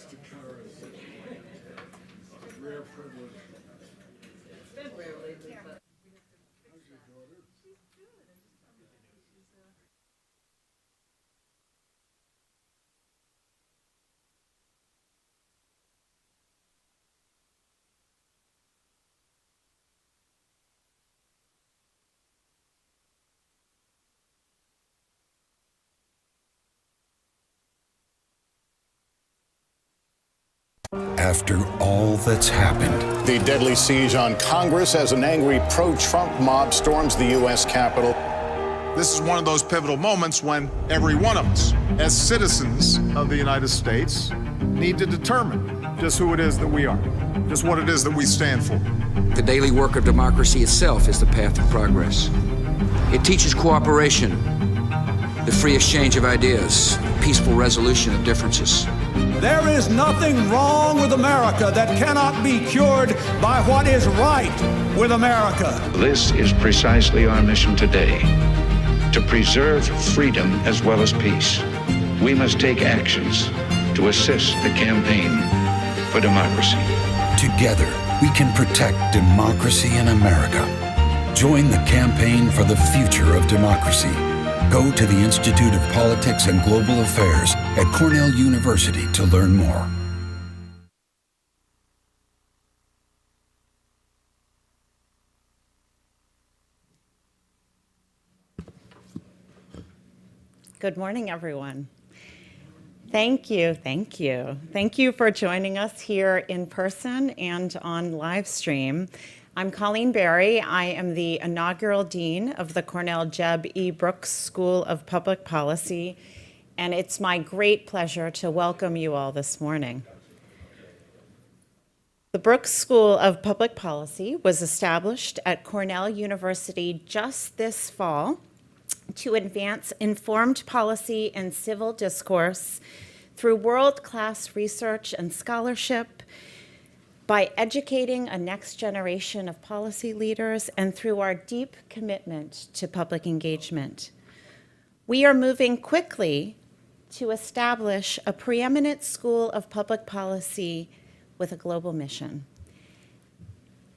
next to Kara is such a rare privilege. It's been rare lately, but. How's your daughter? She's good. After all that's happened, The deadly siege on Congress as an angry pro-Trump mob storms the U.S. Capitol. This is one of those pivotal moments when every one of us, as citizens of the United States, need to determine just who it is that we are, just what it is that we stand for. The daily work of democracy itself is the path of progress. It teaches cooperation, the free exchange of ideas, peaceful resolution of differences. There is nothing wrong with America that cannot be cured by what is right with America. This is precisely our mission today, to preserve freedom as well as peace. We must take actions to assist the campaign for democracy. together we can protect democracy in America. Join the campaign for the future of democracy. Go to the Institute of Politics and Global Affairs at Cornell University to learn more. Good morning, everyone. Thank you for joining us here in person and on live stream. I'm Colleen Barry. I am the inaugural dean of the Cornell Jeb E. Brooks School of Public Policy, and it's my great pleasure to welcome you all this morning. The Brooks School of Public Policy was established at Cornell University just this fall to advance informed policy and civil discourse through world-class research and scholarship, by educating a next generation of policy leaders, and through our deep commitment to public engagement. We are moving quickly to establish a preeminent school of public policy with a global mission.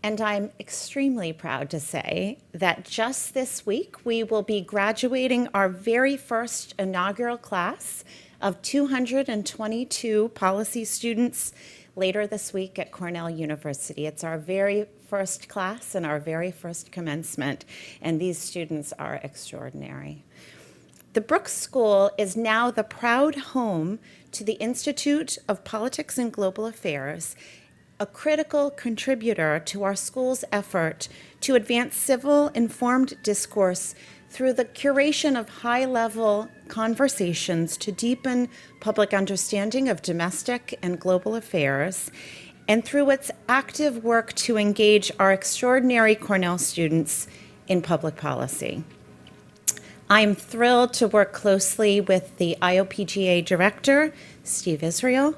And I'm extremely proud to say that just this week, we will be graduating our very first inaugural class of 222 policy students later this week at Cornell University. It's our very first class and our very first commencement, and these students are extraordinary. The Brooks School is now the proud home to the Institute of Politics and Global Affairs, a critical contributor to our school's effort to advance civil informed discourse through the curation of high-level conversations to deepen public understanding of domestic and global affairs, and through its active work to engage our extraordinary Cornell students in public policy. I'm thrilled to work closely with the IOPGA director, Steve Israel,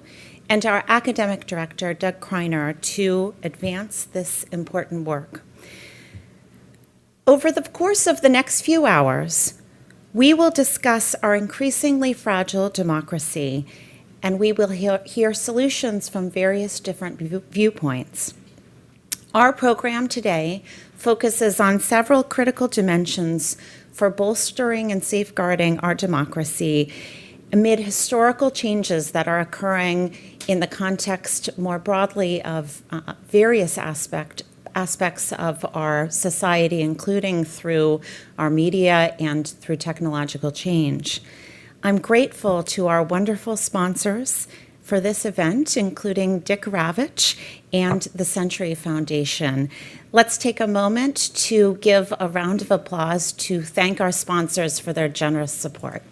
and our academic director, Doug Kreiner, to advance this important work. Over the course of the next few hours, we will discuss our increasingly fragile democracy, and we will hear solutions from various different viewpoints. Our program today focuses on several critical dimensions for bolstering and safeguarding our democracy amid historical changes that are occurring in the context more broadly of various aspects of our society, including through our media and through technological change. I'm grateful to our wonderful sponsors for this event, including Dick Ravitch and the Century Foundation. Let's take a moment to give a round of applause to thank our sponsors for their generous support.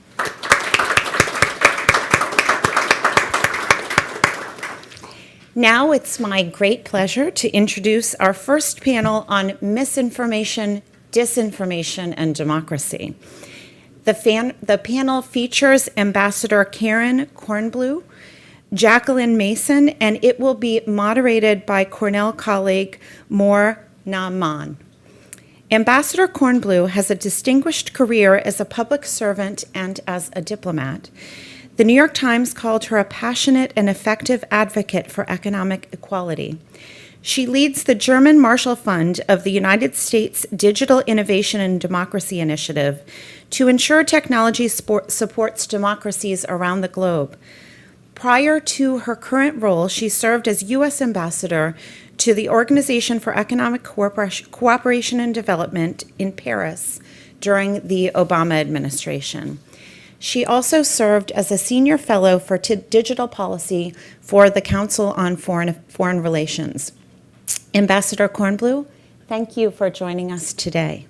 Now it's my great pleasure to introduce our first panel on misinformation, disinformation, and democracy. The panel features Ambassador Karen Kornbluh, Jacqueline Mason, and it will be moderated by Cornell colleague Mor Naaman. Ambassador Kornbluh has a distinguished career as a public servant and as a diplomat. The New York Times called her a passionate and effective advocate for economic equality. She leads the German Marshall Fund of the United States Digital Innovation and Democracy Initiative to ensure technology supports democracies around the globe. Prior to her current role, she served as U.S. Ambassador to the Organization for Economic Cooperation and Development in Paris during the Obama administration. She also served as a senior fellow for digital policy for the Council on Foreign Relations. Ambassador Kornbluh, thank you for joining us today.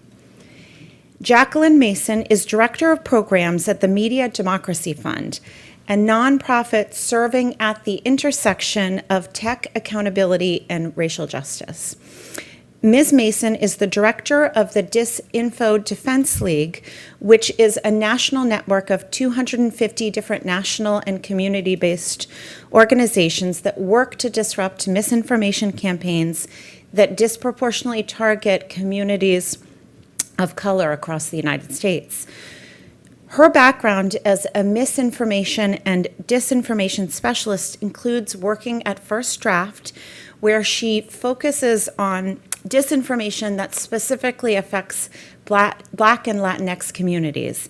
Jacqueline Mason is Director of Programs at the Media Democracy Fund, a nonprofit serving at the intersection of tech accountability and racial justice. Ms. Mason is the director of the Disinfo Defense League, which is a national network of 250 different national and community-based organizations that work to disrupt misinformation campaigns that disproportionately target communities of color across the United States. Her background as a misinformation and disinformation specialist includes working at First Draft, where she focuses on disinformation that specifically affects Black and Latinx communities.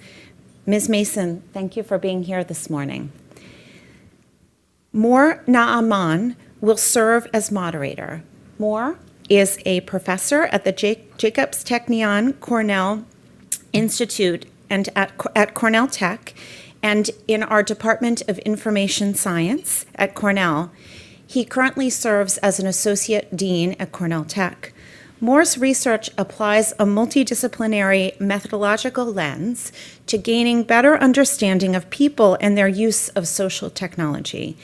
Ms. Mason, thank you for being here this morning. Moore Naaman will serve as moderator. Moore is a professor at the Jacobs Technion Cornell Institute and at Cornell Tech, and in our Department of Information Science at Cornell. He currently serves as an associate dean at Cornell Tech. Moore's research applies a multidisciplinary methodological lens to gaining better understanding of people and their use of social technology.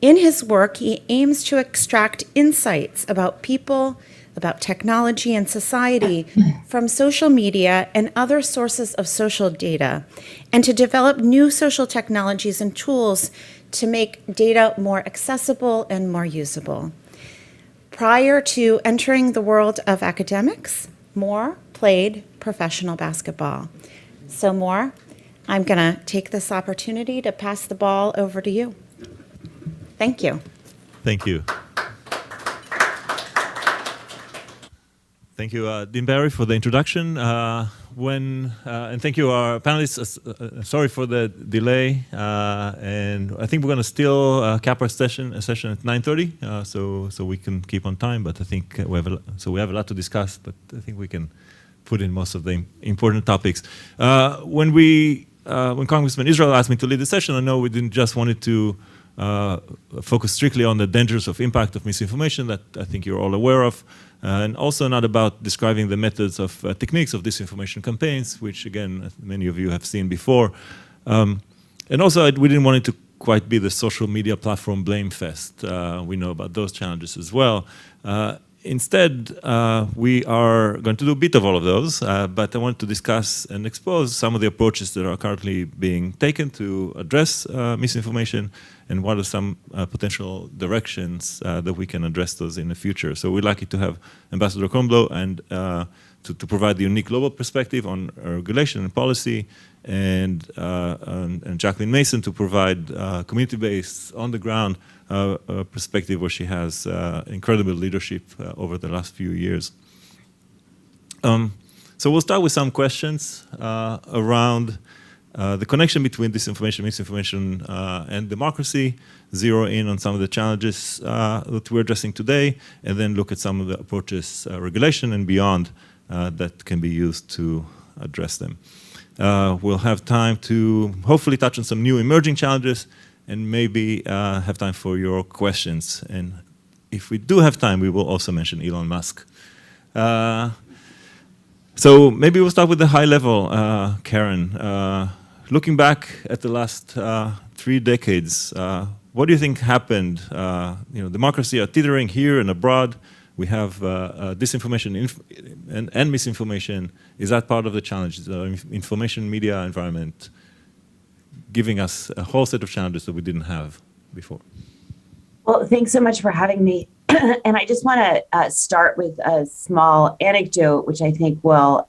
In his work, he aims to extract insights about people, about technology and society from social media and other sources of social data, and to develop new social technologies and tools to make data more accessible and more usable. Prior to entering the world of academics, Moore played professional basketball. So Moore, I'm going to take this opportunity to pass the ball over to you. Thank you. Thank you. Thank you, Dean Barry, for the introduction. And thank you, our panelists. Sorry for the delay, and I think we're going to still cap our session at 9:30, so we can keep on time. But I think we have a lot to discuss. But I think we can put in most of the important topics. When Congressman Israel asked me to lead the session, I know we didn't just want it to focus strictly on the dangers of impact of misinformation that I think you're all aware of. And also not about describing the methods of techniques of disinformation campaigns, which again, many of you have seen before. And also we didn't want it to quite be the social media platform blame fest. We know about those challenges as well. Instead, we are going to do a bit of all of those, but I wanted to discuss and expose some of the approaches that are currently being taken to address misinformation, and what are some potential directions that we can address those in the future. So we're lucky to have Ambassador Kornbluh and to provide the unique global perspective on regulation and policy, and Jacqueline Mason to provide community-based, on-the-ground perspective, where she has incredible leadership over the last few years. So we'll start with some questions around the connection between disinformation, misinformation, and democracy, zero in on some of the challenges that we're addressing today, and then look at some of the approaches, regulation and beyond, that can be used to address them. We'll have time to hopefully touch on some new emerging challenges, and maybe have time for your questions. And if we do have time, we will also mention Elon Musk. So maybe we'll start with the high level, Karen. Looking back at the last 3 decades, what do you think happened? Democracy are teetering here and abroad. We have disinformation and misinformation. Is that part of the challenge? The information media environment giving us a whole set of challenges that we didn't have before. Well, thanks so much for having me. And I just want to start with a small anecdote, which I think will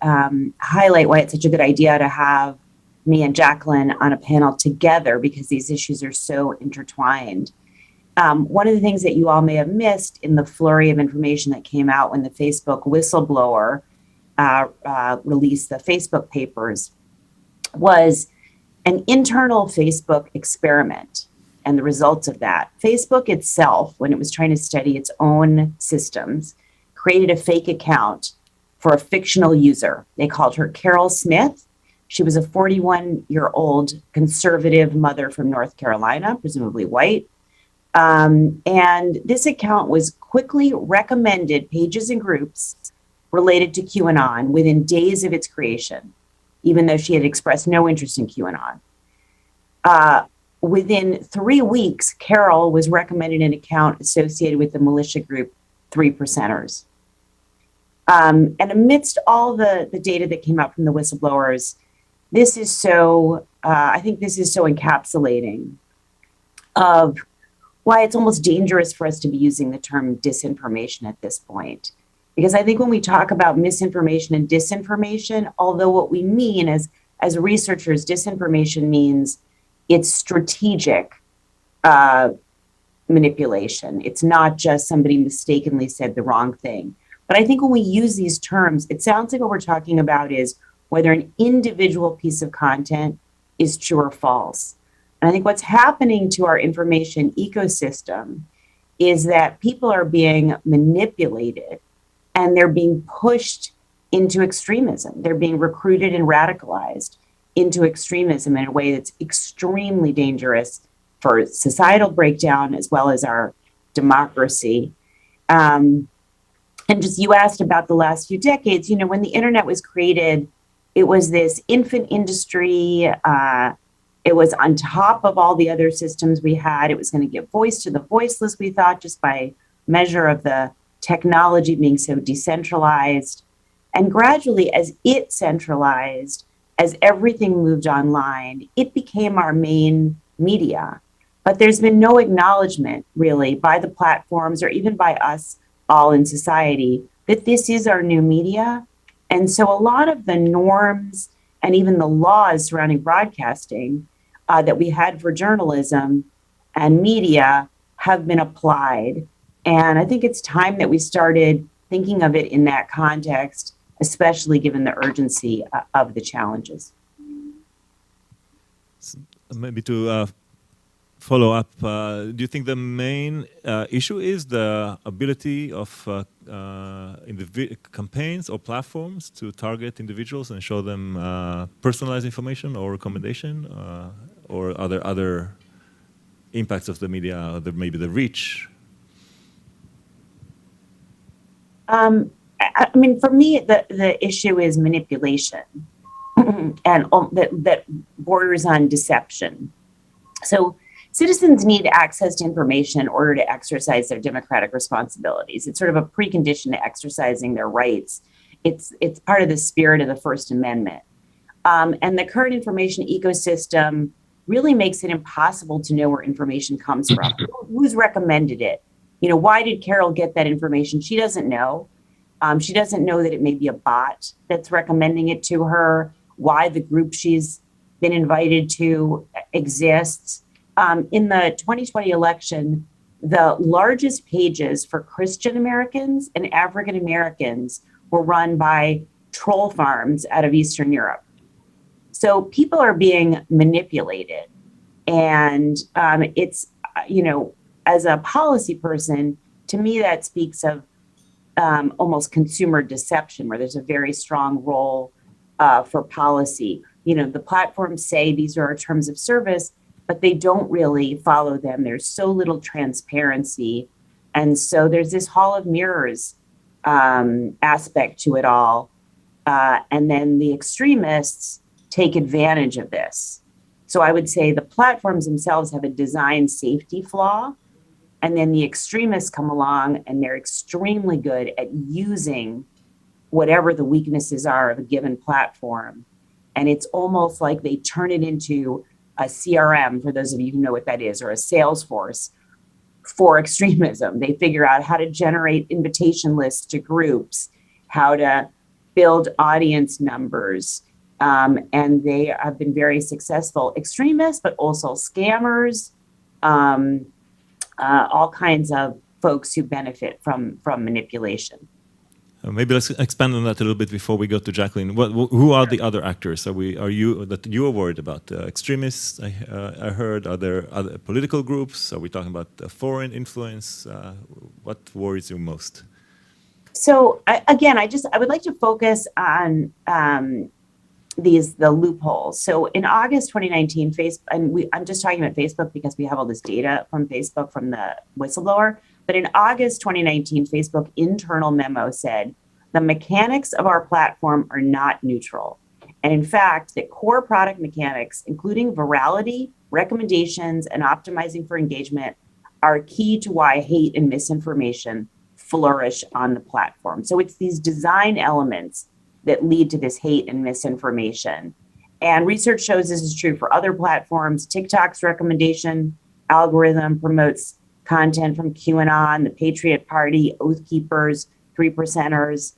highlight why it's such a good idea to have me and Jacqueline on a panel together because these issues are so intertwined. One of the things that you all may have missed in the flurry of information that came out when the Facebook whistleblower released the Facebook papers was an internal Facebook experiment and the results of that. Facebook itself, when it was trying to study its own systems, created a fake account for a fictional user. They called her Carol Smith. She was a 41-year-old conservative mother from North Carolina, presumably white. And this account was quickly recommended pages and groups related to QAnon within days of its creation, even though she had expressed no interest in QAnon. Within 3 weeks, Carol was recommended an account associated with the militia group 3%ers. And amidst all the data that came out from the whistleblowers, this is so, I think this is so encapsulating of why it's almost dangerous for us to be using the term disinformation at this point. Because I think when we talk about misinformation and disinformation, although what we mean as researchers, disinformation means it's strategic manipulation. It's not just somebody mistakenly said the wrong thing. But I think when we use these terms, it sounds like what we're talking about is whether an individual piece of content is true or false. And I think what's happening to our information ecosystem is that people are being manipulated and they're being pushed into extremism. They're being recruited and radicalized into extremism in a way that's extremely dangerous for societal breakdown as well as our democracy. And just you asked about the last few decades, you know, when the internet was created, it was this infant industry. It was on top of all the other systems we had. It was going to give voice to the voiceless, we thought, just by measure of the technology being so decentralized. And gradually, as it centralized, as everything moved online, it became our main media. But there's been no acknowledgement, really, by the platforms or even by us all in society that this is our new media. And so a lot of the norms and even the laws surrounding broadcasting that we had for journalism and media have been applied. And I think it's time that we started thinking of it in that context, especially given the urgency of the challenges. Maybe to follow up, do you think the main issue is the ability of campaigns or platforms to target individuals and show them personalized information or recommendation, or are there other impacts of the media, or maybe the reach? I mean, for me, the issue is manipulation and that borders on deception. So citizens need access to information in order to exercise their democratic responsibilities. It's sort of a precondition to exercising their rights. It's part of the spirit of the First Amendment. And the current information ecosystem really makes it impossible to know where information comes from. Who's recommended it? You know, why did Carol get that information? She doesn't know. She doesn't know that it may be a bot that's recommending it to her, why the group she's been invited to exists. In the 2020 election, the largest pages for Christian Americans and African Americans were run by troll farms out of Eastern Europe. So people are being manipulated. And it's, you know, as a policy person, to me, that speaks of almost consumer deception, where there's a very strong role for policy. You know, the platforms say these are our terms of service, but they don't really follow them. There's so little transparency. And so there's this hall of mirrors aspect to it all. And then the extremists take advantage of this. So I would say the platforms themselves have a design safety flaw. And then the extremists come along and they're extremely good at using whatever the weaknesses are of a given platform. And it's almost like they turn it into a CRM, for those of you who know what that is, or a Salesforce for extremism. They figure out how to generate invitation lists to groups, how to build audience numbers, and they have been very successful extremists, but also scammers, all kinds of folks who benefit from manipulation. Maybe let's expand on that a little bit before we go to Jacqueline. Who are the other actors? Are you worried about? Extremists? I heard. Are there other political groups? Are we talking about foreign influence? What worries you most? So I would like to focus on the loopholes. So in August 2019, I'm just talking about Facebook because we have all this data from Facebook from the whistleblower. But in August 2019, Facebook internal memo said the mechanics of our platform are not neutral. And in fact, the core product mechanics, including virality, recommendations, and optimizing for engagement, are key to why hate and misinformation flourish on the platform. So it's these design elements that lead to this hate and misinformation. And research shows this is true for other platforms. TikTok's recommendation algorithm promotes content from QAnon, the Patriot Party, Oath Keepers, 3%ers.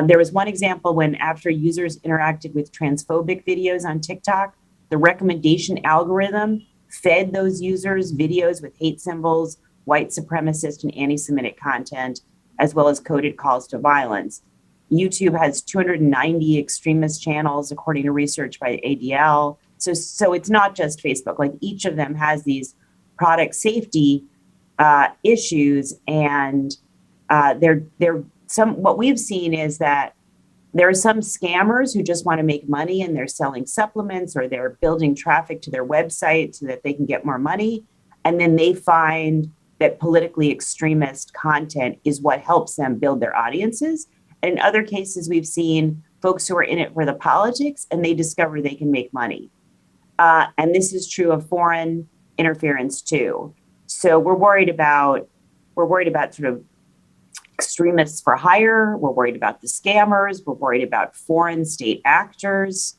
There was one example when after users interacted with transphobic videos on TikTok, the recommendation algorithm fed those users videos with hate symbols, white supremacist and anti-Semitic content, as well as coded calls to violence. YouTube has 290 extremist channels, according to research by ADL. So it's not just Facebook. Like each of them has these product safety issues, and what we've seen is that there are some scammers who just want to make money, and they're selling supplements or they're building traffic to their website so that they can get more money, and then they find that politically extremist content is what helps them build their audiences. In other cases, we've seen folks who are in it for the politics, and they discover they can make money. And this is true of foreign interference too. So we're worried about sort of extremists for hire. We're worried about the scammers. We're worried about foreign state actors.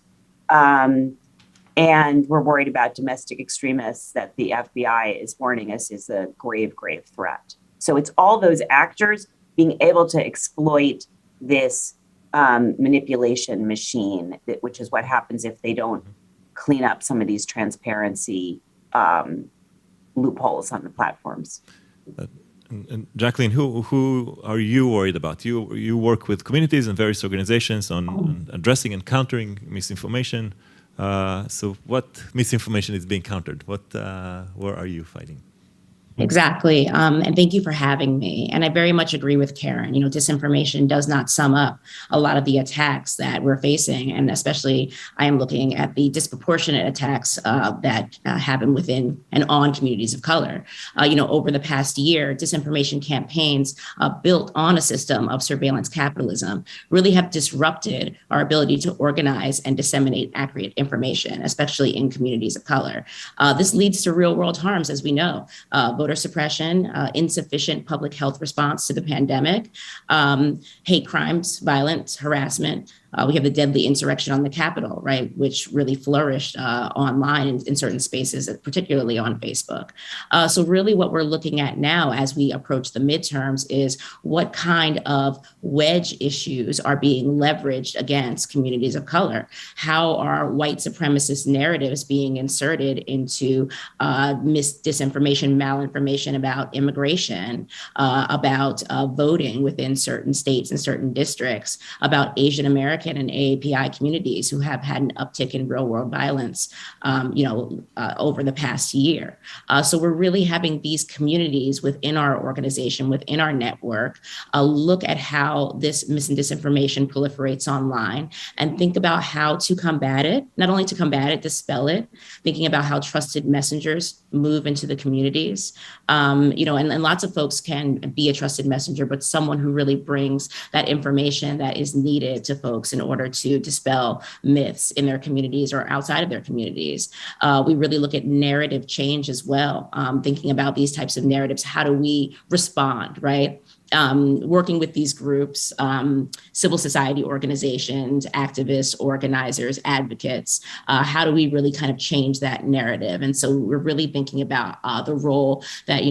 And we're worried about domestic extremists that the FBI is warning us is a grave, grave threat. So it's all those actors being able to exploit this manipulation machine, which is what happens if they don't clean up some of these transparency loopholes on the platforms. And Jacqueline, who are you worried about? You work with communities and various organizations on addressing and countering misinformation. So what misinformation is being countered? Where are you fighting? Exactly. And thank you for having me. And I very much agree with Karen. Disinformation does not sum up a lot of the attacks that we're facing. And especially I am looking at the disproportionate attacks that happen within and on communities of color. Over the past year, disinformation campaigns built on a system of surveillance capitalism really have disrupted our ability to organize and disseminate accurate information, especially in communities of color. This leads to real world harms, as we know. Voter suppression, insufficient public health response to the pandemic, hate crimes, violence, harassment. We have the deadly insurrection on the Capitol, right, which really flourished online in certain spaces, particularly on Facebook. So really what we're looking at now as we approach the midterms is what kind of wedge issues are being leveraged against communities of color? How are white supremacist narratives being inserted into disinformation, malinformation about immigration, about voting within certain states and certain districts, about Asian American and AAPI communities who have had an uptick in real world violence, over the past year. So we're really having these communities within our organization, within our network, look at how this mis and disinformation proliferates online and think about how to combat it, not only to combat it, dispel it, thinking about how trusted messengers move into the communities. And lots of folks can be a trusted messenger, but someone who really brings that information that is needed to folks in order to dispel myths in their communities or outside of their communities. We really look at narrative change as well, thinking about these types of narratives. How do we respond, right? Working with these groups, civil society organizations, activists, organizers, advocates, how do we really kind of change that narrative? And so we're really thinking about the role that,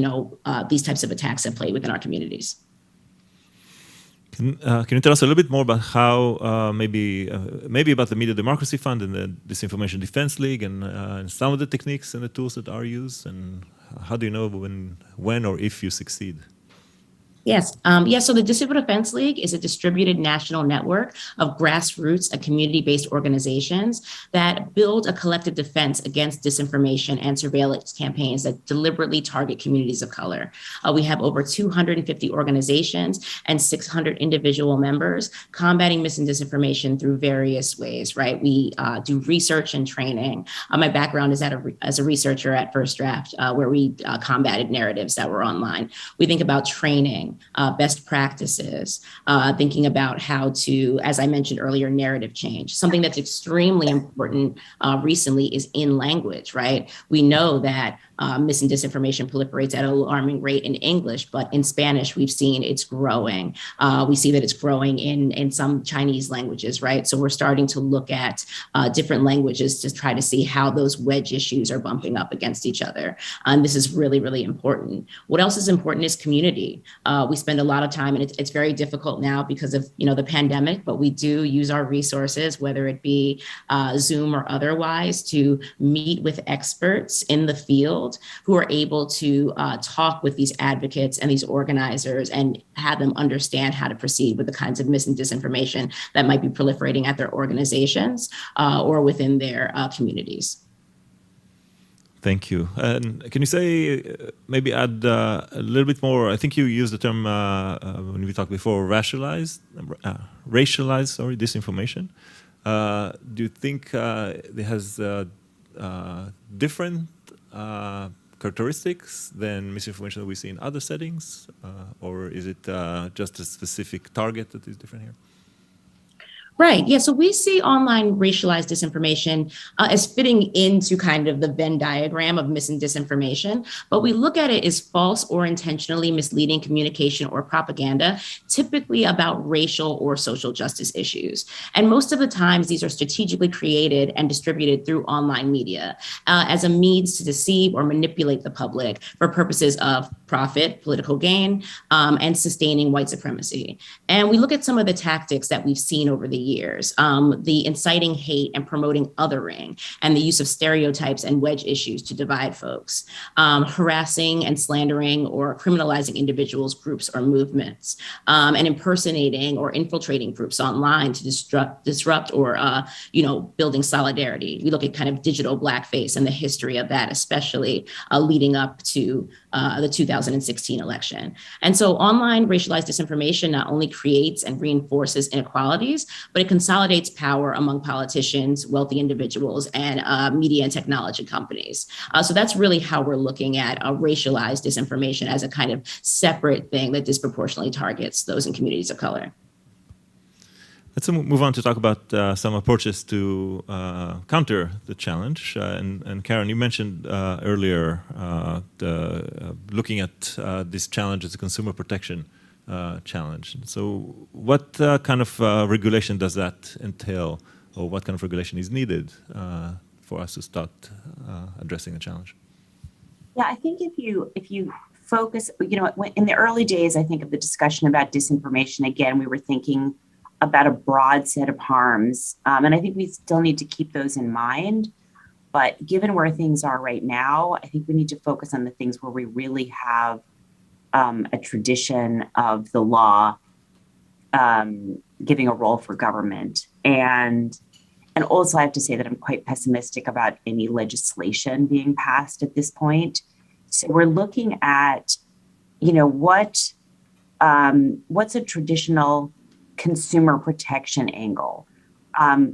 these types of attacks have played within our communities. Can you tell us a little bit more about how maybe about the Media Democracy Fund and the Disinformation Defense League and some of the techniques and the tools that are used, and how do you know when or if you succeed? Yes. So the Digital Defense League is a distributed national network of grassroots and community-based organizations that build a collective defense against disinformation and surveillance campaigns that deliberately target communities of color. We have over 250 organizations and 600 individual members combating mis and disinformation through various ways, right? We do research and training. My background is as a researcher at First Draft, where we combated narratives that were online. We think about training, best practices, thinking about how to, as I mentioned earlier, narrative change. Something that's extremely important recently is in language, right? We know that mis and disinformation proliferates at an alarming rate in English, but in Spanish, we've seen it's growing. We see that it's growing in some Chinese languages, right? So we're starting to look at different languages to try to see how those wedge issues are bumping up against each other. And this is really, really important. What else is important is community. We spend a lot of time, and it's very difficult now because of the pandemic, but we do use our resources, whether it be Zoom or otherwise, to meet with experts in the field who are able to talk with these advocates and these organizers and have them understand how to proceed with the kinds of mis and disinformation that might be proliferating at their organizations or within their communities. Thank you. And can you say, maybe add a little bit more? I think you used the term when we talked before, racialized disinformation. Do you think it has different characteristics than misinformation that we see in other settings? Or is it just a specific target that is different here? Right. Yeah. So we see online racialized disinformation as fitting into kind of the Venn diagram of mis and disinformation, but we look at it as false or intentionally misleading communication or propaganda, typically about racial or social justice issues. And most of the times, these are strategically created and distributed through online media as a means to deceive or manipulate the public for purposes of profit, political gain, and sustaining white supremacy. And we look at some of the tactics that we've seen over the years, the inciting hate and promoting othering, and the use of stereotypes and wedge issues to divide folks, harassing and slandering or criminalizing individuals, groups, or movements, and impersonating or infiltrating groups online to disrupt or, building solidarity. We look at kind of digital blackface and the history of that, especially leading up to the 2016 election. And so online racialized disinformation not only creates and reinforces inequalities, but it consolidates power among politicians, wealthy individuals, and media and technology companies. So that's really how we're looking at racialized disinformation as a kind of separate thing that disproportionately targets those in communities of color. Let's move on to talk about some approaches to counter the challenge. And Karen, you mentioned earlier looking at this challenge as a consumer protection challenge. So what kind of regulation does that entail, or what kind of regulation is needed for us to start addressing the challenge? Yeah, I think if you focus, in the early days, I think of the discussion about disinformation, again, we were thinking about a broad set of harms. And I think we still need to keep those in mind. But given where things are right now, I think we need to focus on the things where we really have a tradition of the law giving a role for government. And also I have to say that I'm quite pessimistic about any legislation being passed at this point. So we're looking at, what's a traditional consumer protection angle.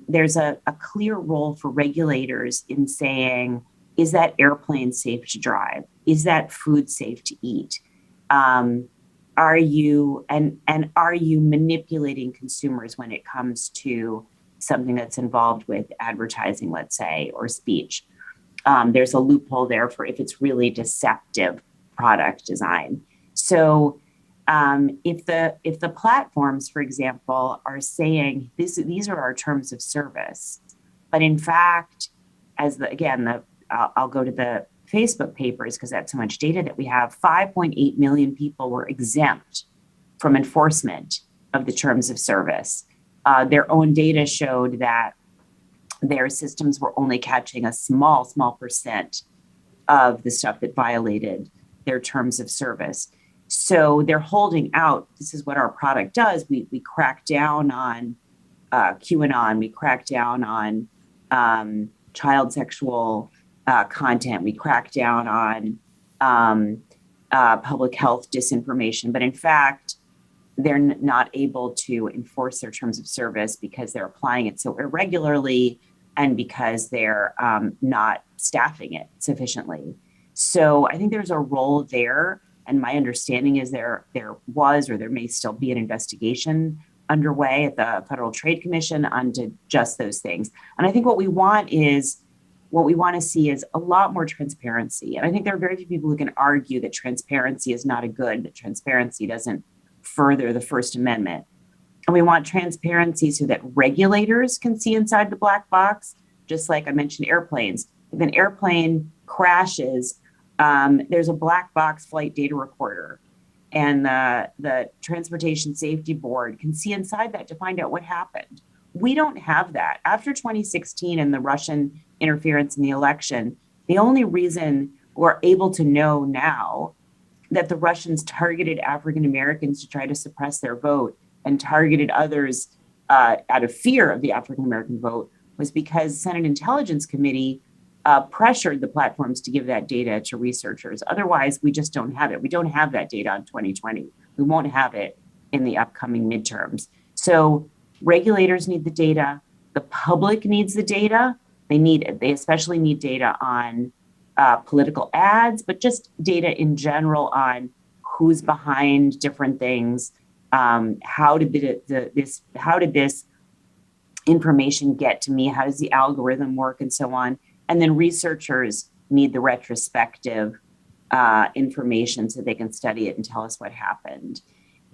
There's a clear role for regulators in saying, is that airplane safe to drive? Is that food safe to eat? Are you manipulating consumers when it comes to something that's involved with advertising, let's say, or speech? There's a loophole there for if it's really deceptive product design. So if the platforms, for example, are saying these are our terms of service, but in fact, I'll go to the Facebook papers because that's so much data that we have. 5.8 million people were exempt from enforcement of the terms of service. Their own data showed that their systems were only catching a small percent of the stuff that violated their terms of service. So they're holding out. This is what our product does. We crack down on QAnon. We crack down on child sexual content. We crack down on public health disinformation. But in fact, they're not able to enforce their terms of service because they're applying it so irregularly and because they're not staffing it sufficiently. So I think there's a role there. And my understanding is there was, or there may still be, an investigation underway at the Federal Trade Commission onto just those things. And I think what we want to see is a lot more transparency. And I think there are very few people who can argue that transparency is not a good, that transparency doesn't further the First Amendment. And we want transparency so that regulators can see inside the black box, just like I mentioned airplanes. If an airplane crashes, there's a black box flight data recorder, and the Transportation Safety Board can see inside that to find out what happened. We don't have that. After 2016 and the Russian interference in the election, the only reason we're able to know now that the Russians targeted African Americans to try to suppress their vote and targeted others out of fear of the African American vote was because the Senate Intelligence Committee pressured the platforms to give that data to researchers. Otherwise, we just don't have it. We don't have that data on 2020. We won't have it in the upcoming midterms. So regulators need the data. The public needs the data. They especially need data on political ads, but just data in general on who's behind different things. How did this information get to me? How does the algorithm work, and so on? And then researchers need the retrospective information so they can study it and tell us what happened.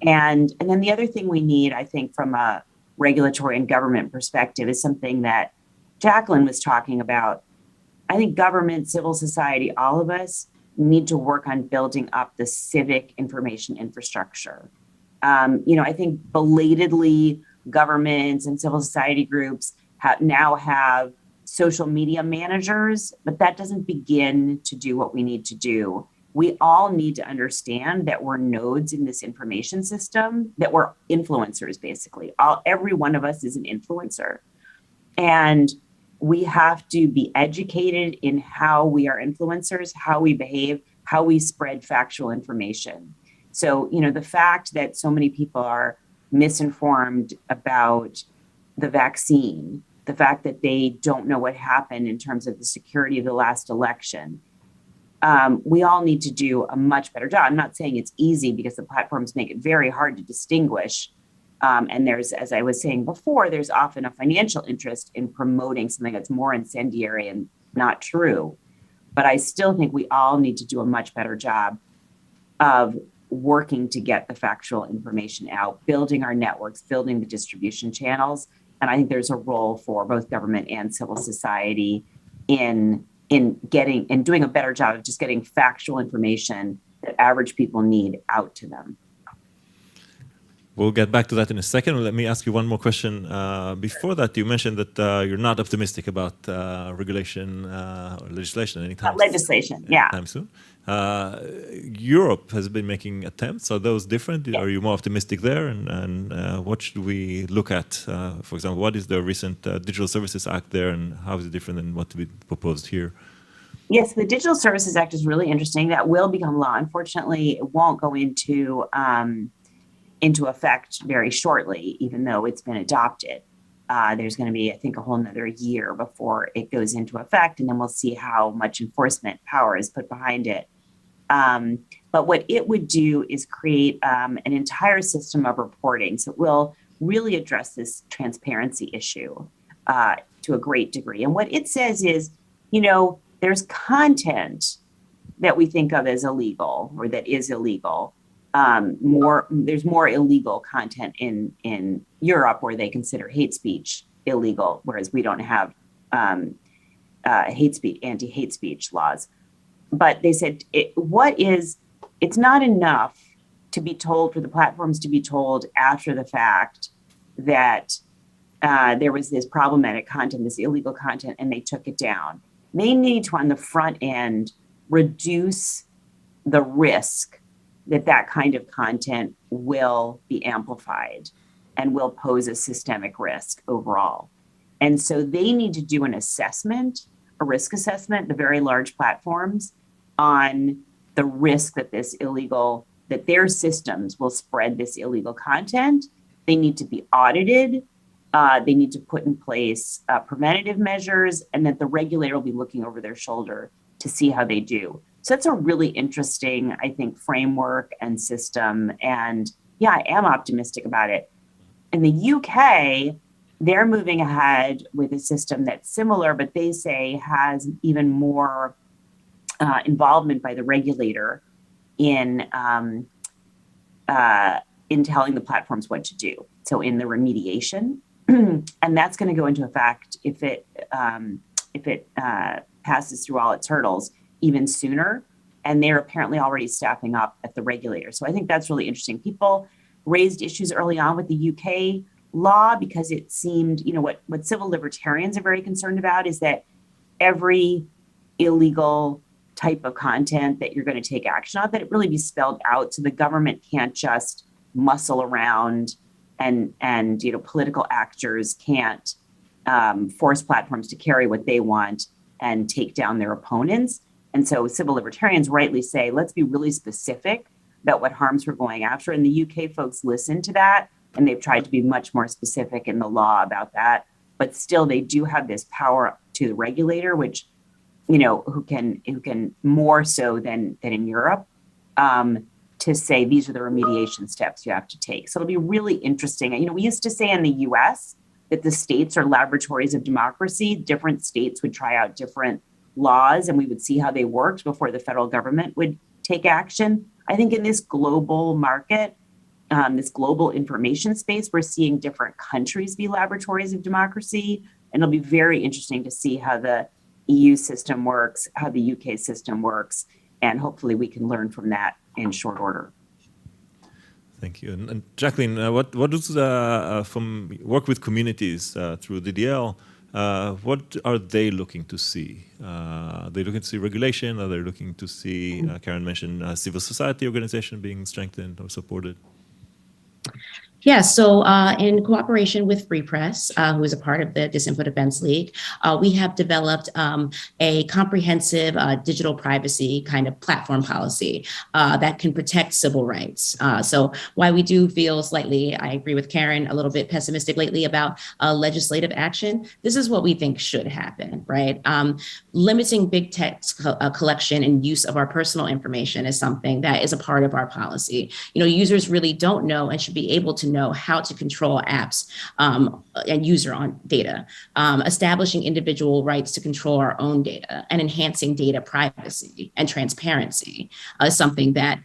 And then the other thing we need, I think, from a regulatory and government perspective is something that Jacqueline was talking about. I think government, civil society, all of us need to work on building up the civic information infrastructure. I think belatedly governments and civil society groups now have social media managers, but that doesn't begin to do what we need to do. We all need to understand that we're nodes in this information system, that we're influencers, basically. Every one of us is an influencer. And we have to be educated in how we are influencers, how we behave, how we spread factual information. So, the fact that so many people are misinformed about the vaccine, the fact that they don't know what happened in terms of the security of the last election, we all need to do a much better job. I'm not saying it's easy because the platforms make it very hard to distinguish. And there's, as I was saying before, there's often a financial interest in promoting something that's more incendiary and not true. But I still think we all need to do a much better job of working to get the factual information out, building our networks, building the distribution channels. And I think there's a role for both government and civil society in doing a better job of just getting factual information that average people need out to them. We'll get back to that in a second. Let me ask you one more question. Before that, you mentioned that you're not optimistic about regulation or legislation anytime soon. Europe has been making attempts. Are those different? Are you more optimistic there? And what should we look at? For example, what is the recent Digital Services Act there, and how is it different than what we proposed here? Yes, the Digital Services Act is really interesting. That will become law. Unfortunately, it won't go into effect very shortly, even though it's been adopted. There's going to be, I think, a whole nother year before it goes into effect, and then we'll see how much enforcement power is put behind it. But what it would do is create an entire system of reporting. So it will really address this transparency issue to a great degree. And what it says is, there's content that we think of as illegal or that is illegal. There's more illegal content in Europe where they consider hate speech illegal, whereas we don't have anti-hate speech laws. But they said it's not enough to be told, for the platforms to be told after the fact that there was this problematic content, this illegal content, and they took it down. They need to, on the front end, reduce the risk that that kind of content will be amplified and will pose a systemic risk overall. And so they need to do an assessment, a risk assessment, the very large platforms, on the risk that that their systems will spread this illegal content. They need to be audited. They need to put in place preventative measures, and that the regulator will be looking over their shoulder to see how they do. So that's a really interesting, I think, framework and system. And yeah, I am optimistic about it. In the UK, they're moving ahead with a system that's similar, but they say has even more involvement by the regulator in telling the platforms what to do. So in the remediation, and that's going to go into effect if it passes through all its hurdles even sooner. And they're apparently already staffing up at the regulator. So I think that's really interesting. People raised issues early on with the UK law because it seemed, what civil libertarians are very concerned about is that every illegal type of content that you're going to take action on, that it really be spelled out so the government can't just muscle around and political actors can't force platforms to carry what they want and take down their opponents. And so civil libertarians rightly say, let's be really specific about what harms we're going after. And the UK folks listen to that, and they've tried to be much more specific in the law about that. But still, they do have this power to the regulator, which, who can more so than in Europe, to say these are the remediation steps you have to take. So it'll be really interesting. We used to say in the US that the states are laboratories of democracy. Different states would try out different laws, and we would see how they worked before the federal government would take action. I think in this global market, this global information space, we're seeing different countries be laboratories of democracy. And it'll be very interesting to see how the EU system works, how the UK system works, and hopefully we can learn from that in short order. Thank you. And Jacqueline, what does from work with communities through DDL, what are they looking to see? Are they looking to see regulation? Are they looking to see, Karen mentioned, civil society organization being strengthened or supported? Yeah, so in cooperation with Free Press, who is a part of the Disinfo Defense League, we have developed a comprehensive digital privacy kind of platform policy that can protect civil rights. So while we do feel slightly, I agree with Karen, a little bit pessimistic lately about legislative action, this is what we think should happen, right? Limiting big text collection and use of our personal information is something that is a part of our policy. Users really don't know and should be able to know how to control apps and user on data, establishing individual rights to control our own data, and enhancing data privacy and transparency is something that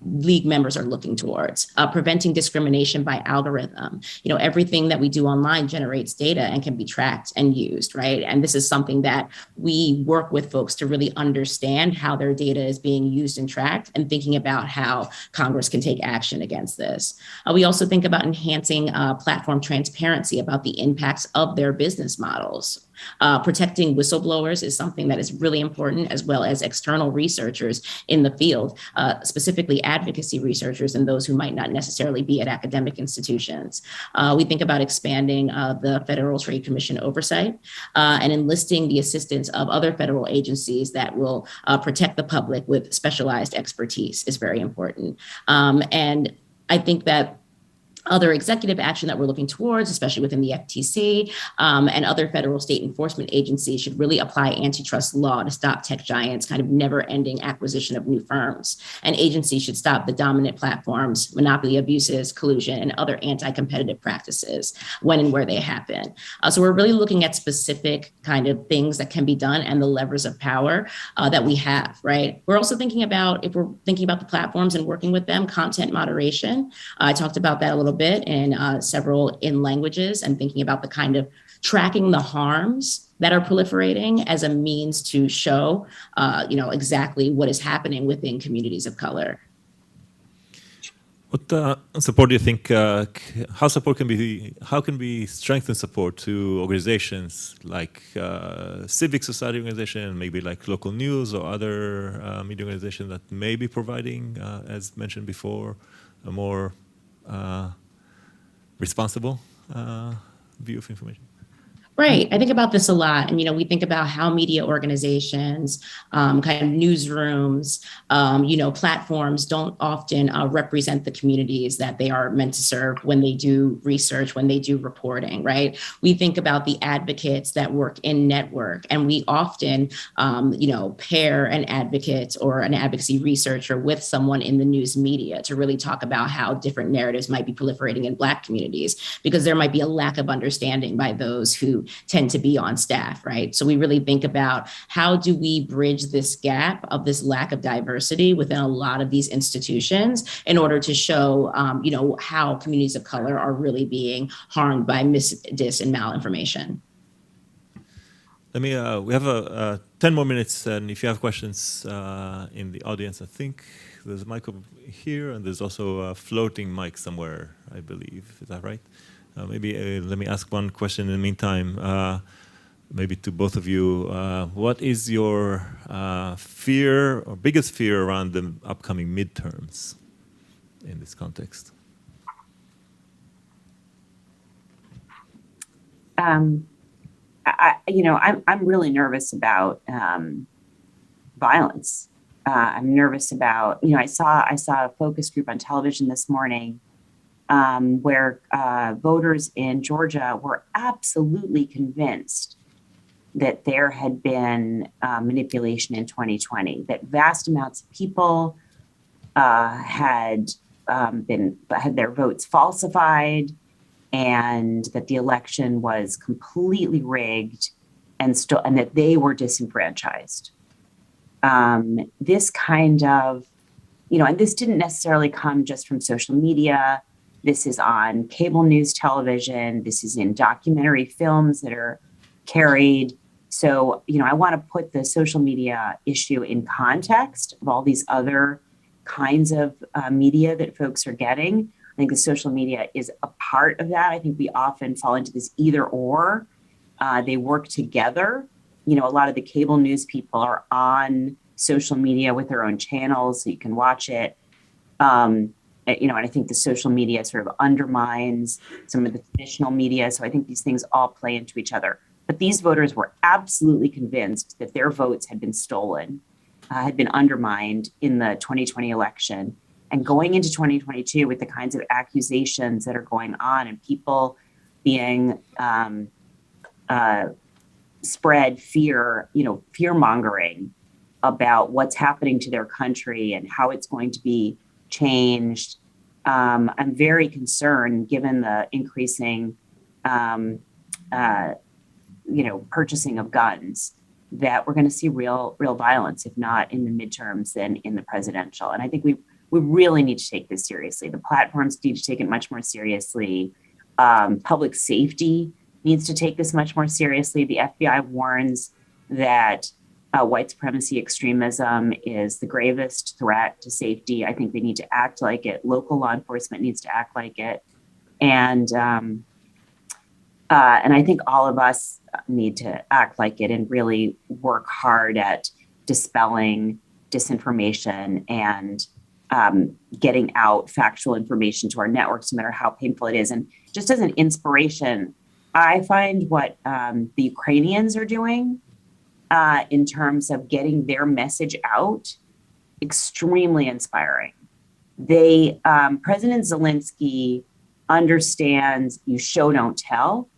League members are looking towards. Preventing discrimination by algorithm. Everything that we do online generates data and can be tracked and used, right? And this is something that we work with folks to really understand how their data is being used and tracked, and thinking about how Congress can take action against this. We also think about enhancing platform transparency about the impacts of their business models. Protecting whistleblowers is something that is really important, as well as external researchers in the field, specifically advocacy researchers and those who might not necessarily be at academic institutions. We think about expanding the Federal Trade Commission oversight and enlisting the assistance of other federal agencies that will protect the public with specialized expertise is very important. And I think that other executive action that we're looking towards, especially within the FTC and other federal state enforcement agencies, should really apply antitrust law to stop tech giants' kind of never-ending acquisition of new firms. And agencies should stop the dominant platforms, monopoly abuses, collusion, and other anti-competitive practices when and where they happen. So we're really looking at specific kind of things that can be done and the levers of power that we have, right? We're also thinking about, if we're thinking about the platforms and working with them, content moderation. I talked about that a little bit in several languages, and thinking about the kind of tracking the harms that are proliferating as a means to show, exactly what is happening within communities of color. What support do you think? How can we strengthen support to organizations like civic society organization, maybe like local news or other media organizations that may be providing, as mentioned before, a more responsible view of information? Right. I think about this a lot. And, we think about how media organizations, kind of newsrooms, platforms don't often represent the communities that they are meant to serve when they do research, when they do reporting, right? We think about the advocates that work in network, and we often, pair an advocate or an advocacy researcher with someone in the news media to really talk about how different narratives might be proliferating in Black communities, because there might be a lack of understanding by those who tend to be on staff, right? So we really think about how do we bridge this gap of this lack of diversity within a lot of these institutions in order to show, how communities of color are really being harmed by dis, and malinformation. We have 10 more minutes, and if you have questions in the audience, I think there's a mic over here, and there's also a floating mic somewhere, I believe. Is that right? Maybe let me ask one question in the meantime, maybe to both of you. What is your fear or biggest fear around the upcoming midterms in this context? I'm really nervous about violence. I'm nervous about, I saw a focus group on television this morning where voters in Georgia were absolutely convinced that there had been manipulation in 2020, that vast amounts of people had their votes falsified, and that the election was completely rigged, and that they were disenfranchised. This kind of, and this didn't necessarily come just from social media. This is on cable news television. This is in documentary films that are carried. So, I want to put the social media issue in context of all these other kinds of media that folks are getting. I think the social media is a part of that. I think we often fall into this either or. They work together. A lot of the cable news people are on social media with their own channels, so you can watch it. And I think the social media sort of undermines some of the traditional media. So I think these things all play into each other. But these voters were absolutely convinced that their votes had been stolen, had been undermined in the 2020 election. And going into 2022 with the kinds of accusations that are going on and people being spread fear, fear-mongering about what's happening to their country and how it's going to be changed. I'm very concerned, given the increasing, purchasing of guns, that we're going to see real violence, if not in the midterms, then in the presidential. And I think we really need to take this seriously. The platforms need to take it much more seriously. Public safety needs to take this much more seriously. The FBI warns that white supremacy extremism is the gravest threat to safety. I think they need to act like it. Local law enforcement needs to act like it. And I think all of us need to act like it and really work hard at dispelling disinformation and getting out factual information to our networks, no matter how painful it is. And just as an inspiration, I find what the Ukrainians are doing in terms of getting their message out extremely inspiring. President Zelensky understands you show, don't tell.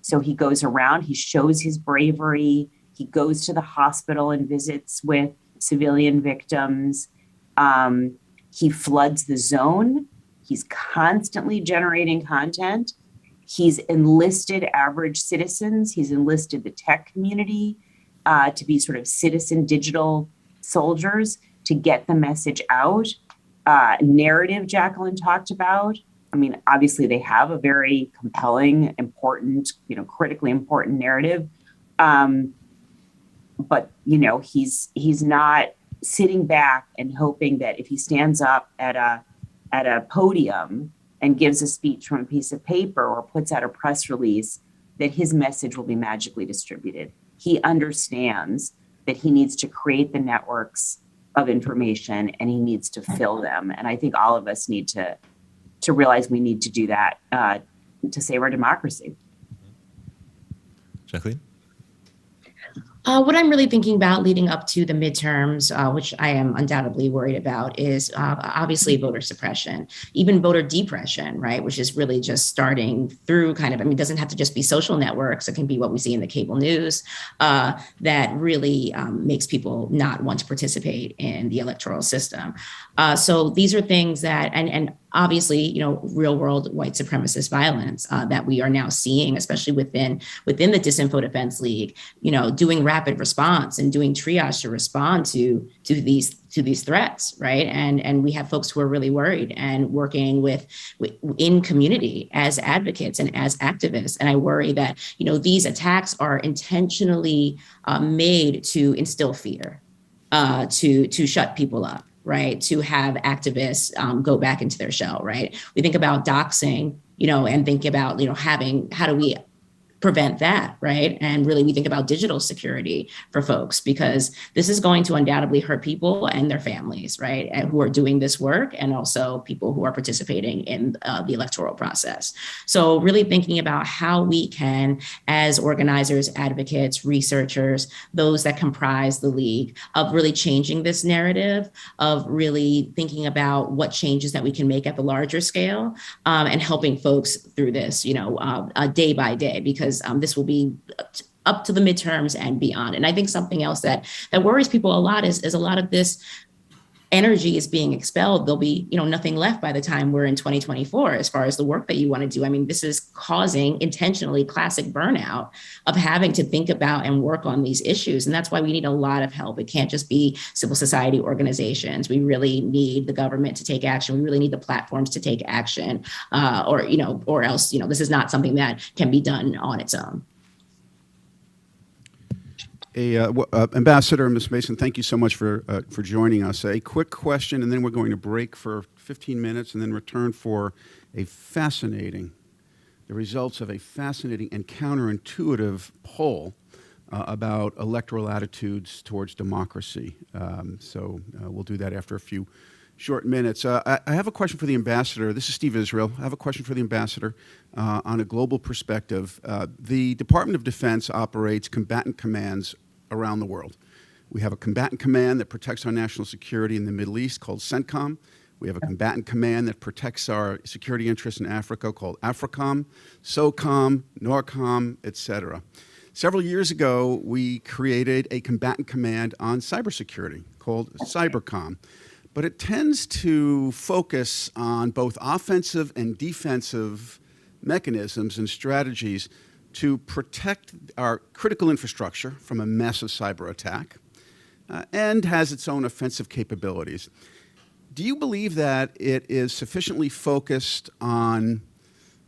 So he goes around, he shows his bravery, he goes to the hospital and visits with civilian victims. He floods the zone. He's constantly generating content. He's enlisted average citizens. He's enlisted the tech community to be sort of citizen digital soldiers to get the message out. Narrative Jacqueline talked about. I mean, obviously they have a very compelling, important, critically important narrative. But, he's not sitting back and hoping that if he stands up at a at a podium and gives a speech from a piece of paper or puts out a press release, that his message will be magically distributed. He understands that he needs to create the networks of information and he needs to fill them. And I think all of us need to realize we need to do that to save our democracy. Jacqueline? What I'm really thinking about leading up to the midterms, which I am undoubtedly worried about, is obviously voter suppression, even voter depression, right? Which is really just starting through it doesn't have to just be social networks. It can be what we see in the cable news that really makes people not want to participate in the electoral system. So these are things that, and obviously, real world white supremacist violence that we are now seeing, especially within the Disinfo Defense League, doing rapid response and doing triage to respond to these threats, right? And we have folks who are really worried and working in community as advocates and as activists. And I worry that, these attacks are intentionally made to instill fear, to shut people up, right? To have activists go back into their shell, right? We think about doxing, and think about, how do we prevent that, right? And really we think about digital security for folks, because this is going to undoubtedly hurt people and their families, right? And who are doing this work, and also people who are participating in the electoral process. So really thinking about how we can, as organizers, advocates, researchers, those that comprise the league, of really changing this narrative, of really thinking about what changes that we can make at the larger scale, and helping folks through this, day by day, because this will be up to the midterms and beyond. And I think something else that worries people a lot is a lot of this energy is being expelled. There'll be, nothing left by the time we're in 2024 as far as the work that you want to do. I mean, this is causing intentionally classic burnout of having to think about and work on these issues. And that's why we need a lot of help. It can't just be civil society organizations. We really need the government to take action. We really need the platforms to take action, or else, this is not something that can be done on its own. Ambassador, Ms. Mason, thank you so much for joining us. A quick question, and then we're going to break for 15 minutes and then return for the results of a fascinating and counterintuitive poll about electoral attitudes towards democracy. So we'll do that after a few short minutes. I have a question for the ambassador. This is Steve Israel. I have a question for the ambassador on a global perspective. The Department of Defense operates combatant commands around the world. We have a combatant command that protects our national security in the Middle East called CENTCOM. We have a combatant command that protects our security interests in Africa called AFRICOM, SOCOM, NORCOM, etc. Several years ago, we created a combatant command on cybersecurity called CYBERCOM. But it tends to focus on both offensive and defensive mechanisms and strategies to protect our critical infrastructure from a massive cyber attack, and has its own offensive capabilities. Do you believe that it is sufficiently focused on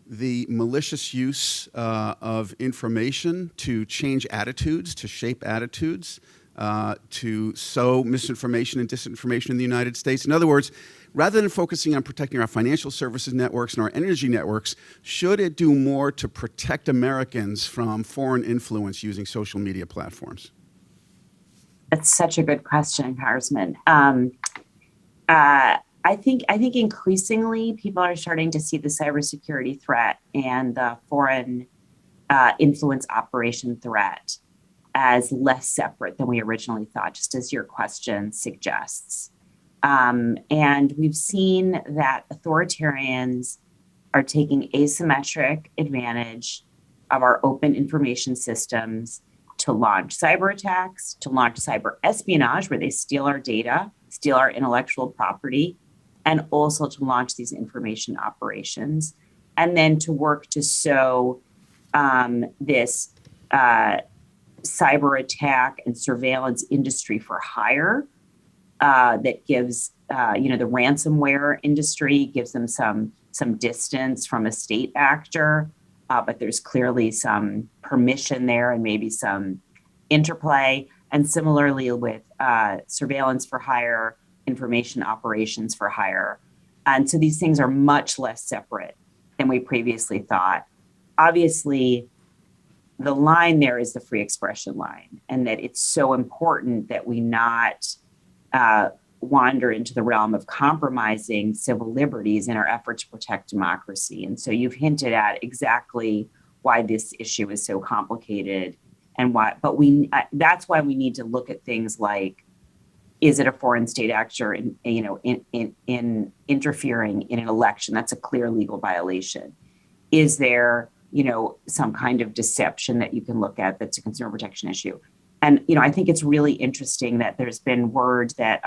the malicious use of information to change attitudes, to shape attitudes, to sow misinformation and disinformation in the United States? In other words, rather than focusing on protecting our financial services networks and our energy networks, should it do more to protect Americans from foreign influence using social media platforms? That's such a good question, Congressman. I think increasingly people are starting to see the cybersecurity threat and the foreign influence operation threat as less separate than we originally thought, just as your question suggests. And we've seen that authoritarians are taking asymmetric advantage of our open information systems to launch cyber attacks, to launch cyber espionage, where they steal our data, steal our intellectual property, and also to launch these information operations, and then to work to sow this cyber attack and surveillance industry for hire that gives, the ransomware industry gives them some distance from a state actor, but there's clearly some permission there and maybe some interplay. And similarly with surveillance for hire, information operations for hire. And so these things are much less separate than we previously thought. Obviously, the line there is the free expression line, and that it's so important that we not wander into the realm of compromising civil liberties in our effort to protect democracy. And so you've hinted at exactly why this issue is so complicated and why, but that's why we need to look at things like, is it a foreign state actor in interfering in an election? That's a clear legal violation. Is there, some kind of deception that you can look at that's a consumer protection issue? And, I think it's really interesting that there's been word that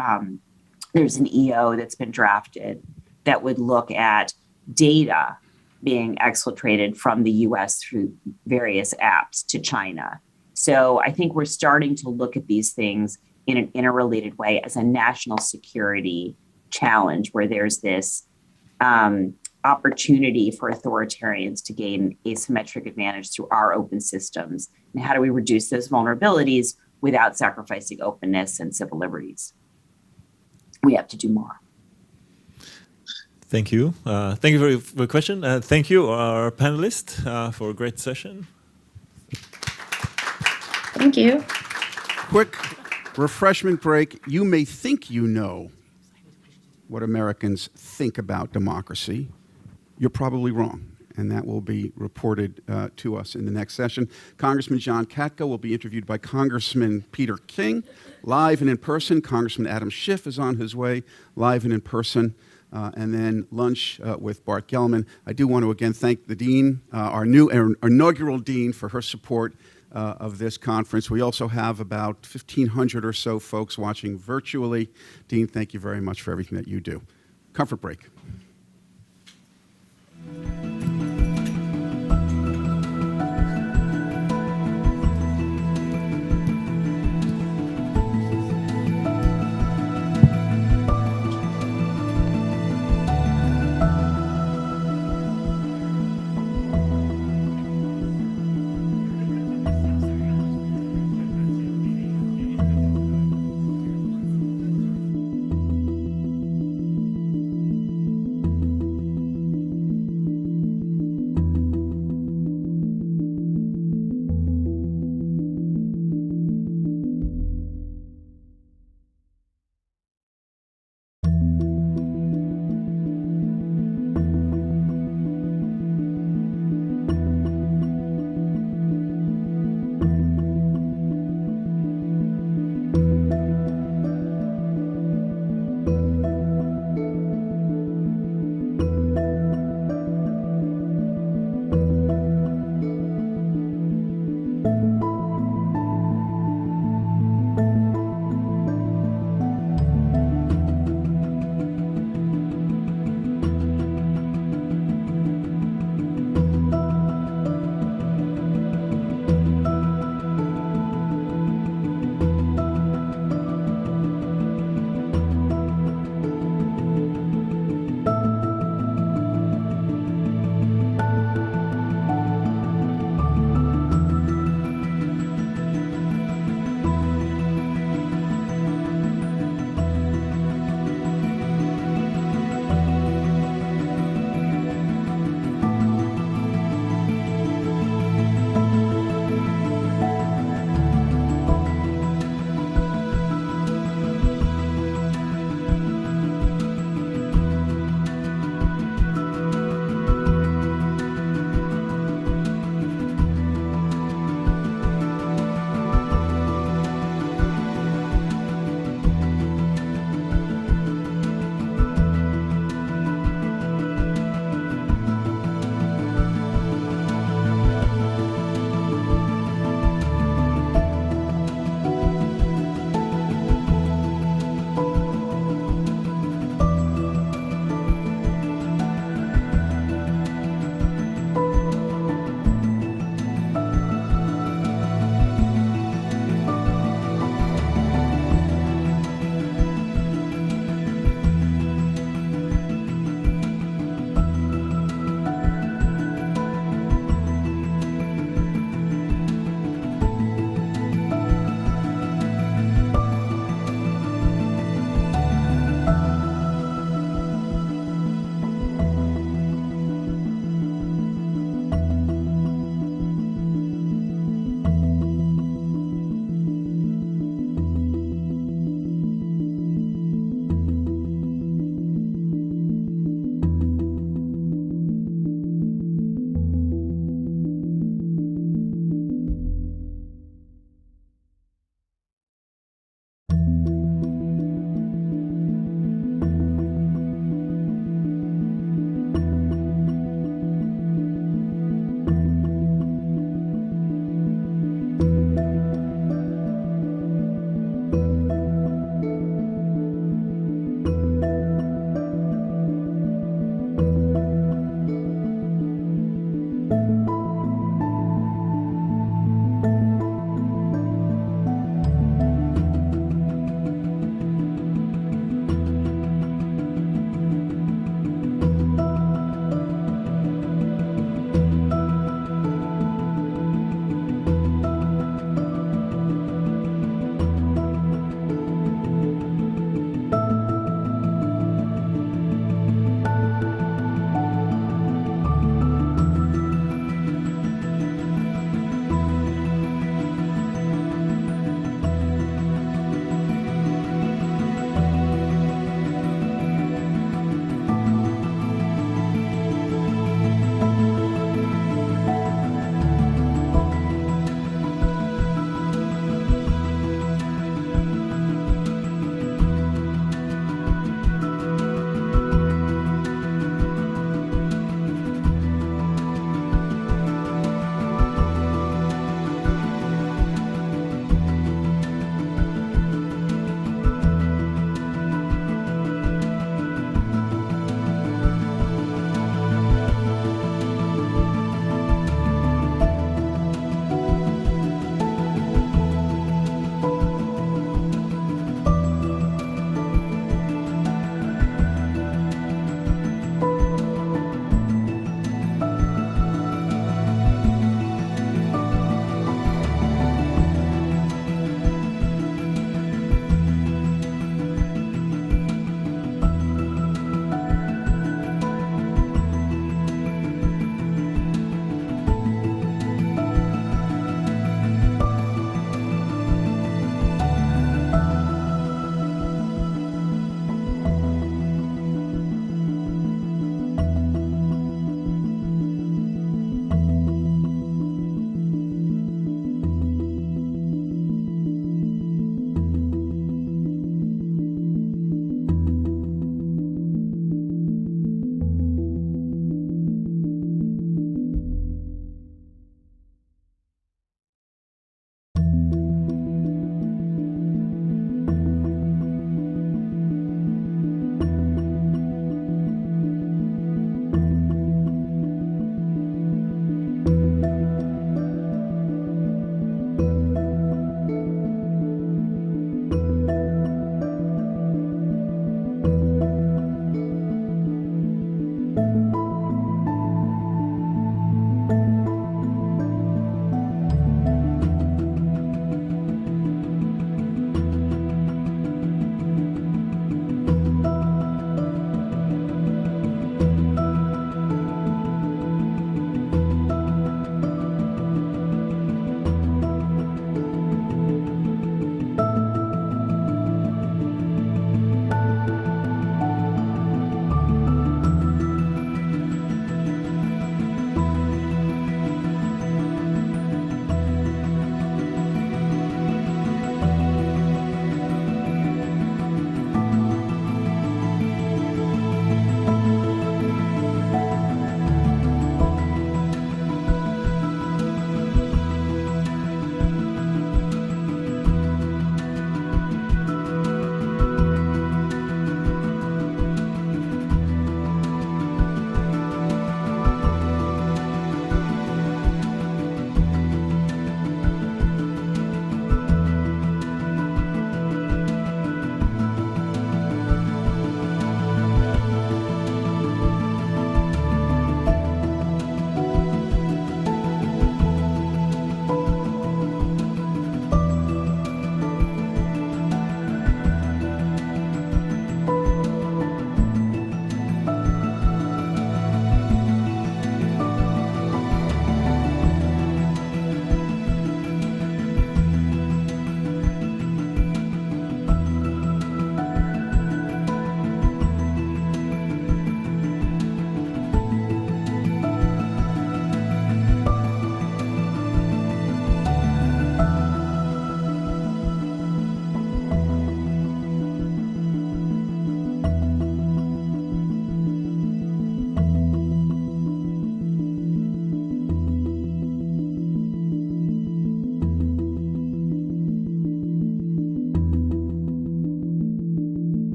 there's an EO that's been drafted that would look at data being exfiltrated from the US through various apps to China. So I think we're starting to look at these things in an interrelated way as a national security challenge, where there's this opportunity for authoritarians to gain asymmetric advantage through our open systems. And how do we reduce those vulnerabilities without sacrificing openness and civil liberties? We have to do more. Thank you. Thank you for the question. Thank you, our panelists, for a great session. Thank you. Quick refreshment break. You may think you know what Americans think about democracy. You're probably wrong, and that will be reported to us in the next session. Congressman John Katko will be interviewed by Congressman Peter King, live and in person. Congressman Adam Schiff is on his way, live and in person. And then lunch with Bart Gellman. I do want to again thank the Dean, our inaugural Dean, for her support of this conference. We also have about 1,500 or so folks watching virtually. Dean, thank you very much for everything that you do. Comfort break.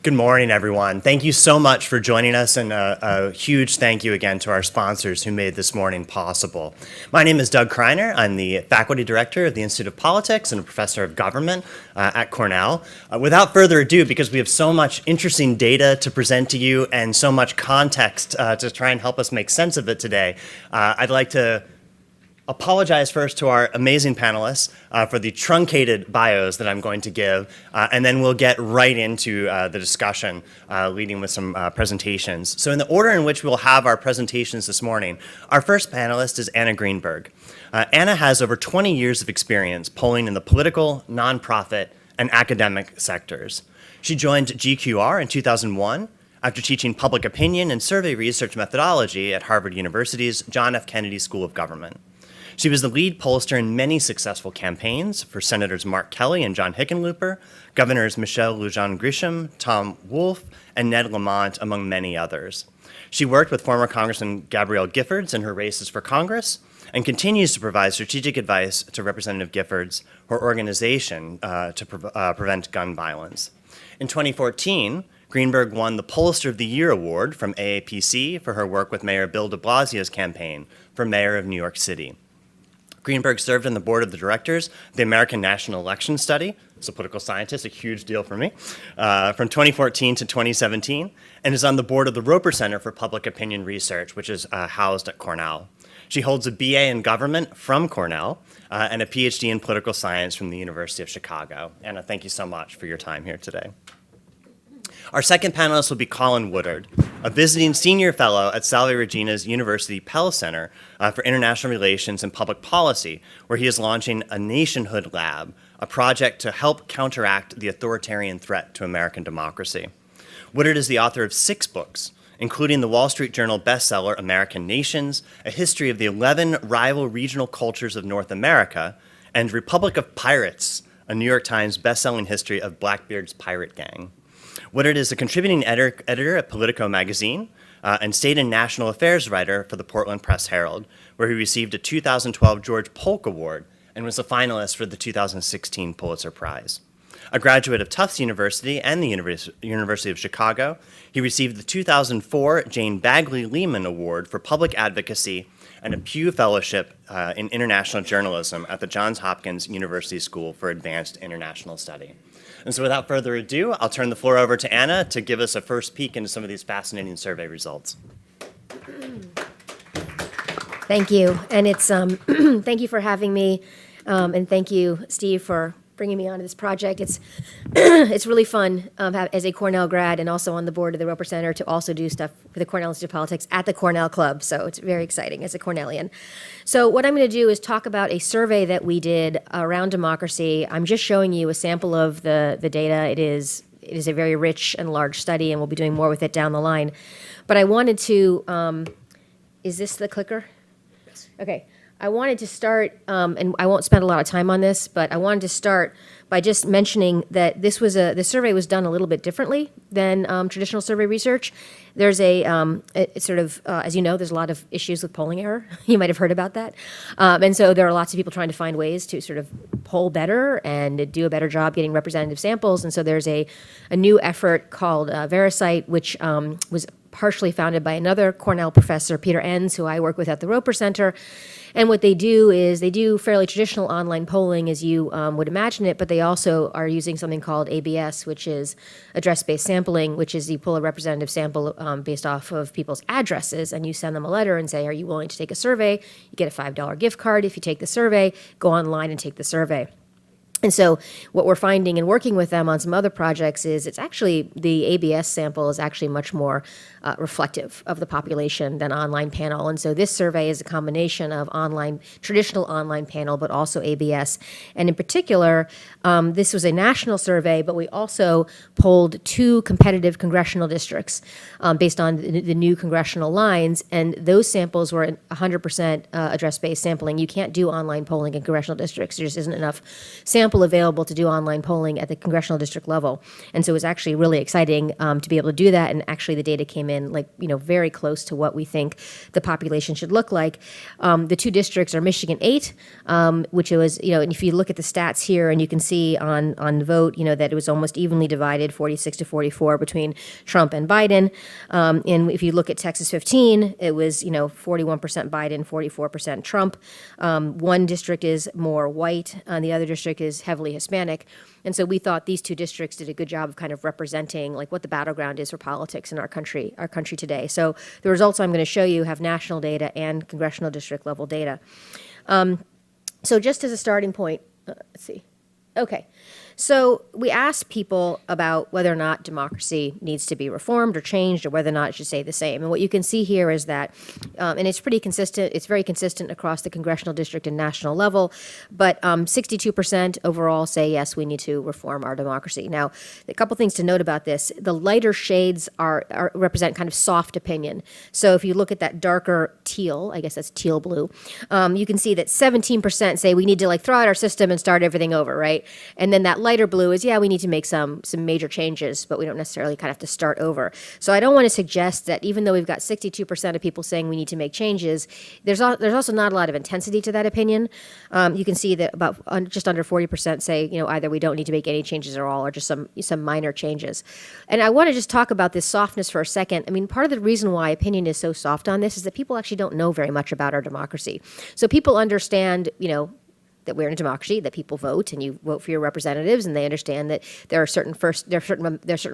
Good morning, everyone. Thank you so much for joining us, and a huge thank you again to our sponsors who made this morning possible. My name is Doug Kreiner. I'm the faculty director of the Institute of Politics and a professor of government at Cornell. Without further ado, because we have so much interesting data to present to you and so much context to try and help us make sense of it today, I'd like to apologize first to our amazing panelists for the truncated bios that I'm going to give, and then we'll get right into the discussion, leading with some presentations. So in the order in which we'll have our presentations this morning, our first panelist is Anna Greenberg. Anna has over 20 years of experience polling in the political, nonprofit, and academic sectors. She joined GQR in 2001 after teaching public opinion and survey research methodology at Harvard University's John F. Kennedy School of Government. She was the lead pollster in many successful campaigns for Senators Mark Kelly and John Hickenlooper, Governors Michelle Lujan Grisham, Tom Wolf, and Ned Lamont, among many others. She worked with former Congressman Gabrielle Giffords in her races for Congress and continues to provide strategic advice to Representative Giffords, her organization, to prevent gun violence. In 2014, Greenberg won the Pollster of the Year award from AAPC for her work with Mayor Bill de Blasio's campaign for mayor of New York City. Greenberg served on the board of the directors of the American National Election Study, as a political scientist, a huge deal for me, from 2014 to 2017, and is on the board of the Roper Center for Public Opinion Research, which is housed at Cornell. She holds a BA in government from Cornell and a PhD in political science from the University of Chicago. Anna, thank you so much for your time here today. Our second panelist will be Colin Woodard, a visiting senior fellow at Salve Regina's University Pell Center for International Relations and Public Policy, where he is launching a Nationhood Lab, a project to help counteract the authoritarian threat to American democracy. Woodard is the author of 6 books, including the Wall Street Journal bestseller American Nations, a history of the 11 rival regional cultures of North America, and Republic of Pirates, a New York Times bestselling history of Blackbeard's pirate gang. Woodard is a contributing editor at Politico magazine and state and national affairs writer for the Portland Press Herald, where he received a 2012 George Polk Award and was a finalist for the 2016 Pulitzer Prize. A graduate of Tufts University and the University of Chicago, he received the 2004 Jane Bagley Lehman Award for Public Advocacy and a Pew Fellowship in International Journalism at the Johns Hopkins University School for Advanced International Study. And so without further ado, I'll turn the floor over to Anna to give us a first peek into some of these fascinating survey results. Thank you. And it's thank you for having me. And thank you, Steve, for bringing me onto this project. It's it's really fun as a Cornell grad and also on the board of the Roper Center to also do stuff for the Cornell Institute of Politics at the Cornell Club. So it's very exciting as a Cornellian. So what I'm going to do is talk about a survey that we did around democracy. I'm just showing you a sample of the data. It is a very rich and large study, and we'll be doing more with it down the line. But I wanted to, is this the clicker? Yes. Okay. I wanted to start, and I won't spend a lot of time on this, but I wanted to start by just mentioning that the survey was done a little bit differently than traditional survey research. There's it's sort of, as you know, there's a lot of issues with polling error. You might have heard about that. And so there are lots of people trying to find ways to sort of poll better and do a better job getting representative samples. And so there's a new effort called Verisight, which was partially founded by another Cornell professor, Peter Enns, who I work with at the Roper Center. And what they do is they do fairly traditional online polling as you would imagine it, but they also are using something called ABS, which is address-based sampling, which is you pull a representative sample based off of people's addresses, and you send them a letter and say, are you willing to take a survey? You get a $5 gift card if you take the survey. Go online and take the survey. And so what we're finding and working with them on some other projects is it's actually, the ABS sample is actually much more reflective of the population than online panel. And so this survey is a combination of traditional online panel, but also ABS. And in particular, this was a national survey, but we also polled 2 competitive congressional districts based on the new congressional lines. And those samples were 100% address-based sampling. You can't do online polling in congressional districts. There just isn't enough samples ample available to do online polling at the congressional district level. And so it was actually really exciting to be able to do that. And actually the data came in very close to what we think the population should look like. The two districts are Michigan 8, which was, and if you look at the stats here and you can see on vote, that it was almost evenly divided, 46 to 44 between Trump and Biden. And if you look at Texas 15, it was, 41% Biden, 44% Trump. One district is more white, and the other district is heavily Hispanic. And so we thought these two districts did a good job of kind of representing what the battleground is for politics in our country today. So the results I'm going to show you have national data and congressional district level data. So just as a starting point, let's see. Okay. So we asked people about whether or not democracy needs to be reformed or changed, or whether or not it should stay the same. And what you can see here is that, and it's pretty consistent, it's very consistent across the congressional district and national level, but 62% overall say, yes, we need to reform our democracy. Now, a couple things to note about this. The lighter shades represent kind of soft opinion. So if you look at that darker teal, I guess that's teal blue, you can see that 17% say we need to throw out our system and start everything over, right? And then that lighter blue is, we need to make some major changes, but we don't necessarily kind of have to start over. So I don't want to suggest that even though we've got 62% of people saying we need to make changes, there's also not a lot of intensity to that opinion. You can see that about just under 40% say, either we don't need to make any changes at all or just some minor changes. And I want to just talk about this softness for a second. I mean, part of the reason why opinion is so soft on this is that people actually don't know very much about our democracy. So people understand, that we're in a democracy, that people vote and you vote for your representatives, and they understand that there are certain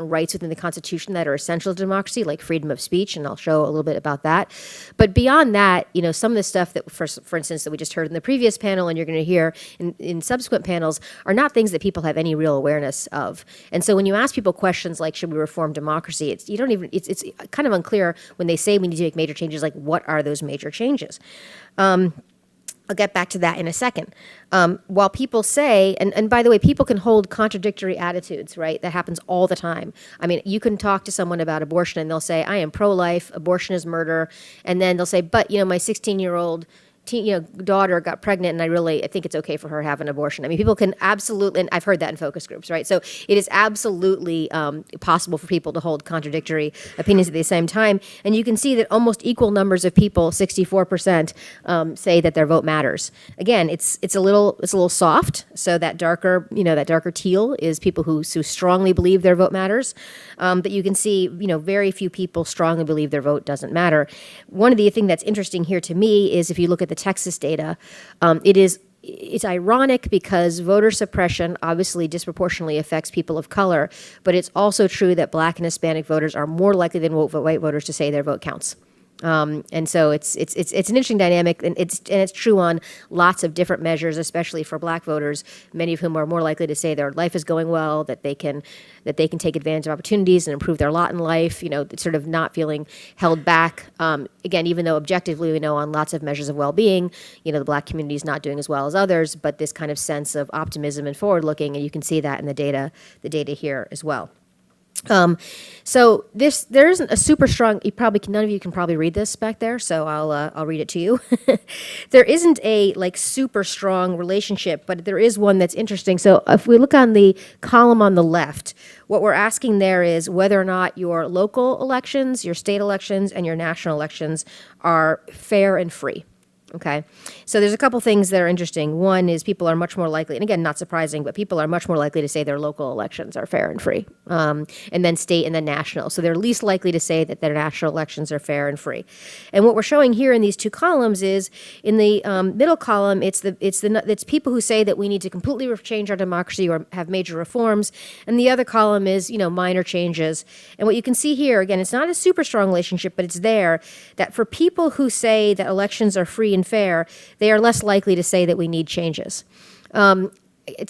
rights within the Constitution that are essential to democracy, like freedom of speech, and I'll show a little bit about that. But beyond that, some of the stuff that, for instance, that we just heard in the previous panel and you're going to hear in subsequent panels are not things that people have any real awareness of. And so when you ask people questions like, should we reform democracy, it's kind of unclear when they say we need to make major changes, like what are those major changes? I'll get back to that in a second. While people say, and by the way, people can hold contradictory attitudes, right? That happens all the time. I mean, you can talk to someone about abortion and they'll say, I am pro-life, abortion is murder. And then they'll say, but, my 16-year-old daughter got pregnant and I think it's okay for her to have an abortion. I mean, people can absolutely, and I've heard that in focus groups, right? So it is absolutely possible for people to hold contradictory opinions at the same time. And you can see that almost equal numbers of people, 64%, say that their vote matters. Again, it's a little soft. So that darker teal is people who strongly believe their vote matters. But you can see, very few people strongly believe their vote doesn't matter. One of the things that's interesting here to me is if you look at the Texas data, it's ironic because voter suppression obviously disproportionately affects people of color, but it's also true that Black and Hispanic voters are more likely than white voters to say their vote counts. And so it's an interesting dynamic, and it's true on lots of different measures, especially for Black voters, many of whom are more likely to say their life is going well, that they can take advantage of opportunities and improve their lot in life, sort of not feeling held back. Again, even though objectively we know on lots of measures of well-being, the Black community is not doing as well as others, but this kind of sense of optimism and forward-looking, and you can see that in the data here as well. So there isn't a super strong, none of you can probably read this back there, so I'll read it to you. There isn't a super strong relationship, but there is one that's interesting. So if we look on the column on the left, what we're asking there is whether or not your local elections, your state elections, and your national elections are fair and free. Okay, so there's a couple things that are interesting. One is people are much more likely, and again, not surprising, but people are much more likely to say their local elections are fair and free, and then state and then national. So they're least likely to say that their national elections are fair and free. And what we're showing here in these two columns is in the middle column, it's people who say that we need to completely change our democracy or have major reforms, and the other column is minor changes. And what you can see here, again, it's not a super strong relationship, but it's there that for people who say that elections are free and fair, they are less likely to say that we need changes.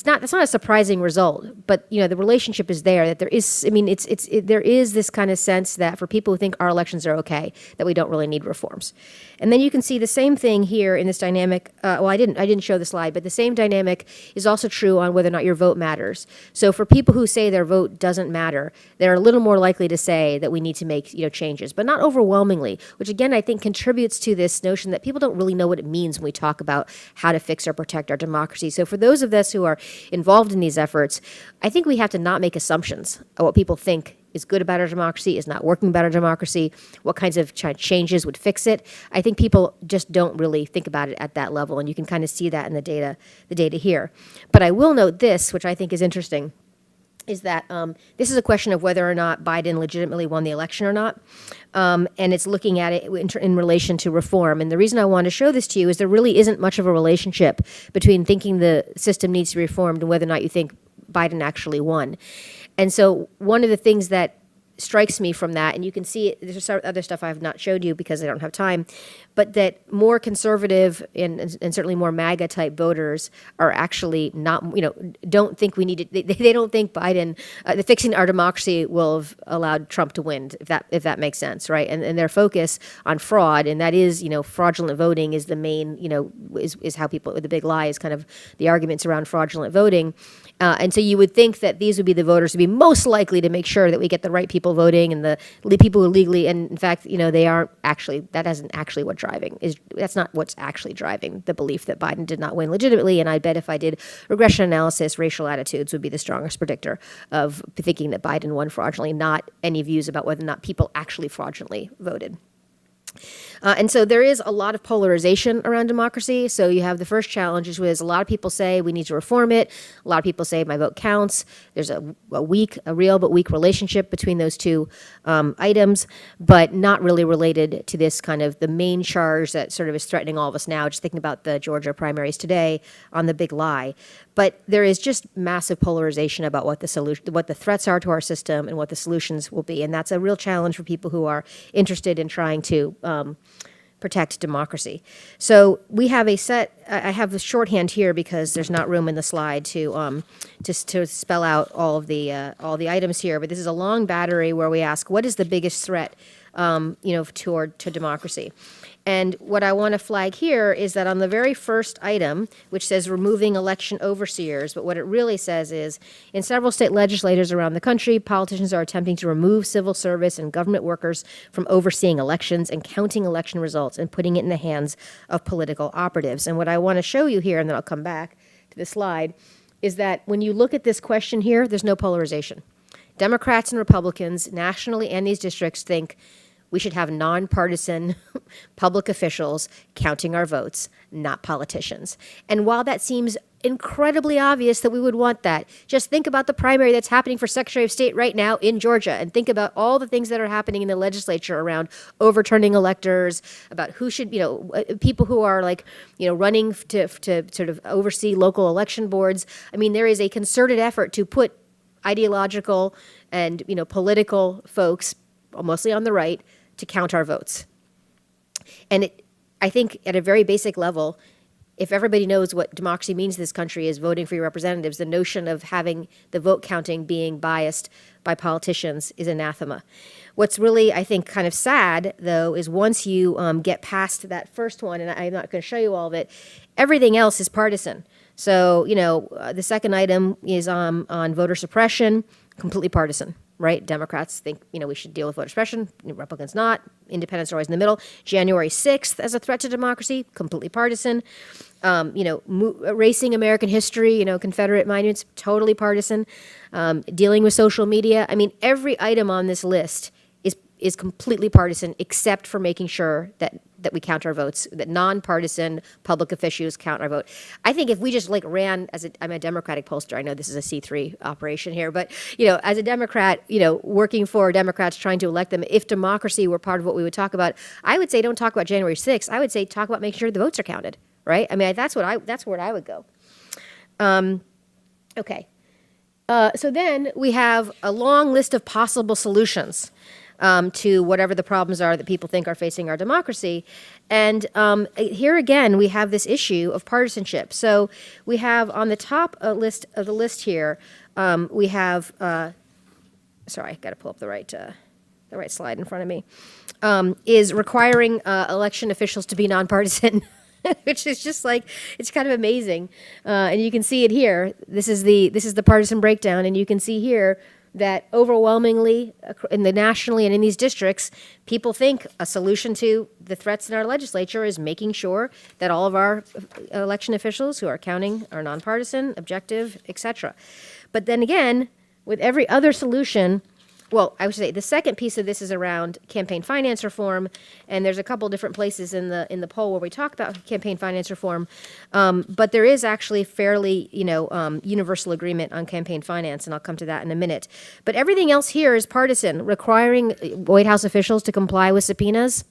That's not a surprising result, but the relationship is there. That there is, there is this kind of sense that for people who think our elections are okay, that we don't really need reforms. And then you can see the same thing here in this dynamic. I didn't show the slide, but the same dynamic is also true on whether or not your vote matters. So for people who say their vote doesn't matter, they're a little more likely to say that we need to make changes, but not overwhelmingly, which again I think contributes to this notion that people don't really know what it means when we talk about how to fix or protect our democracy. So for those of us who are involved in these efforts, I think we have to not make assumptions of what people think is good about our democracy, is not working about our democracy, what kinds of changes would fix it. I think people just don't really think about it at that level, and you can kind of see that in the data here. But I will note this, which I think is interesting, is that this is a question of whether or not Biden legitimately won the election or not, and it's looking at it in relation to reform. And the reason I want to show this to you is there really isn't much of a relationship between thinking the system needs to be reformed and whether or not you think Biden actually won. And so one of the things that strikes me from that, and you can see it, there's other stuff I have not showed you because I don't have time, but that more conservative and certainly more MAGA type voters are actually not, don't think we need to, they don't think Biden, the fixing our democracy will have allowed Trump to win, if that makes sense, right? And their focus on fraud, and that is, fraudulent voting is the main, is how people, the big lie is kind of the arguments around fraudulent voting. And so you would think that these would be the voters who would be most likely to make sure that we get the right people voting and the people who legally, and in fact, they aren't actually, that isn't actually what that's not what's actually driving the belief that Biden did not win legitimately. And I bet if I did regression analysis, racial attitudes would be the strongest predictor of thinking that Biden won fraudulently, not any views about whether or not people actually fraudulently voted. And so there is a lot of polarization around democracy. So you have the first challenge, which is a lot of people say we need to reform it. A lot of people say my vote counts. There's a real but weak relationship between those two items, but not really related to this kind of the main charge that sort of is threatening all of us now, just thinking about the Georgia primaries today on the big lie. But there is just massive polarization about what the threats are to our system and what the solutions will be. And that's a real challenge for people who are interested in trying to protect democracy. So we have I have the shorthand here because there's not room in the slide to spell out all the items here. But this is a long battery where we ask, what is the biggest threat, to democracy? And what I want to flag here is that on the very first item, which says removing election overseers, but what it really says is, in several state legislatures around the country, politicians are attempting to remove civil service and government workers from overseeing elections and counting election results and putting it in the hands of political operatives. And what I want to show you here, and then I'll come back to the slide, is that when you look at this question here, there's no polarization. Democrats and Republicans nationally and these districts think we should have nonpartisan public officials counting our votes, not politicians. And while that seems incredibly obvious that we would want that, just think about the primary that's happening for Secretary of State right now in Georgia, and think about all the things that are happening in the legislature around overturning electors, about who should, people who are running to sort of oversee local election boards. I mean, there is a concerted effort to put ideological and, political folks, mostly on the right, to count our votes. And I think at a very basic level, if everybody knows what democracy means in this country is voting for your representatives, the notion of having the vote counting being biased by politicians is anathema. What's really, I think, kind of sad, though, is once you get past that first one, and I'm not going to show you all of it, everything else is partisan. So, the second item is on voter suppression, completely partisan. Right? Democrats think, we should deal with voter suppression. Republicans not. Independents are always in the middle. January 6th as a threat to democracy, completely partisan. Erasing American history, Confederate monuments, totally partisan. Dealing with social media. I mean, every item on this list is completely partisan, except for making sure that we count our votes, that nonpartisan public officials count our vote. I think if we just ran I'm a Democratic pollster. I know this is a C3 operation here, but as a Democrat, working for Democrats, trying to elect them, if democracy were part of what we would talk about, I would say don't talk about January 6th. I would say talk about making sure the votes are counted, right? I mean, that's where I would go. Okay. So then we have a long list of possible solutions to whatever the problems are that people think are facing our democracy. And here again, we have this issue of partisanship. So we have on the top of the list here, we have, sorry, I got to pull up the right slide in front of me, is requiring election officials to be nonpartisan. Which is just it's kind of amazing. And you can see it here. This is the partisan breakdown, and you can see here that overwhelmingly in the nationally and in these districts, people think a solution to the threats in our legislature is making sure that all of our election officials who are counting are nonpartisan, objective, etc. But then again, with every other solution, well, I would say the second piece of this is around campaign finance reform, and there's a couple different places in the poll where we talk about campaign finance reform, but there is actually fairly, universal agreement on campaign finance, and I'll come to that in a minute. But everything else here is partisan, requiring White House officials to comply with subpoenas.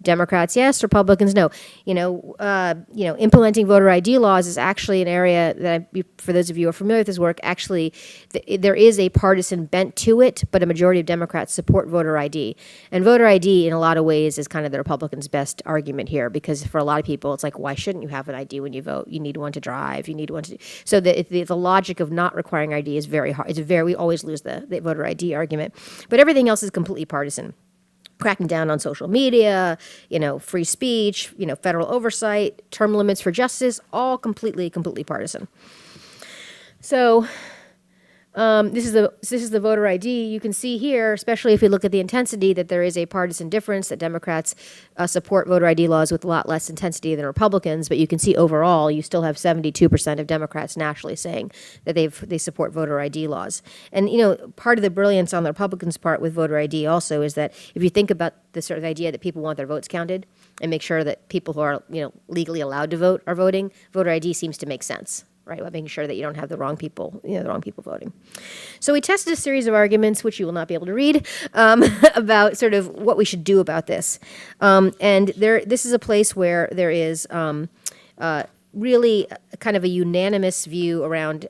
Democrats, yes. Republicans, no. Implementing voter ID laws is actually an area that, for those of you who are familiar with this work, actually there is a partisan bent to it, but a majority of Democrats support voter ID. And voter ID, in a lot of ways, is kind of the Republicans' best argument here, because for a lot of people, it's like, why shouldn't you have an ID when you vote? You need one to drive. You need one to. So the logic of not requiring ID is very hard. We always lose the voter ID argument, but everything else is completely partisan. Cracking down on social media, free speech, federal oversight, term limits for justice, all completely partisan. So this is the voter ID. You can see here, especially if you look at the intensity, that there is a partisan difference, that Democrats support voter ID laws with a lot less intensity than Republicans, but you can see overall you still have 72% of Democrats nationally saying that they support voter ID laws. And part of the brilliance on the Republicans' part with voter ID also is that if you think about the sort of idea that people want their votes counted and make sure that people who are legally allowed to vote are voting, voter ID seems to make sense. Right, about making sure that you don't have the wrong people, voting. So we tested a series of arguments, which you will not be able to read, about sort of what we should do about this. This is a place where there is really kind of a unanimous view around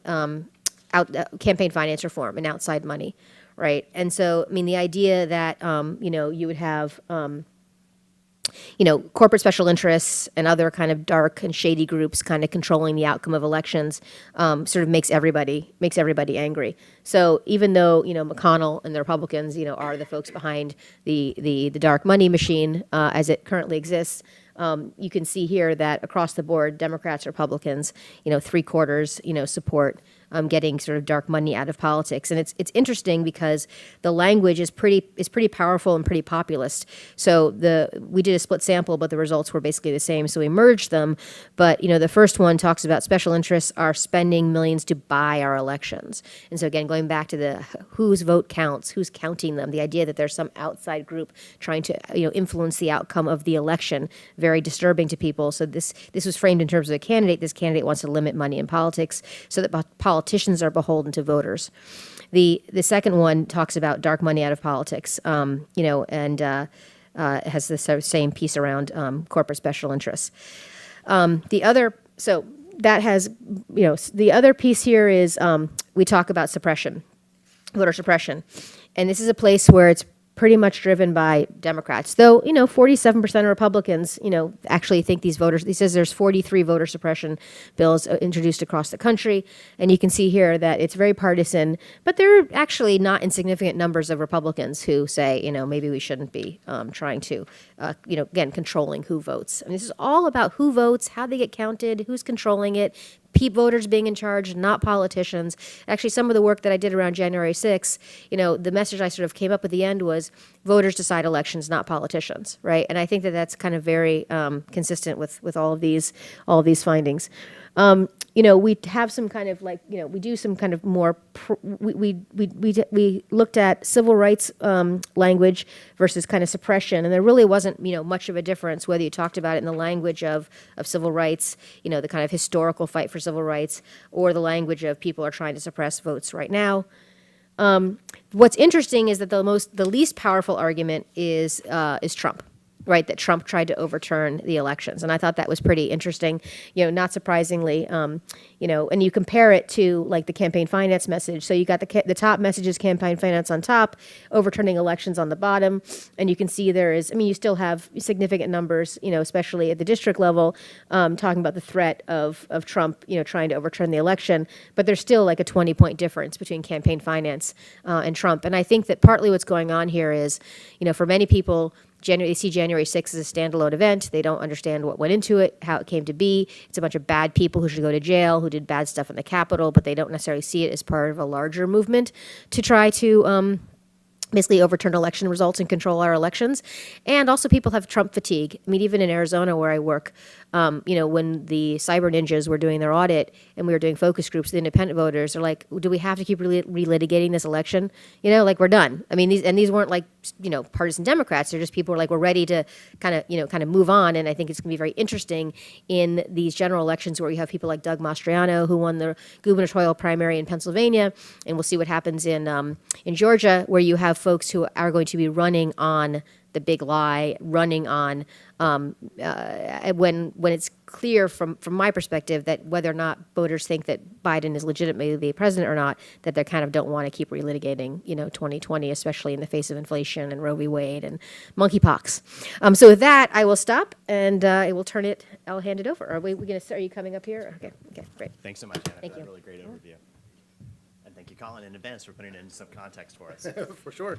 campaign finance reform and outside money, right? And so, the idea that you would have corporate special interests and other kind of dark and shady groups kind of controlling the outcome of elections sort of makes everybody angry. So even though McConnell and the Republicans are the folks behind the dark money machine as it currently exists, you can see here that across the board, Democrats, Republicans, 3/4 support getting sort of dark money out of politics. And it's interesting because the language is pretty powerful and pretty populist. So we did a split sample, but the results were basically the same. So we merged them. But the first one talks about special interests are spending millions to buy our elections. And so again, going back to the whose vote counts, who's counting them, the idea that there's some outside group trying to influence the outcome of the election, very disturbing to people. So this was framed in terms of a candidate. This candidate wants to limit money in politics so that politicians are beholden to voters. The second one talks about dark money out of politics, and has the same piece around corporate special interests. The other piece here is we talk about suppression, voter suppression, and this is a place where it's pretty much driven by Democrats, though 47% of Republicans actually think these voters. He says there's 43 voter suppression bills introduced across the country, and you can see here that it's very partisan. But there are actually not insignificant numbers of Republicans who say maybe we shouldn't be trying to again controlling who votes. This is all about who votes, how they get counted, who's controlling it. Voters being in charge, not politicians. Actually, some of the work that I did around January 6th, the message I sort of came up with at the end was voters decide elections, not politicians, right? And I think that that's kind of very consistent with all of these findings. We have some kind of we do some kind of more. We looked at civil rights language versus kind of suppression, and there really wasn't much of a difference whether you talked about it in the language of civil rights, the kind of historical fight for civil rights, or the language of people are trying to suppress votes right now. What's interesting is that the least powerful argument is Trump. Right, that Trump tried to overturn the elections, and I thought that was pretty interesting. Not surprisingly, and you compare it to like the campaign finance message. So you got the top message is campaign finance on top, overturning elections on the bottom, and you can see there is. You still have significant numbers, especially at the district level, talking about the threat of Trump, trying to overturn the election. But there's still like a 20-point difference between campaign finance and Trump, and I think that partly what's going on here is, for many people, They see January 6th as a standalone event. They don't understand what went into it, how it came to be. It's a bunch of bad people who should go to jail, who did bad stuff in the Capitol, but they don't necessarily see it as part of a larger movement to try to basically overturn election results and control our elections. And also people have Trump fatigue. I mean, even in Arizona where I work, when the cyber ninjas were doing their audit and we were doing focus groups, the independent voters are like, do we have to keep relitigating this election? We're done. I mean, these weren't like, partisan Democrats. They're just people who are like, we're ready to kind of move on. And I think it's going to be very interesting in these general elections where you have people like Doug Mastriano, who won the gubernatorial primary in Pennsylvania. And we'll see what happens in Georgia, where you have folks who are going to be running on the big lie, running on when it's clear from my perspective that whether or not voters think that Biden is legitimately the president or not, that they kind of don't want to keep relitigating 2020, especially in the face of inflation and Roe v. Wade and monkeypox. So with that, I will stop and I'll hand it over. Are you coming up here? Okay, great. Thanks so much, Anna, Thank for you. that really great overview. And thank you, Colin, in advance for putting it into some context for us. For sure.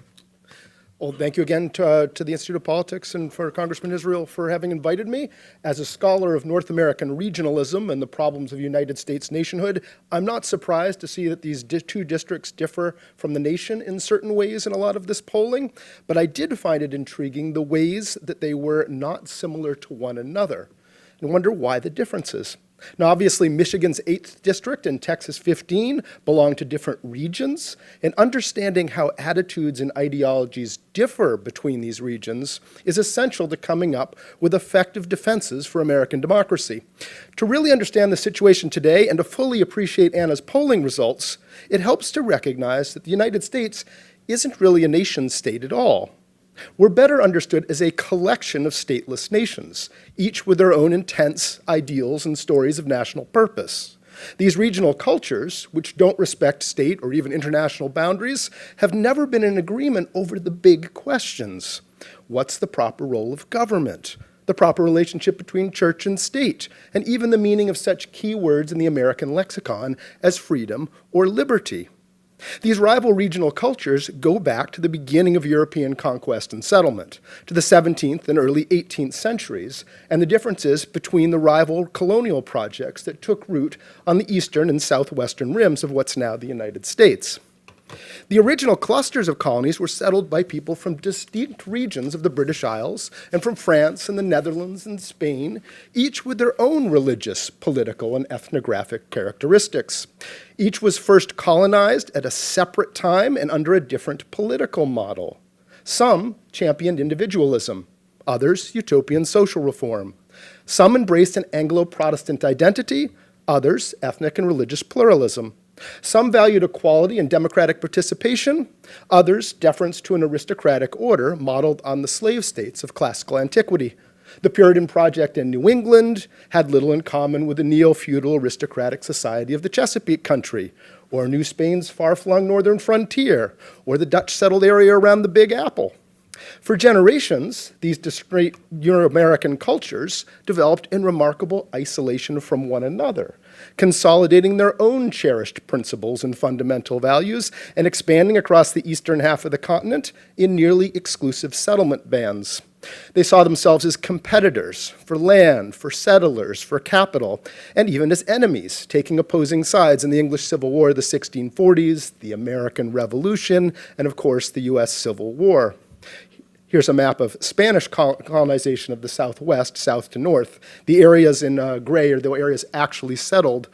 Well, thank you again to the Institute of Politics and for Congressman Israel for having invited me. As a scholar of North American regionalism and the problems of United States nationhood, I'm not surprised to see that these two districts differ from the nation in certain ways in a lot of this polling, but I did find it intriguing the ways that they were not similar to one another and wonder why the differences. Now, obviously, Michigan's 8th district and Texas 15 belong to different regions, and understanding how attitudes and ideologies differ between these regions is essential to coming up with effective defenses for American democracy. To really understand the situation today and to fully appreciate Anna's polling results, it helps to recognize that the United States isn't really a nation state at all. We're better understood as a collection of stateless nations, each with their own intense ideals and stories of national purpose. These regional cultures, which don't respect state or even international boundaries, have never been in agreement over the big questions. What's the proper role of government? The proper relationship between church and state, and even the meaning of such key words in the American lexicon as freedom or liberty. These rival regional cultures go back to the beginning of European conquest and settlement, to the 17th and early 18th centuries, and the differences between the rival colonial projects that took root on the eastern and southwestern rims of what's now the United States. The original clusters of colonies were settled by people from distinct regions of the British Isles and from France and the Netherlands and Spain, each with their own religious, political, and ethnographic characteristics. Each was first colonized at a separate time and under a different political model. Some championed individualism, others utopian social reform. Some embraced an Anglo-Protestant identity, others ethnic and religious pluralism. Some valued equality and democratic participation, others deference to an aristocratic order modeled on the slave states of classical antiquity. The Puritan project in New England had little in common with the neo-feudal aristocratic society of the Chesapeake country, or New Spain's far-flung northern frontier, or the Dutch settled area around the Big Apple. For generations, these discrete Euro-American cultures developed in remarkable isolation from one another, consolidating their own cherished principles and fundamental values and expanding across the eastern half of the continent in nearly exclusive settlement bands. They saw themselves as competitors for land, for settlers, for capital, and even as enemies, taking opposing sides in the English Civil War of the 1640s, the American Revolution, and of course the US Civil War. Here's a map of Spanish colonization of the Southwest, south to north. The areas in gray are the areas actually settled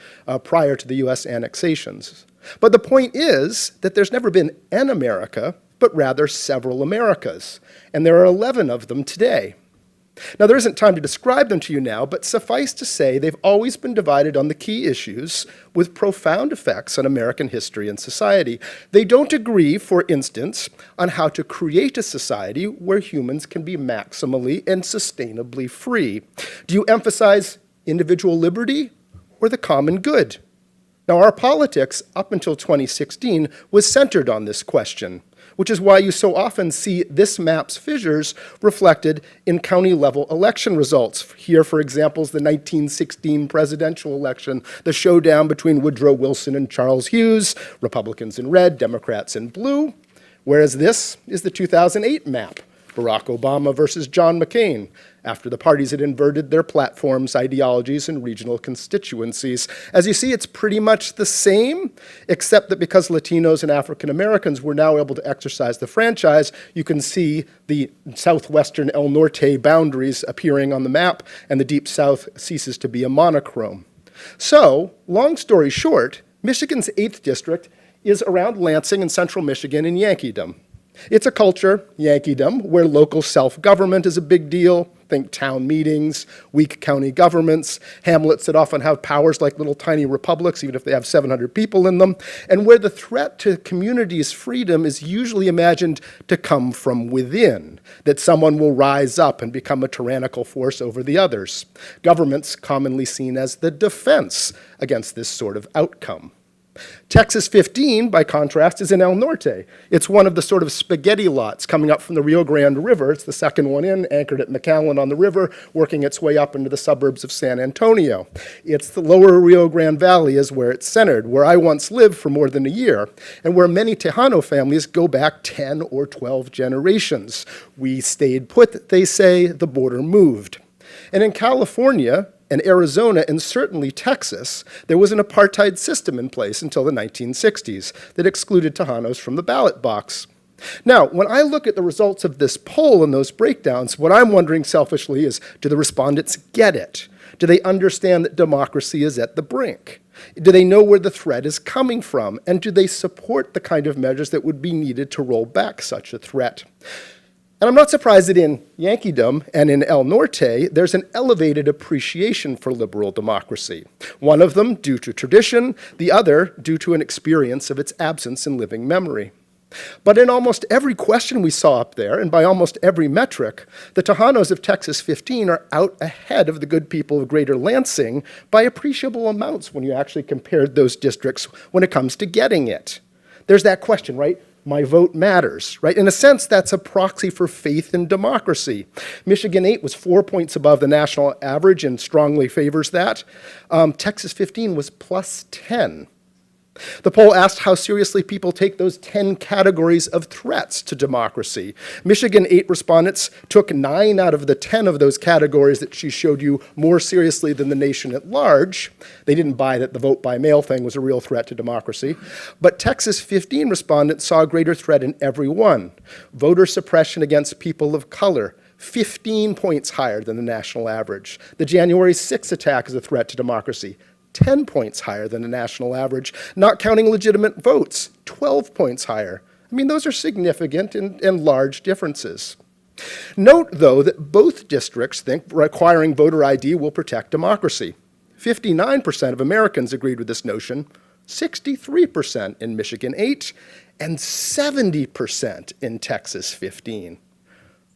prior to the US annexations. But the point is that there's never been an America, but rather several Americas. And there are 11 of them today. Now, there isn't time to describe them to you now, but suffice to say they've always been divided on the key issues with profound effects on American history and society. They don't agree, for instance, on how to create a society where humans can be maximally and sustainably free. Do you emphasize individual liberty or the common good? Now, our politics up until 2016 was centered on this question, which is why you so often see this map's fissures reflected in county-level election results. Here, for example, is the 1916 presidential election, the showdown between Woodrow Wilson and Charles Hughes, Republicans in red, Democrats in blue, whereas this is the 2008 map, Barack Obama versus John McCain, after the parties had inverted their platforms, ideologies, and regional constituencies. As you see, it's pretty much the same, except that because Latinos and African Americans were now able to exercise the franchise, you can see the southwestern El Norte boundaries appearing on the map, and the Deep South ceases to be a monochrome. So, long story short, Michigan's 8th district is around Lansing and central Michigan in Yankeedom. It's a culture, Yankeedom, where local self-government is a big deal. Think town meetings, weak county governments, hamlets that often have powers like little tiny republics, even if they have 700 people in them, and where the threat to communities' freedom is usually imagined to come from within, that someone will rise up and become a tyrannical force over the others. Government's commonly seen as the defense against this sort of outcome. Texas 15, by contrast, is in El Norte. It's one of the sort of spaghetti lots coming up from the Rio Grande River. It's the second one in, anchored at McAllen on the river, working its way up into the suburbs of San Antonio. It's the lower Rio Grande Valley is where it's centered, where I once lived for more than a year, and where many Tejano families go back 10 or 12 generations. We stayed put, they say, the border moved. And in California, and Arizona, and certainly Texas, there was an apartheid system in place until the 1960s that excluded Tejanos from the ballot box. Now, when I look at the results of this poll and those breakdowns, what I'm wondering selfishly is, do the respondents get it? Do they understand that democracy is at the brink? Do they know where the threat is coming from? And do they support the kind of measures that would be needed to roll back such a threat? And I'm not surprised that in Yankeedom and in El Norte, there's an elevated appreciation for liberal democracy. One of them due to tradition, the other due to an experience of its absence in living memory. But in almost every question we saw up there, and by almost every metric, the Tejanos of Texas 15 are out ahead of the good people of Greater Lansing by appreciable amounts when you actually compared those districts when it comes to getting it. There's that question, right? My vote matters, right? In a sense, that's a proxy for faith in democracy. Michigan 8 was 4 points above the national average and strongly favors that. Texas 15 was plus 10. The poll asked how seriously people take those 10 categories of threats to democracy. Michigan 8 respondents took 9 out of the 10 of those categories that she showed you more seriously than the nation at large. They didn't buy that the vote by mail thing was a real threat to democracy. But Texas 15 respondents saw a greater threat in every one. Voter suppression against people of color, 15 points higher than the national average. The January 6th attack is a threat to democracy, 10 points higher than the national average, not counting legitimate votes, 12 points higher. I mean, those are significant and large differences. Note, though, that both districts think requiring voter ID will protect democracy. 59% of Americans agreed with this notion, 63% in Michigan 8, and 70% in Texas 15.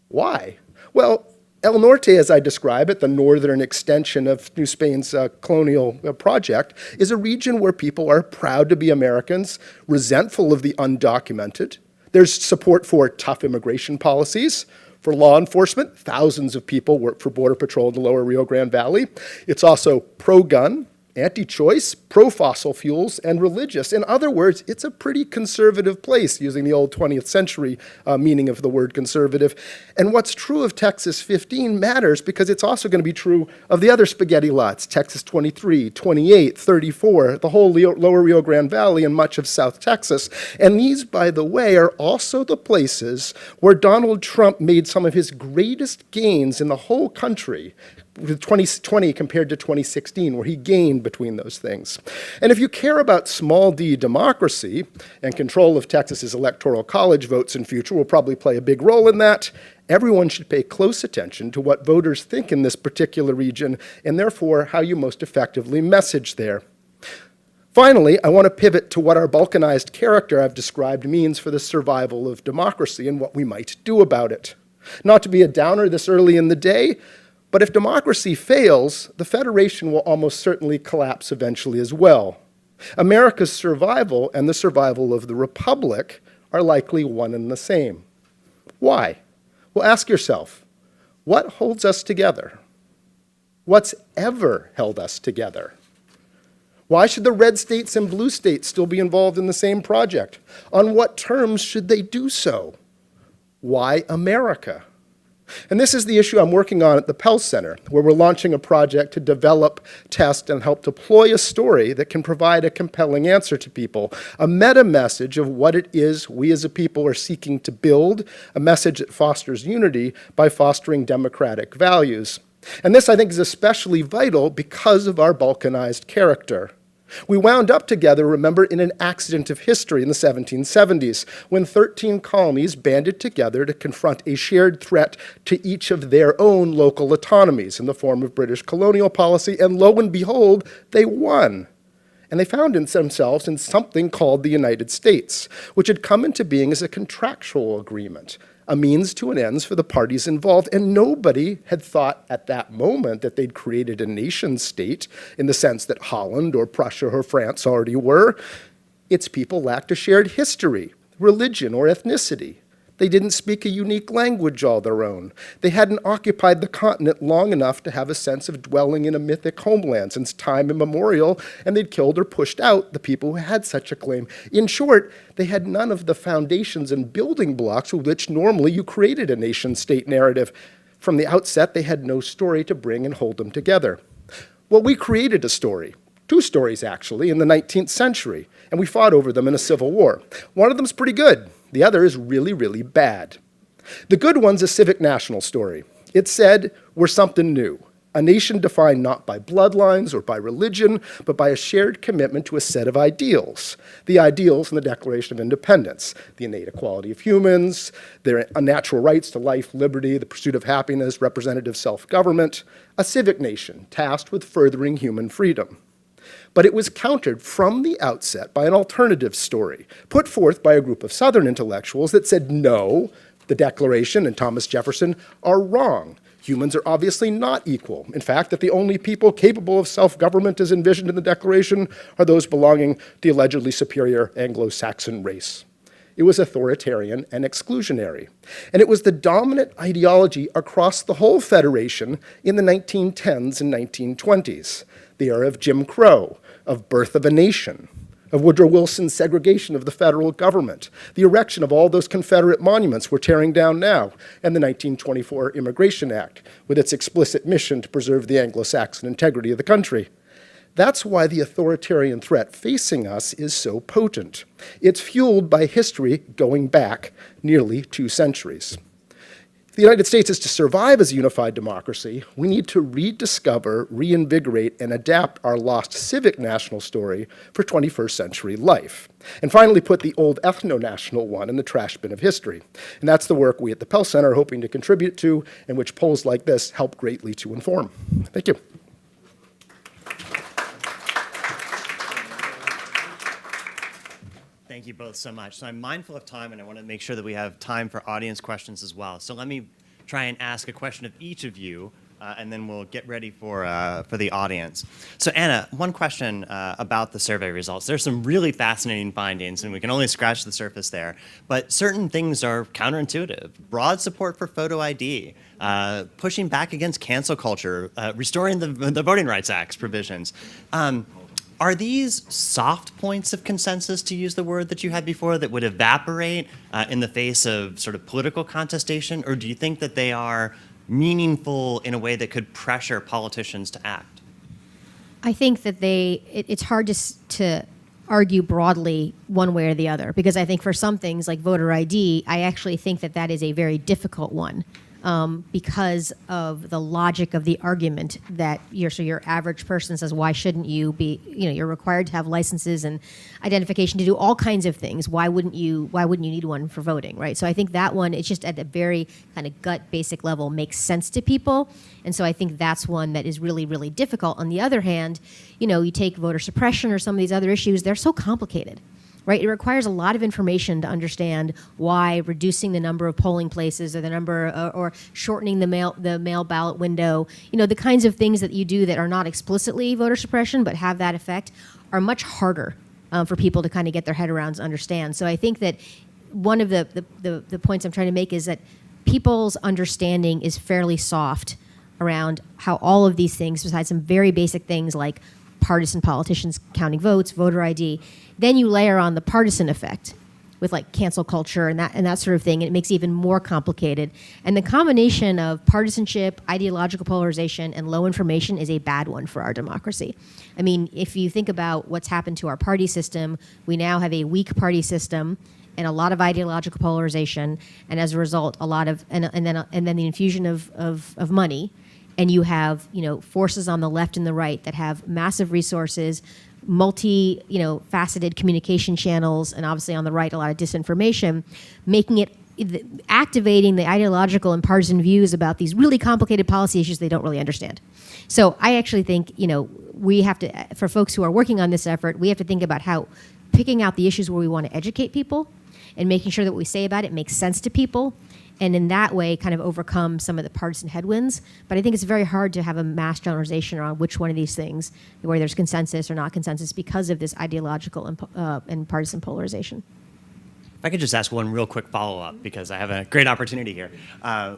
Why? Well, El Norte, as I describe it, the northern extension of New Spain's colonial project, is a region where people are proud to be Americans, resentful of the undocumented. There's support for tough immigration policies. For law enforcement, thousands of people work for Border Patrol in the lower Rio Grande Valley. It's also pro-gun, anti-choice, pro-fossil fuels, and religious. In other words, it's a pretty conservative place, using the old 20th century meaning of the word conservative. And what's true of Texas 15 matters because it's also going to be true of the other spaghetti lots, Texas 23, 28, 34, the whole lower Rio Grande Valley and much of South Texas. And these, by the way, are also the places where Donald Trump made some of his greatest gains in the whole country, with 2020 compared to 2016, where he gained between those things. And if you care about small d democracy, and control of Texas's electoral college votes in future will probably play a big role in that, everyone should pay close attention to what voters think in this particular region, and therefore how you most effectively message there. Finally, I want to pivot to what our balkanized character I've described means for the survival of democracy and what we might do about it. Not to be a downer this early in the day, but if democracy fails, the Federation will almost certainly collapse eventually as well. America's survival and the survival of the Republic are likely one and the same. Why? Well, ask yourself, what holds us together? What's ever held us together? Why should the red states and blue states still be involved in the same project? On what terms should they do so? Why America? And this is the issue I'm working on at the Pell Center, where we're launching a project to develop, test, and help deploy a story that can provide a compelling answer to people, a meta message of what it is we as a people are seeking to build, a message that fosters unity by fostering democratic values. And this, I think, is especially vital because of our Balkanized character. We wound up together, remember, in an accident of history in the 1770s, when 13 colonies banded together to confront a shared threat to each of their own local autonomies in the form of British colonial policy, and lo and behold, they won. And they found themselves in something called the United States, which had come into being as a contractual agreement, a means to an ends for the parties involved, and nobody had thought at that moment that they'd created a nation state in the sense that Holland or Prussia or France already were. Its people lacked a shared history, religion, or ethnicity. They didn't speak a unique language all their own. They hadn't occupied the continent long enough to have a sense of dwelling in a mythic homeland since time immemorial, and they'd killed or pushed out the people who had such a claim. In short, they had none of the foundations and building blocks with which normally you created a nation-state narrative. From the outset, they had no story to bring and hold them together. Well, we created a story. 2 stories, actually, in the 19th century, and we fought over them in a civil war. One of them's pretty good. The other is really, really bad. The good one's a civic national story. It said, we're something new, a nation defined not by bloodlines or by religion, but by a shared commitment to a set of ideals. The ideals in the Declaration of Independence, the innate equality of humans, their unnatural rights to life, liberty, the pursuit of happiness, representative self-government, a civic nation tasked with furthering human freedom. But it was countered from the outset by an alternative story, put forth by a group of Southern intellectuals that said, no, the Declaration and Thomas Jefferson are wrong. Humans are obviously not equal. In fact, that the only people capable of self-government as envisioned in the Declaration are those belonging to the allegedly superior Anglo-Saxon race. It was authoritarian and exclusionary. And it was the dominant ideology across the whole Federation in the 1910s and 1920s. The era of Jim Crow, of Birth of a Nation, of Woodrow Wilson's segregation of the federal government, the erection of all those Confederate monuments we're tearing down now, and the 1924 Immigration Act, with its explicit mission to preserve the Anglo-Saxon integrity of the country. That's why the authoritarian threat facing us is so potent. It's fueled by history going back nearly 2 centuries. If the United States is to survive as a unified democracy, we need to rediscover, reinvigorate, and adapt our lost civic national story for 21st century life. And finally put the old ethno-national one in the trash bin of history. And that's the work we at the Pell Center are hoping to contribute to, and which polls like this help greatly to inform. Thank you. Thank you both so much. So I'm mindful of time, and I want to make sure that we have time for audience questions as well. So let me try and ask a question of each of you, and then we'll get ready for the audience. So Anna, one question about the survey results. There's some really fascinating findings, and we can only scratch the surface there. But certain things are counterintuitive. Broad support for photo ID, pushing back against cancel culture, restoring the Voting Rights Act's provisions. Are these soft points of consensus, to use the word that you had before, that would evaporate in the face of sort of political contestation? Or do you think that they are meaningful in a way that could pressure politicians to act? I think that it's hard to argue broadly one way or the other, because I think for some things like voter ID, I actually think that is a very difficult one. Because of the logic of the argument that your average person says, why shouldn't you be, you're required to have licenses and identification to do all kinds of things. Why wouldn't you need one for voting, right? So I think that one, it's just at a very kind of gut basic level makes sense to people. And so I think that's one that is really, really difficult. On the other hand, you take voter suppression or some of these other issues, they're so complicated. Right, it requires a lot of information to understand why reducing the number of polling places or the number or shortening the mail ballot window, the kinds of things that you do that are not explicitly voter suppression but have that effect are much harder for people to kind of get their head around and understand. So I think that one of the points I'm trying to make is that people's understanding is fairly soft around how all of these things, besides some very basic things like partisan politicians counting votes, voter ID, then you layer on the partisan effect, with like cancel culture and that sort of thing. And it makes it even more complicated. And the combination of partisanship, ideological polarization, and low information is a bad one for our democracy. I mean, if you think about what's happened to our party system, we now have a weak party system and a lot of ideological polarization, and as a result, a lot of and then the infusion of money, and you have forces on the left and the right that have massive resources, faceted communication channels, and obviously on the right a lot of disinformation, making it activating the ideological and partisan views about these really complicated policy issues they don't really understand. So I actually think we have to, for folks who are working on this effort, we have to think about how picking out the issues where we want to educate people and making sure that what we say about it makes sense to people, and in that way kind of overcome some of the partisan headwinds. But I think it's very hard to have a mass generalization around which one of these things, where there's consensus or not consensus, because of this ideological and partisan polarization. If I could just ask one real quick follow-up, because I have a great opportunity here.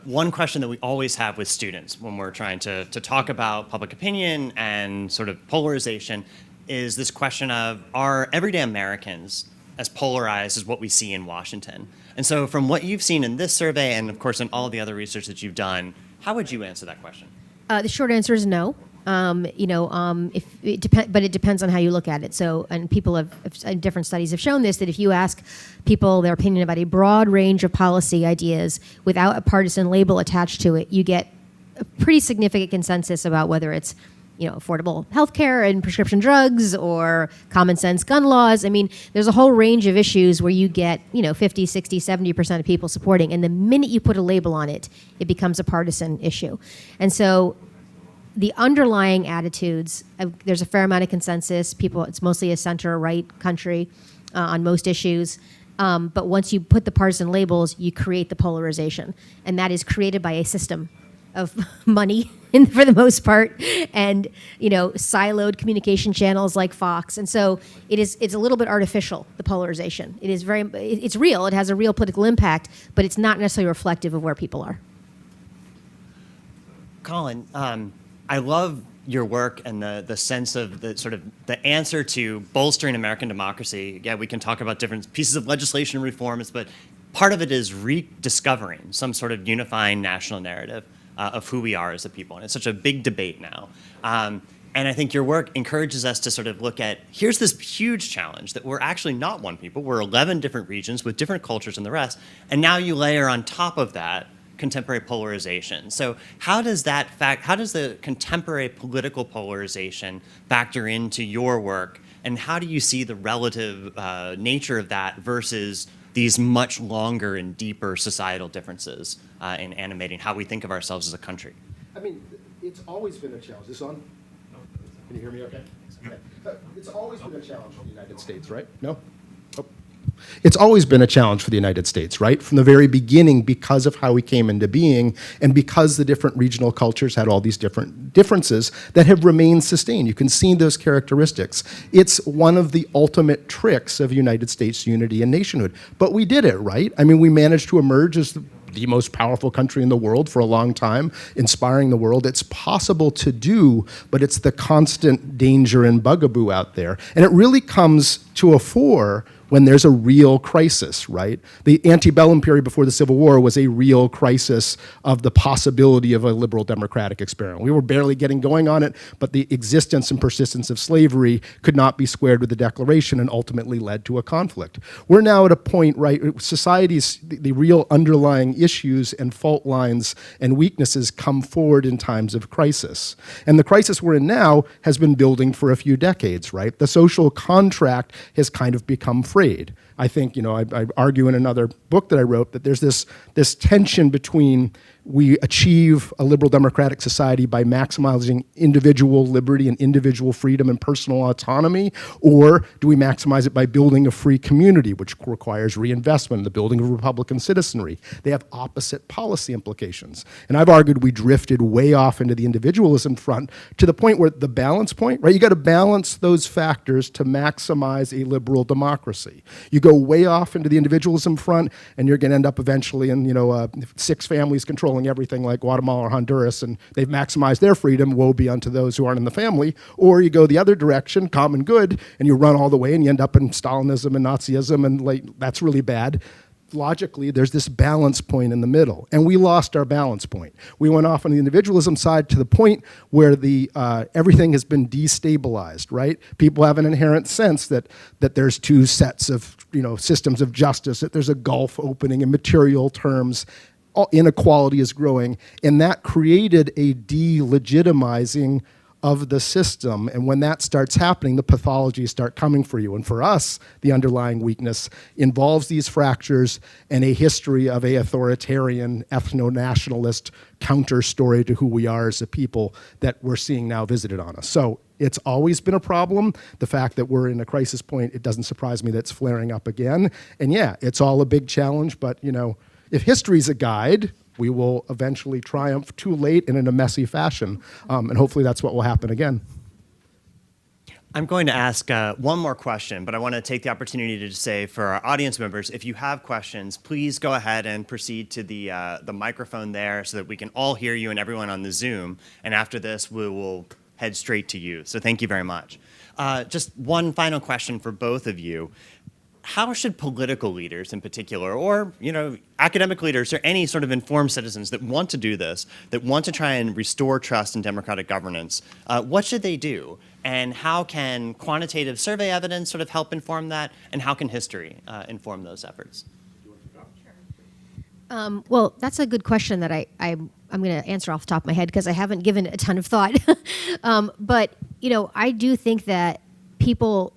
One question that we always have with students when we're trying to talk about public opinion and sort of polarization is this question of, are everyday Americans as polarized as what we see in Washington? And so from what you've seen in this survey, and of course in all the other research that you've done, how would you answer that question? The short answer is no. If it but it depends on how you look at it. So, and people have different studies have shown this, that if you ask people their opinion about a broad range of policy ideas without a partisan label attached to it, you get a pretty significant consensus about whether it's affordable healthcare and prescription drugs or common sense gun laws. I mean, there's a whole range of issues where you get 50, 60, 70% of people supporting, and the minute you put a label on it, it becomes a partisan issue. And so the underlying attitudes, there's a fair amount of consensus. It's mostly a center-right country on most issues. But once you put the partisan labels, you create the polarization. And that is created by a system of money, for the most part, and siloed communication channels like Fox. And so it's a little bit artificial, the polarization. It's real, it has a real political impact, but it's not necessarily reflective of where people are. Colin, I love your work and the sense of the answer to bolstering American democracy. Yeah, we can talk about different pieces of legislation reforms, but part of it is rediscovering some sort of unifying national narrative of who we are as a people. And it's such a big debate now. And I think your work encourages us to sort of look at, here's this huge challenge that we're actually not one people. We're 11 different regions with different cultures and the rest. And now you layer on top of that contemporary polarization. So how does the contemporary political polarization factor into your work? And how do you see the relative nature of that versus these much longer and deeper societal differences in animating how we think of ourselves as a country? I mean, it's always been a challenge. Is this on? Can you hear me okay? It's always been a challenge for the United States, right? No? Oh. It's always been a challenge for the United States, right? From the very beginning, because of how we came into being and because the different regional cultures had all these different differences that have remained sustained. You can see those characteristics. It's one of the ultimate tricks of United States unity and nationhood. But we did it, right? I mean, we managed to emerge as the most powerful country in the world for a long time, inspiring the world. It's possible to do, but it's the constant danger and bugaboo out there. And it really comes to a fore when there's a real crisis, right? The antebellum period before the Civil War was a real crisis of the possibility of a liberal democratic experiment. We were barely getting going on it, but the existence and persistence of slavery could not be squared with the Declaration and ultimately led to a conflict. We're now at a point, right, society's, the real underlying issues and fault lines and weaknesses come forward in times of crisis. And the crisis we're in now has been building for a few decades, right? The social contract has kind of become frayed. I think, I argue in another book that I wrote that there's this tension between we achieve a liberal democratic society by maximizing individual liberty and individual freedom and personal autonomy, or do we maximize it by building a free community, which requires reinvestment in the building of Republican citizenry? They have opposite policy implications. And I've argued we drifted way off into the individualism front to the point where the balance point, right? You got to balance those factors to maximize a liberal democracy. You go way off into the individualism front, and you're going to end up eventually in, 6 families controlling controlling everything like Guatemala or Honduras, and they've maximized their freedom, woe be unto those who aren't in the family. Or you go the other direction, common good, and you run all the way and you end up in Stalinism and Nazism, and like, that's really bad. Logically, there's this balance point in the middle, and we lost our balance point. We went off on the individualism side to the point where everything has been destabilized, right? People have an inherent sense that there's two sets of systems of justice, that there's a gulf opening in material terms, inequality is growing, and that created a delegitimizing of the system. And when that starts happening, the pathologies start coming for you. And for us, the underlying weakness involves these fractures and a history of a authoritarian, ethno-nationalist counter story to who we are as a people that we're seeing now visited on us. So it's always been a problem. The fact that we're in a crisis point, it doesn't surprise me that it's flaring up again. And yeah, it's all a big challenge, but if history's a guide, we will eventually triumph too late and in a messy fashion. And hopefully that's what will happen again. I'm going to ask one more question, but I want to take the opportunity to just say for our audience members, if you have questions, please go ahead and proceed to the microphone there so that we can all hear you and everyone on the Zoom. And after this, we will head straight to you. So thank you very much. Just one final question for both of you. How should political leaders in particular, or academic leaders, or any sort of informed citizens that want to do this, that want to try and restore trust in democratic governance, what should they do? And how can quantitative survey evidence sort of help inform that? And how can history inform those efforts? Well, that's a good question that I'm going to answer off the top of my head because I haven't given it a ton of thought. But I do think that people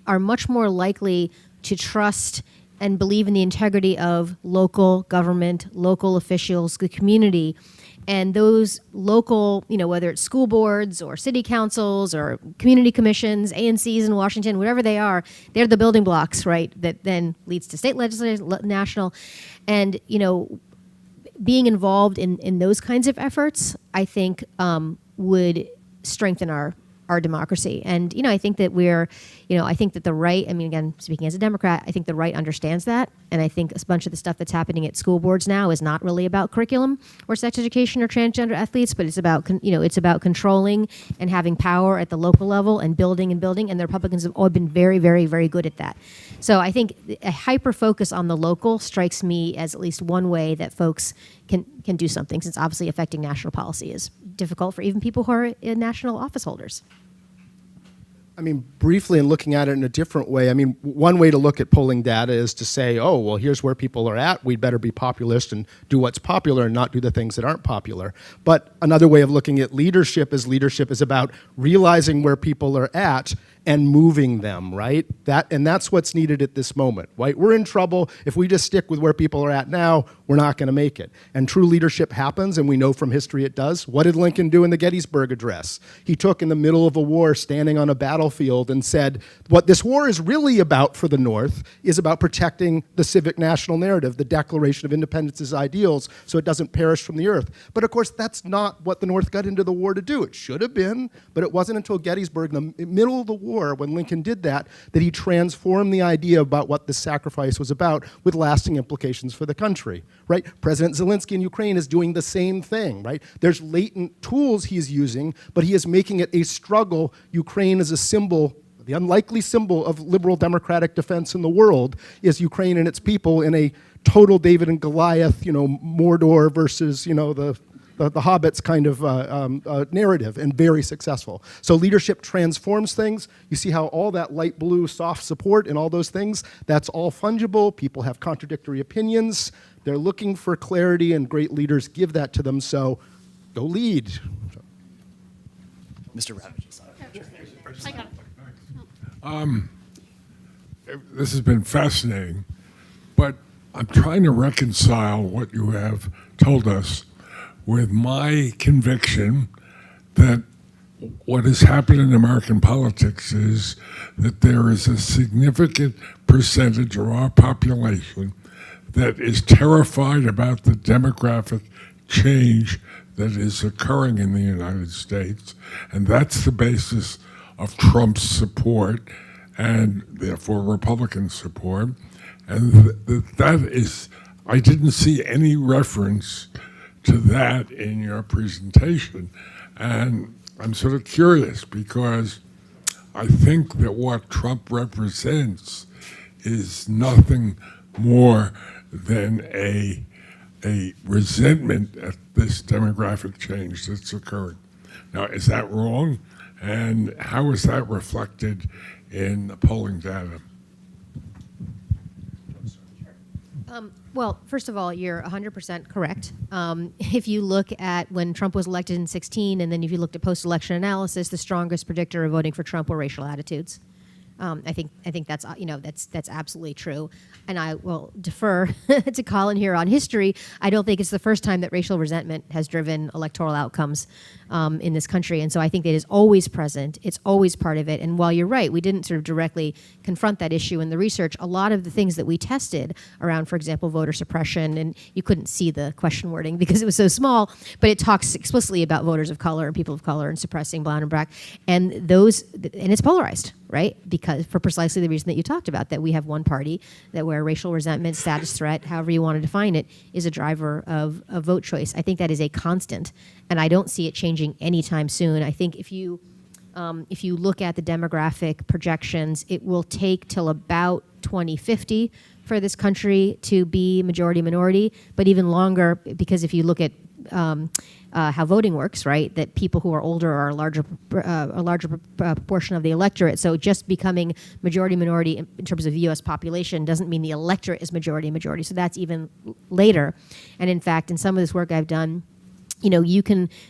are much more likely to trust and believe in the integrity of local government, local officials, the community, and those local, whether it's school boards or city councils or community commissions, ANCs in Washington, whatever they are, they're the building blocks, right, that then leads to state legislature, national. And, being involved in those kinds of efforts, I think would strengthen our democracy. And, I think that I think that the right, again, speaking as a Democrat, I think the right understands that. And I think a bunch of the stuff that's happening at school boards now is not really about curriculum or sex education or transgender athletes, but it's about, it's about controlling and having power at the local level and building. And the Republicans have all been very, very, very good at that. So I think a hyper focus on the local strikes me as at least one way that folks can do something, since obviously affecting national policy is difficult for even people who are in national office holders. Briefly, and looking at it in a different way, one way to look at polling data is to say, oh, well, here's where people are at. We'd better be populist and do what's popular and not do the things that aren't popular. But another way of looking at leadership is about realizing where people are at and moving them, right? That's what's needed at this moment, right? We're in trouble. If we just stick with where people are at now, we're not going to make it. And true leadership happens, and we know from history it does. What did Lincoln do in the Gettysburg Address? He took, in the middle of a war, standing on a battlefield and said, what this war is really about for the North is about protecting the civic national narrative, the Declaration of Independence's ideals, so it doesn't perish from the earth. But of course, that's not what the North got into the war to do. It should have been, but it wasn't until Gettysburg, in the middle of the war, when Lincoln did that he transformed the idea about what the sacrifice was about with lasting implications for the country, right? President Zelensky in Ukraine is doing the same thing, right? There's latent tools he's using, but he is making it a struggle. Ukraine is a symbol, the unlikely symbol of liberal democratic defense in the world is Ukraine and its people in a total David and Goliath, Mordor versus, the Hobbits kind of narrative, and very successful. So leadership transforms things. You see how all that light blue soft support and all those things, that's all fungible. People have contradictory opinions. They're looking for clarity, and great leaders give that to them. So go lead. Mr. Ravitch. This has been fascinating, but I'm trying to reconcile what you have told us with my conviction that what has happened in American politics is that there is a significant percentage of our population that is terrified about the demographic change that is occurring in the United States, and that's the basis of Trump's support and therefore Republican support. And that is, I didn't see any reference to that in your presentation. And I'm sort of curious because I think that what Trump represents is nothing more than a resentment at this demographic change that's occurring. Now, is that wrong? And how is that reflected in the polling data? Well, first of all, you're 100% correct. If you look at when Trump was elected in 2016, and then if you looked at post-election analysis, the strongest predictor of voting for Trump were racial attitudes. I think that's that's absolutely true, and I will defer to Colin here on history. I don't think it's the first time that racial resentment has driven electoral outcomes in this country, and so I think that is always present. It's always part of it. And while you're right, we didn't sort of directly confront that issue in the research. A lot of the things that we tested around, for example, voter suppression, and you couldn't see the question wording because it was so small, but it talks explicitly about voters of color and people of color and suppressing brown and black, and it's polarized, right? Because for precisely the reason that you talked about, that we have one party that where racial resentment, status threat, however you want to define it, is a driver of vote choice. I think that is a constant, and I don't see it changing anytime soon. I think if you look at the demographic projections, it will take till about 2050 for this country to be majority minority, but even longer, because if you look at how voting works, right? That people who are older are a larger proportion of the electorate. So just becoming majority minority in terms of U.S. population doesn't mean the electorate is majority. So that's even later. And in fact, in some of this work I've done,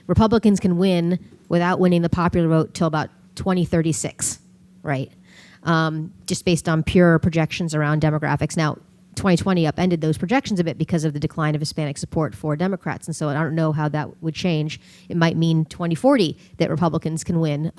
Republicans can win without winning the popular vote till about 2036, right? Just based on pure projections around demographics. Now, 2020 upended those projections a bit because of the decline of Hispanic support for Democrats. And so I don't know how that would change. It might mean 2040 that Republicans can win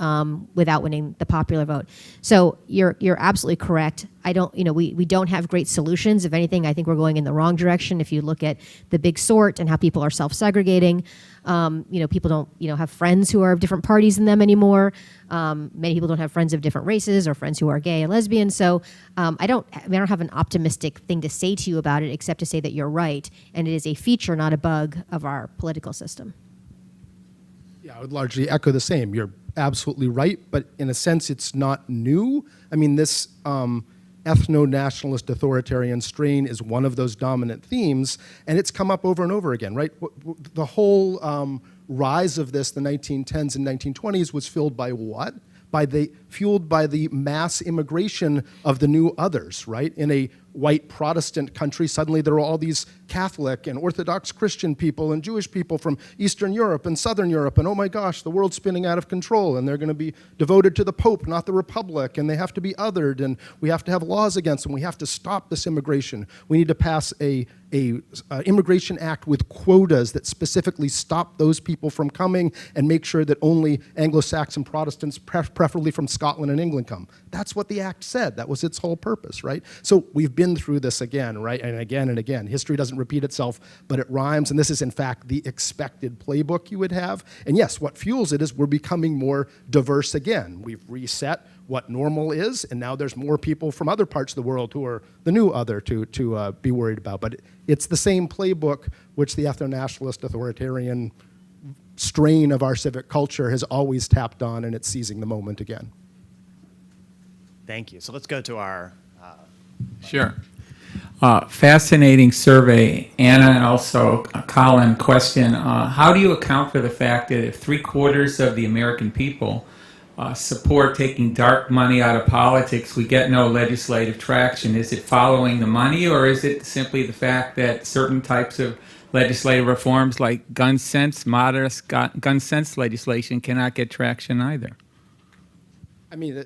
without winning the popular vote. So you're absolutely correct. We don't have great solutions. If anything, I think we're going in the wrong direction. If you look at the big sort and how people are self-segregating, people don't, have friends who are of different parties than them anymore. Many people don't have friends of different races or friends who are gay and lesbian. So I don't have an optimistic thing to say to you about it, except to say that you're right, and it is a feature, not a bug, of our political system. Yeah, I would largely echo the same. You're absolutely right, but in a sense, it's not new. I mean, this ethno-nationalist authoritarian strain is one of those dominant themes, and it's come up over and over again, right? The whole rise of this, the 1910s and 1920s, was fueled by what? Fueled by the mass immigration of the new others, right? In a white Protestant country, suddenly there are all these Catholic and Orthodox Christian people and Jewish people from Eastern Europe and Southern Europe, and oh my gosh, the world's spinning out of control, and they're going to be devoted to the Pope, not the Republic, and they have to be othered, and we have to have laws against them. We have to stop this immigration. We need to pass a immigration act with quotas that specifically stop those people from coming and make sure that only Anglo-Saxon Protestants, preferably from Scotland and England, come. That's what the act said. That was its whole purpose, right? So we've been through this again, right? And again and again. History doesn't repeat itself, but it rhymes. And this is, in fact, the expected playbook you would have. And yes, what fuels it is we're becoming more diverse again. We've reset what normal is, and now there's more people from other parts of the world who are the new other to be worried about. But it's the same playbook which the ethno-nationalist authoritarian strain of our civic culture has always tapped on, and it's seizing the moment again. Thank you. So let's go to our... Sure. Fascinating survey. Anna and also Colin, question. How do you account for the fact that if 3/4 of the American people support taking dark money out of politics, we get no legislative traction? Is it following the money, or is it simply the fact that certain types of legislative reforms like gun sense, modest gun sense legislation cannot get traction either? I mean,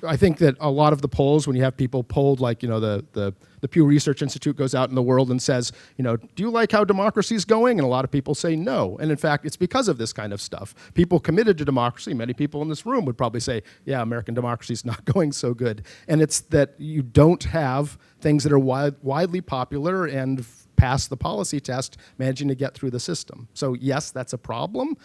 I think that a lot of the polls, when you have people polled, like, the Pew Research Institute goes out in the world and says, do you like how democracy is going? And a lot of people say no. And in fact, it's because of this kind of stuff. People committed to democracy, many people in this room would probably say, yeah, American democracy is not going so good. And it's that you don't have things that are widely popular and pass the policy test, managing to get through the system. So yes, that's a problem.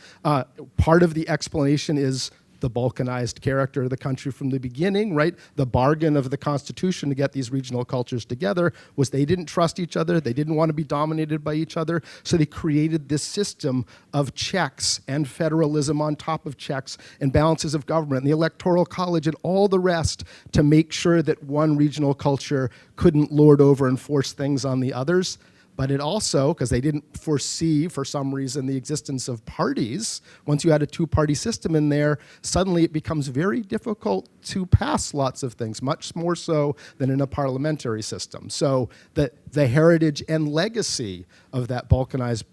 Part of the explanation is the balkanized character of the country from the beginning, right? The bargain of the Constitution to get these regional cultures together was they didn't trust each other, they didn't want to be dominated by each other, so they created this system of checks and federalism on top of checks and balances of government and the Electoral College and all the rest to make sure that one regional culture couldn't lord over and force things on the others. But it also, because they didn't foresee, for some reason, the existence of parties, once you had a two-party system in there, suddenly it becomes very difficult to pass lots of things, much more so than in a parliamentary system. So the heritage and legacy of that balkanized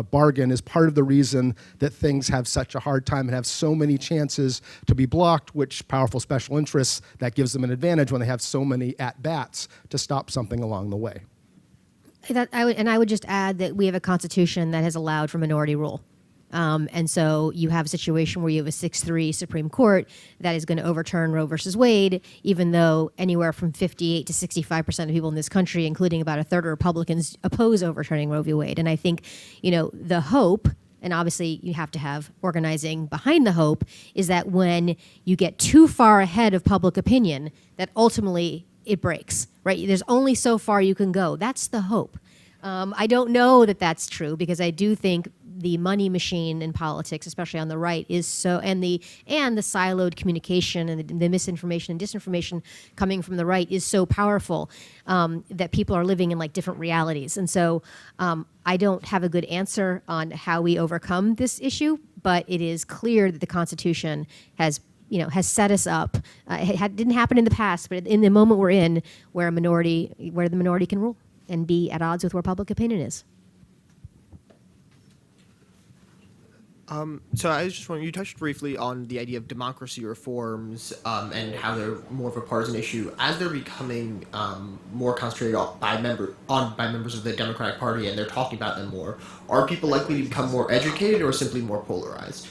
bargain is part of the reason that things have such a hard time and have so many chances to be blocked, which powerful special interests, that gives them an advantage when they have so many at-bats to stop something along the way. I would just add that we have a constitution that has allowed for minority rule. And so you have a situation where you have a 6-3 Supreme Court that is going to overturn Roe versus Wade, even though anywhere from 58 to 65% of people in this country, including about a third of Republicans, oppose overturning Roe v. Wade. And I think, the hope, and obviously you have to have organizing behind the hope, is that when you get too far ahead of public opinion, that ultimately it breaks, right? There's only so far you can go. That's the hope. I don't know that that's true, because I do think the money machine in politics, especially on the right, is so, and the siloed communication and the misinformation and disinformation coming from the right is so powerful that people are living in like different realities. And so I don't have a good answer on how we overcome this issue, but it is clear that the Constitution has set us up. It didn't happen in the past, but in the moment we're in, where the minority can rule and be at odds with where public opinion is. So I was just wondering, you touched briefly on the idea of democracy reforms and how they're more of a partisan issue. As they're becoming more concentrated by members of the Democratic Party, and they're talking about them more, are people likely to become more educated or simply more polarized?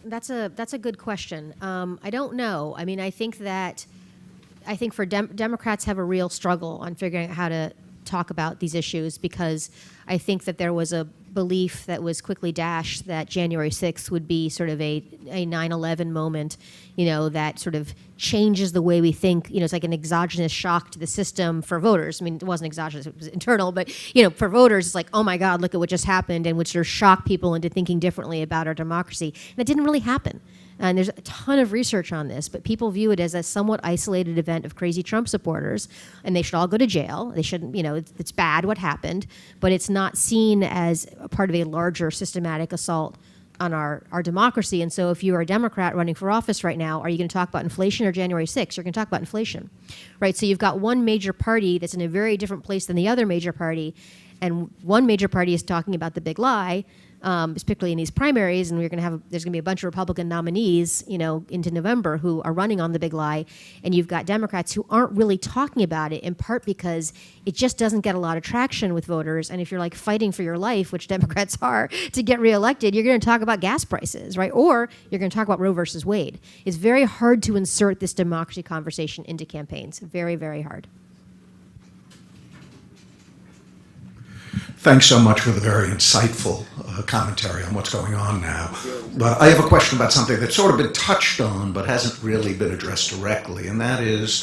That's a good question. I don't know. I mean, I think for Democrats have a real struggle on figuring out how to talk about these issues, because I think that there was a belief that was quickly dashed that January 6th would be sort of a 9/11 moment, that sort of changes the way we think. It's like an exogenous shock to the system for voters. I mean, it wasn't exogenous, it was internal, but, for voters, it's like, oh my God, look at what just happened, and which sort of shock people into thinking differently about our democracy. And that didn't really happen. And there's a ton of research on this, but people view it as a somewhat isolated event of crazy Trump supporters, and they should all go to jail. They shouldn't, it's bad what happened, but it's not seen as a part of a larger systematic assault on our democracy. And so if you are a Democrat running for office right now, are you going to talk about inflation or January 6th? You're going to talk about inflation, right? So you've got one major party that's in a very different place than the other major party, and one major party is talking about the big lie, particularly in these primaries, and there's going to be a bunch of Republican nominees, into November who are running on the big lie, and you've got Democrats who aren't really talking about it, in part because it just doesn't get a lot of traction with voters. And if you're like fighting for your life, which Democrats are, to get reelected, you're going to talk about gas prices, right? Or you're going to talk about Roe versus Wade. It's very hard to insert this democracy conversation into campaigns. Very, very hard. Thanks so much for the very insightful commentary on what's going on now. But I have a question about something that's sort of been touched on but hasn't really been addressed directly, and that is,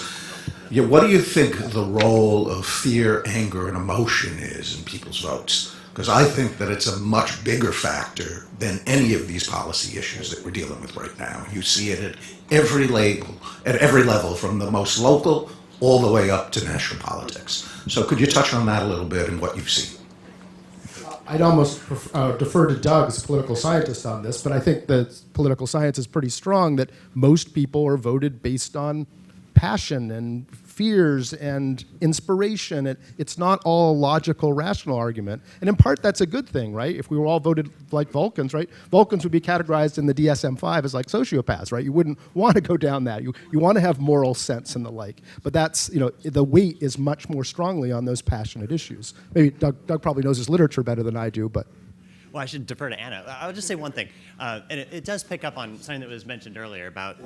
what do you think the role of fear, anger, and emotion is in people's votes? Because I think that it's a much bigger factor than any of these policy issues that we're dealing with right now. You see it at every level, from the most local all the way up to national politics. So could you touch on that a little bit and what you've seen? I'd almost defer to Doug as a political scientist on this, but I think that political science is pretty strong that most people are voted based on passion and fears and inspiration. It's not all a logical, rational argument. And in part, that's a good thing, right? If we were all voted like Vulcans, right? Vulcans would be categorized in the DSM-5 as like sociopaths, right? You wouldn't want to go down that. You want to have moral sense and the like. But that's, the weight is much more strongly on those passionate issues. Maybe Doug probably knows his literature better than I do, but... Well, I should defer to Anna. I would just say one thing, and it does pick up on something that was mentioned earlier about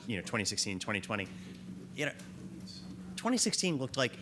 2016, 2020. 2016 looked like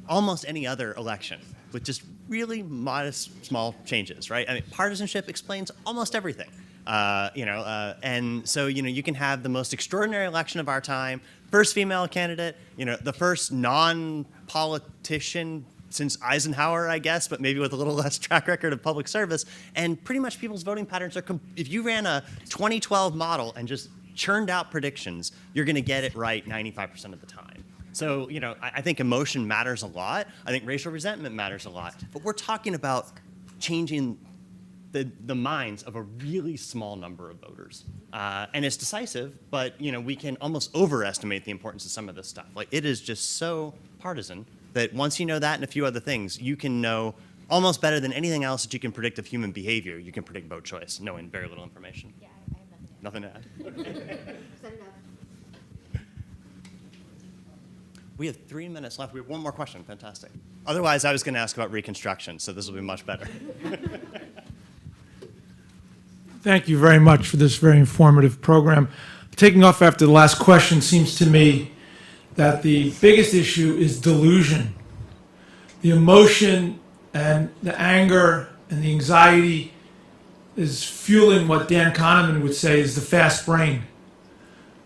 almost any other election with just really modest, small changes, right? I mean, partisanship explains almost everything. And so, you can have the most extraordinary election of our time, first female candidate, the first non-politician since Eisenhower, I guess, but maybe with a little less track record of public service. And pretty much people's voting patterns are, if you ran a 2012 model and just churned out predictions, you're going to get it right 95% of the time. So, I think emotion matters a lot. I think racial resentment matters a lot. But we're talking about changing the minds of a really small number of voters. And it's decisive, but we can almost overestimate the importance of some of this stuff. Like, it is just so partisan that once you know that and a few other things, you can know almost better than anything else that you can predict of human behavior. You can predict vote choice, knowing very little information. Yeah, I have nothing to add. Nothing to add? We have 3 minutes left. We have one more question. Fantastic. Otherwise, I was going to ask about Reconstruction, so this will be much better. Thank you very much for this very informative program. Taking off after the last question, seems to me that the biggest issue is delusion. The emotion and the anger and the anxiety is fueling what Dan Kahneman would say is the fast brain,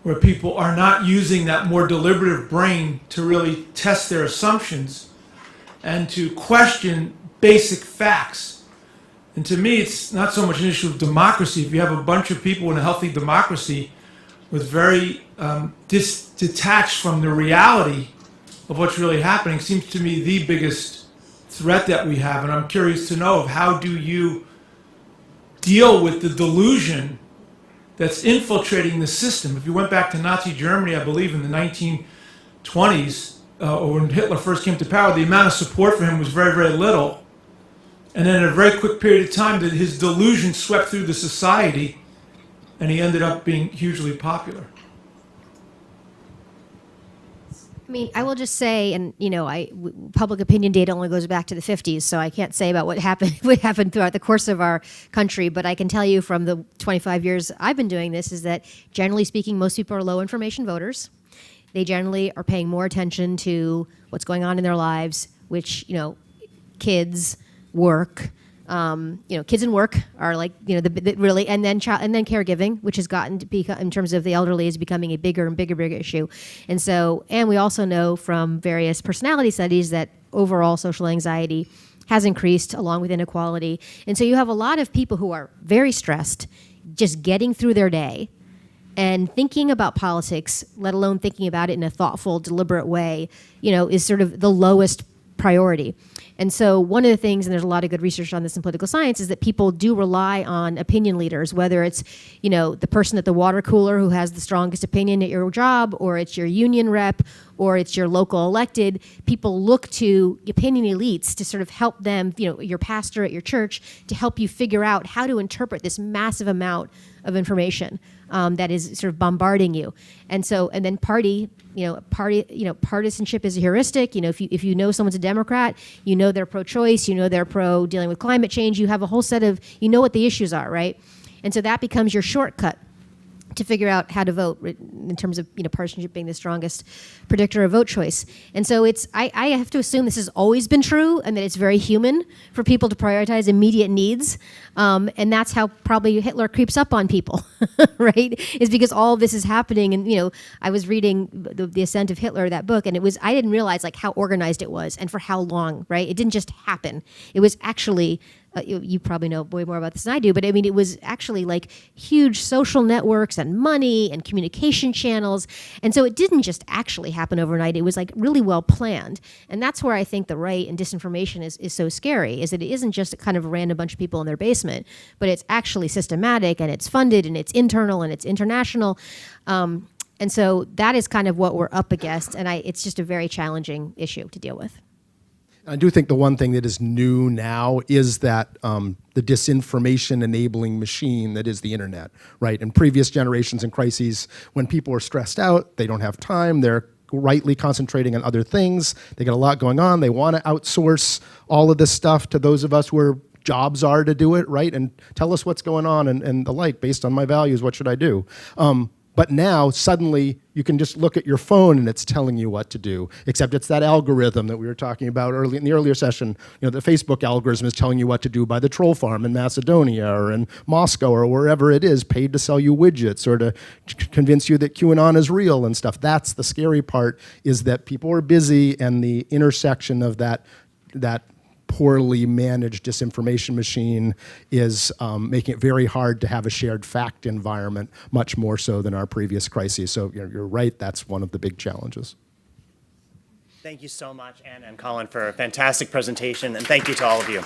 where people are not using that more deliberative brain to really test their assumptions and to question basic facts. And to me, it's not so much an issue of democracy. If you have a bunch of people in a healthy democracy with very detached from the reality of what's really happening, seems to me the biggest threat that we have. And I'm curious to know of how do you deal with the delusion that's infiltrating the system. If you went back to Nazi Germany, I believe in the 1920s, or when Hitler first came to power, the amount of support for him was very, very little. And then in a very quick period of time, that his delusion swept through the society, and he ended up being hugely popular. I mean, I will just say, and public opinion data only goes back to the 50s, so I can't say about what happened throughout the course of our country. But I can tell you from the 25 years I've been doing this is that, generally speaking, most people are low information voters. They generally are paying more attention to what's going on in their lives, which kids, work. Kids and work are like, really, and then caregiving, which has gotten to be, in terms of the elderly, is becoming a bigger and bigger issue. And we also know from various personality studies that overall social anxiety has increased along with inequality. And so you have a lot of people who are very stressed, just getting through their day and thinking about politics, let alone thinking about it in a thoughtful, deliberate way, is sort of the lowest priority. And so one of the things, and there's a lot of good research on this in political science, is that people do rely on opinion leaders, whether it's, the person at the water cooler who has the strongest opinion at your job, or it's your union rep, or it's your local elected. People look to opinion elites to sort of help them, your pastor at your church, to help you figure out how to interpret this massive amount of information that is sort of bombarding you. And then partisanship is a heuristic. If you know someone's a Democrat, they're pro-choice, they're pro-dealing with climate change, you have a whole set of, what the issues are, right? And so that becomes your shortcut to figure out how to vote in terms of partisanship being the strongest predictor of vote choice. And so I have to assume this has always been true, and that it's very human for people to prioritize immediate needs, and that's how probably Hitler creeps up on people, right? Is because all of this is happening. And I was reading the Ascent of Hitler, that book, and I didn't realize like how organized it was and for how long, right? It didn't just happen. It was actually you probably know way more about this than I do, but I mean, it was actually like huge social networks and money and communication channels. And so it didn't just actually happen overnight. It was like really well planned. And that's where I think the right and disinformation is so scary, is that it isn't just a kind of random bunch of people in their basement, but it's actually systematic, and it's funded, and it's internal, and it's international. And so that is kind of what we're up against. And it's just a very challenging issue to deal with. I do think the one thing that is new now is that the disinformation enabling machine that is the internet, right? In previous generations and crises, when people are stressed out, they don't have time, they're rightly concentrating on other things, they got a lot going on, they want to outsource all of this stuff to those of us where jobs are to do it, right? And tell us what's going on and the like, based on my values, what should I do? But now, suddenly, you can just look at your phone and it's telling you what to do, except it's that algorithm that we were talking about early in the earlier session. The Facebook algorithm is telling you what to do by the troll farm in Macedonia or in Moscow or wherever it is, paid to sell you widgets or to convince you that QAnon is real and stuff. That's the scary part, is that people are busy, and the intersection of that poorly managed disinformation machine is making it very hard to have a shared fact environment, much more so than our previous crises. So you're right, that's one of the big challenges. Thank you so much, Anna and Colin, for a fantastic presentation, and thank you to all of you.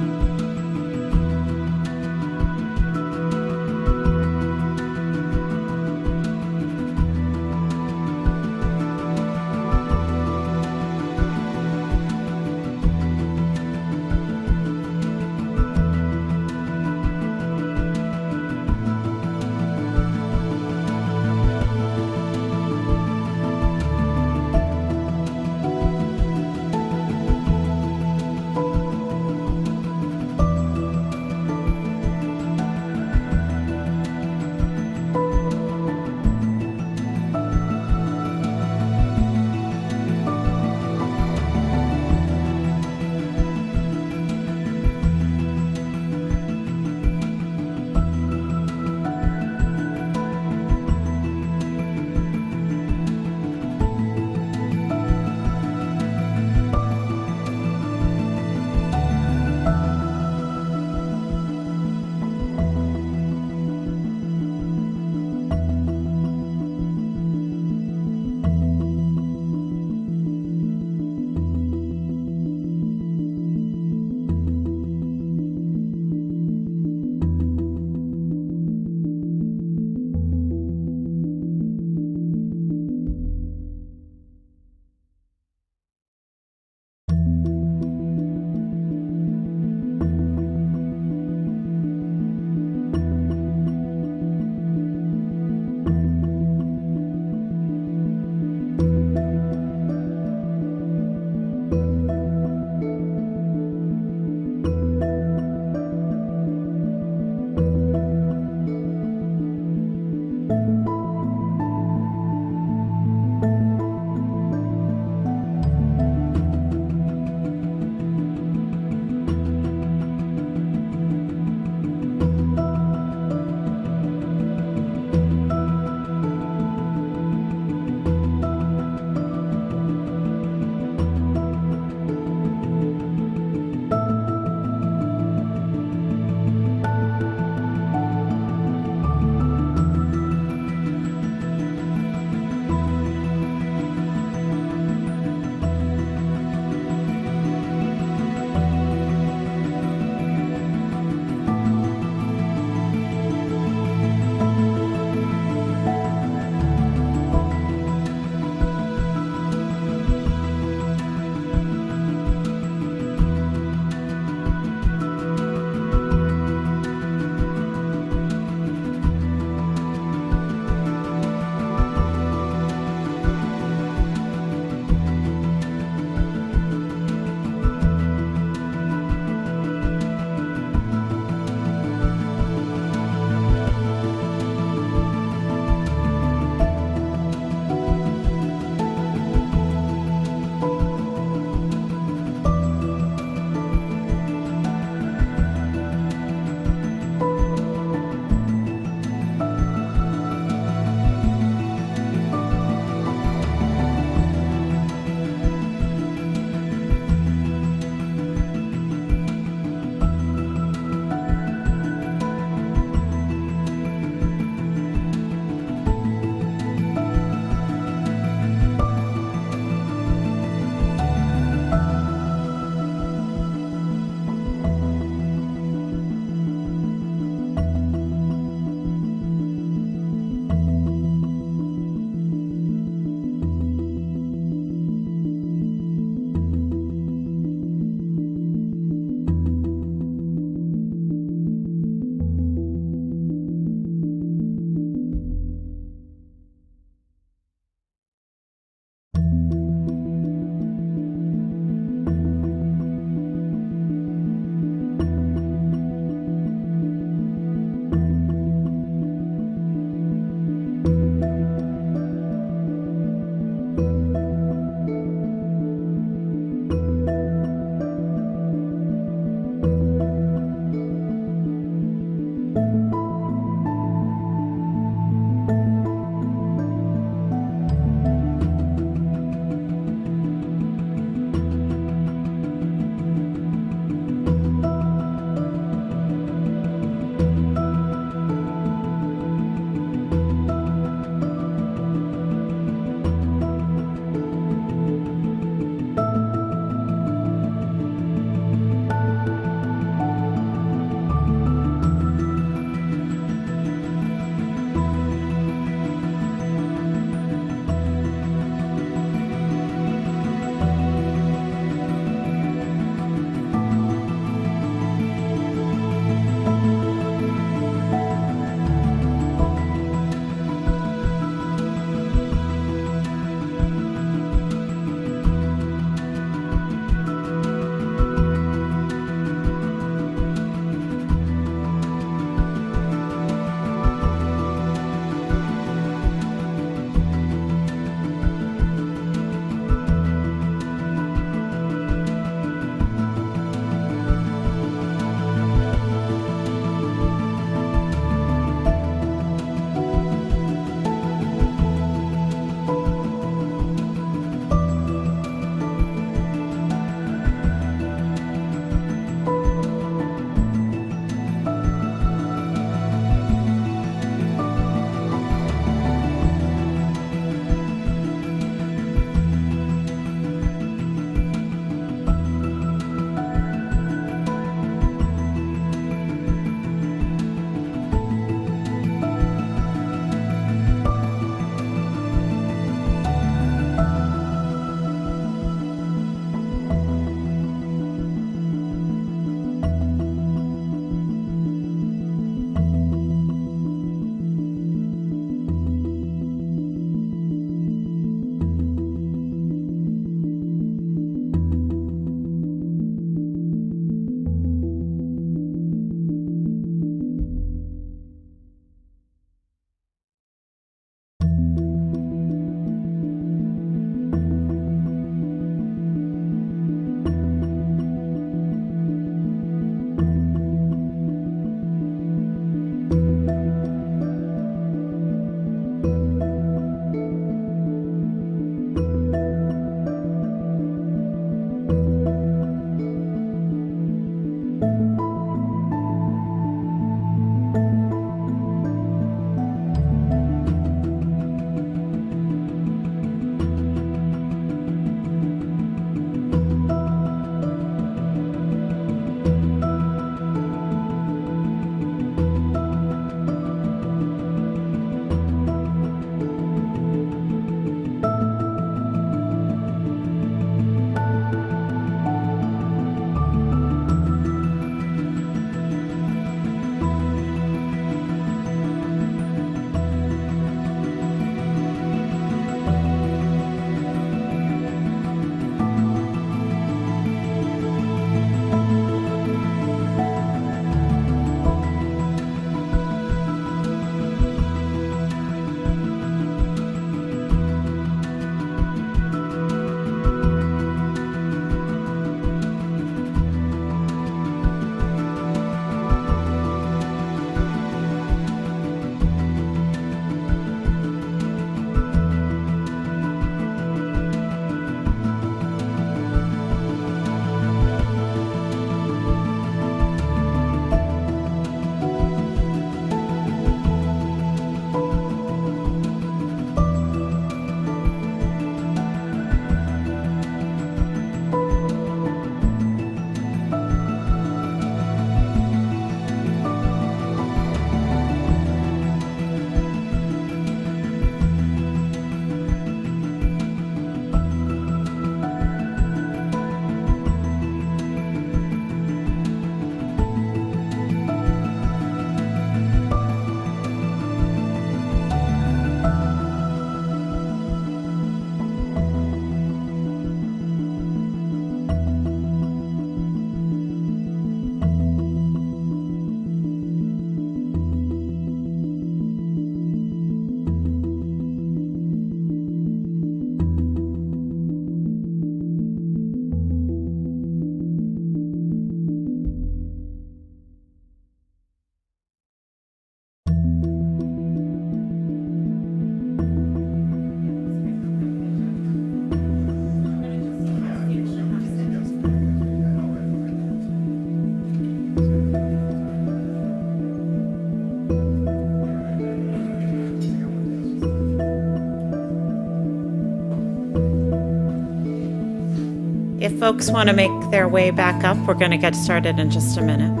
If folks want to make their way back up, we're going to get started in just a minute.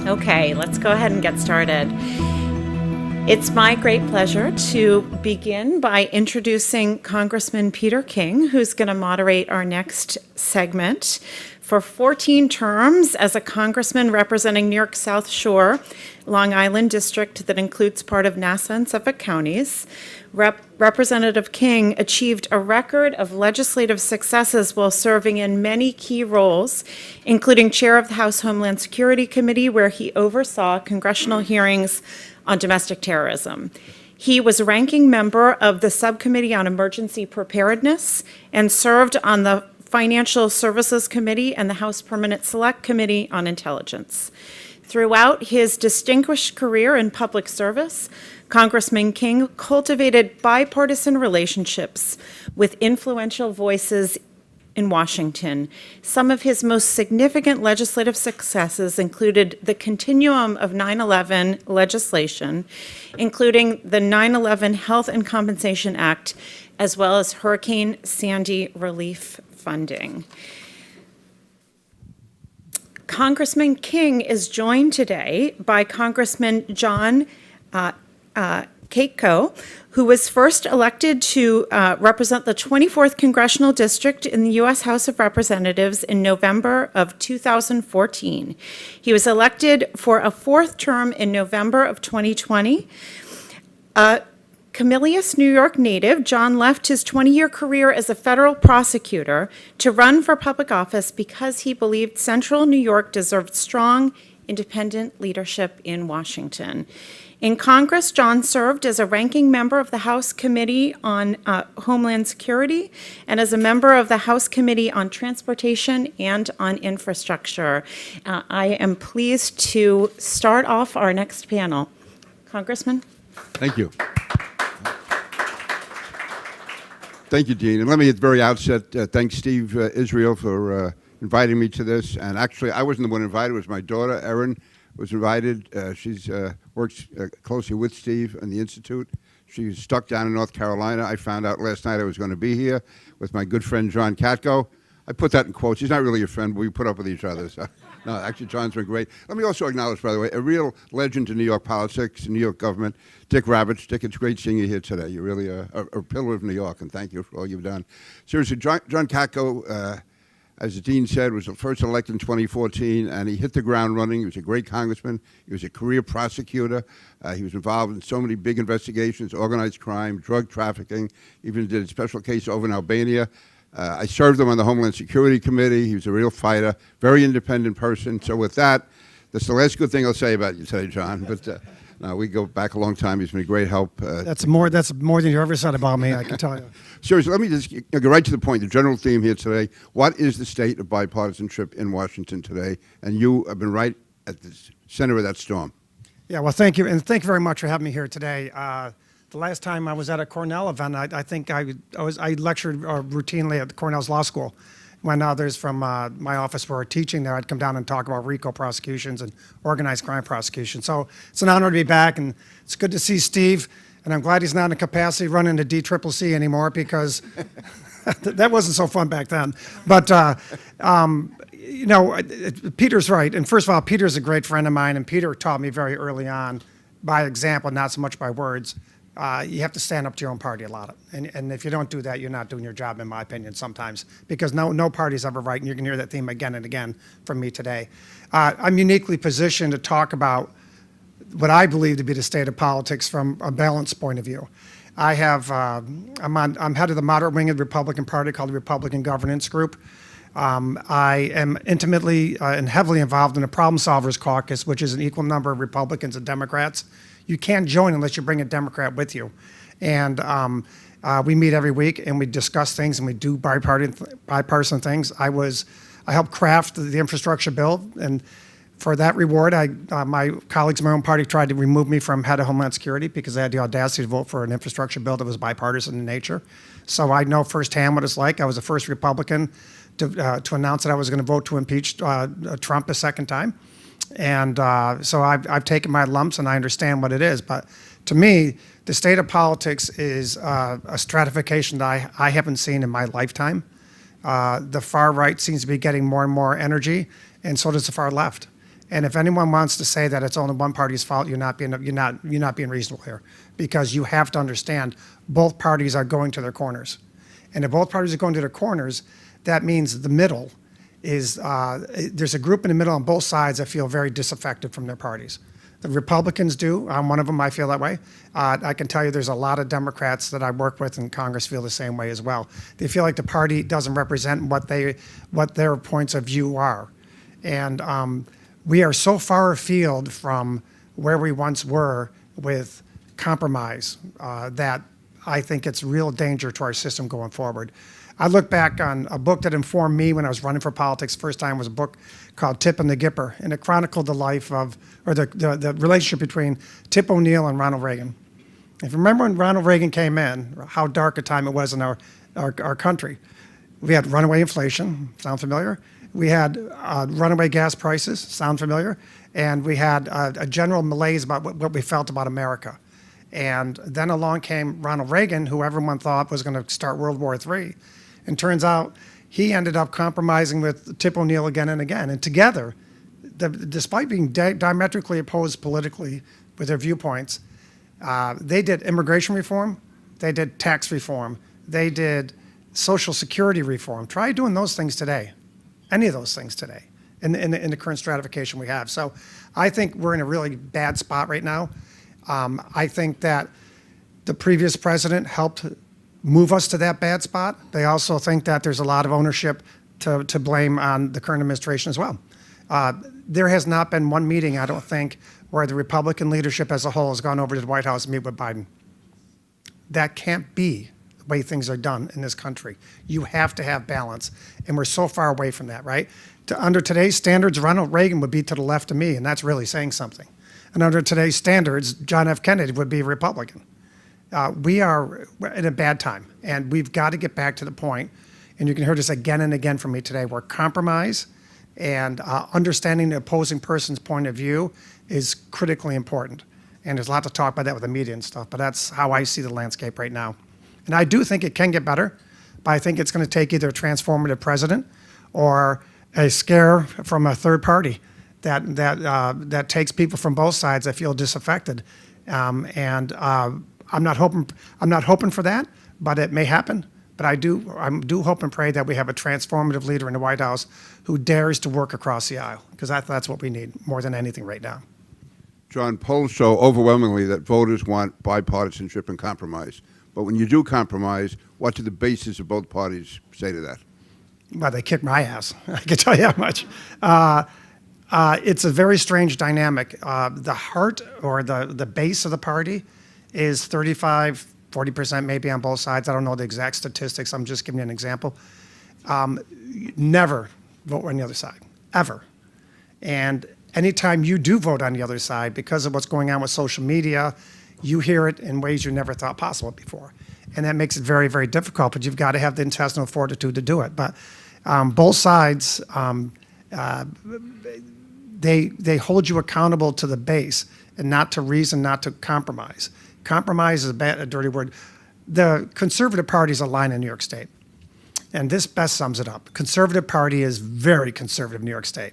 Okay, let's go ahead and get started. It's my great pleasure to begin by introducing Congressman Peter King, who's going to moderate our next segment. For 14 terms as a congressman representing New York South Shore, Long Island District that includes part of Nassau and Suffolk counties, Representative King achieved a record of legislative successes while serving in many key roles, including chair of the House Homeland Security Committee, where he oversaw congressional hearings on domestic terrorism. He was a ranking member of the Subcommittee on Emergency Preparedness and served on the Financial Services Committee and the House Permanent Select Committee on Intelligence. Throughout his distinguished career in public service, Congressman King cultivated bipartisan relationships with influential voices in Washington. Some of his most significant legislative successes included the continuum of 9/11 legislation, including the 9/11 Health and Compensation Act, as well as Hurricane Sandy relief funding. Congressman King is joined today by Congressman John Katko, who was first elected to represent the 24th Congressional District in the U.S. House of Representatives in November of 2014. He was elected for a fourth term in November of 2020. Camillus, New York native, John left his 20-year career as a federal prosecutor to run for public office because he believed Central New York deserved strong, independent leadership in Washington. In Congress, John served as a ranking member of the House Committee on Homeland Security and as a member of the House Committee on Transportation and on Infrastructure. I am pleased to start off our next panel. Congressman? Thank you. Thank you, Dean. And let me at the very outset thank Steve Israel for inviting me to this. And actually, I wasn't the one invited. It was my daughter, Erin, was invited. She's works closely with Steve in the Institute. She's stuck down in North Carolina. I found out last night I was going to be here with my good friend, John Katko. I put that in quotes. He's not really a friend, but we put up with each other. So. No, actually, John's been great. Let me also acknowledge, by the way, a real legend in New York politics, New York government, Dick Ravitch. Dick, it's great seeing you here today. You're really a pillar of New York, and thank you for all you've done. Seriously, John Katko, as the Dean said, was first elected in 2014, and he hit the ground running. He was a great congressman. He was a career prosecutor. He was involved in so many big investigations, organized crime, drug trafficking, even did a special case over in Albania. I served him on the Homeland Security Committee. He was a real fighter, very independent person. So with that, that's the last good thing I'll say about you today, John. But no, we go back a long time. He's been a great help. That's more than you ever said about me, I can tell you. Seriously, let me just go right to the point. The general theme here today, what is the state of bipartisanship in Washington today? And you have been right at the center of that storm. Yeah, well, thank you. And thank you very much for having me here today. The last time I was at a Cornell event, I think I lectured routinely at Cornell's Law School. When others from my office were teaching there, I'd come down and talk about RICO prosecutions and organized crime prosecution. So it's an honor to be back, and it's good to see Steve. And I'm glad he's not in capacity running the DCCC anymore, because that wasn't so fun back then. But you know, Peter's right. And first of all, Peter's a great friend of mine, and Peter taught me very early on, by example, not so much by words. You have to stand up to your own party a lot. And if you don't do that, you're not doing your job, in my opinion, sometimes, because no party's ever right, and you can hear that theme again and again from me today. I'm uniquely positioned to talk about what I believe to be the state of politics from a balanced point of view. I'm head of the moderate wing of the Republican Party called the Republican Governance Group. I am intimately and heavily involved in the Problem Solvers Caucus, which is an equal number of Republicans and Democrats. You can't join unless you bring a Democrat with you. And we meet every week, and we discuss things, and we do bipartisan things. I helped craft the infrastructure bill, and For that reward, my colleagues in my own party tried to remove me from head of Homeland Security because I had the audacity to vote for an infrastructure bill that was bipartisan in nature. So I know firsthand what it's like. I was the first Republican to announce that I was going to vote to impeach Trump a second time. And so I've taken my lumps and I understand what it is. But to me, the state of politics is a stratification that I haven't seen in my lifetime. The far right seems to be getting more and more energy, and so does the far left. And if anyone wants to say that it's only one party's fault, you're not being reasonable here, because you have to understand both parties are going to their corners, and if both parties are going to their corners, that means the middle is there's a group in the middle on both sides that feel very disaffected from their parties. The Republicans do. I'm one of them. I feel that way. I can tell you there's a lot of Democrats that I work with in Congress feel the same way as well. They feel like the party doesn't represent what their points of view are, and we are so far afield from where we once were with compromise that I think it's real danger to our system going forward. I look back on a book that informed me when I was running for politics. First time was a book called Tip and the Gipper, and it chronicled the life of, or the relationship between Tip O'Neill and Ronald Reagan. If you remember when Ronald Reagan came in, how dark a time it was in our country. We had runaway inflation, sound familiar? We had runaway gas prices, sound familiar? And we had a general malaise about what we felt about America. And then along came Ronald Reagan, who everyone thought was going to start World War III. And turns out he ended up compromising with Tip O'Neill again and again. And together, despite being diametrically opposed politically with their viewpoints, they did immigration reform, they did tax reform, they did Social Security reform. Try doing those things today, any of those things today, in the current stratification we have. So I think we're in a really bad spot right now. I think that the previous president helped move us to that bad spot. They also think that there's a lot of ownership to blame on the current administration as well. There has not been one meeting, I don't think, where the Republican leadership as a whole has gone over to the White House and meet with Biden. That can't be the way things are done in this country. You have to have balance, and we're so far away from that, right? Under today's standards, Ronald Reagan would be to the left of me, and that's really saying something. And under today's standards, John F. Kennedy would be a Republican. We are in a bad time, and we've got to get back to the point, and you can hear this again and again from me today, where compromise and understanding the opposing person's point of view is critically important. And there's a lot to talk about that with the media and stuff, but that's how I see the landscape right now. And I do think it can get better, but I think it's going to take either a transformative president or a scare from a third party that takes people from both sides that feel disaffected. I'm not hoping for that, but it may happen. But I do hope and pray that we have a transformative leader in the White House who dares to work across the aisle, because that's what we need more than anything right now. John, polls show overwhelmingly that voters want bipartisanship and compromise. But when you do compromise, what do the bases of both parties say to that? Well, they kick my ass. I can tell you that much. It's a very strange dynamic. The heart or the base of the party is 35, 40% maybe on both sides. I don't know the exact statistics. I'm just giving you an example. Never vote on the other side, ever. And anytime you do vote on the other side, because of what's going on with social media, you hear it in ways you never thought possible before. And that makes it very, very difficult, but you've got to have the intestinal fortitude to do it. But both sides, they hold you accountable to the base and not to reason, not to compromise. Compromise is a dirty word. The Conservative Party is a line in New York State. And this best sums it up. Conservative Party is very conservative in New York State.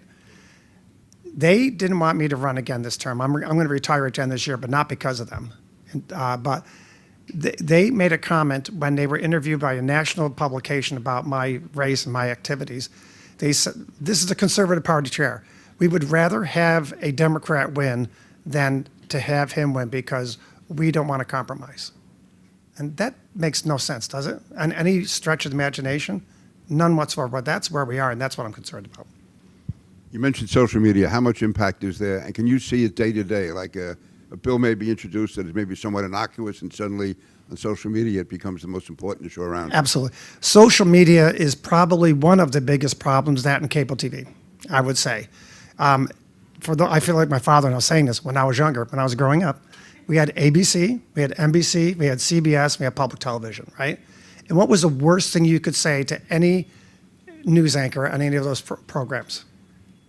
They didn't want me to run again this term. I'm going to retire again this year, but not because of them. But they made a comment when they were interviewed by a national publication about my race and my activities. They said, this is the Conservative Party chair. We would rather have a Democrat win than to have him win because we don't want to compromise. And that makes no sense, does it? On any stretch of the imagination? None whatsoever. But that's where we are, and that's what I'm concerned about. You mentioned social media. How much impact is there? And can you see it day to day? Like a bill may be introduced that is maybe somewhat innocuous, and suddenly on social media it becomes the most important issue around. Absolutely. Social media is probably one of the biggest problems, that and cable TV, I would say. I feel like my father, and I was saying this when I was younger, when I was growing up, we had ABC, we had NBC, we had CBS, we had public television, right? And what was the worst thing you could say to any news anchor on any of those programs?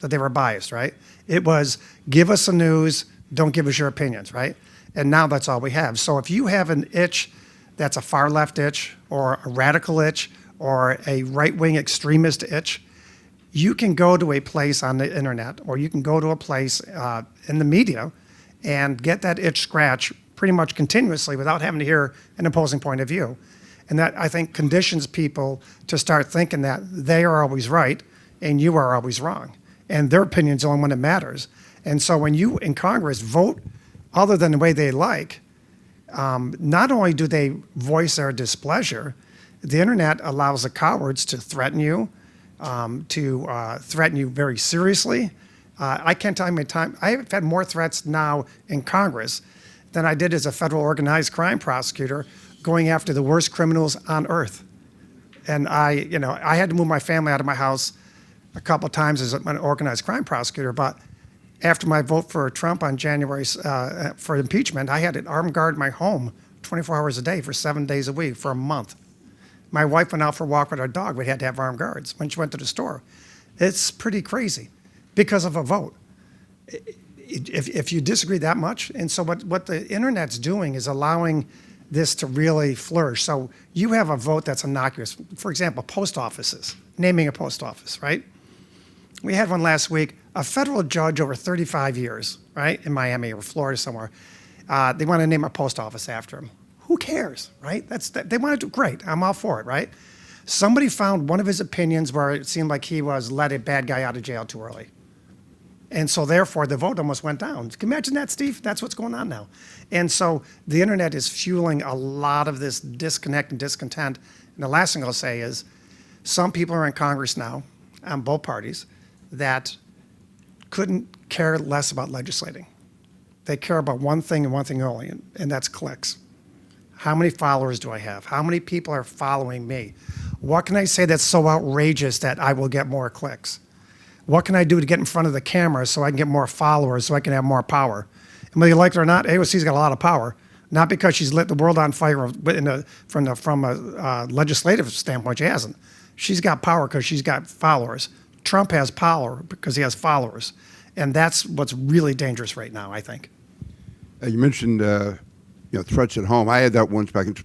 That they were biased, right? It was, give us the news, don't give us your opinions, right? And now that's all we have. So if you have an itch that's a far left itch or a radical itch or a right-wing extremist itch, you can go to a place on the internet or you can go to a place in the media and get that itch scratch pretty much continuously without having to hear an opposing point of view. And that, I think, conditions people to start thinking that they are always right and you are always wrong. And their opinion's the only one that matters. And so when you in Congress vote other than the way they like, not only do they voice their displeasure, the internet allows the cowards to threaten you, threaten you very seriously. I can't tell you how many times, I've had more threats now in Congress than I did as a federal organized crime prosecutor going after the worst criminals on earth. And I had to move my family out of my house a couple of times as an organized crime prosecutor, but after my vote for Trump on January for impeachment, I had an armed guard in my home 24 hours a day for 7 days a week for a month. My wife went out for a walk with our dog. We had to have armed guards when she went to the store. It's pretty crazy because of a vote. If you disagree that much, and so what the internet's doing is allowing this to really flourish. So you have a vote that's innocuous. For example, post offices, naming a post office, right? We had one last week, a federal judge over 35 years, right, in Miami or Florida somewhere. They want to name a post office after him. Who cares, right? They want to do great. I'm all for it, right? Somebody found one of his opinions where it seemed like he was let a bad guy out of jail too early. And so therefore the vote almost went down. Can you imagine that, Steve? That's what's going on now. And so the internet is fueling a lot of this disconnect and discontent. And the last thing I'll say is some people are in Congress now on both parties that couldn't care less about legislating. They care about one thing and one thing only, and that's clicks. How many followers do I have? How many people are following me? What can I say that's so outrageous that I will get more clicks? What can I do to get in front of the camera so I can get more followers, so I can have more power? And whether you like it or not, AOC's got a lot of power. Not because she's lit the world on fire from a legislative standpoint, she hasn't. She's got power because she's got followers. Trump has power because he has followers. And that's what's really dangerous right now, I think. You mentioned threats at home. I had that once back in,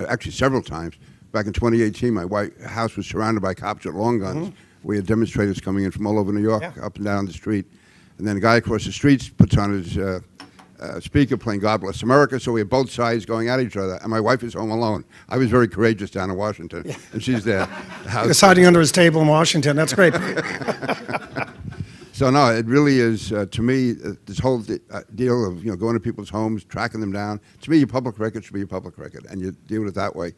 actually several times. Back in 2018, my house was surrounded by cops with long guns. Mm-hmm. We had demonstrators coming in from all over New York, up and down the street. And then a guy across the street puts on his speaker playing God Bless America, so we have both sides going at each other. And my wife is home alone. I was very courageous down in Washington, and she's there. He's hiding under his table in Washington. That's great. So no, it really is, to me, this whole deal of going to people's homes, tracking them down. To me, your public record should be your public record, and you deal with it that way.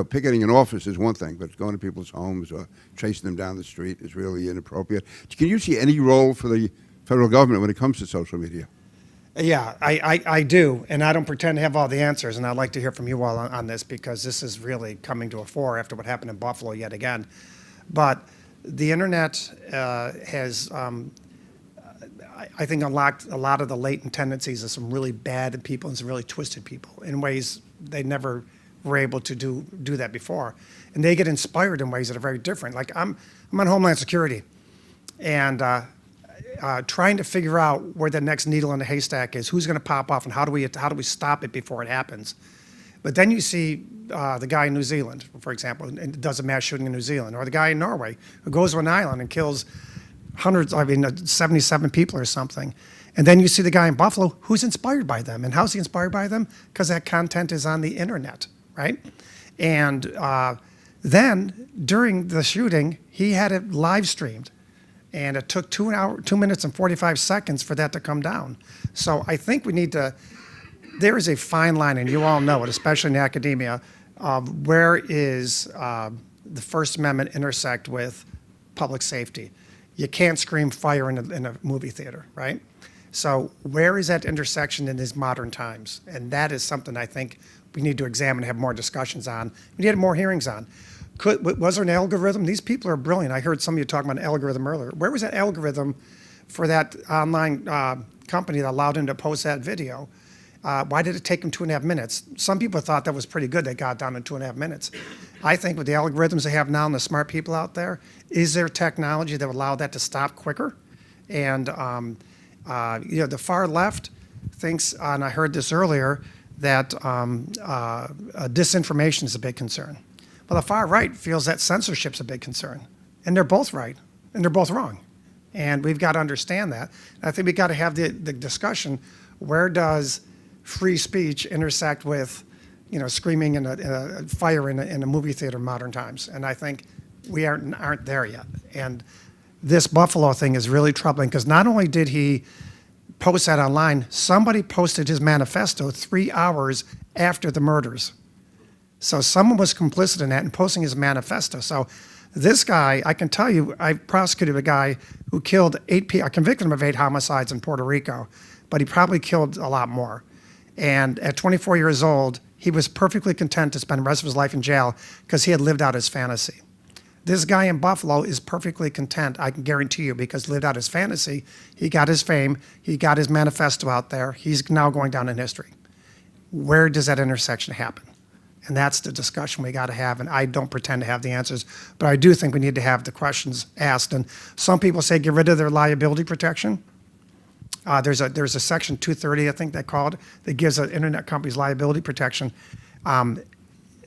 Picketing an office is one thing, but going to people's homes or chasing them down the street is really inappropriate. Can you see any role for the federal government when it comes to social media? Yeah, I do, and I don't pretend to have all the answers, and I'd like to hear from you all on this because this is really coming to a fore after what happened in Buffalo yet again. But the internet has, I think, unlocked a lot of the latent tendencies of some really bad people and some really twisted people in ways they never were able to do that before. And they get inspired in ways that are very different. Like I'm on Homeland Security, and trying to figure out where the next needle in the haystack is, who's going to pop off, and how do we stop it before it happens. But then you see the guy in New Zealand, for example, and does a mass shooting in New Zealand, or the guy in Norway who goes to an island and kills 77 people or something. And then you see the guy in Buffalo who's inspired by them. And how's he inspired by them? Because that content is on the internet, right? And then during the shooting, he had it live streamed. And it took 2 minutes and 45 seconds for that to come down. So I think we need to, there is a fine line, and you all know it, especially in academia, of where is the First Amendment intersect with public safety. You can't scream fire in a movie theater, right? So where is that intersection in these modern times? And that is something I think we need to examine and have more discussions on. We need more hearings on. Was there an algorithm? These people are brilliant. I heard some of you talking about an algorithm earlier. Where was that algorithm for that online company that allowed him to post that video, why did it take him 2.5 minutes? Some people thought that was pretty good. They got down in 2.5 minutes. I think with the algorithms they have now and the smart people out there, is there technology that would allow that to stop quicker? And the far left thinks, and I heard this earlier, that disinformation is a big concern. Well, the far right feels that censorship's a big concern. And they're both right, and they're both wrong. And we've got to understand that. And I think we've got to have the discussion, where does free speech intersect with, screaming in a fire in a movie theater in modern times? And I think we aren't there yet. And this Buffalo thing is really troubling, because not only did he post that online, somebody posted his manifesto 3 hours after the murders. So someone was complicit in that and posting his manifesto. So this guy, I can tell you, I prosecuted a guy who killed 8 people. I convicted him of 8 homicides in Puerto Rico, but he probably killed a lot more. And at 24 years old, he was perfectly content to spend the rest of his life in jail because he had lived out his fantasy. This guy in Buffalo is perfectly content, I can guarantee you, because he lived out his fantasy. He got his fame. He got his manifesto out there. He's now going down in history. Where does that intersection happen? And that's the discussion we got to have. And I don't pretend to have the answers, but I do think we need to have the questions asked. And some people say get rid of their liability protection. There's a section 230, I think they called, that gives internet companies liability protection.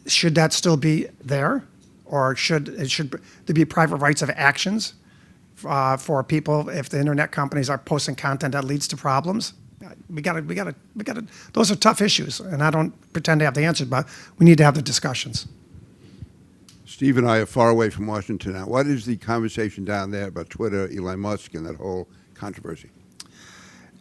Should that still be there? Or should there be private rights of actions for people if the internet companies are posting content that leads to problems? We got to. Those are tough issues, and I don't pretend to have the answer, but we need to have the discussions. Steve and I are far away from Washington now. What is the conversation down there about Twitter, Elon Musk, and that whole controversy?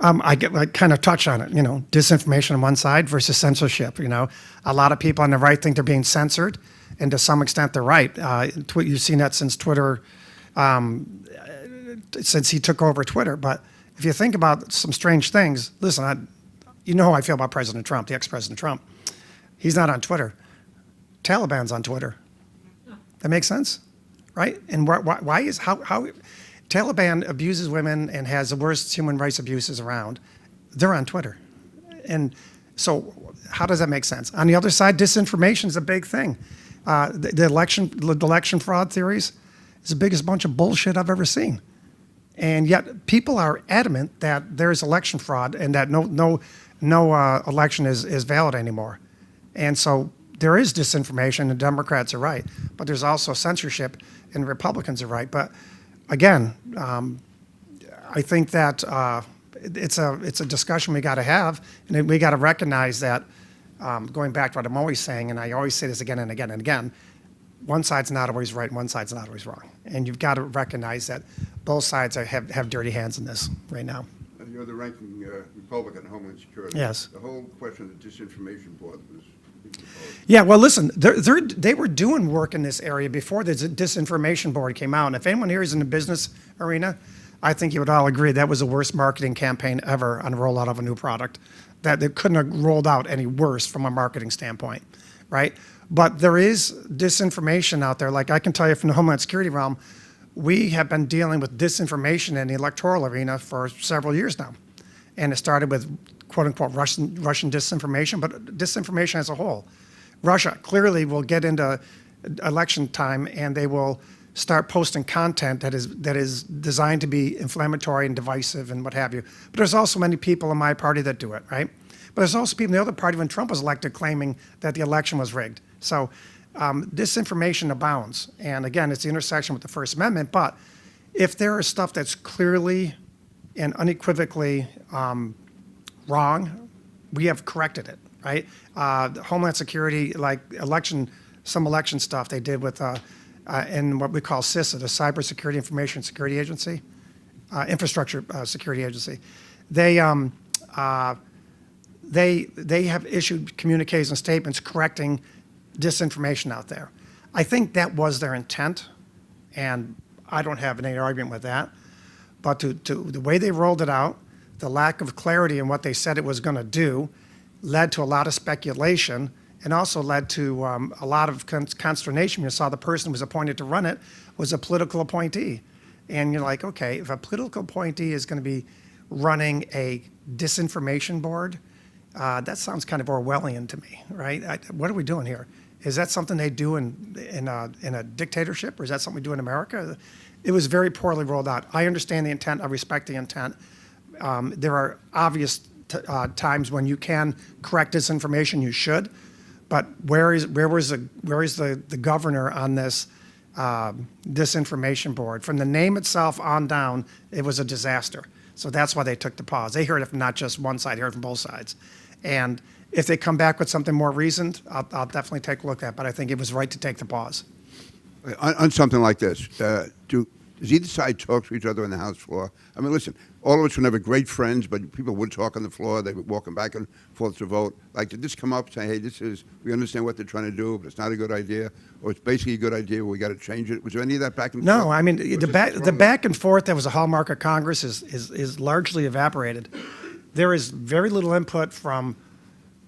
I kind of touch on it, disinformation on one side versus censorship. A lot of people on the right think they're being censored, and to some extent they're right. You've seen that since Twitter, since he took over Twitter. But if you think about some strange things, listen, you know how I feel about President Trump, the ex-President Trump. He's not on Twitter. Taliban's on Twitter. That makes sense, right? And why is how Taliban abuses women and has the worst human rights abuses around? They're on Twitter. And so how does that make sense? On the other side, disinformation is a big thing. The election fraud theories is the biggest bunch of bullshit I've ever seen. And yet people are adamant that there's election fraud and that no election is valid anymore. And so there is disinformation, and Democrats are right. But there's also censorship, and Republicans are right. But again, I think that it's a discussion we got to have, and we got to recognize that, going back to what I'm always saying, and I always say this again and again and again, one side's not always right and one side's not always wrong. And you've got to recognize that both sides have dirty hands in this right now. You're the ranking Republican on Homeland Security. Yes. The whole question of the disinformation board was... Yeah, well, listen, they were doing work in this area before the disinformation board came out. And if anyone here is in the business arena, I think you would all agree that was the worst marketing campaign ever on the rollout of a new product. That they couldn't have rolled out any worse from a marketing standpoint, right? But there is disinformation out there. Like I can tell you from the Homeland Security realm, we have been dealing with disinformation in the electoral arena for several years now. And it started with quote unquote Russian disinformation, but disinformation as a whole. Russia clearly will get into election time and they will start posting content that is designed to be inflammatory and divisive and what have you. But there's also many people in my party that do it, right? But there's also people in the other party when Trump was elected claiming that the election was rigged. So disinformation abounds. And again, it's the intersection with the First Amendment. But if there is stuff that's clearly and unequivocally wrong, we have corrected it, right? Homeland Security, like some election stuff they did with in what we call CISA, the Cybersecurity Information Security Agency, Infrastructure Security Agency. They have issued communiques and statements correcting disinformation out there. I think that was their intent, and I don't have any argument with that. But to the way they rolled it out, the lack of clarity in what they said it was going to do led to a lot of speculation and also led to a lot of consternation. You saw the person who was appointed to run it was a political appointee. And you're like, okay, if a political appointee is going to be running a disinformation board, that sounds kind of Orwellian to me, right? What are we doing here? Is that something they do in a dictatorship, or is that something we do in America? It was very poorly rolled out. I understand the intent. I respect the intent. There are obvious times when you can correct disinformation. You should, but where is the governor on this disinformation board? From the name itself on down, it was a disaster. So that's why they took the pause. They heard it from not just one side; they heard it from both sides. And if they come back with something more reasoned, I'll definitely take a look at it. But I think it was right to take the pause. On something like this, does either side talk to each other on the House floor? I mean, listen, all of us were never great friends, but people would talk on the floor. They were walking back and forth to vote. Like, did this come up, say, hey, we understand what they're trying to do, but it's not a good idea, or it's basically a good idea, but we got to change it? Was there any of that back and forth? No, I mean, the back and forth that was a hallmark of Congress is largely evaporated. There is very little input from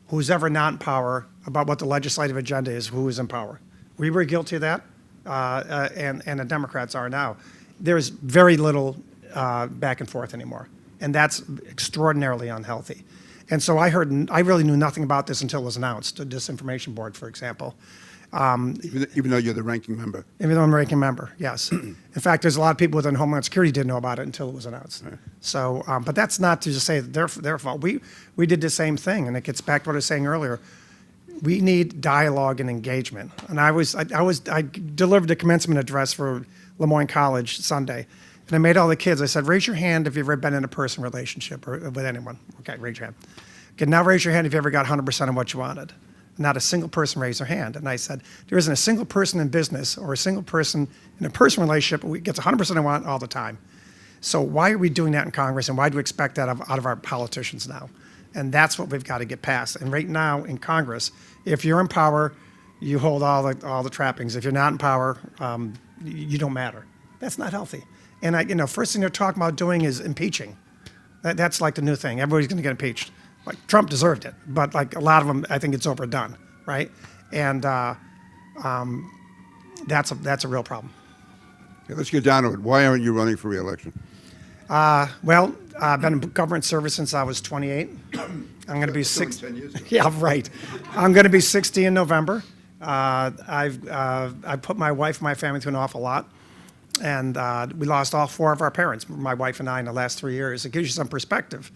who's ever not in power about what the legislative agenda is, who is in power. We were guilty of that, and the Democrats are now. There's very little back and forth anymore, and that's extraordinarily unhealthy. And so I really knew nothing about this until it was announced, the disinformation board, for example. Even though you're the ranking member? Even though I'm a ranking member, yes. In fact, there's a lot of people within Homeland Security didn't know about it until it was announced. Right. So, but that's not to just say that their fault. We did the same thing, and it gets back to what I was saying earlier. We need dialogue and engagement. And I delivered a commencement address for Lemoyne College Sunday, and I made all the kids. I said, raise your hand if you've ever been in a person relationship or with anyone. Okay, raise your hand. Okay, now raise your hand if you ever got 100% of what you wanted. Not a single person raised their hand. And I said, there isn't a single person in business or a single person in a personal relationship who gets 100% they want all the time. So why are we doing that in Congress, and why do we expect that out of our politicians now? And that's what we've got to get past. And right now in Congress, if you're in power, you hold all the trappings. If you're not in power, you don't matter. That's not healthy. And first thing they're talking about doing is impeaching. That's like the new thing. Everybody's going to get impeached. Like, Trump deserved it, but like a lot of them, I think it's overdone, right? And that's a real problem. Okay, let's get down to it. Why aren't you running for re-election? Well, I've been in government service since I was 28. I'm going to be 60. 10 years ago. Yeah, right. I'm going to be 60 in November. I've put my wife and my family through an awful lot. And we lost all four of our parents, my wife and I, in the last 3 years. It gives you some perspective.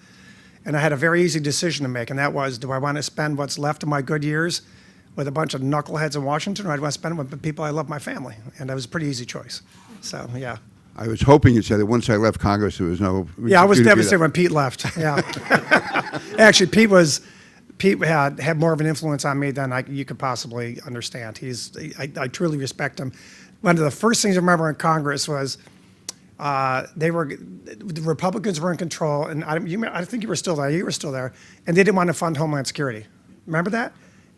And I had a very easy decision to make, and that was, do I want to spend what's left of my good years with a bunch of knuckleheads in Washington, or do I want to spend it with the people I love, my family? And that was a pretty easy choice. So, yeah. I was hoping you'd say that once I left Congress, there was no... Yeah, I was devastated when Pete left. Yeah. Actually, Pete had more of an influence on me than you could possibly understand. I truly respect him. One of the first things I remember in Congress was the Republicans were in control, and I think you were still there. You were still there, and they didn't want to fund Homeland Security. Remember that?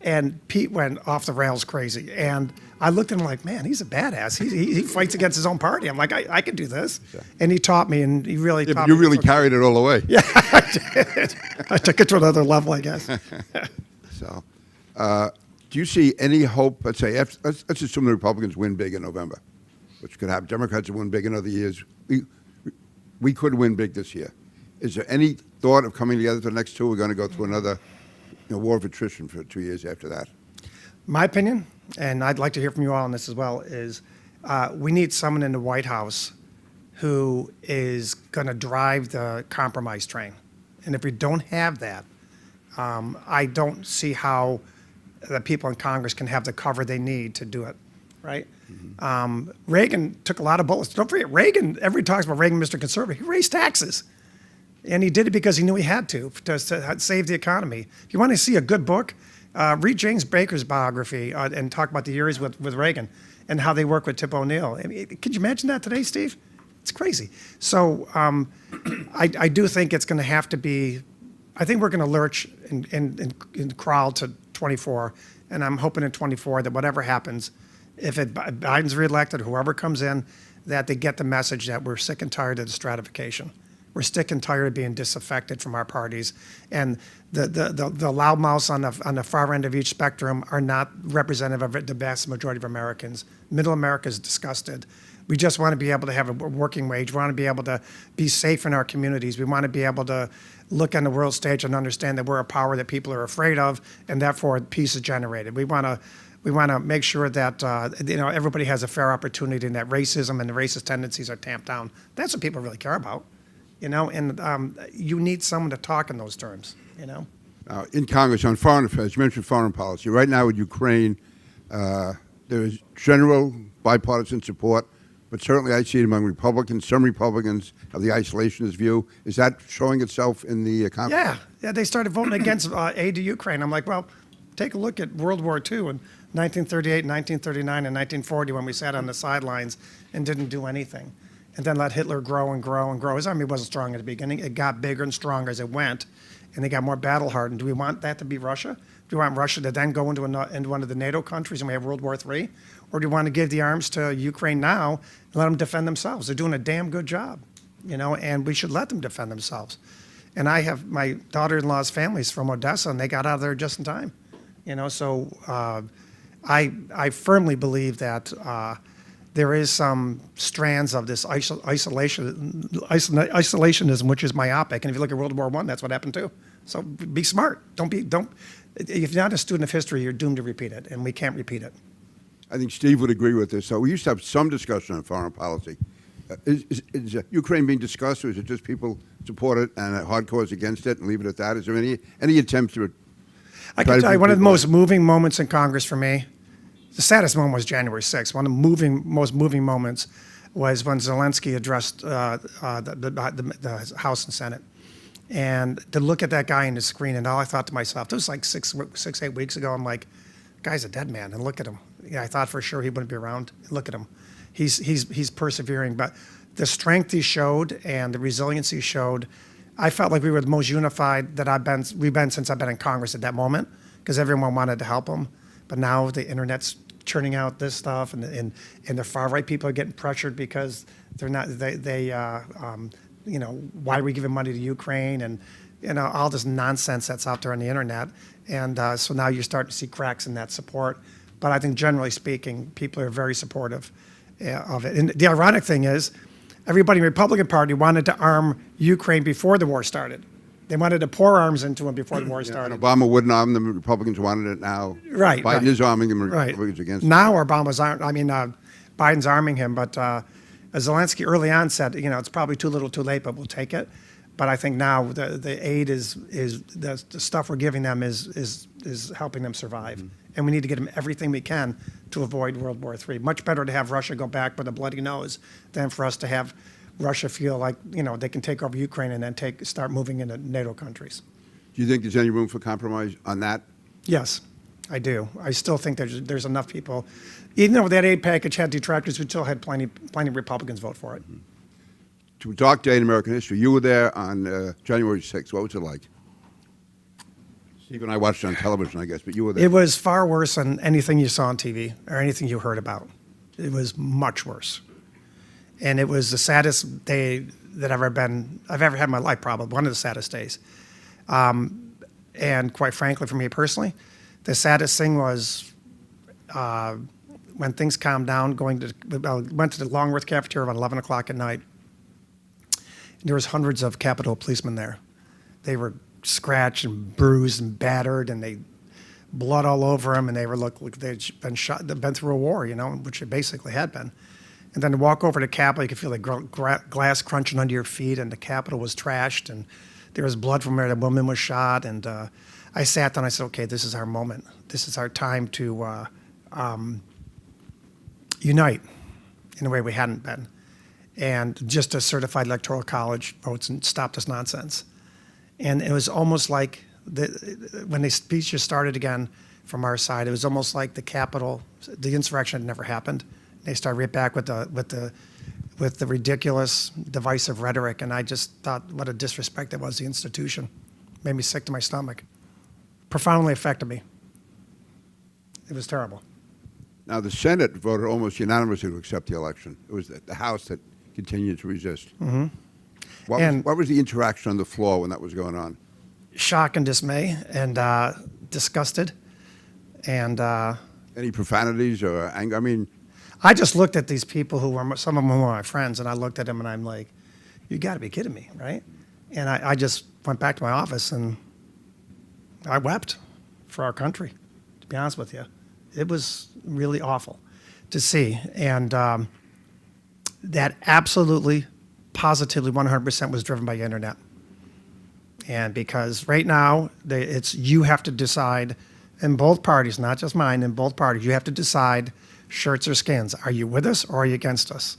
And Pete went off the rails crazy, and I looked at him like, man, he's a badass. He fights against his own party. I'm like, I can do this, and he taught me, and he really taught me. You really carried it all the way. Yeah, I did. I took it to another level, I guess. So, do you see any hope? Let's say, let's assume the Republicans win big in November, which could happen. Democrats will win big in other years. We could win big this year. Is there any thought of coming together for the next two? We're going to go through another war of attrition for 2 years after that. My opinion, and I'd like to hear from you all on this as well, is we need someone in the White House who is going to drive the compromise train. And if we don't have that, I don't see how the people in Congress can have the cover they need to do it, right? Mm-hmm. Reagan took a lot of bullets. Don't forget, Reagan, everybody talks about Reagan, Mr. Conservative. He raised taxes. And he did it because he knew he had to save the economy. If you want to see a good book, read James Baker's biography and talk about the years with Reagan and how they work with Tip O'Neill. I mean, could you imagine that today, Steve? It's crazy. So I do think it's going to have to be, I think we're going to lurch and crawl to 24, and I'm hoping in 24 that whatever happens, if Biden's reelected, whoever comes in, that they get the message that we're sick and tired of the stratification. We're sick and tired of being disaffected from our parties. And the loudmouths on the far end of each spectrum are not representative of the vast majority of Americans. Middle America is disgusted. We just want to be able to have a working wage. We want to be able to be safe in our communities. We want to be able to look on the world stage and understand that we're a power that people are afraid of, and therefore peace is generated. We want to make sure that everybody has a fair opportunity, and that racism and the racist tendencies are tamped down. That's what people really care about, and you need someone to talk in those terms, In Congress, on foreign affairs, you mentioned foreign policy. Right now with Ukraine, there is general bipartisan support, but certainly I see it among Republicans. Some Republicans have the isolationist view. Is that showing itself in the Congress? Yeah, they started voting against aid to Ukraine. I'm like, well, take a look at World War II in 1938, 1939, and 1940 when we sat on the sidelines and didn't do anything. And then let Hitler grow and grow and grow. His army wasn't strong at the beginning. It got bigger and stronger as it went, and they got more battle hardened. Do we want that to be Russia? Do we want Russia to then go into one of the NATO countries and we have World War III? Or do you want to give the arms to Ukraine now and let them defend themselves? They're doing a damn good job, and we should let them defend themselves. And I have my daughter-in-law's family's from Odessa, and they got out of there just in time. So I firmly believe that there is some strands of this isolationism, which is myopic. And if you look at World War I, that's what happened too. So be smart. If you're not a student of history, you're doomed to repeat it, and we can't repeat it. I think Steve would agree with this. So we used to have some discussion on foreign policy. Is Ukraine being discussed, or is it just people support it and hardcore is against it and leave it at that? Is there any attempts to? I can tell you one of the most moving moments in Congress for me, the saddest moment was January 6th. One of the most moving moments was when Zelensky addressed the House and Senate. And to look at that guy in the screen, and all I thought to myself, this was like 8 weeks ago, I'm like, guy's a dead man, and look at him. I thought for sure he wouldn't be around. Look at him. He's persevering. But the strength he showed and the resilience he showed, I felt like we were the most unified that we've been since I've been in Congress at that moment, because everyone wanted to help him. But now the internet's churning out this stuff, and the far right people are getting pressured because they're not why are we giving money to Ukraine, and all this nonsense that's out there on the internet. And so now you're starting to see cracks in that support. But I think generally speaking, people are very supportive of it. And the ironic thing is, everybody in the Republican Party wanted to arm Ukraine before the war started. They wanted to pour arms into him before the war started. Obama wouldn't arm them. Republicans wanted it now. Right. Biden is arming them. Right. Republicans against it. Now Biden's arming him, but Zelensky early on said, it's probably too little too late, but we'll take it. But I think now the aid is the stuff we're giving them is helping them survive. Mm-hmm. And we need to get them everything we can to avoid World War III. Much better to have Russia go back with a bloody nose than for us to have Russia feel like they can take over Ukraine and then start moving into NATO countries. Do you think there's any room for compromise on that? Yes, I do. I still think there's enough people. Even though that aid package had detractors, we still had plenty of Republicans vote for it. To a dark day in American history. You were there on January 6th. What was it like? Steve and I watched it on television, I guess, but you were there. It was far worse than anything you saw on TV or anything you heard about. It was much worse. And it was the saddest day that I've ever had in my life, probably one of the saddest days. And quite frankly, for me personally, the saddest thing was when things calmed down, went to the Longworth cafeteria around 11 o'clock at night. And there was hundreds of Capitol policemen there. They were scratched and bruised and battered, and they blood all over them, and they were like they'd been shot, been through a war, which it basically had been. And then to walk over to Capitol, you could feel the glass crunching under your feet, and the Capitol was trashed, and there was blood from where the woman was shot. And I sat down, I said, okay, this is our moment. This is our time to unite in a way we hadn't been. And just a certified electoral college votes and stop this nonsense. And it was almost like when the speeches started again from our side, it was almost like the Capitol, the insurrection had never happened. They started right back with the ridiculous, divisive rhetoric, and I just thought what a disrespect that was to the institution. Made me sick to my stomach. Profoundly affected me. It was terrible. Now, the Senate voted almost unanimously to accept the election. It was the House that continued to resist. Mm-hmm. What was the interaction on the floor when that was going on? Shock and dismay and disgusted. And any profanities or anger? I mean, I just looked at these people who were, some of them were my friends, and I looked at them and I'm like, you got to be kidding me, right? And I just went back to my office and I wept for our country, to be honest with you. It was really awful to see. And that absolutely, positively, 100% was driven by the internet. And because right now, it's you have to decide in both parties, not just mine, in both parties, you have to decide shirts or skins. Are you with us or are you against us?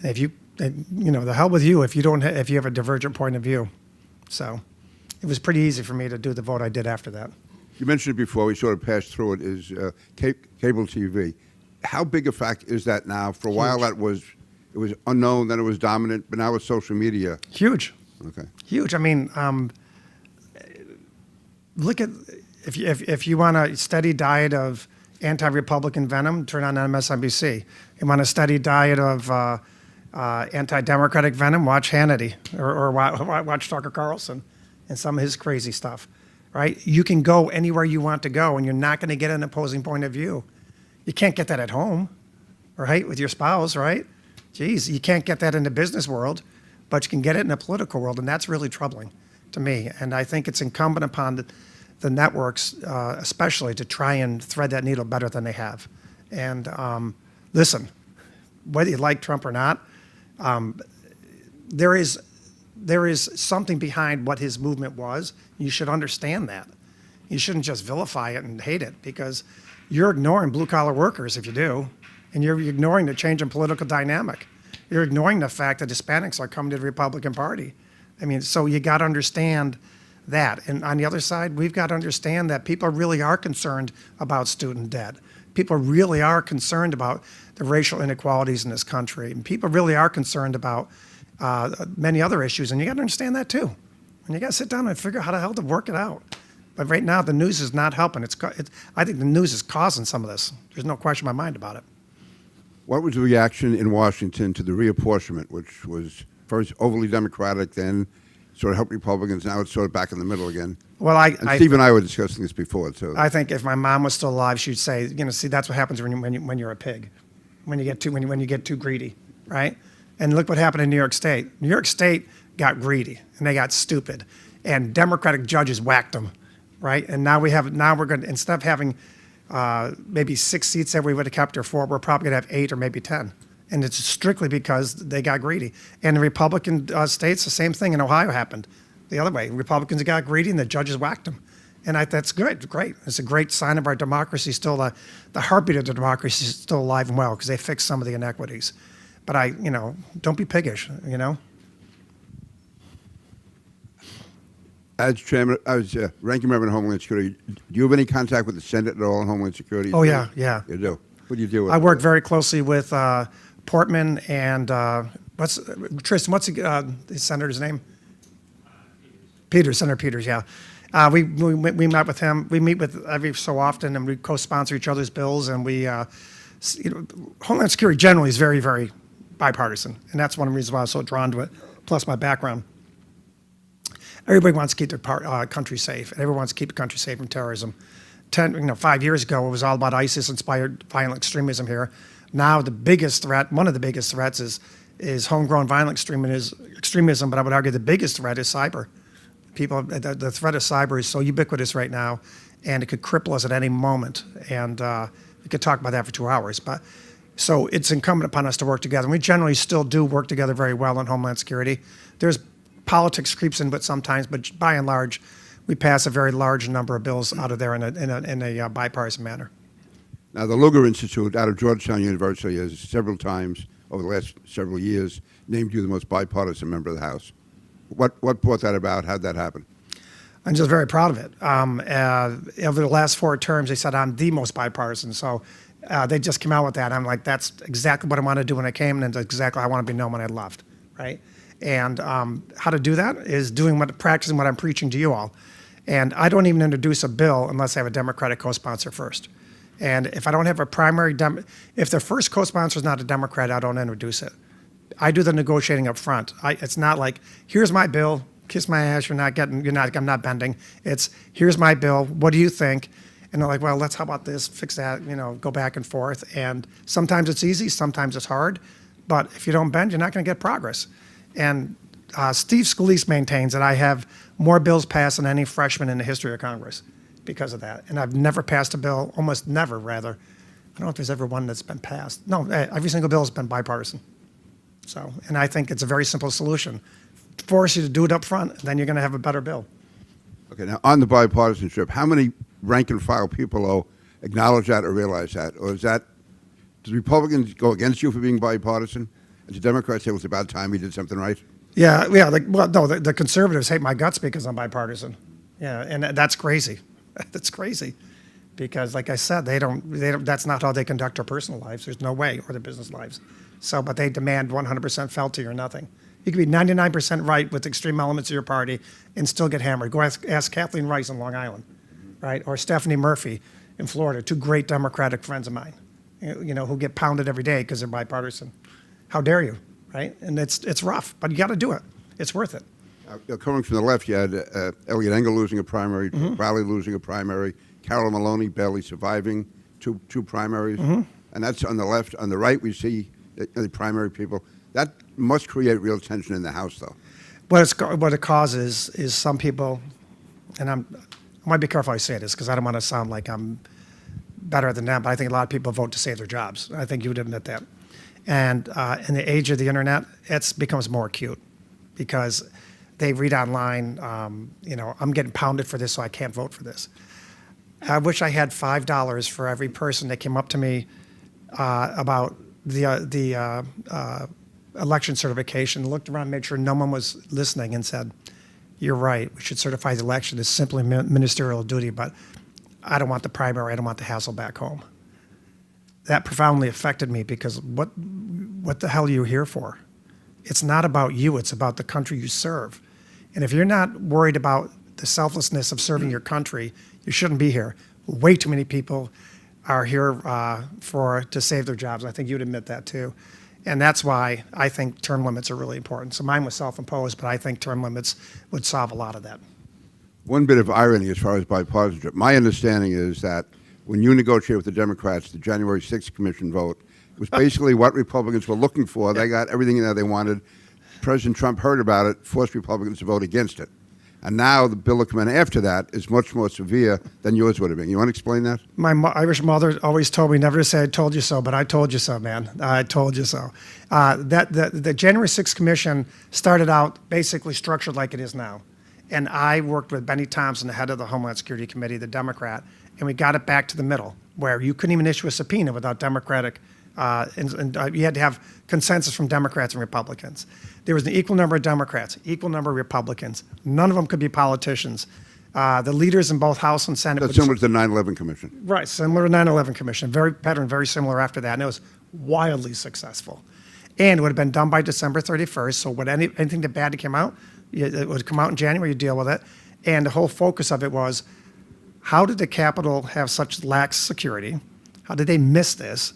And if you, the hell with you if you don't, if you have a divergent point of view. So it was pretty easy for me to do the vote I did after that. You mentioned it before, we sort of passed through it, is cable TV. How big a fact is that now? For a while it was unknown, then it was dominant, but now with social media. Huge. Okay. Huge. I mean, look at, if you want a steady diet of anti-Republican venom, turn on MSNBC. You want a steady diet of anti-Democratic venom, watch Hannity or watch Tucker Carlson and some of his crazy stuff, right? You can go anywhere you want to go and you're not going to get an opposing point of view. You can't get that at home, right, with your spouse, right? Geez, you can't get that in the business world, but you can get it in the political world, and that's really troubling to me. And I think it's incumbent upon the networks, especially, to try and thread that needle better than they have. And listen, whether you like Trump or not, there is something behind what his movement was. You should understand that. You shouldn't just vilify it and hate it, because you're ignoring blue-collar workers if you do, and you're ignoring the change in political dynamic. You're ignoring the fact that Hispanics are coming to the Republican Party. I mean, so you got to understand that. And on the other side, we've got to understand that people really are concerned about student debt. People really are concerned about the racial inequalities in this country. And people really are concerned about many other issues. And you got to understand that too. And you got to sit down and figure out how the hell to work it out. But right now, the news is not helping. I think the news is causing some of this. There's no question in my mind about it. What was the reaction in Washington to the reapportionment, which was first overly Democratic, then sort of helped Republicans, now it's sort of back in the middle again? Well, Steve and I were discussing this before, too. I think if my mom was still alive, she'd say, see, that's what happens when you're a pig, when you get too greedy, right? And look what happened in New York State. New York State got greedy and they got stupid, and Democratic judges whacked them, right? And now we're going to, instead of having maybe 6 seats that we would have kept, or 4, we're probably going to have 8 or maybe 10. And it's strictly because they got greedy. And the Republican states, the same thing in Ohio happened the other way. Republicans got greedy and the judges whacked them. And that's good, great. It's a great sign of our democracy. Still, the heartbeat of the democracy is still alive and well, because they fixed some of the inequities. But don't be piggish, As chairman, as ranking member in Homeland Security, do you have any contact with the Senate at all in Homeland Security? Oh, yeah. You do? What do you do with? I work very closely with Portman and Tristan, what's the senator's name? Peters, Senator Peters, yeah. We met with him. We meet with every so often, and we co-sponsor each other's bills. And we, Homeland Security generally is very, very bipartisan, and that's one of the reasons why I was so drawn to it. Plus my background. Everybody wants to keep their country safe, and everyone wants to keep the country safe from terrorism. 5 years ago, it was all about ISIS-inspired violent extremism here. Now, the biggest threat, one of the biggest threats, is homegrown violent extremism. But I would argue the biggest threat is cyber. The threat of cyber is so ubiquitous right now, and it could cripple us at any moment. And we could talk about that for 2 hours. But so it's incumbent upon us to work together. And we generally still do work together very well in Homeland Security. There's politics creeps in, but sometimes, but by and large, we pass a very large number of bills out of there in a bipartisan manner. Now, the Lugar Institute out of Georgetown University has several times over the last several years named you the most bipartisan member of the House. What brought that about? How did that happen? I'm just very proud of it. Over the last 4 terms, they said I'm the most bipartisan. So they just came out with that. I'm like, that's exactly what I want to do when I came, and that's exactly how I want to be known when I left, right? And how to do that is practicing what I'm preaching to you all. And I don't even introduce a bill unless I have a Democratic co-sponsor first. And if I don't have a primary, if the first co-sponsor is not a Democrat, I don't introduce it. I do the negotiating up front. It's not like, here's my bill, kiss my ass, I'm not bending. It's, here's my bill, what do you think? And they're like, well, how about this, fix that, go back and forth. And sometimes it's easy, sometimes it's hard. But if you don't bend, you're not going to get progress. And Steve Scalise maintains that I have more bills passed than any freshman in the history of Congress because of that. And I've never passed a bill, almost never, rather. I don't know if there's ever one that's been passed. No, every single bill has been bipartisan. So, and I think it's a very simple solution. Force you to do it up front, and then you're going to have a better bill. Okay, now on the bipartisanship, how many rank and file people acknowledge that or realize that? Or do Republicans go against you for being bipartisan? And the Democrats say, well, it's about time we did something right? Yeah. The conservatives hate my guts because I'm bipartisan. Yeah, and that's crazy. That's crazy. Because, like I said, they don't. That's not how they conduct their personal lives. There's no way, or their business lives. So, but they demand 100% fealty or nothing. You can be 99% right with extreme elements of your party and still get hammered. Go ask Kathleen Rice in Long Island, right? Or Stephanie Murphy in Florida, two great Democratic friends of mine, who get pounded every day because they're bipartisan. How dare you, right? And it's rough, but you got to do it. It's worth it. Coming from the left, you had Elliot Engel losing a primary, Rowley losing a primary, Carol Maloney barely surviving two primaries. And that's on the left. On the right, we see the primary people. That must create real tension in the House, though. What it causes is some people, and I might be careful how I say this because I don't want to sound like I'm better than them, but I think a lot of people vote to save their jobs. I think you would admit that. And in the age of the internet, it becomes more acute because they read online, I'm getting pounded for this, so I can't vote for this. I wish I had $5 for every person that came up to me about the election certification, looked around, made sure no one was listening, and said, "You're right. We should certify the election. It's simply ministerial duty, but I don't want the primary. I don't want the hassle back home." That profoundly affected me because what the hell are you here for? It's not about you. It's about the country you serve. And if you're not worried about the selflessness of serving your country, you shouldn't be here. Way too many people are here to save their jobs. I think you'd admit that too. And that's why I think term limits are really important. So mine was self-imposed, but I think term limits would solve a lot of that. One bit of irony as far as bipartisanship. My understanding is that when you negotiate with the Democrats, the January 6th Commission vote was basically what Republicans were looking for. They got everything in there they wanted. President Trump heard about it, forced Republicans to vote against it. And now the bill that came in after that is much more severe than yours would have been. You want to explain that? My Irish mother always told me never to say "I told you so," but I told you so, man. I told you so. The January 6th Commission started out basically structured like it is now. And I worked with Benny Thompson, the head of the Homeland Security Committee, the Democrat, and we got it back to the middle, where you couldn't even issue a subpoena without Democratic, you had to have consensus from Democrats and Republicans. There was an equal number of Democrats, equal number of Republicans. None of them could be politicians. The leaders in both House and Senate. That's similar to the 9/11 Commission. Right, similar to 9/11 Commission. Very pattern, very similar after that, and it was wildly successful. And it would have been done by December 31st, so when anything that bad that came out, it would come out in January, you deal with it. And the whole focus of it was, how did the Capitol have such lax security? How did they miss this?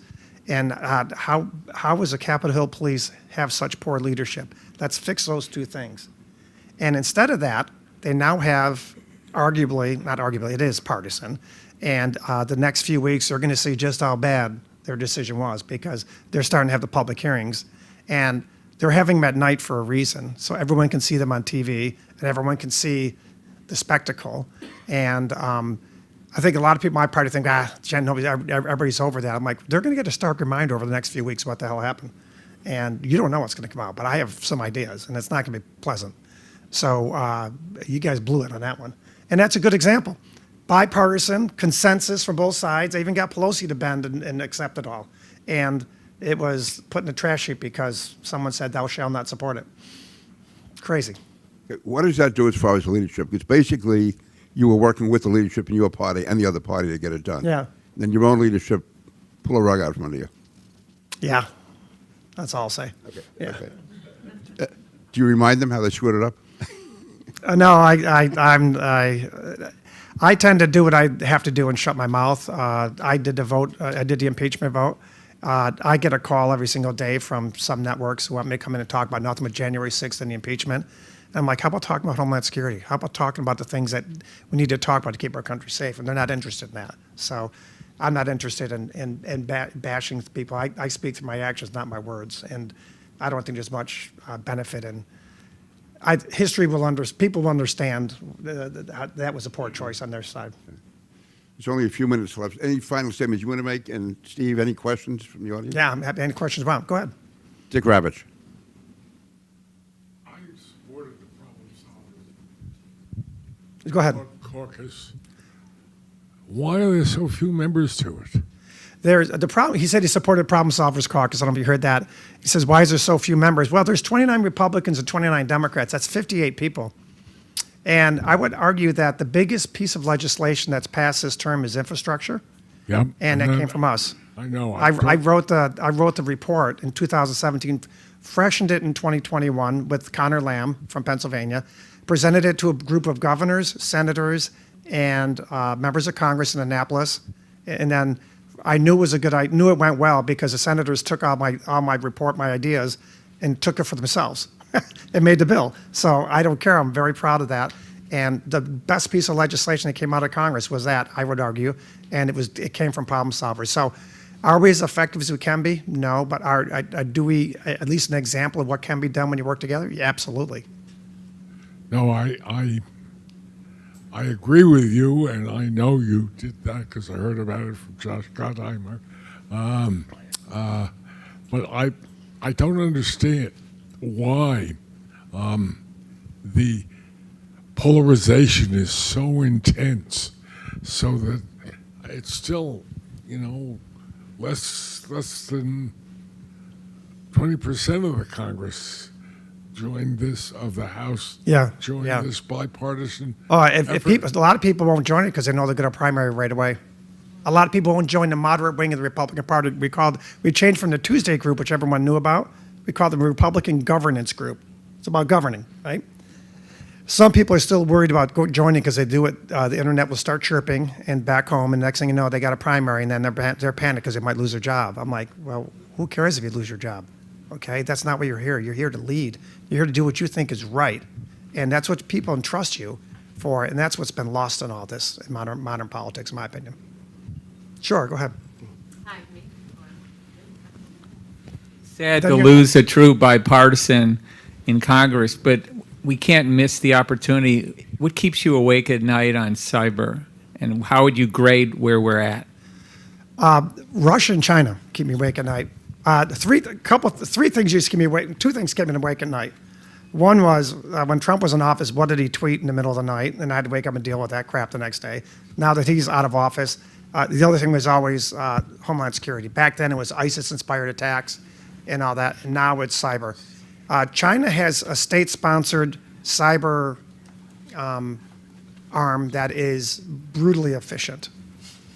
And how was the Capitol Hill Police have such poor leadership? Let's fix those two things. And instead of that, they now have not arguably, it is partisan. And the next few weeks, they're going to see just how bad their decision was because they're starting to have the public hearings. And they're having them at night for a reason, so everyone can see them on TV and everyone can see the spectacle. And I think a lot of people in my party think, everybody's over that. I'm like, they're going to get a stark reminder over the next few weeks what the hell happened. And you don't know what's going to come out, but I have some ideas, and it's not going to be pleasant. So you guys blew it on that one. And that's a good example. Bipartisan, consensus from both sides. They even got Pelosi to bend and accept it all. And it was put in the trash heap because someone said, "Thou shalt not support it." Crazy. What does that do as far as leadership? Because basically, you were working with the leadership in your party and the other party to get it done. Yeah. Then your own leadership pull a rug out from under you. Yeah. That's all I'll say. Okay. Yeah. Okay. Do you remind them how they screwed it up? No, I tend to do what I have to do and shut my mouth. I did the vote. I did the impeachment vote, I get a call every single day from some networks who want me to come in and talk about nothing but January 6th and the impeachment. And I'm like, how about talking about Homeland Security? How about talking about the things that we need to talk about to keep our country safe? And they're not interested in that. So I'm not interested in bashing people. I speak through my actions, not my words. And I don't think there's much benefit in. History will people will understand that was a poor choice on their side. There's only a few minutes left. Any final statements you want to make? And Steve, any questions from the audience? Yeah, I'm happy. Any questions about? Go ahead. Dick Ravitch. I supported the problem Go ahead. caucus. Why are there so few members to it? There's the problem. He said he supported Problem Solvers Caucus. I don't know if you heard that. He says, why is there so few members? Well, there's 29 Republicans and 29 Democrats. That's 58 people. And I would argue that the biggest piece of legislation that's passed this term is infrastructure. Yep. And that came from us. I know. I wrote the report in 2017, freshened it in 2021 with Connor Lamb from Pennsylvania, presented it to a group of governors, senators, and members of Congress in Annapolis, and then I knew it was I knew it went well because the senators took all my report, my ideas, and took it for themselves. and made the bill. So I don't care. I'm very proud of that. And the best piece of legislation that came out of Congress was that, I would argue, and it came from problem solvers. So are we as effective as we can be? No, but do we at least an example of what can be done when you work together? Yeah, absolutely. No, I agree with you, and I know you did that because I heard about it from Josh Gottheimer. But I don't understand why the polarization is so intense, so that it's still, less than 20% of the Congress joined the House. Joined this bipartisan. A lot of people won't join it because they know they'll get a primary right away. A lot of people won't join the moderate wing of the Republican Party. We changed from the Tuesday group, which everyone knew about. We called them the Republican Governance Group. It's about governing, right? Some people are still worried about joining because they do it. The internet will start chirping and back home, and next thing you know, they got a primary, and then they're panicked because they might lose their job. I'm like, well, who cares if you lose your job? Okay, that's not why you're here. You're here to lead. You're here to do what you think is right, and that's what people entrust you for, and that's what's been lost in all this in modern politics, in my opinion. Sure, go ahead. Sad to lose a true bipartisan in Congress, but we can't miss the opportunity. What keeps you awake at night on cyber, and how would you grade where we're at? Russia and China keep me awake at night. Three things used to keep me awake. Two things kept me awake at night. One was when Trump was in office, what did he tweet in the middle of the night? And I had to wake up and deal with that crap the next day. Now that he's out of office, the other thing was always Homeland Security. Back then it was ISIS-inspired attacks and all that, and now it's cyber. China has a state-sponsored cyber arm that is brutally efficient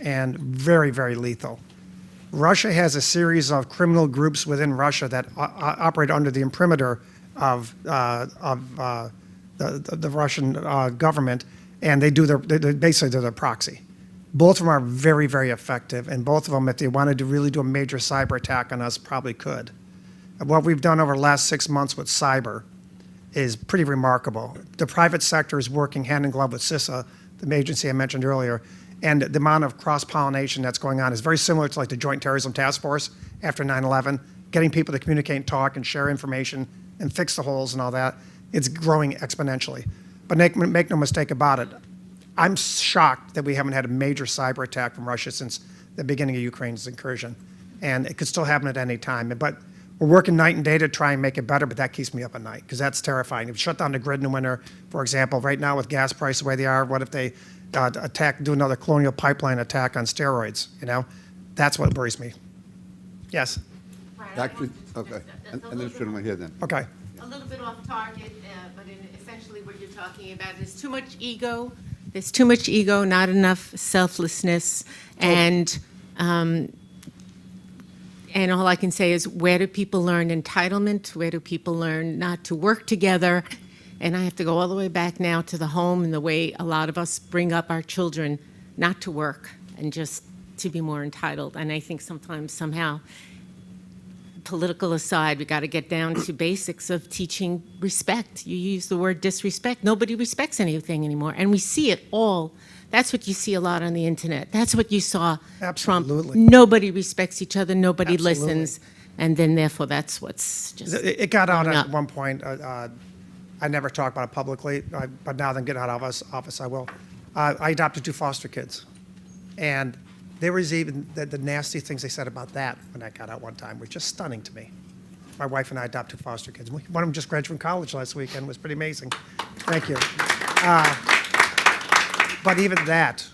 and very, very lethal. Russia has a series of criminal groups within Russia that operate under the imprimatur of the Russian government, and they're their proxy. Both of them are very, very effective, and both of them, if they wanted to really do a major cyber attack on us, probably could. What we've done over the last 6 months with cyber is pretty remarkable. The private sector is working hand in glove with CISA, the agency I mentioned earlier, and the amount of cross-pollination that's going on is very similar to like the Joint Terrorism Task Force after 9/11, getting people to communicate and talk and share information and fix the holes and all that. It's growing exponentially. But make no mistake about it, I'm shocked that we haven't had a major cyber attack from Russia since the beginning of Ukraine's incursion. And it could still happen at any time. But we're working night and day to try and make it better, but that keeps me up at night because that's terrifying. If you shut down the grid in the winter, for example, right now with gas prices the way they are, what if they do another Colonial Pipeline attack on steroids? That's what worries me. Yes? Actually, okay. And this gentleman here then. Okay. A little bit off target, but essentially what you're talking about is too much ego. There's too much ego, not enough selflessness, and all I can say is, where do people learn entitlement? Where do people learn not to work together? And I have to go all the way back now to the home and the way a lot of us bring up our children not to work and just to be more entitled. And I think sometimes, somehow, political aside. We got to get down to basics of teaching respect. You use the word disrespect. Nobody respects anything anymore, and we see it all. That's what you see a lot on the internet. That's what you saw Trump. Nobody respects each other. Nobody listens, and then therefore that's what's just. It got out going at up. one point. I never talk about it publicly, but now that I'm getting out of office, I will. I adopted 2 foster kids, and there was even the nasty things they said about that when I got out one time were just stunning to me. My wife and I adopted 2 foster kids. One of them just graduated from college last weekend. It was pretty amazing. Thank you. But even that,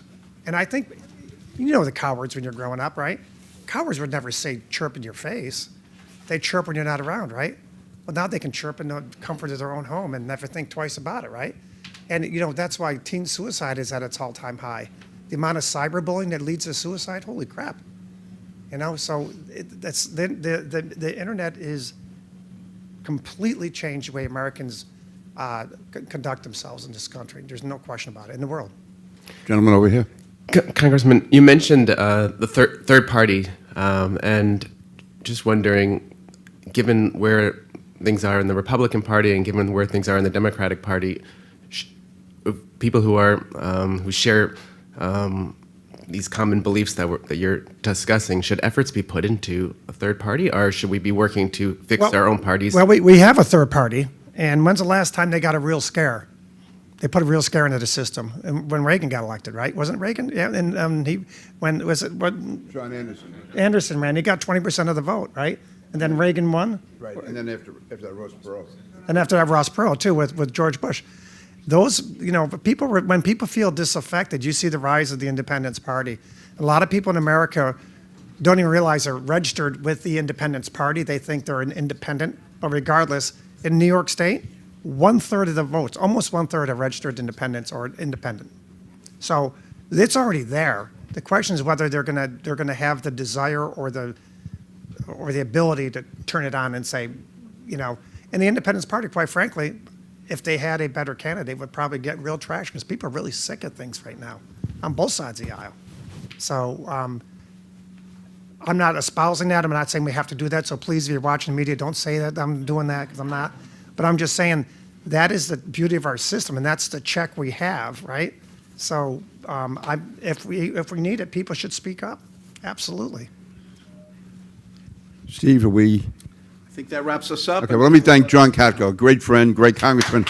and I think, you know the cowards when you're growing up, right? Cowards would never say chirp in your face. They chirp when you're not around, right? Well, now they can chirp in the comfort of their own home and never think twice about it, right? And, you know, that's why teen suicide is at its all-time high. The amount of cyberbullying that leads to suicide, holy crap. You know, so that's the internet is completely changed the way Americans conduct themselves in this country. There's no question about it, in the world. Gentleman over here. Congressman, you mentioned the third party, and just wondering, given where things are in the Republican Party and given where things are in the Democratic Party, people who are who share these common beliefs that you're discussing, should efforts be put into a third party, or should we be working to fix our own parties? Well, we have a third party, and when's the last time they got a real scare? They put a real scare into the system. And when Reagan got elected, right? Wasn't Reagan? Yeah, and when was it? What? John Anderson. Anderson ran. He got 20% of the vote, right? And then Reagan won. Right, and then after that, Ross Perot. And after that, Ross Perot too, with George Bush. Those, you know, when people feel disaffected, you see the rise of the Independence Party. A lot of people in America don't even realize they're registered with the Independence Party. They think they're an independent, but regardless, in New York State, 1/3 of the votes, almost 1/3 are registered independents or independent. So it's already there. The question is whether they're gonna have the desire or the ability to turn it on and say, you know, and the Independence Party, quite frankly, if they had a better candidate, would probably get real traction because people are really sick of things right now on both sides of the aisle. So I'm not espousing that. I'm not saying we have to do that. So please, if you're watching the media, don't say that I'm doing that, because I'm not. But I'm just saying that is the beauty of our system, and that's the check we have, right? So if we need it, people should speak up. Absolutely. Steve, are we? I think that wraps us up. Okay, well, let me thank John Katko, great friend, great congressman.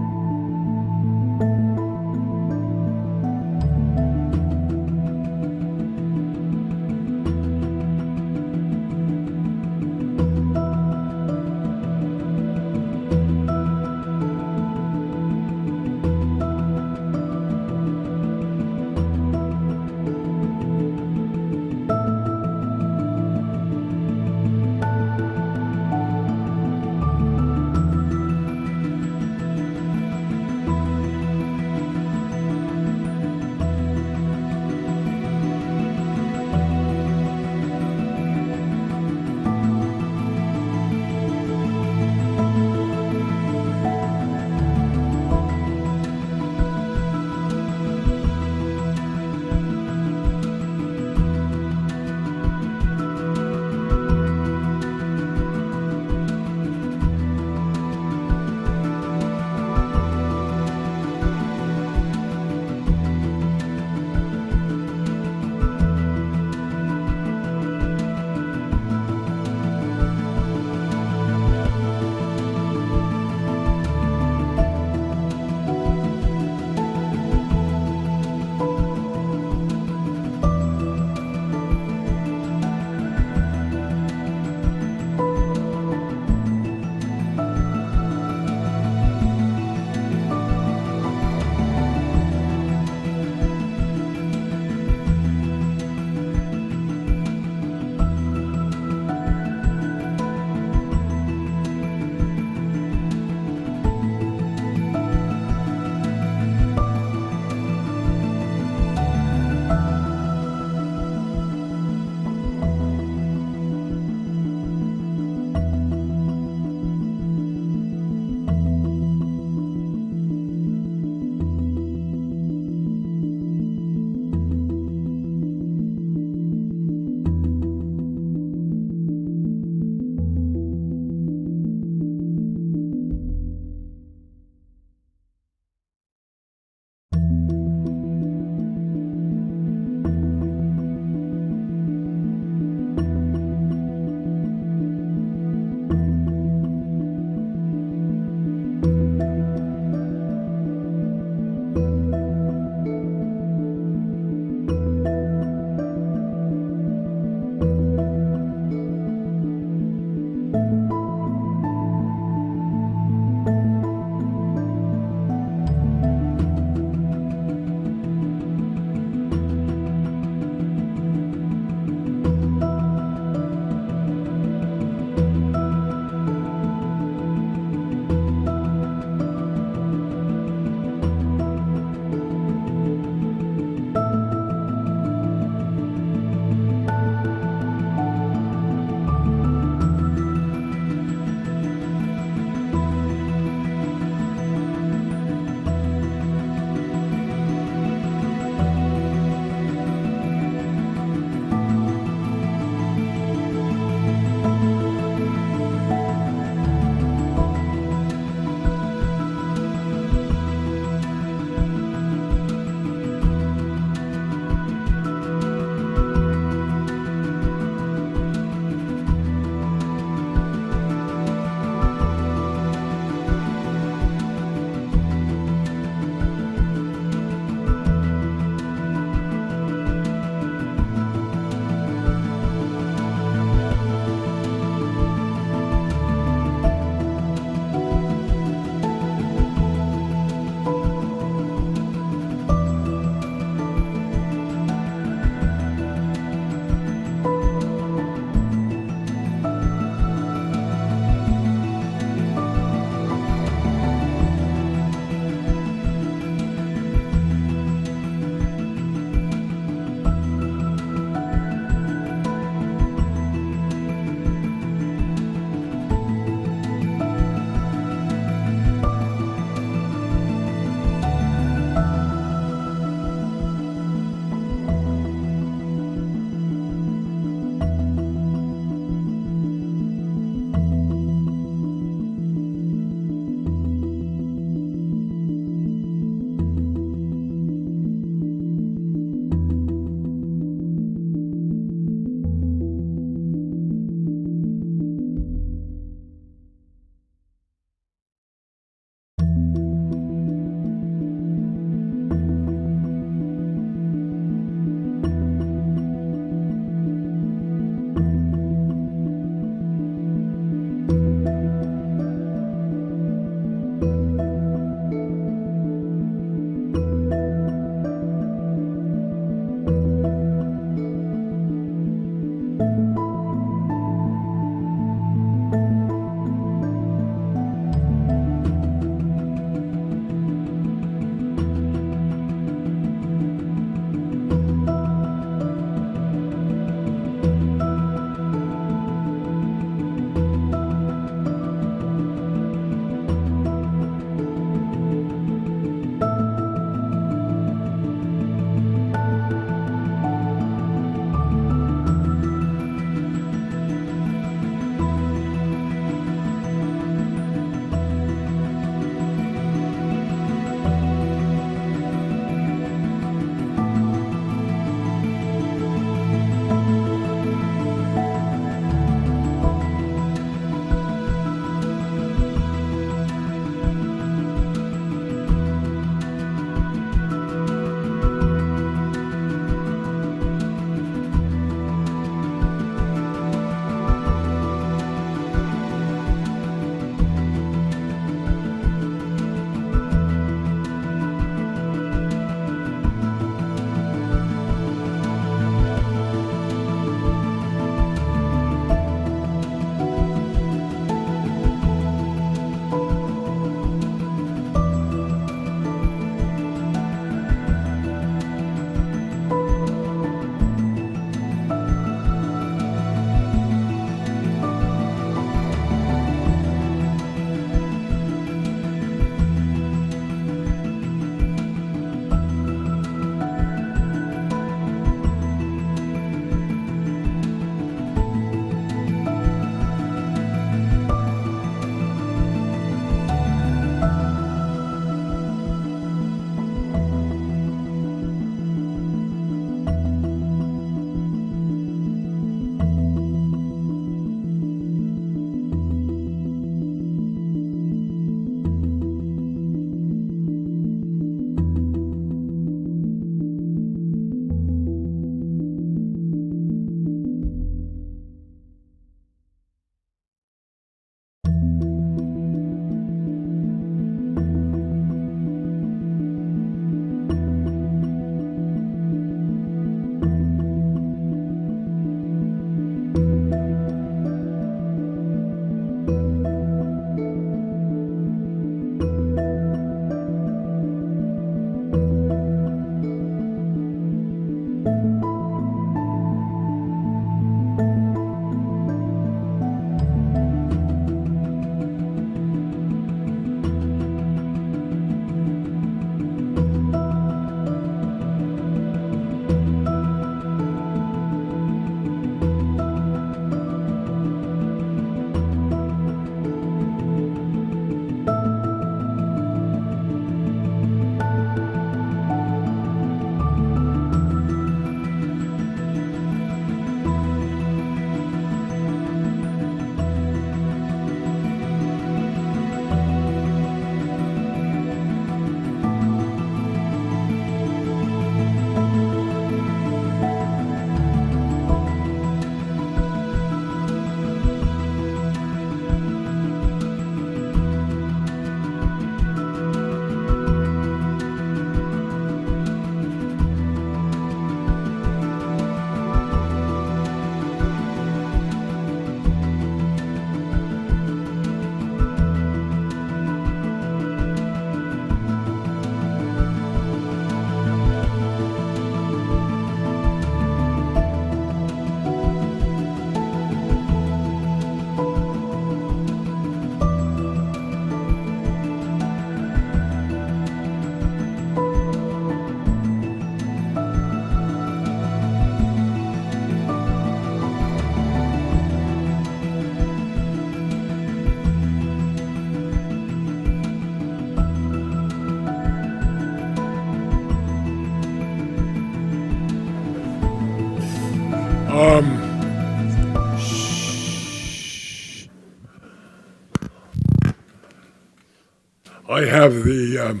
I have the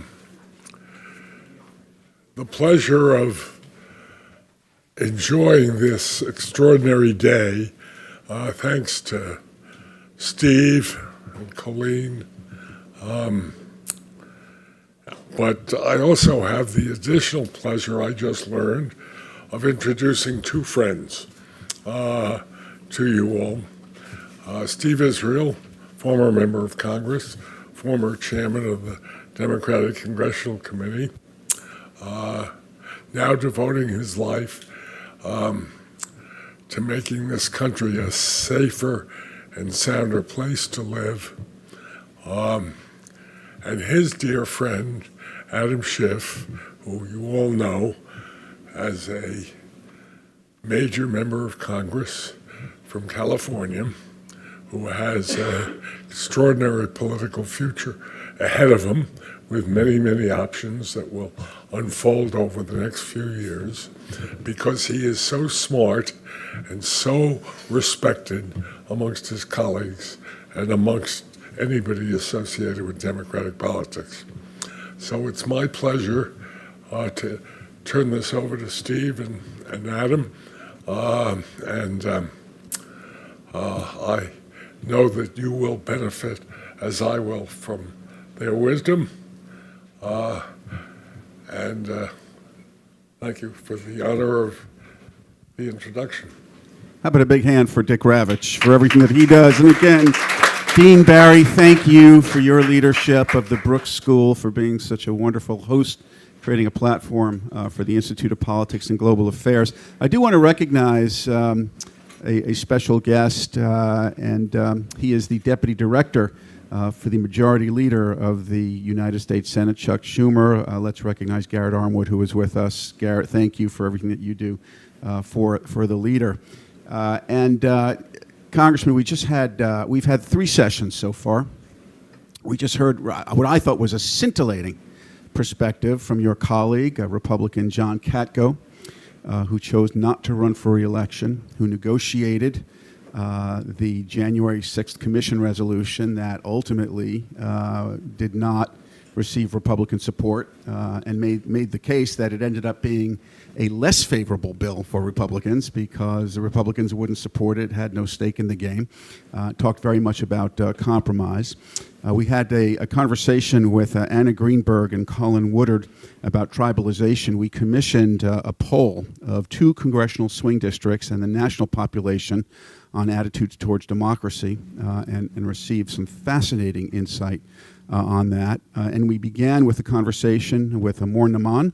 pleasure of enjoying this extraordinary day, thanks to Steve and Colleen. But I also have the additional pleasure I just learned of introducing two friends to you all. Steve Israel, former member of Congress, former chairman of the Democratic Congressional Committee, now devoting his life to making this country a safer and sounder place to live. And his dear friend, Adam Schiff, who you all know as a major member of Congress from California, who has an extraordinary political future ahead of him with many, many options that will unfold over the next few years, because he is so smart and so respected amongst his colleagues and amongst anybody associated with Democratic politics. So it's my pleasure to turn this over to Steve and Adam, I know that you will benefit, as I will, from their wisdom. Thank you for the honor of the introduction. How about a big hand for Dick Ravitch for everything that he does? And again, Dean Barry, thank you for your leadership of the Brooks School, for being such a wonderful host, creating a platform for the Institute of Politics and Global Affairs. I do want to recognize a special guest, and he is the Deputy Director for the Majority Leader of the United States Senate, Chuck Schumer. Let's recognize Garrett Armwood, who is with us. Garrett, thank you for everything that you do for the leader. Congressman, we've had 3 sessions so far. We just heard what I thought was a scintillating perspective from your colleague, Republican John Katko, who chose not to run for re-election, who negotiated the January 6th commission resolution that ultimately did not receive Republican support, and made the case that it ended up being a less favorable bill for Republicans because the Republicans wouldn't support it, had no stake in the game. Talked very much about compromise. We had a conversation with Anna Greenberg and Colin Woodard about tribalization. We commissioned a poll of 2 congressional swing districts and the national population on attitudes towards democracy, and received some fascinating insight on that. And we began with a conversation with Amor Naman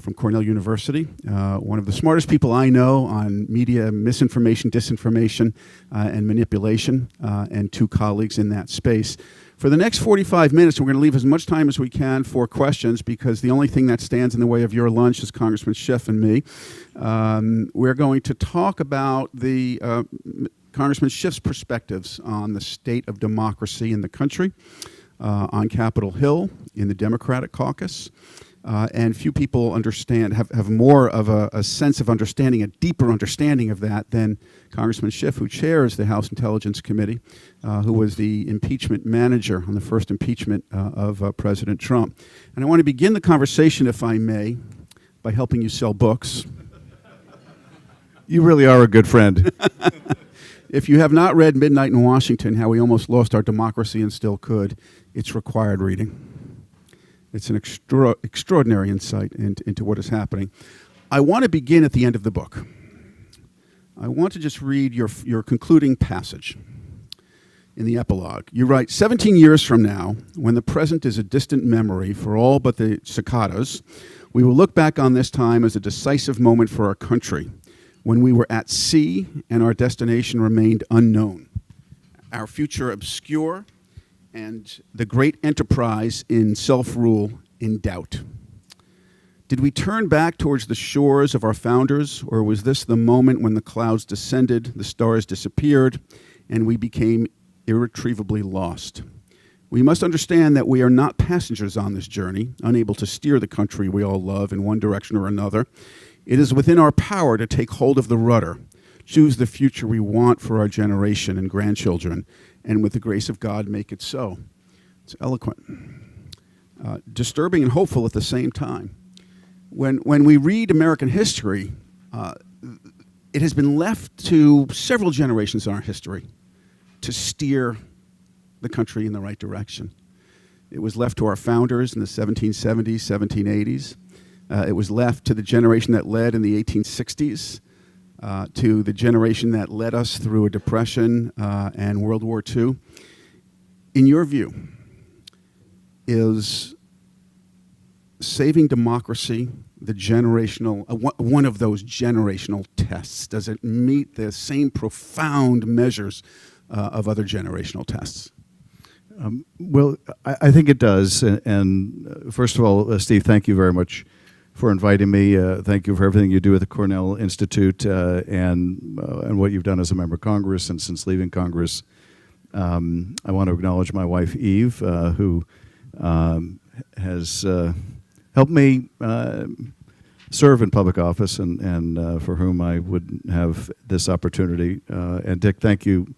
from Cornell University, one of the smartest people I know on media misinformation, disinformation, and manipulation, and 2 colleagues in that space. For the next 45 minutes, we're going to leave as much time as we can for questions, because the only thing that stands in the way of your lunch is Congressman Schiff and me. We're going to talk about the Congressman Schiff's perspectives on the state of democracy in the country, on Capitol Hill, in the Democratic caucus. And few people have more of a sense of understanding, a deeper understanding of that than Congressman Schiff, who chairs the House Intelligence Committee, who was the impeachment manager on the first impeachment of President Trump. And I want to begin the conversation, if I may, by helping you sell books. You really are a good friend. If you have not read Midnight in Washington, How We Almost Lost Our Democracy and Still Could, it's required reading. It's an extraordinary insight into what is happening. I want to begin at the end of the book. I want to just read your concluding passage in the epilogue. You write, 17 years from now, when the present is a distant memory for all but the cicadas, we will look back on this time as a decisive moment for our country, when we were at sea and our destination remained unknown, our future obscure, and the great enterprise in self-rule in doubt. Did we turn back towards the shores of our founders, or was this the moment when the clouds descended, the stars disappeared, and we became irretrievably lost? We must understand that we are not passengers on this journey, unable to steer the country we all love in one direction or another. It is within our power to take hold of the rudder, choose the future we want for our generation and grandchildren, and with the grace of God, make it so. It's eloquent. disturbing and hopeful at the same time. When we read American history, it has been left to several generations in our history to steer the country in the right direction. It was left to our founders in the 1770s, 1780s. It was left to the generation that led in the 1860s, to the generation that led us through a depression and World War II. In your view, is saving democracy the generational, one of those generational tests? Does it meet the same profound measures of other generational tests? Well, I think it does. And first of all, Steve, thank you very much for inviting me. Thank you for everything you do at the Cornell Institute and what you've done as a member of Congress and since leaving Congress. I want to acknowledge my wife, Eve, who has helped me serve in public office and for whom I would have this opportunity. And Dick, thank you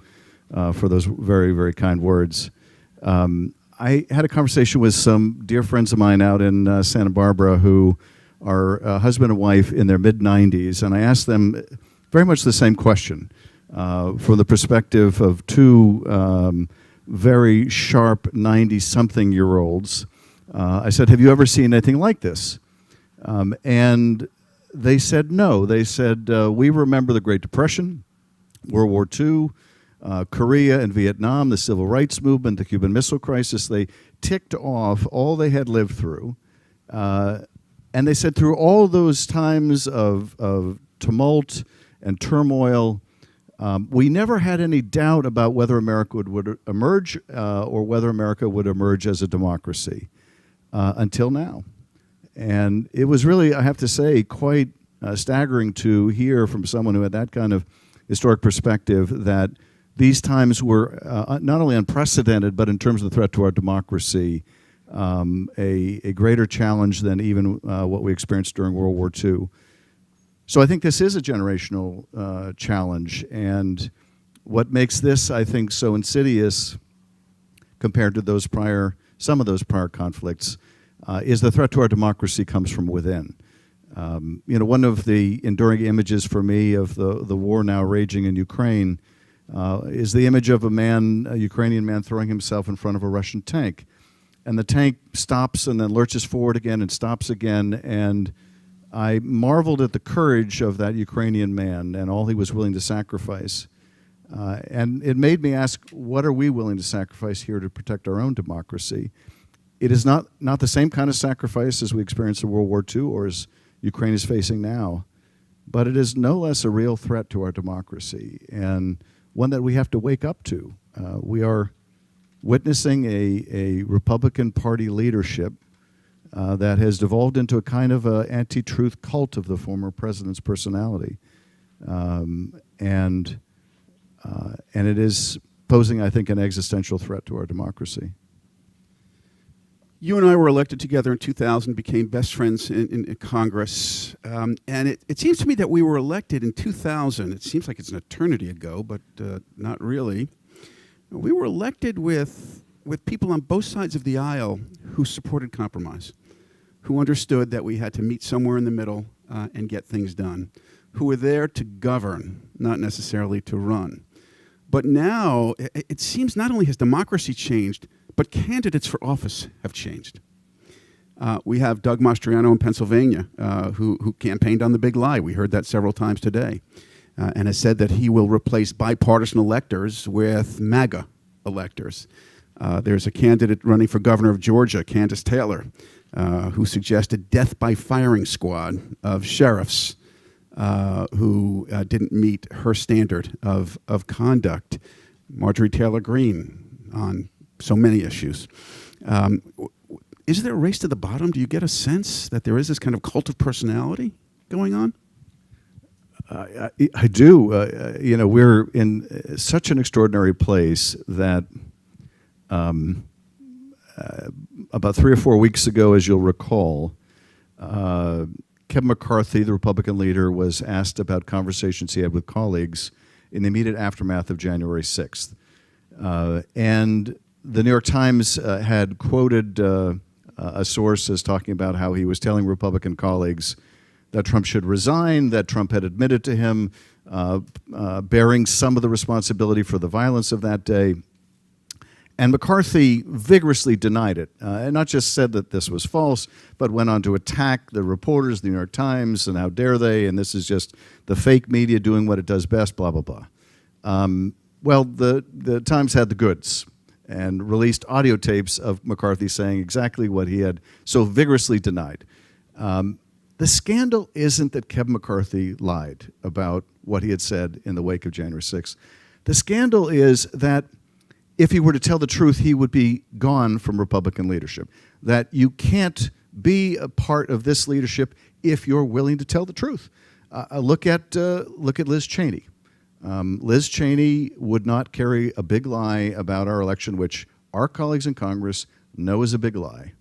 for those very, very kind words. I had a conversation with some dear friends of mine out in Santa Barbara who are husband and wife in their mid-90s, and I asked them very much the same question from the perspective of two very sharp 90-something-year-olds. I said, have you ever seen anything like this? And they said no. They said, we remember the Great Depression, World War II, Korea and Vietnam, the Civil Rights Movement, the Cuban Missile Crisis. They ticked off all they had lived through. And they said through all those times of tumult and turmoil, we never had any doubt about whether America would emerge or whether America would emerge as a democracy until now. And it was really, I have to say, quite staggering to hear from someone who had that kind of historic perspective that these times were not only unprecedented, but in terms of the threat to our democracy, a greater challenge than even what we experienced during World War II. So I think this is a generational challenge. And what makes this, I think, so insidious compared to those some of those prior conflicts is the threat to our democracy comes from within. One of the enduring images for me of the war now raging in Ukraine is the image of a Ukrainian man throwing himself in front of a Russian tank. And the tank stops and then lurches forward again and stops again. And I marveled at the courage of that Ukrainian man and all he was willing to sacrifice. And it made me ask, what are we willing to sacrifice here to protect our own democracy? It is not the same kind of sacrifice as we experienced in World War II or as Ukraine is facing now, but it is no less a real threat to our democracy and one that we have to wake up to. We are witnessing a Republican Party leadership that has devolved into a kind of anti-truth cult of the former president's personality. And it is posing, I think, an existential threat to our democracy. You and I were elected together in 2000, became best friends in Congress. And it seems to me that we were elected in 2000. It seems like it's an eternity ago, but not really. We were elected with people on both sides of the aisle who supported compromise, who understood that we had to meet somewhere in the middle and get things done, who were there to govern, not necessarily to run. But now, it seems not only has democracy changed, but candidates for office have changed. We have Doug Mastriano in Pennsylvania, who campaigned on the big lie. We heard that several times today, and has said that he will replace bipartisan electors with MAGA electors. There's a candidate running for governor of Georgia, Candace Taylor, who suggested death by firing squad of sheriffs who didn't meet her standard of conduct. Marjorie Taylor Greene on so many issues. Is there a race to the bottom? Do you get a sense that there is this kind of cult of personality going on? I do. We're in such an extraordinary place that about 3 or 4 weeks ago, as you'll recall, Kevin McCarthy, the Republican leader, was asked about conversations he had with colleagues in the immediate aftermath of January 6th. And the New York Times had quoted a source as talking about how he was telling Republican colleagues that Trump should resign, that Trump had admitted to him bearing some of the responsibility for the violence of that day. And McCarthy vigorously denied it, and not just said that this was false, but went on to attack the reporters, the New York Times, and how dare they, and this is just the fake media doing what it does best, blah, blah, blah. Well, the Times had the goods and released audio tapes of McCarthy saying exactly what he had so vigorously denied. The scandal isn't that Kevin McCarthy lied about what he had said in the wake of January 6th. The scandal is that if he were to tell the truth, he would be gone from Republican leadership. That you can't be a part of this leadership if you're willing to tell the truth. Look at Liz Cheney. Liz Cheney would not carry a big lie about our election, which our colleagues in Congress know is a big lie.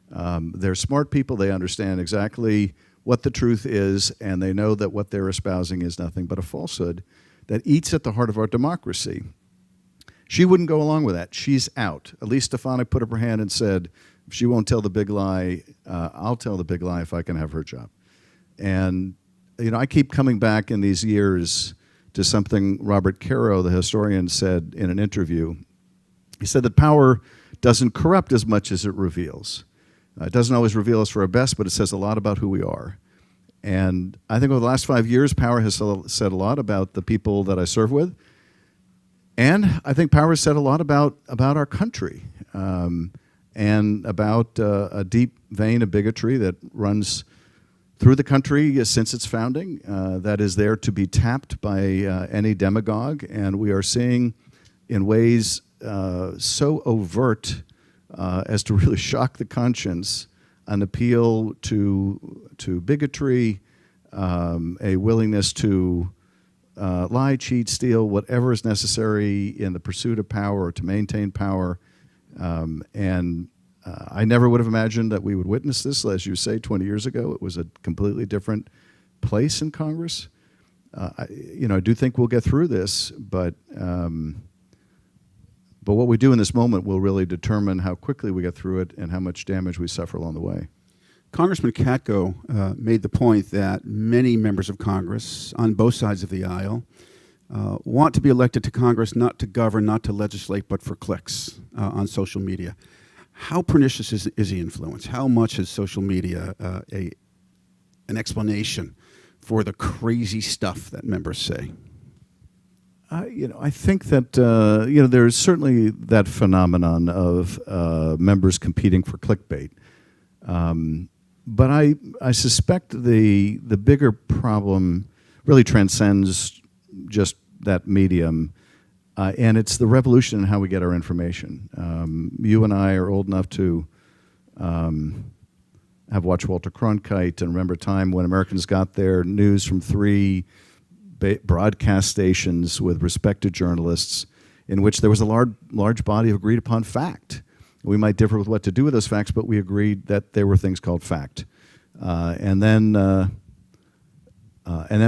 They're smart people. They understand exactly what the truth is, and they know that what they're espousing is nothing but a falsehood that eats at the heart of our democracy. She wouldn't go along with that. She's out. Elise Stefanik put up her hand and said, if she won't tell the big lie, I'll tell the big lie if I can have her job. And, I keep coming back in these years to something Robert Caro, the historian, said in an interview. He said that power doesn't corrupt as much as it reveals. It doesn't always reveal us for our best, but it says a lot about who we are. And I think over the last 5 years, power has said a lot about the people that I serve with. And I think power has said a lot about our country and about a deep vein of bigotry that runs through the country since its founding, that is there to be tapped by any demagogue. And we are seeing in ways so overt as to really shock the conscience, an appeal to bigotry, a willingness to lie, cheat, steal, whatever is necessary in the pursuit of power or to maintain power. I never would have imagined that we would witness this, as you say, 20 years ago. It was a completely different place in Congress. I do think we'll get through this, but what we do in this moment will really determine how quickly we get through it and how much damage we suffer along the way. Congressman Katko made the point that many members of Congress on both sides of the aisle want to be elected to Congress not to govern, not to legislate, but for clicks on social media. How pernicious is the influence? How much is social media an explanation for the crazy stuff that members say? I think that there's certainly that phenomenon of members competing for clickbait. But I suspect the bigger problem really transcends just that medium, and it's the revolution in how we get our information. You and I are old enough to have watched Walter Cronkite and remember a time when Americans got their news from 3 broadcast stations with respected journalists in which there was a large body of agreed upon fact. We might differ with what to do with those facts, but we agreed that there were things called fact. And then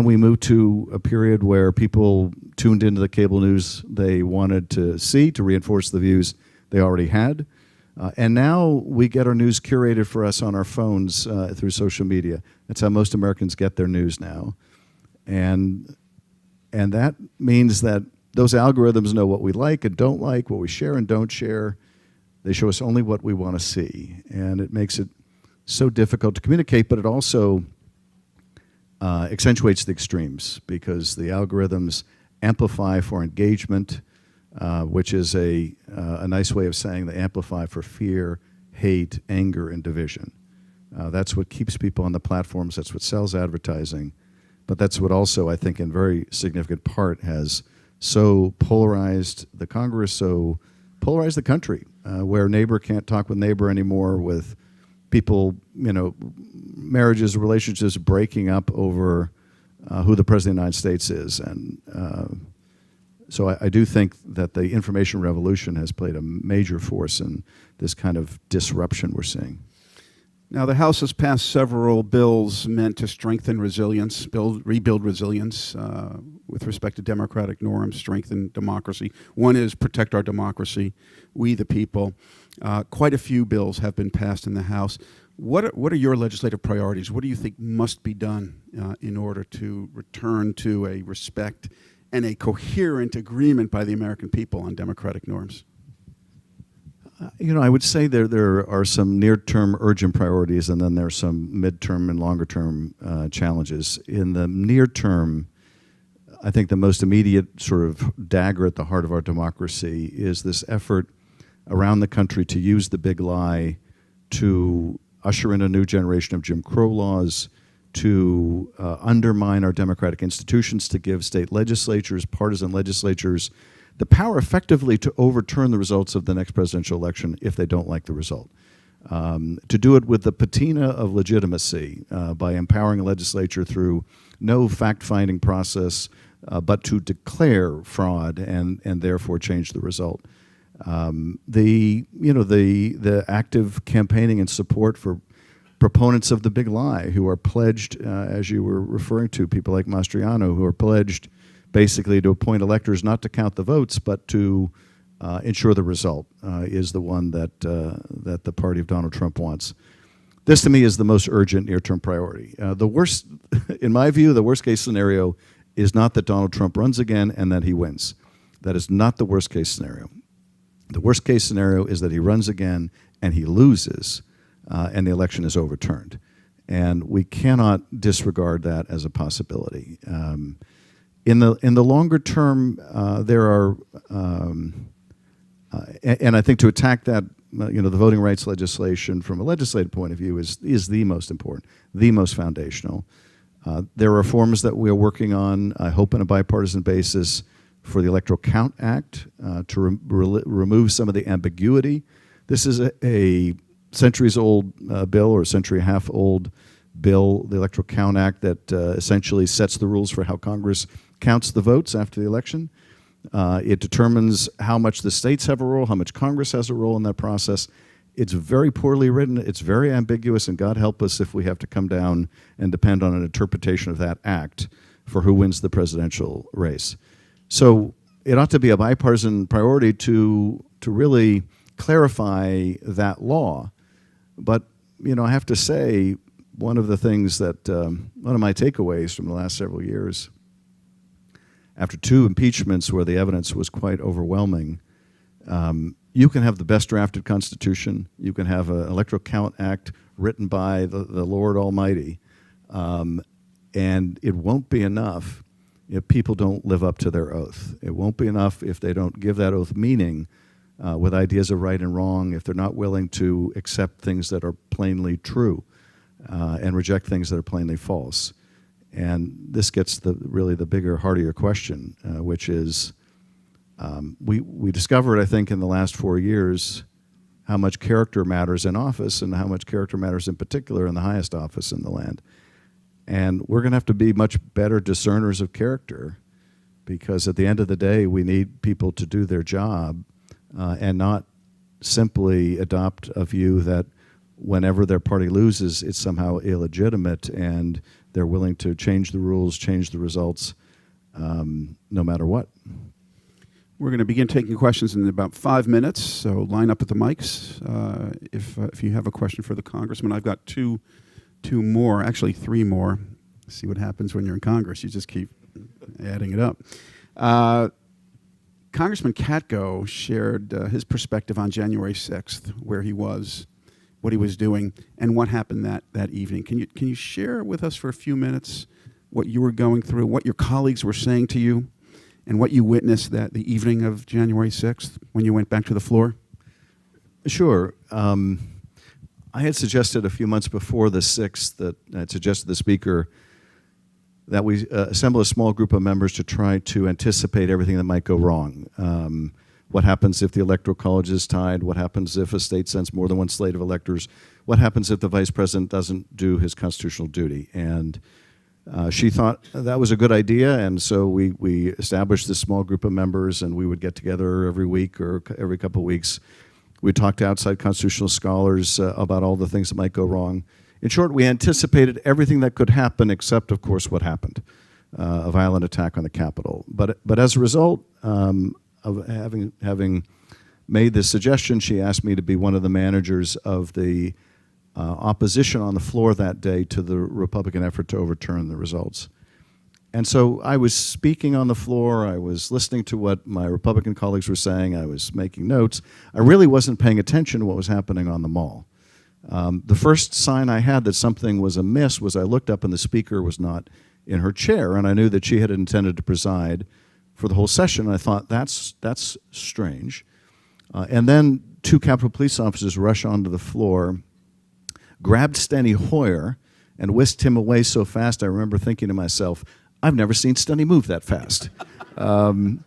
we moved to a period where people tuned into the cable news they wanted to see to reinforce the views they already had. And now we get our news curated for us on our phones through social media. That's how most Americans get their news now. And that means that those algorithms know what we like and don't like, what we share and don't share. They show us only what we want to see. And it makes it so difficult to communicate, but it also accentuates the extremes because the algorithms amplify for engagement, which is a nice way of saying they amplify for fear, hate, anger, and division. That's what keeps people on the platforms. That's what sells advertising. But that's what also, I think, in very significant part has so polarized the Congress, so polarized the country, where neighbor can't talk with neighbor anymore, with people, marriages, relationships breaking up over who the President of the United States is. And so I do think that the information revolution has played a major force in this kind of disruption we're seeing. Now, the House has passed several bills meant to strengthen resilience, rebuild resilience with respect to democratic norms, strengthen democracy. One is protect our democracy, we the people. Quite a few bills have been passed in the House. What are your legislative priorities? What do you think must be done in order to return to a respect and a coherent agreement by the American people on democratic norms? I would say there are some near-term urgent priorities, and then there are some mid-term and longer-term challenges. In the near term, I think the most immediate sort of dagger at the heart of our democracy is this effort around the country to use the big lie to usher in a new generation of Jim Crow laws, to undermine our democratic institutions, to give state legislatures, partisan legislatures, the power effectively to overturn the results of the next presidential election if they don't like the result. To do it with the patina of legitimacy by empowering a legislature through no fact-finding process, but to declare fraud and therefore change the result. The active campaigning and support for proponents of the big lie who are pledged, as you were referring to, people like Mastriano, who are pledged basically to appoint electors not to count the votes, but to ensure the result, is the one that the party of Donald Trump wants. This, to me, is the most urgent near-term priority. The worst, in my view, the worst-case scenario is not that Donald Trump runs again and that he wins. That is not the worst-case scenario. The worst-case scenario is that he runs again and he loses, and the election is overturned. And we cannot disregard that as a possibility. In the longer term, there are, and I think to attack that, the voting rights legislation from a legislative point of view is the most important, the most foundational. There are reforms that we are working on, I hope on a bipartisan basis, for the Electoral Count Act to remove some of the ambiguity. This is a centuries-old bill, or a century-and-a-half-old bill, the Electoral Count Act, that essentially sets the rules for how Congress counts the votes after the election. It determines how much the states have a role, how much Congress has a role in that process. It's very poorly written, it's very ambiguous, and God help us if we have to come down and depend on an interpretation of that act for who wins the presidential race. So it ought to be a bipartisan priority to really clarify that law. But, I have to say, one of the things that, one of my takeaways from the last several years, after 2 impeachments where the evidence was quite overwhelming, you can have the best drafted Constitution, you can have an Electoral Count Act written by the Lord Almighty, and it won't be enough if people don't live up to their oath. It won't be enough if they don't give that oath meaning with ideas of right and wrong, if they're not willing to accept things that are plainly true and reject things that are plainly false. And this gets really the bigger, heartier question, which is we discovered, I think, in the last 4 years how much character matters in office and how much character matters in particular in the highest office in the land. And we're going to have to be much better discerners of character, because at the end of the day, we need people to do their job and not simply adopt a view that whenever their party loses, it's somehow illegitimate and they're willing to change the rules, change the results, no matter what. We're going to begin taking questions in about 5 minutes, so line up at the mics if you have a question for the congressman. I've got two more, actually 3 more. See what happens when you're in Congress. You just keep adding it up. Congressman Katko shared his perspective on January 6th, where he was, what he was doing, and what happened that evening. Can you share with us for a few minutes what you were going through, what your colleagues were saying to you, and what you witnessed the evening of January 6th when you went back to the floor? Sure. I had suggested a few months before the 6th that I had suggested to the Speaker that we assemble a small group of members to try to anticipate everything that might go wrong. What happens if the Electoral College is tied? What happens if a state sends more than one slate of electors? What happens if the Vice President doesn't do his constitutional duty? And she thought that was a good idea, and so we established this small group of members, and we would get together every week or every couple of weeks We talked to outside constitutional scholars about all the things that might go wrong. In short, we anticipated everything that could happen except, of course, what happened, a violent attack on the Capitol. But as a result of having made this suggestion, she asked me to be one of the managers of the opposition on the floor that day to the Republican effort to overturn the results. And so I was speaking on the floor, I was listening to what my Republican colleagues were saying, I was making notes. I really wasn't paying attention to what was happening on the Mall. The first sign I had that something was amiss was I looked up and the speaker was not in her chair, and I knew that she had intended to preside for the whole session. And I thought, that's strange. And then two Capitol Police officers rush onto the floor, grabbed Steny Hoyer, and whisked him away so fast I remember thinking to myself, I've never seen Steny move that fast. And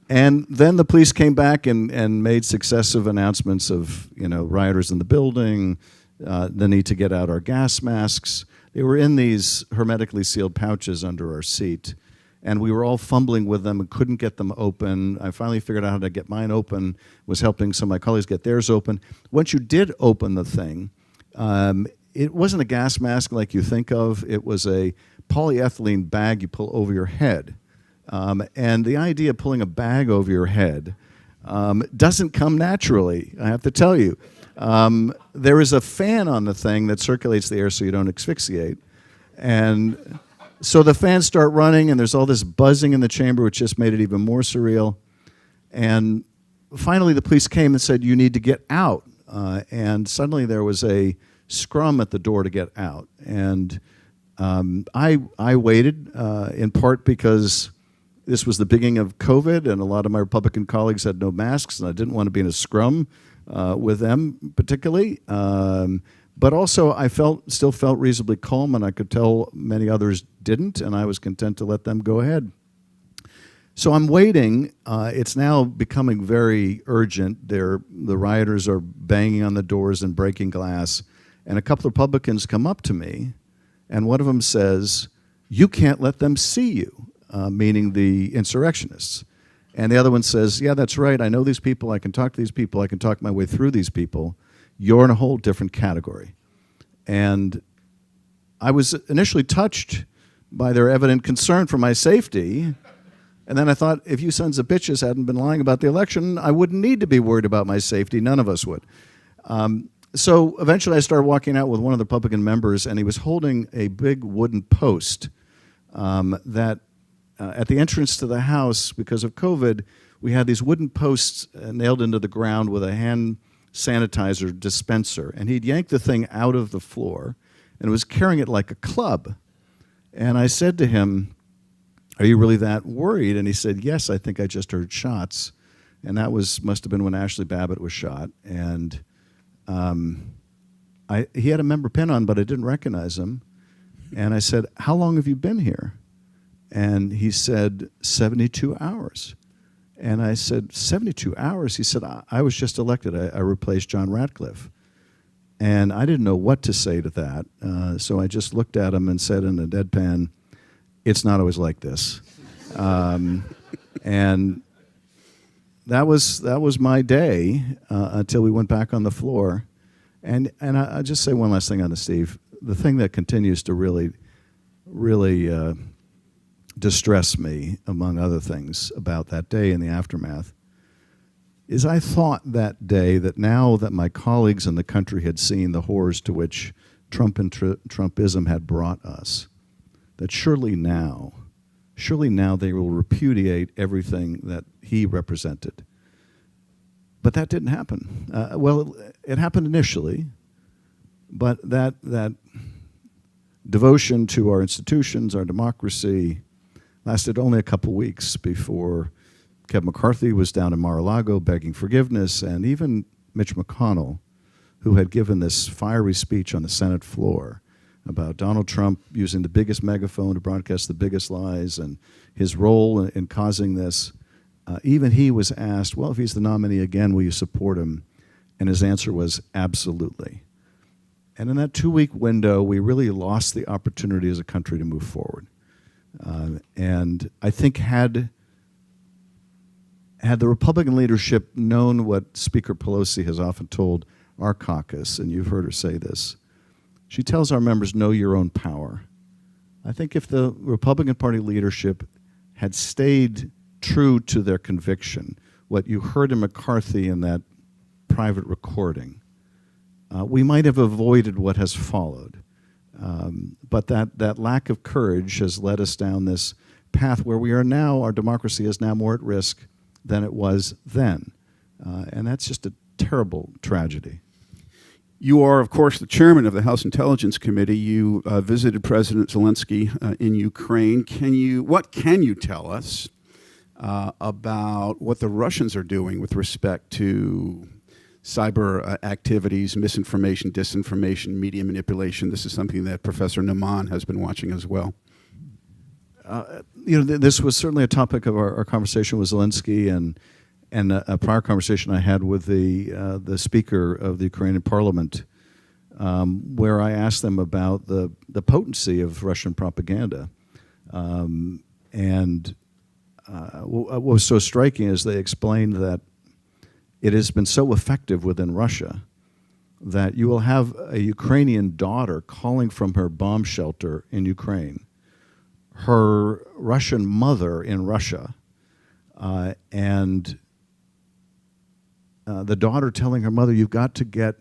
then the police came back and made successive announcements of, rioters in the building, the need to get out our gas masks. They were in these hermetically sealed pouches under our seat, and we were all fumbling with them and couldn't get them open. I finally figured out how to get mine open, was helping some of my colleagues get theirs open. Once you did open the thing, it wasn't a gas mask like you think of. It was a polyethylene bag you pull over your head. And the idea of pulling a bag over your head doesn't come naturally, I have to tell you. There is a fan on the thing that circulates the air so you don't asphyxiate. And so the fans start running, and there's all this buzzing in the chamber, which just made it even more surreal. And finally, the police came and said, you need to get out. And suddenly there was a scrum at the door to get out. And I waited, in part because this was the beginning of COVID, and a lot of my Republican colleagues had no masks, and I didn't want to be in a scrum with them particularly. But also, I still felt reasonably calm, and I could tell many others didn't, and I was content to let them go ahead. So I'm waiting. It's now becoming very urgent. The rioters are banging on the doors and breaking glass, and a couple of Republicans come up to me, and one of them says, "You can't let them see you," meaning the insurrectionists. And the other one says, "Yeah, that's right. I know these people. I can talk to these people. I can talk my way through these people. You're in a whole different category." And I was initially touched by their evident concern for my safety. And then I thought, if you sons of bitches hadn't been lying about the election, I wouldn't need to be worried about my safety. None of us would. So eventually I started walking out with one of the Republican members, and he was holding a big wooden post that at the entrance to the House, because of COVID, we had these wooden posts nailed into the ground with a hand sanitizer dispenser. And he'd yanked the thing out of the floor and was carrying it like a club. And I said to him, "Are you really that worried?" And he said, "Yes, I think I just heard shots." And that must have been when Ashley Babbitt was shot. And he had a member pin on, but I didn't recognize him. And I said, "How long have you been here?" And he said, 72 hours. And I said, 72 hours? He said, I was just elected. I replaced John Ratcliffe. And I didn't know what to say to that. So I just looked at him and said in a deadpan, "It's not always like this." And that was my day until we went back on the floor. And I'll just say one last thing on this, Steve. The thing that continues to really distress me, among other things, about that day and the aftermath, is I thought that day that now that my colleagues in the country had seen the horrors to which Trump and Trumpism had brought us, that surely now they will repudiate everything that he represented. But that didn't happen. Well, it happened initially, but that devotion to our institutions, our democracy, lasted only a couple weeks before Kevin McCarthy was down in Mar-a-Lago begging forgiveness, and even Mitch McConnell, who had given this fiery speech on the Senate floor about Donald Trump using the biggest megaphone to broadcast the biggest lies and his role in causing this, even he was asked, well, if he's the nominee again, will you support him? And his answer was absolutely. And in that 2-week window, we really lost the opportunity as a country to move forward. And I think had had the Republican leadership known what Speaker Pelosi has often told our caucus, and you've heard her say this, she tells our members, know your own power. I think if the Republican Party leadership had stayed true to their conviction, what you heard in McCarthy in that private recording, we might have avoided what has followed. But that lack of courage has led us down this path where we are now, our democracy is now more at risk than it was then. And that's just a terrible tragedy. You are, of course, the chairman of the House Intelligence Committee. You visited President Zelensky in Ukraine. What can you tell us about what the Russians are doing with respect to cyber activities, misinformation, disinformation, media manipulation? This is something that Professor Nauman has been watching as well. This was certainly a topic of our conversation with Zelensky and a prior conversation I had with the Speaker of the Ukrainian Parliament, where I asked them about the potency of Russian propaganda. And what was so striking is they explained that it has been so effective within Russia that you will have a Ukrainian daughter calling from her bomb shelter in Ukraine, her Russian mother in Russia, and the daughter telling her mother, you've got to get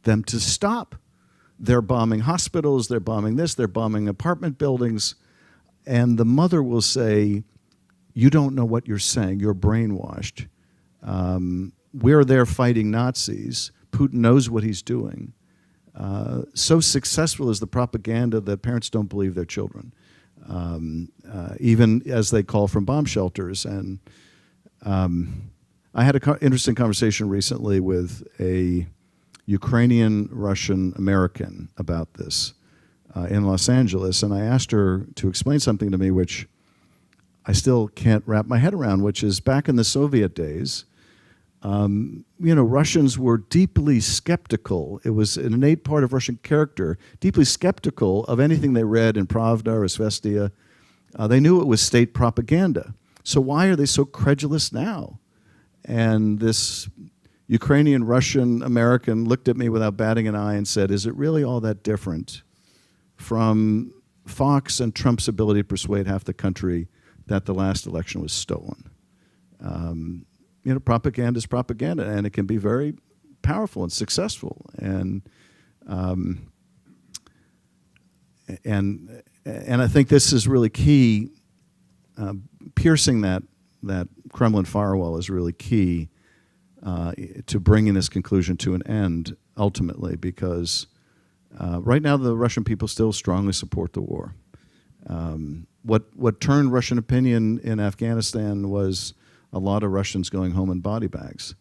them to stop. They're bombing hospitals, they're bombing this, they're bombing apartment buildings. And the mother will say, you don't know what you're saying, you're brainwashed. We're there fighting Nazis. Putin knows what he's doing. So successful is the propaganda that parents don't believe their children, even as they call from bomb shelters. And I had an interesting conversation recently with a Ukrainian Russian American about this in Los Angeles, and I asked her to explain something to me which I still can't wrap my head around, which is back in the Soviet days, Russians were deeply skeptical. It was an innate part of Russian character, deeply skeptical of anything they read in Pravda or Izvestia. They knew it was state propaganda. So why are they so credulous now? And this Ukrainian Russian American looked at me without batting an eye and said, is it really all that different from Fox and Trump's ability to persuade half the country that the last election was stolen? Propaganda is propaganda, and it can be very powerful and successful. And I think this is really key. Piercing that Kremlin firewall is really key to bringing this conclusion to an end ultimately, because right now the Russian people still strongly support the war. What turned Russian opinion in Afghanistan was a lot of Russians going home in body bags.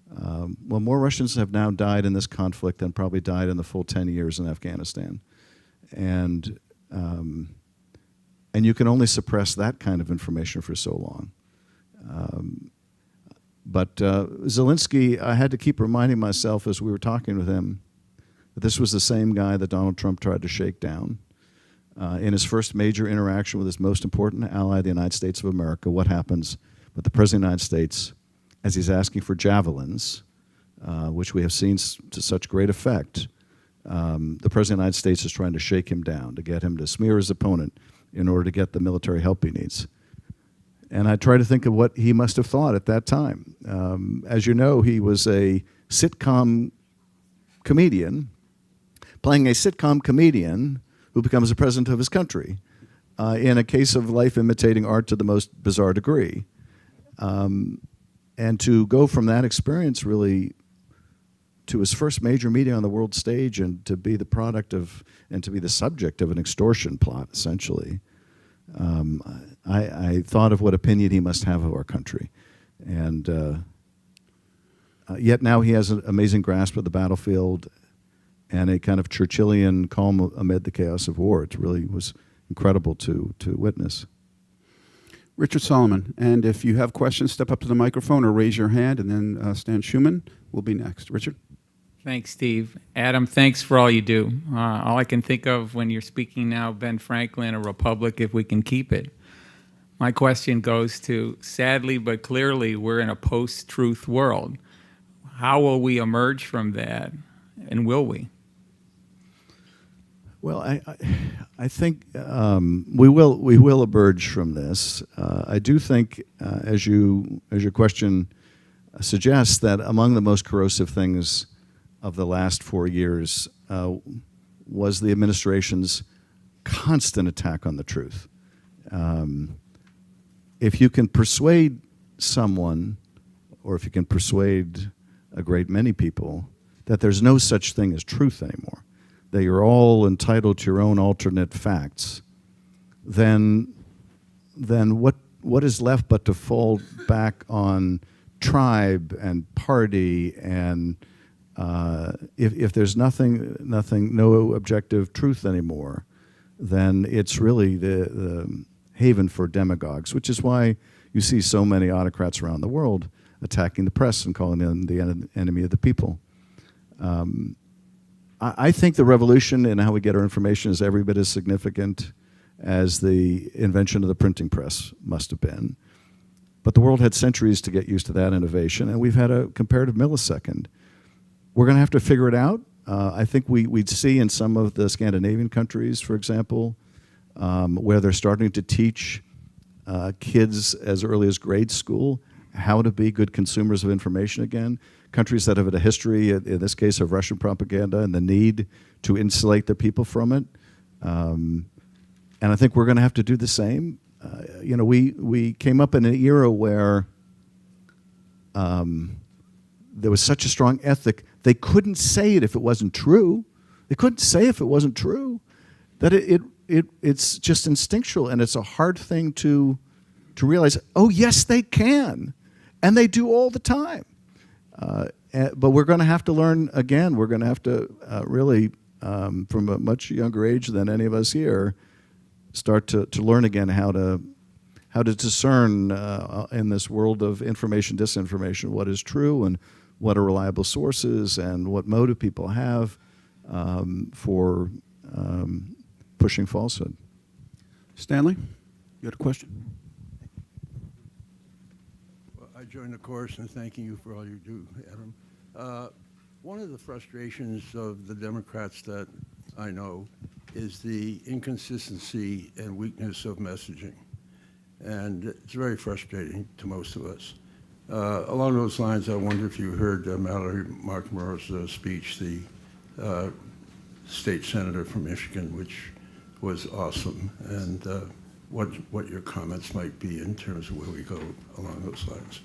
Well, more Russians have now died in this conflict than probably died in the full 10 years in Afghanistan. And you can only suppress that kind of information for so long. But Zelensky, I had to keep reminding myself as we were talking with him that this was the same guy that Donald Trump tried to shake down. In his first major interaction with his most important ally, the United States of America, what happens with the President of the United States as he's asking for javelins, which we have seen to such great effect? The President of the United States is trying to shake him down, to get him to smear his opponent in order to get the military help he needs. And I try to think of what he must have thought at that time. As you know, he was a sitcom comedian, playing a sitcom comedian who becomes the president of his country, in a case of life imitating art to the most bizarre degree. And to go from that experience really to his first major meeting on the world stage and to be the product of, and to be the subject of an extortion plot, essentially, I thought of what opinion he must have of our country. And yet now he has an amazing grasp of the battlefield and a kind of Churchillian calm amid the chaos of war. It really was incredible to witness. Richard Solomon, and if you have questions, step up to the microphone or raise your hand, and then Stan Schumann will be next. Richard? Thanks, Steve. Adam, thanks for all you do. All I can think of when you're speaking now, Ben Franklin, a republic if we can keep it. My question goes to, sadly but clearly, we're in a post-truth world. How will we emerge from that, and will we? Well, I think we will emerge from this. I do think, as your question suggests, that among the most corrosive things of the last 4 years was the administration's constant attack on the truth. If you can persuade someone, or if you can persuade a great many people, that there's no such thing as truth anymore, that you're all entitled to your own alternate facts, then what is left but to fall back on tribe and party, and if there's no objective truth anymore, then it's really the haven for demagogues, which is why you see so many autocrats around the world attacking the press and calling them the enemy of the people. I think the revolution in how we get our information is every bit as significant as the invention of the printing press must have been. But the world had centuries to get used to that innovation, and we've had a comparative millisecond. We're going to have to figure it out. I think we'd see in some of the Scandinavian countries, for example, where they're starting to teach kids as early as grade school how to be good consumers of information again. Countries that have had a history, in this case, of Russian propaganda and the need to insulate their people from it. And I think we're going to have to do the same. We came up in an era where there was such a strong ethic, they couldn't say it if it wasn't true. They couldn't say if it wasn't true. That it's just instinctual, and it's a hard thing to realize, oh, yes, they can. And they do all the time. But we're going to have to learn again. We're going to have to really, from a much younger age than any of us here, start to learn again how to discern in this world of information, disinformation, what is true and what are reliable sources and what motive people have for pushing falsehood. Stanley, you had a question? Well, I join the chorus in thanking you for all you do, Adam. One of the frustrations of the Democrats that I know is the inconsistency and weakness of messaging. And it's very frustrating to most of us. Along those lines, I wonder if you heard Mallory McNamara's speech, the state senator from Michigan, which was awesome, and what your comments might be in terms of where we go along those lines.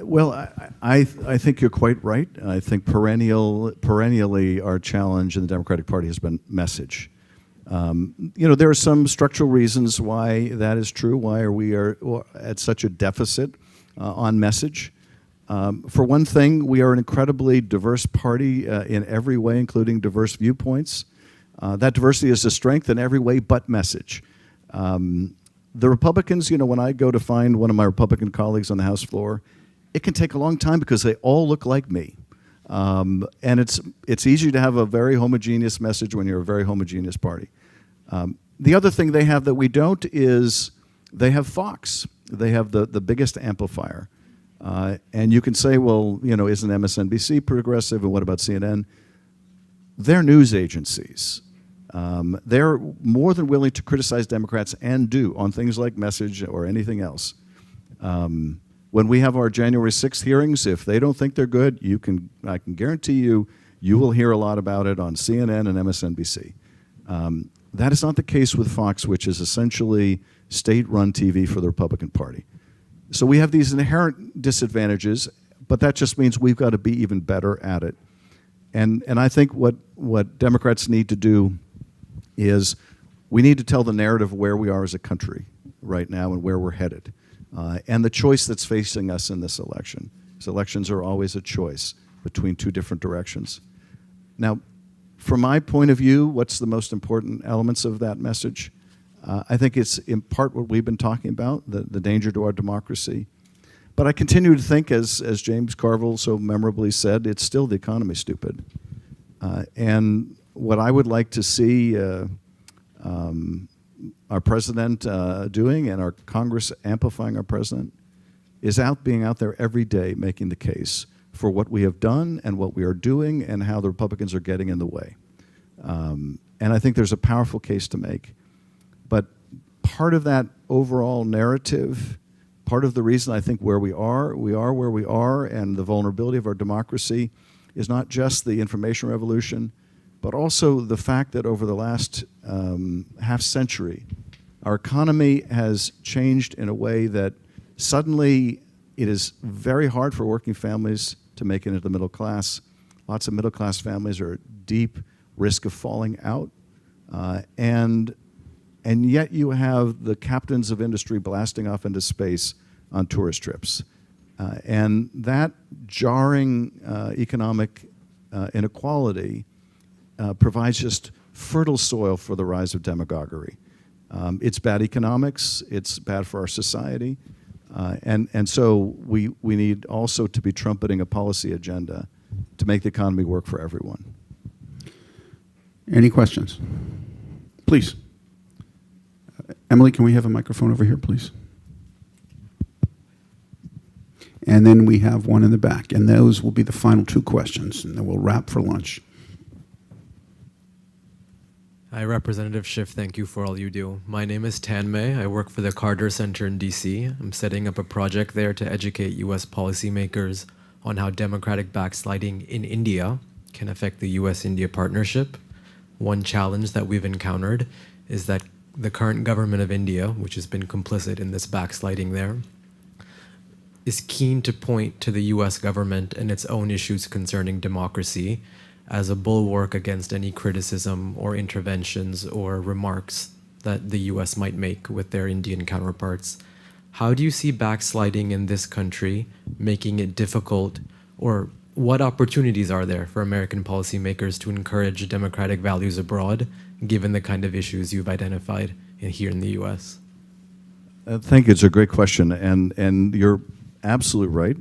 Well, I think you're quite right. I think perennially our challenge in the Democratic Party has been message. There are some structural reasons why that is true. Why are we at such a deficit on message? For one thing, we are an incredibly diverse party in every way, including diverse viewpoints. That diversity is a strength in every way but message. The Republicans, when I go to find one of my Republican colleagues on the House floor, it can take a long time because they all look like me. And it's easy to have a very homogeneous message when you're a very homogeneous party. The other thing they have that we don't is they have Fox. They have the biggest amplifier. And you can say, well, isn't MSNBC progressive, and what about CNN? They're news agencies. They're more than willing to criticize Democrats, and do, on things like message or anything else. When we have our January 6th hearings, if they don't think they're good, I can guarantee you will hear a lot about it on CNN and MSNBC. That is not the case with Fox, which is essentially state-run TV for the Republican Party. So we have these inherent disadvantages, but that just means we've got to be even better at it. And I think what Democrats need to do is we need to tell the narrative of where we are as a country right now and where we're headed. And the choice that's facing us in this election. Because elections are always a choice between two different directions. Now, from my point of view, what's the most important elements of that message? I think it's in part what we've been talking about, the danger to our democracy. But I continue to think, as James Carville so memorably said, it's still the economy, stupid. And what I would like to see our president doing and our Congress amplifying our president is being out there every day making the case for what we have done and what we are doing and how the Republicans are getting in the way. And I think there's a powerful case to make. But part of that overall narrative, part of the reason I think where we are where we are, and the vulnerability of our democracy is not just the information revolution, but also the fact that over the last half century, our economy has changed in a way that suddenly it is very hard for working families to make it into the middle class. Lots of middle class families are at deep risk of falling out. And yet you have the captains of industry blasting off into space on tourist trips. And that jarring economic inequality provides just fertile soil for the rise of demagoguery. It's bad economics, it's bad for our society, and so we need also to be trumpeting a policy agenda to make the economy work for everyone. Any questions? Please. Emily, can we have a microphone over here, please? And then we have one in the back, and those will be the final two questions, and then we'll wrap for lunch. Hi, Representative Schiff. Thank you for all you do. My name is Tan May. I work for the Carter Center in D.C. I'm setting up a project there to educate U.S. policymakers on how democratic backsliding in India can affect the U.S.-India partnership. One challenge that we've encountered is that the current government of India, which has been complicit in this backsliding there, is keen to point to the U.S. government and its own issues concerning democracy as a bulwark against any criticism or interventions or remarks that the U.S. might make with their Indian counterparts. How do you see backsliding in this country making it difficult, or what opportunities are there for American policymakers to encourage democratic values abroad, given the kind of issues you've identified here in the U.S.? Thank you. It's a great question, and you're absolutely right.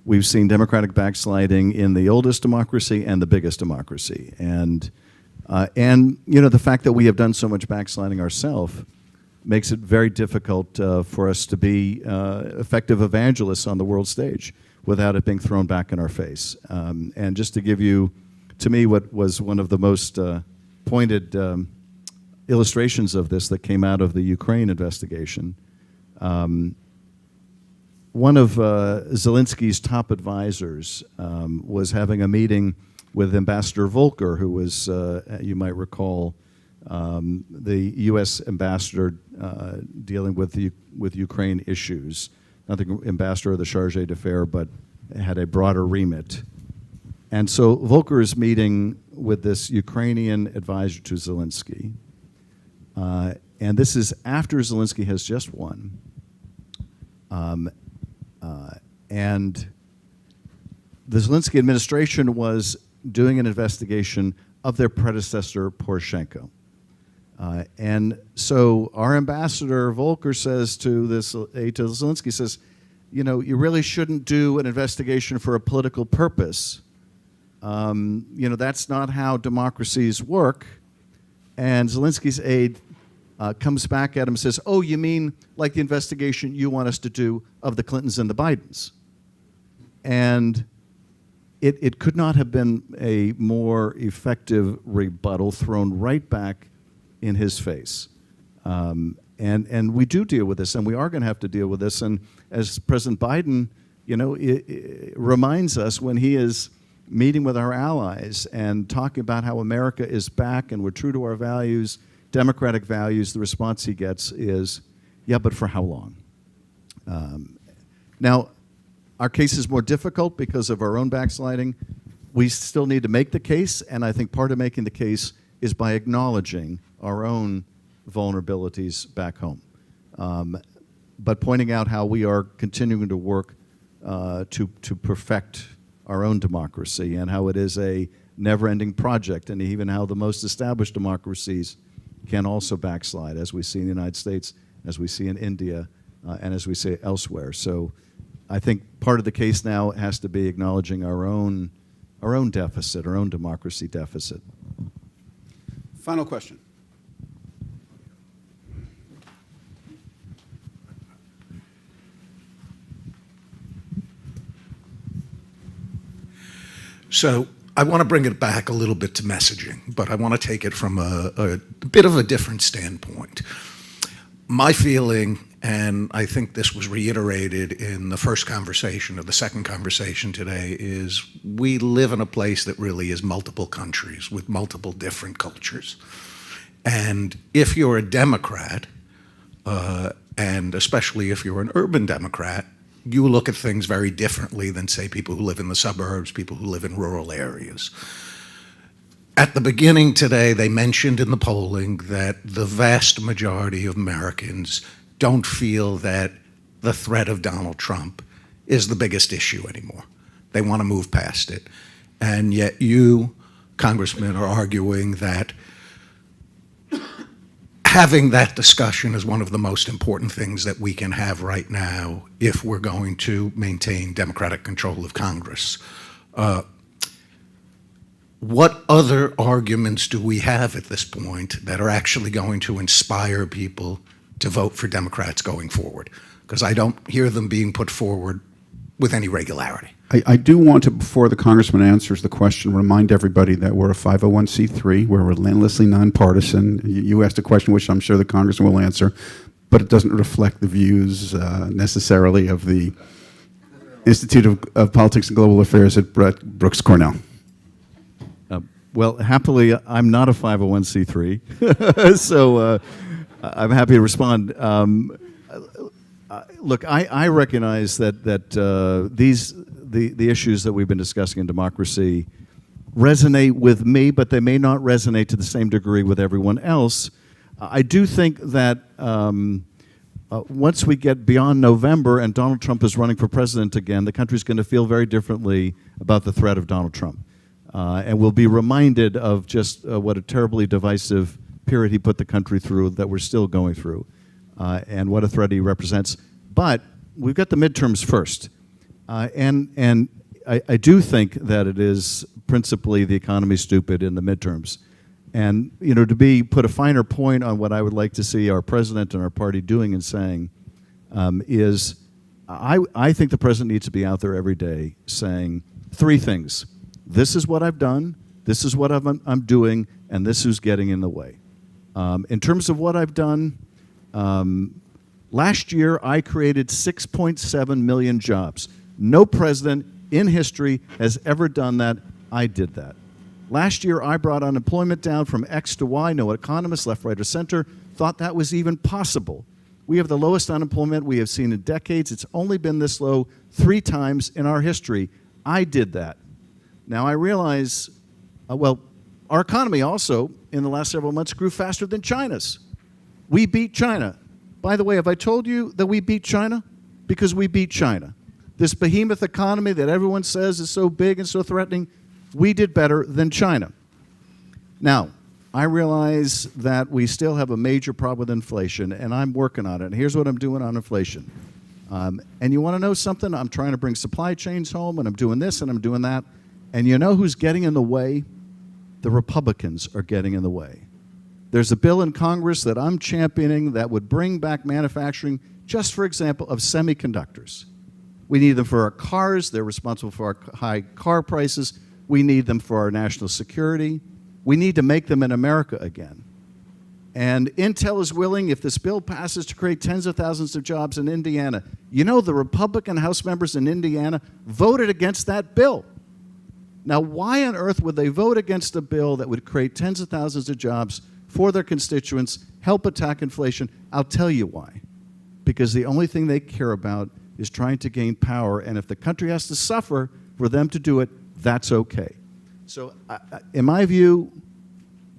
We've seen democratic backsliding in the oldest democracy and the biggest democracy, and you know, the fact that we have done so much backsliding ourselves makes it very difficult for us to be effective evangelists on the world stage without it being thrown back in our face. And just to give you, to me, what was one of the most pointed illustrations of this that came out of the Ukraine investigation. One of Zelensky's top advisors was having a meeting with Ambassador Volker, who was, you might recall, the U.S. ambassador dealing with Ukraine issues. Not the ambassador of the Chargé d'Affaires, but had a broader remit. And so Volker is meeting with this Ukrainian advisor to Zelensky. And this is after Zelensky has just won. And the Zelensky administration was doing an investigation of their predecessor, Poroshenko. And so our ambassador Volker says to Zelensky, says, you know, you really shouldn't do an investigation for a political purpose. You know, that's not how democracies work. And Zelensky's aide comes back at him and says, oh, you mean like the investigation you want us to do of the Clintons and the Bidens? And it could not have been a more effective rebuttal thrown right back in his face. And we do deal with this, and we are going to have to deal with this. And as President Biden, you know, it reminds us when he is meeting with our allies and talking about how America is back and we're true to our values, democratic values, the response he gets is, yeah, but for how long? Now, our case is more difficult because of our own backsliding. We still need to make the case, and I think part of making the case is by acknowledging our own vulnerabilities back home, but pointing out how we are continuing to work to perfect our own democracy and how it is a never-ending project, and even how the most established democracies can also backslide, as we see in the United States, as we see in India, and as we see elsewhere. So I think part of the case now has to be acknowledging our own deficit, our own democracy deficit. Final question. So I want to bring it back a little bit to messaging, but I want to take it from a bit of a different standpoint. My feeling, and I think this was reiterated in the first conversation or the second conversation today, is we live in a place that really is multiple countries with multiple different cultures. And if you're a Democrat, and especially if you're an urban Democrat, you look at things very differently than, say, people who live in the suburbs, people who live in rural areas. At the beginning today, they mentioned in the polling that the vast majority of Americans don't feel that the threat of Donald Trump is the biggest issue anymore. They want to move past it. And yet you, Congressman, are arguing that having that discussion is one of the most important things that we can have right now if we're going to maintain Democratic control of Congress. What other arguments do we have at this point that are actually going to inspire people to vote for Democrats going forward? Because I don't hear them being put forward with any regularity. I do want to, before the congressman answers the question, remind everybody that we're a 501c3. We're relentlessly nonpartisan. You asked a question which I'm sure the congressman will answer, but it doesn't reflect the views necessarily of the Institute of Politics and Global Affairs at Brooks Cornell. Well, happily, I'm not a 501c3, so I'm happy to respond. Look, I recognize that the issues that we've been discussing in democracy resonate with me, but they may not resonate to the same degree with everyone else. I do think that once we get beyond November and Donald Trump is running for president again, the country's going to feel very differently about the threat of Donald Trump. And we'll be reminded of just what a terribly divisive period he put the country through that we're still going through, and what a threat he represents. But we've got the midterms first. And I do think that it is principally the economy stupid in the midterms. And, you know, to put a finer point on what I would like to see our president and our party doing and saying is I think the president needs to be out there every day saying three things. This is what I've done, this is what I'm doing, and this is getting in the way. In terms of what I've done, last year I created 6.7 million jobs. No president in history has ever done that. I did that. Last year I brought unemployment down from X to Y. No economist, left, right, or center, thought that was even possible. We have the lowest unemployment we have seen in decades. It's only been this low 3 times in our history. I did that. Now I realize, well, our economy also in the last several months grew faster than China's. We beat China. By the way, have I told you that we beat China? Because we beat China. This behemoth economy that everyone says is so big and so threatening, we did better than China. Now, I realize that we still have a major problem with inflation, and I'm working on it. And here's what I'm doing on inflation. And you want to know something? I'm trying to bring supply chains home, and I'm doing this, and I'm doing that. And you know who's getting in the way? The Republicans are getting in the way. There's a bill in Congress that I'm championing that would bring back manufacturing, just for example, of semiconductors. We need them for our cars. They're responsible for our high car prices. We need them for our national security. We need to make them in America again. And Intel is willing, if this bill passes, to create tens of thousands of jobs in Indiana. You know, the Republican House members in Indiana voted against that bill. Now, why on earth would they vote against a bill that would create tens of thousands of jobs for their constituents, help attack inflation? I'll tell you why. Because the only thing they care about is trying to gain power, and if the country has to suffer for them to do it, that's okay. So, in my view,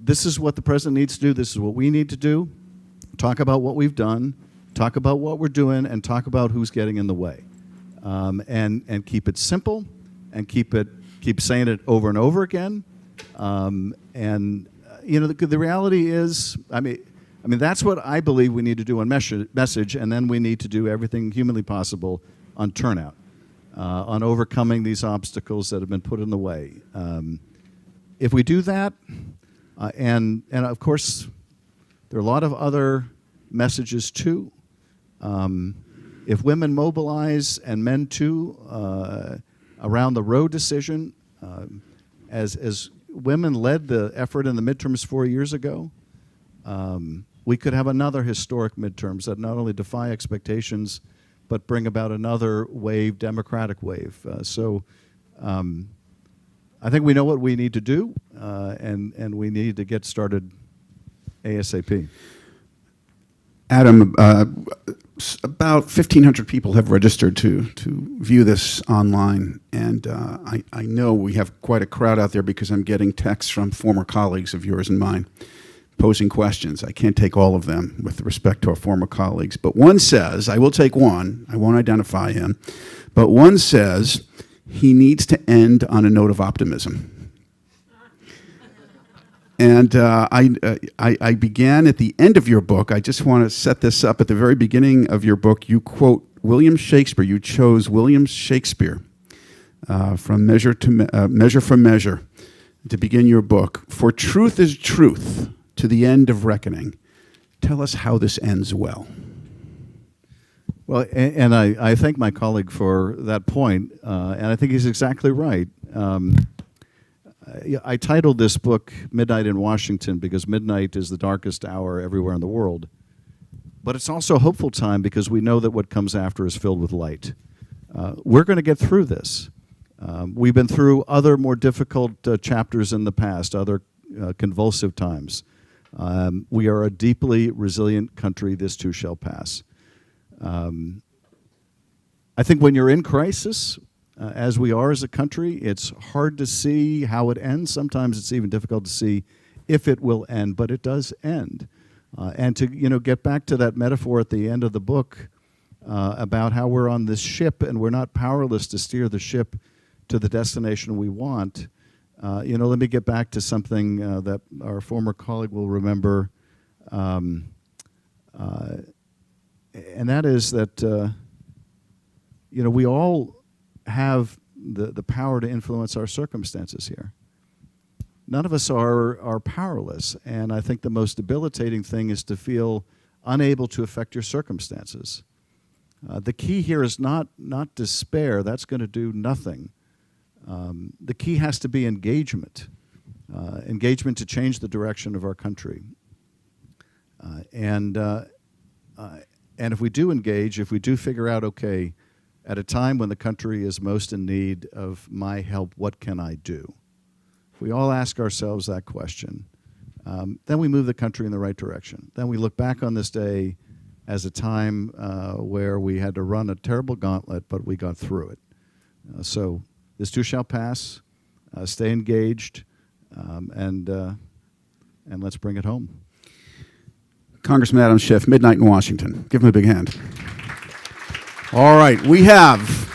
this is what the president needs to do. This is what we need to do. Talk about what we've done, talk about what we're doing, and talk about who's getting in the way. And keep it simple, and keep saying it over and over again. You know, the reality is, I mean, that's what I believe we need to do on message, and then we need to do everything humanly possible on turnout, on overcoming these obstacles that have been put in the way. If we do that, and of course, there are a lot of other messages too. If women mobilize and men too, around the Roe decision, As women led the effort in the midterms 4 years ago, we could have another historic midterms that not only defy expectations, but bring about another wave, democratic wave. I think we know what we need to do, and we need to get started ASAP. Adam, about 1,500 people have registered to view this online, and I know we have quite a crowd out there because I'm getting texts from former colleagues of yours and mine posing questions. I can't take all of them with respect to our former colleagues, but one says, I will take one, I won't identify him, but one says he needs to end on a note of optimism. And I began at the end of your book. I just want to set this up. At the very beginning of your book, you quote William Shakespeare. You chose William Shakespeare from Measure for Measure to begin your book. For truth is truth to the end of reckoning. Tell us how this ends well. Well, and I thank my colleague for that point, and I think he's exactly right. I titled this book Midnight in Washington because midnight is the darkest hour everywhere in the world. But it's also a hopeful time because we know that what comes after is filled with light. We're going to get through this. We've been through other more difficult chapters in the past, other convulsive times. We are a deeply resilient country. This too shall pass. I think when you're in crisis, as we are as a country, it's hard to see how it ends. Sometimes it's even difficult to see if it will end, but it does end. And to get back to that metaphor at the end of the book about how we're on this ship and we're not powerless to steer the ship to the destination we want. Let me get back to something that our former colleague will remember, and that is that we all have the power to influence our circumstances here. None of us are powerless, and I think the most debilitating thing is to feel unable to affect your circumstances. The key here is not despair. That's going to do nothing. The key has to be engagement, engagement to change the direction of our country. And if we do engage, if we do figure out, okay, at a time when the country is most in need of my help, what can I do? If we all ask ourselves that question, then we move the country in the right direction. Then we look back on this day as a time where we had to run a terrible gauntlet, but we got through it. So this too shall pass. Stay engaged, and let's bring it home. Congressman Adam Schiff, Midnight in Washington. Give him a big hand. All right, we have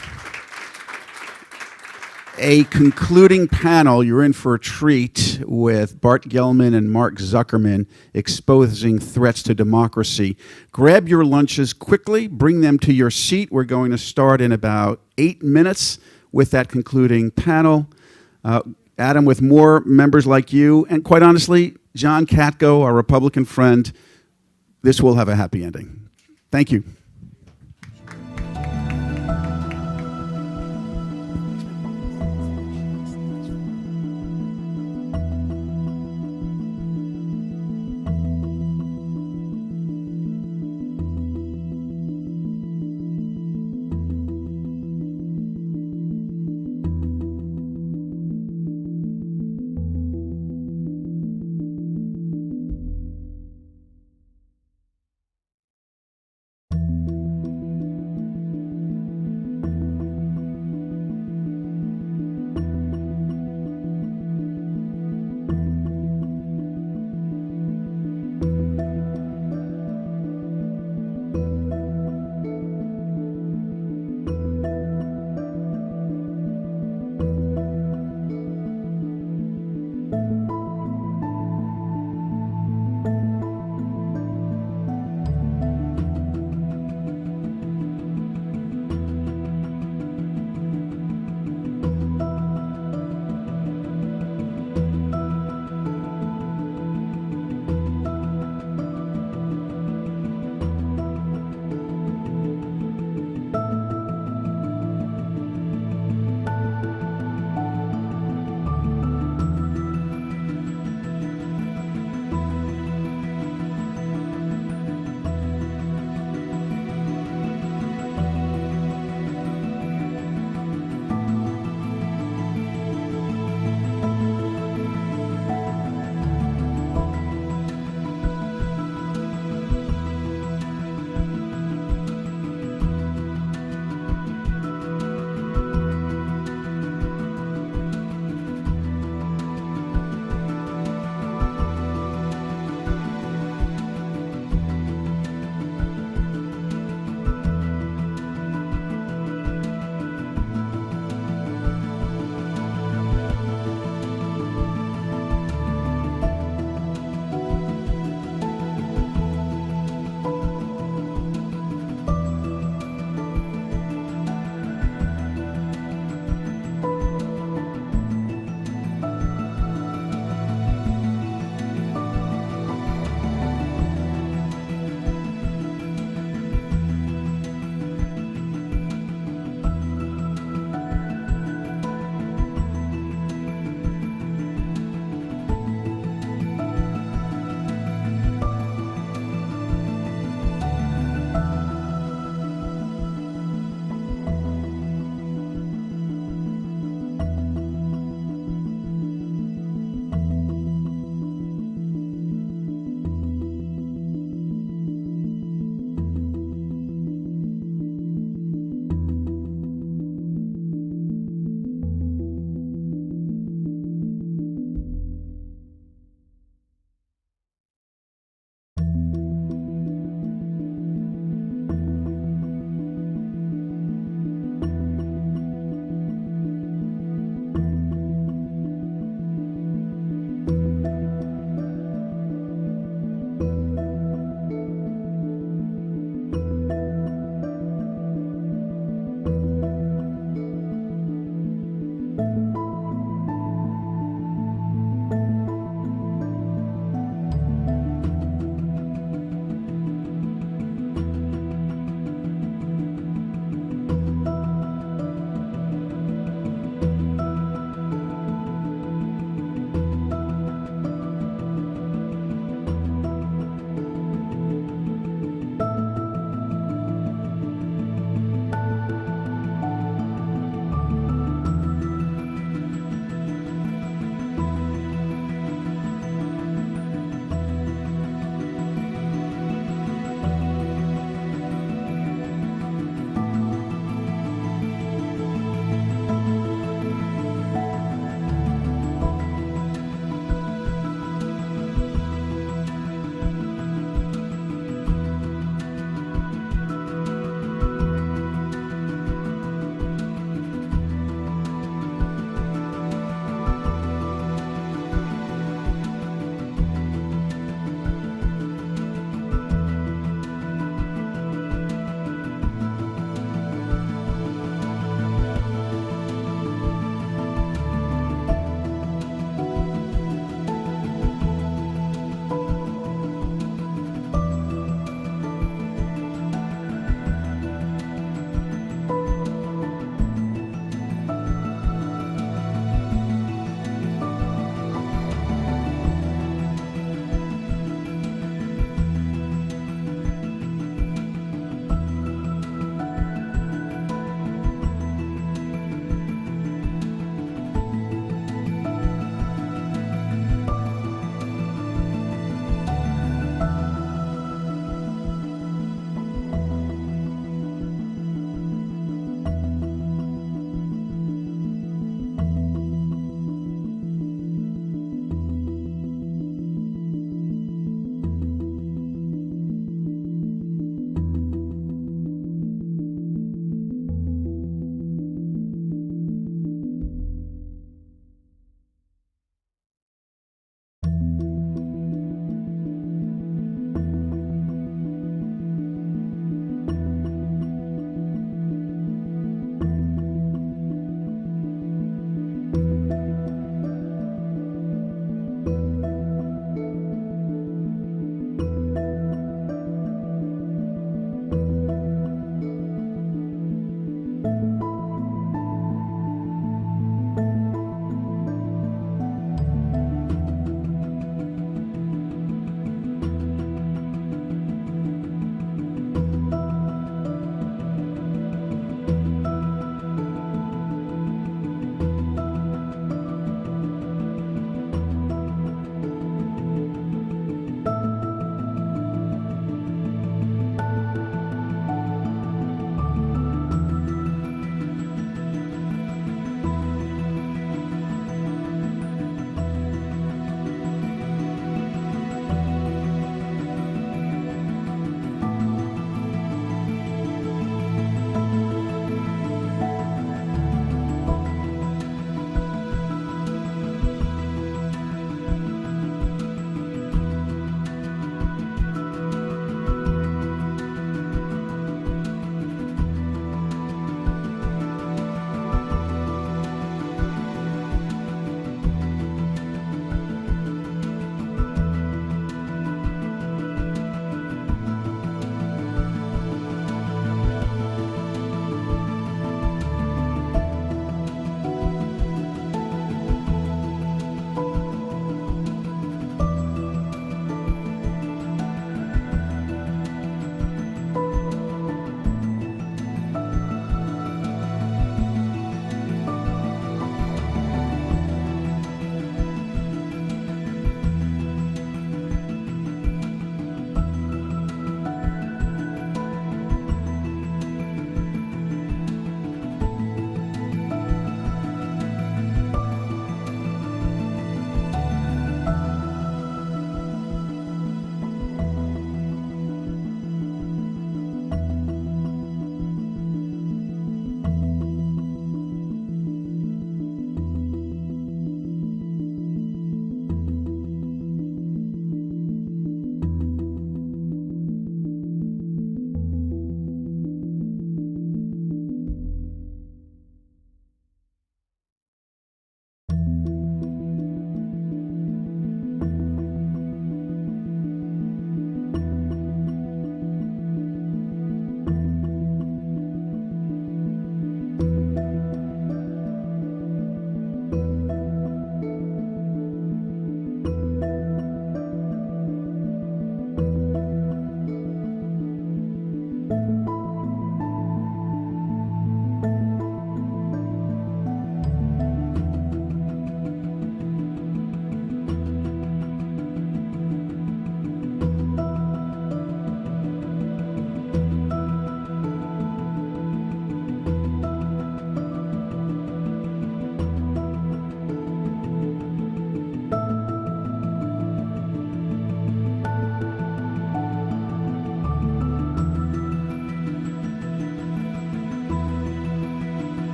a concluding panel. You're in for a treat with Bart Gellman and Mark Zuckerman exposing threats to democracy. Grab your lunches quickly, bring them to your seat. We're going to start in about 8 minutes with that concluding panel. Adam, with more members like you, and quite honestly, John Katko, our Republican friend, this will have a happy ending. Thank you.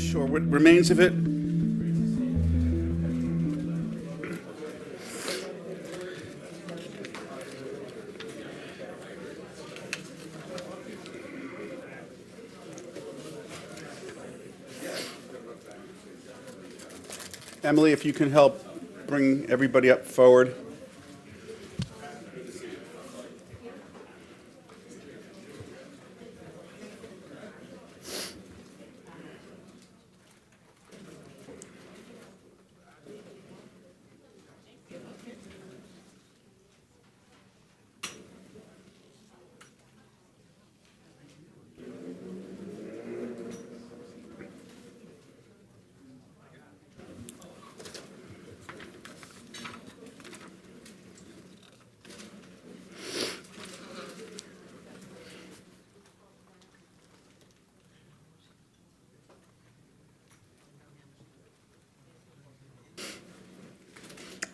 footage or what remains of it. Emily, if you can help bring everybody up forward.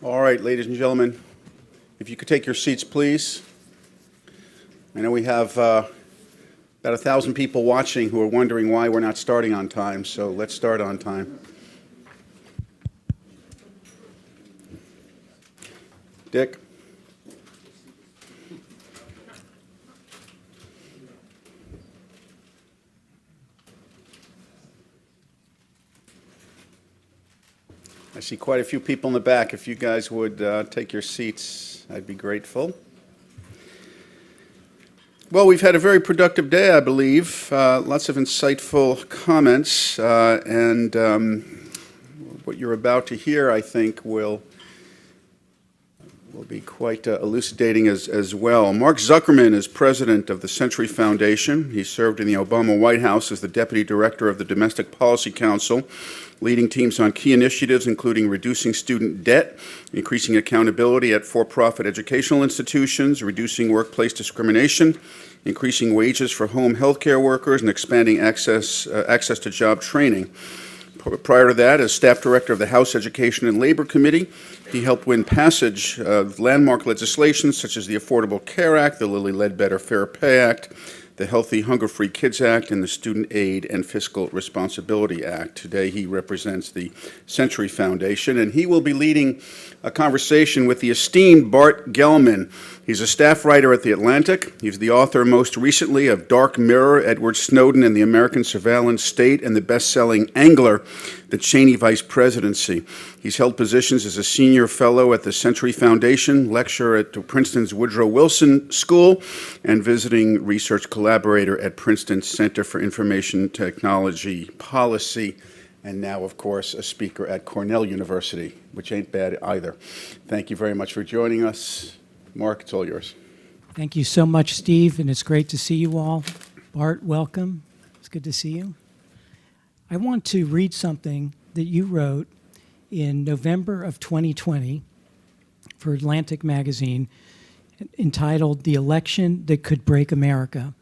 All right, ladies and gentlemen, if you could take your seats, please. I know we have about 1,000 people watching who are wondering why we're not starting on time, so let's start on time. Dick? I see quite a few people in the back. If you guys would take your seats, I'd be grateful. Well, we've had a very productive day, I believe. Lots of insightful comments, and what you're about to hear, I think, will be quite elucidating as well. Mark Zuckerman is president of the Century Foundation. He served in the Obama White House as the deputy director of the Domestic Policy Council, leading teams on key initiatives including reducing student debt, increasing accountability at for-profit educational institutions, reducing workplace discrimination, increasing wages for home health care workers, and expanding access to job training. Prior to that, as staff director of the House Education and Labor Committee, he helped win passage of landmark legislation such as the Affordable Care Act, the Lilly Ledbetter Fair Pay Act, the Healthy Hunger-Free Kids Act, and the Student Aid and Fiscal Responsibility Act. Today he represents the Century Foundation, and he will be leading a conversation with the esteemed Bart Gellman. He's a staff writer at The Atlantic. He's the author most recently of Dark Mirror, Edward Snowden and the American Surveillance State, and the best-selling Angler, The Cheney Vice Presidency. He's held positions as a senior fellow at the Century Foundation, lecturer at Princeton's Woodrow Wilson School, and visiting research collaborator at Princeton's Center for Information Technology Policy, and now, of course, a speaker at Cornell University, which ain't bad either. Thank you very much for joining us. Mark, it's all yours. Thank you so much, Steve, and it's great to see you all. Bart, welcome. It's good to see you. I want to read something that you wrote in November of 2020 for Atlantic Magazine entitled The Election That Could Break America.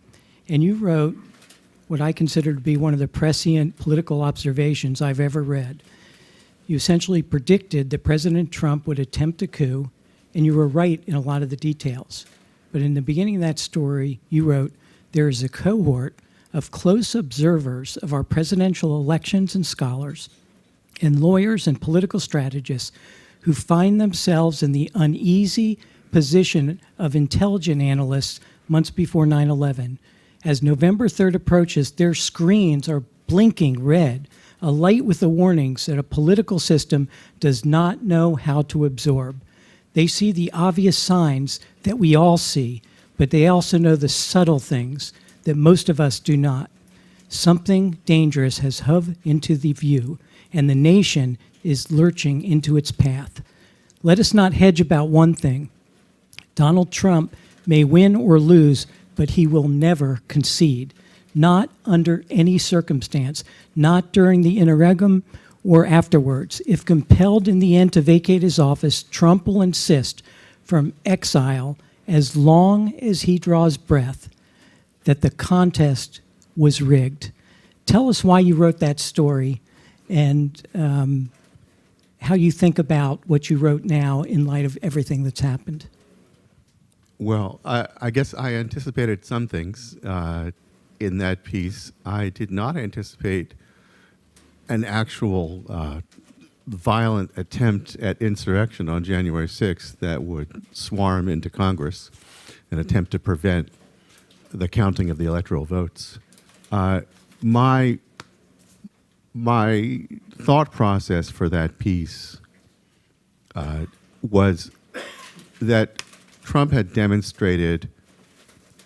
And you wrote what I consider to be one of the prescient political observations I've ever read. You essentially predicted that President Trump would attempt a coup, and you were right in a lot of the details. But in the beginning of that story, you wrote, there is a cohort of close observers of our presidential elections and scholars and lawyers and political strategists who find themselves in the uneasy position of intelligence analysts months before 9/11. As November 3rd approaches, their screens are blinking red, alight with the warnings that a political system does not know how to absorb. They see the obvious signs that we all see, but they also know the subtle things that most of us do not. Something dangerous has hove into the view, and the nation is lurching into its path. Let us not hedge about one thing. Donald Trump may win or lose, but he will never concede, not under any circumstance, not during the interregnum or afterwards. If compelled in the end to vacate his office, Trump will insist from exile as long as he draws breath that the contest was rigged. Tell us why you wrote that story and how you think about what you wrote now in light of everything that's happened. Well, I guess I anticipated some things in that piece. I did not anticipate an actual violent attempt at insurrection on January 6th that would swarm into Congress and attempt to prevent the counting of the electoral votes. My thought process for that piece was that Trump had demonstrated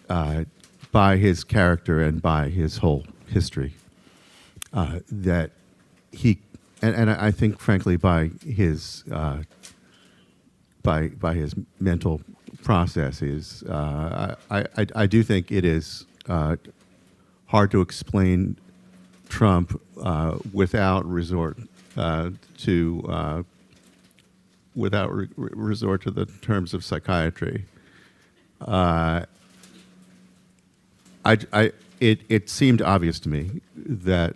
by his character and by his whole history that he, and I think frankly by his mental processes, I do think it is hard to explain Trump without resort to the terms of psychiatry. It seemed obvious to me that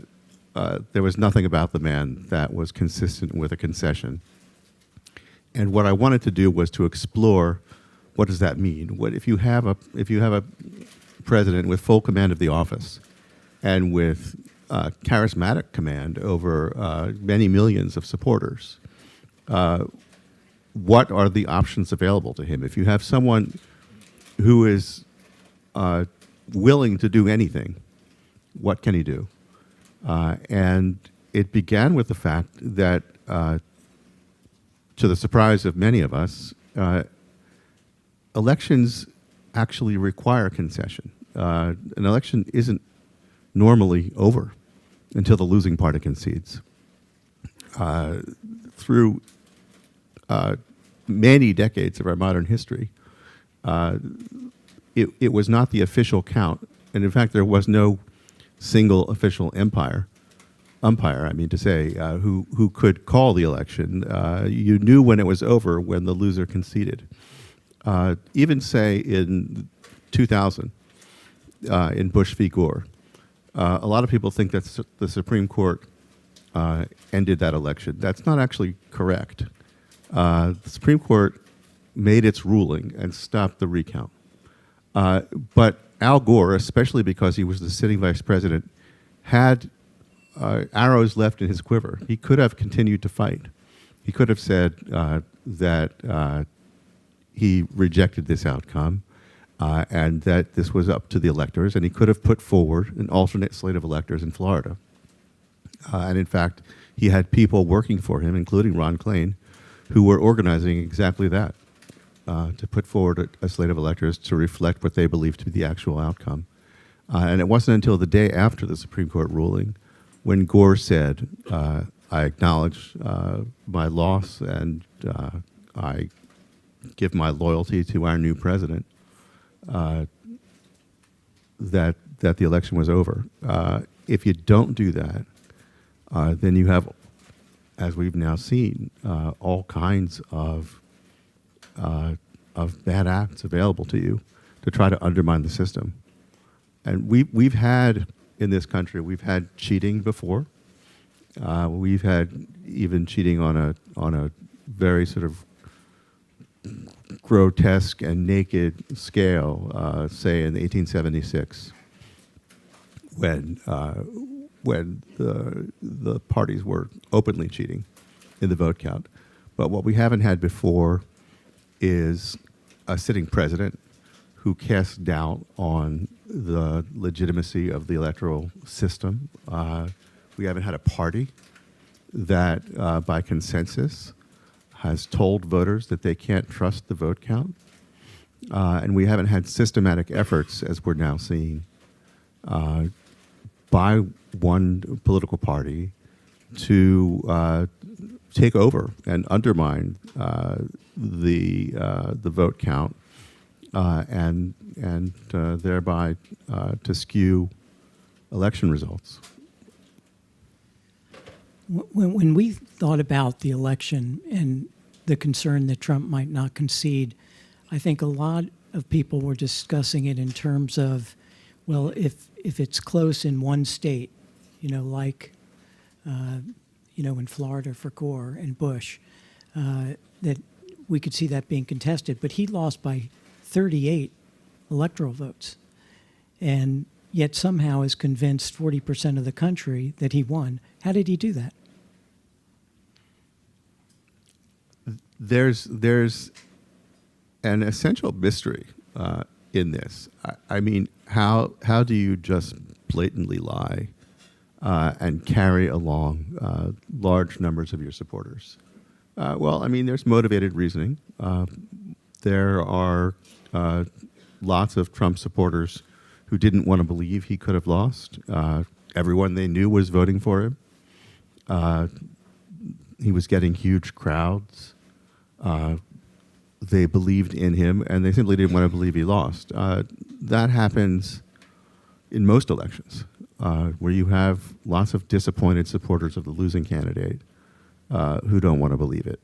there was nothing about the man that was consistent with a concession. And what I wanted to do was to explore what does that mean? What if you have a president with full command of the office and with charismatic command over many millions of supporters? What are the options available to him? If you have someone who is willing to do anything, what can he do? And it began with the fact that, to the surprise of many of us, elections actually require concession. An election isn't normally over until the losing party concedes. Through many decades of our modern history, it was not the official count, and in fact, there was no single official umpire, I mean to say, who could call the election. You knew when it was over when the loser conceded. Even say in 2000, in Bush v. Gore, a lot of people think that the Supreme Court ended that election. That's not actually correct. The Supreme Court made its ruling and stopped the recount. But Al Gore, especially because he was the sitting vice president, had arrows left in his quiver. He could have continued to fight. He could have said that he rejected this outcome and that this was up to the electors, and he could have put forward an alternate slate of electors in Florida. And in fact, he had people working for him, including Ron Klain, who were organizing exactly that, to put forward a slate of electors to reflect what they believed to be the actual outcome. And it wasn't until the day after the Supreme Court ruling when Gore said, I acknowledge my loss and I give my loyalty to our new president, that the election was over. If you don't do that, then you have, as we've now seen, all kinds of bad acts available to you to try to undermine the system. And we've had, in this country, we've had cheating before. We've had even cheating on a very sort of grotesque and naked scale, say in 1876, when the parties were openly cheating in the vote count. But what we haven't had before is a sitting president who casts doubt on the legitimacy of the electoral system. We haven't had a party that, by consensus, has told voters that they can't trust the vote count. And we haven't had systematic efforts, as we're now seeing, by one political party to take over and undermine the vote count and thereby to skew election results. When we thought about the election and the concern that Trump might not concede, I think a lot of people were discussing it in terms of, well, if it's close in one state, like in Florida for Gore and Bush, that we could see that being contested. But he lost by 38 electoral votes. And yet somehow has convinced 40% of the country that he won. How did he do that? There's an essential mystery in this. I mean, how do you just blatantly lie and carry along large numbers of your supporters? Well, I mean, there's motivated reasoning. There are lots of Trump supporters who didn't want to believe he could have lost. Everyone they knew was voting for him. He was getting huge crowds. They believed in him, and they simply didn't want to believe he lost. That happens in most elections, where you have lots of disappointed supporters of the losing candidate who don't want to believe it.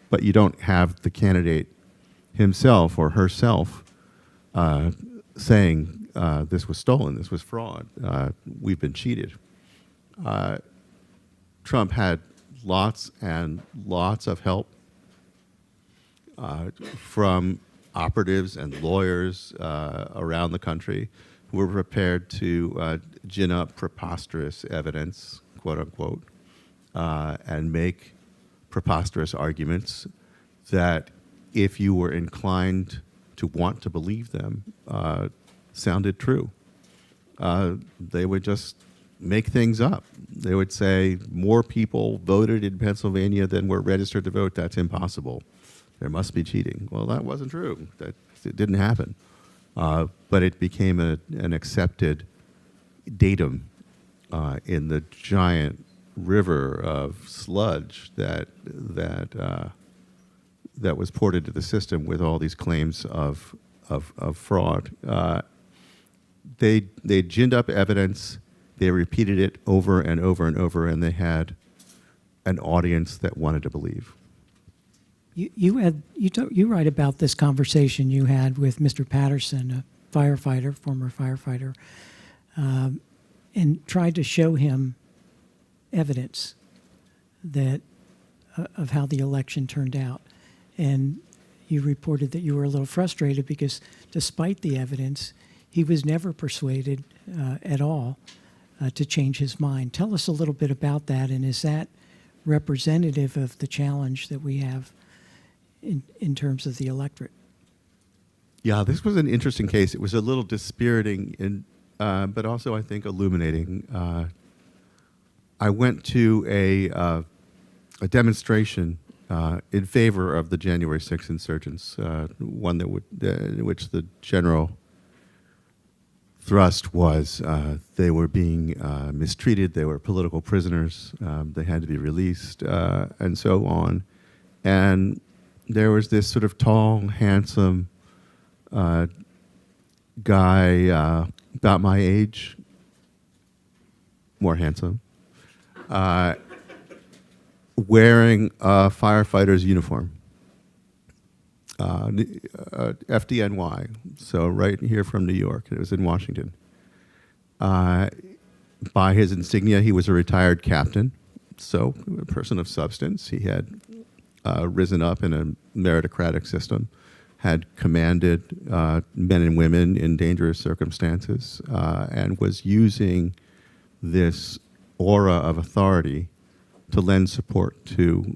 But you don't have the candidate himself or herself saying this was stolen, this was fraud, we've been cheated. Trump had lots and lots of help from operatives and lawyers around the country who were prepared to gin up preposterous evidence, quote unquote, and make preposterous arguments that, if you were inclined to want to believe them, sounded true. They would just make things up. They would say more people voted in Pennsylvania than were registered to vote. That's impossible. There must be cheating. Well, that wasn't true. It didn't happen. But it became an accepted datum in the giant river of sludge that was poured into the system with all these claims of fraud. They ginned up evidence. They repeated it over and over and over, and they had an audience that wanted to believe. You write about this conversation you had with Mr. Patterson, a firefighter, former firefighter, and tried to show him evidence that of how the election turned out. And you reported that you were a little frustrated because, despite the evidence, he was never persuaded at all to change his mind. Tell us a little bit about that, and is that representative of the challenge that we have in terms of the electorate? Yeah, this was an interesting case. It was a little dispiriting, but also, I think, illuminating. I went to a demonstration in favor of the January 6th insurgents, one in which the general thrust was they were being mistreated, they were political prisoners, they had to be released, and so on. And there was this sort of tall, handsome guy about my age, more handsome, wearing a firefighter's uniform, FDNY, so right here from New York. It was in Washington. By his insignia, he was a retired captain, so a person of substance. He had risen up in a meritocratic system, had commanded men and women in dangerous circumstances, and was using this aura of authority to lend support to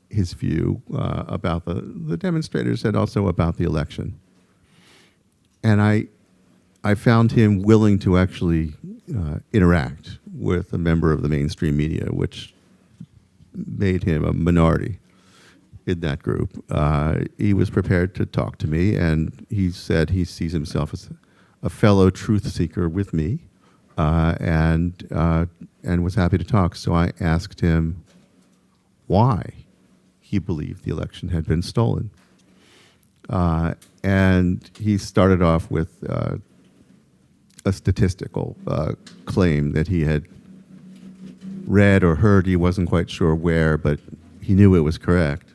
his view about the demonstrators and also about the election. And I found him willing to actually interact with a member of the mainstream media, which made him a minority in that group. He was prepared to talk to me, and he said he sees himself as a fellow truth seeker with me, and was happy to talk. So I asked him why he believed the election had been stolen. And he started off with a statistical claim that he had read or heard, he wasn't quite sure where, but he knew it was correct.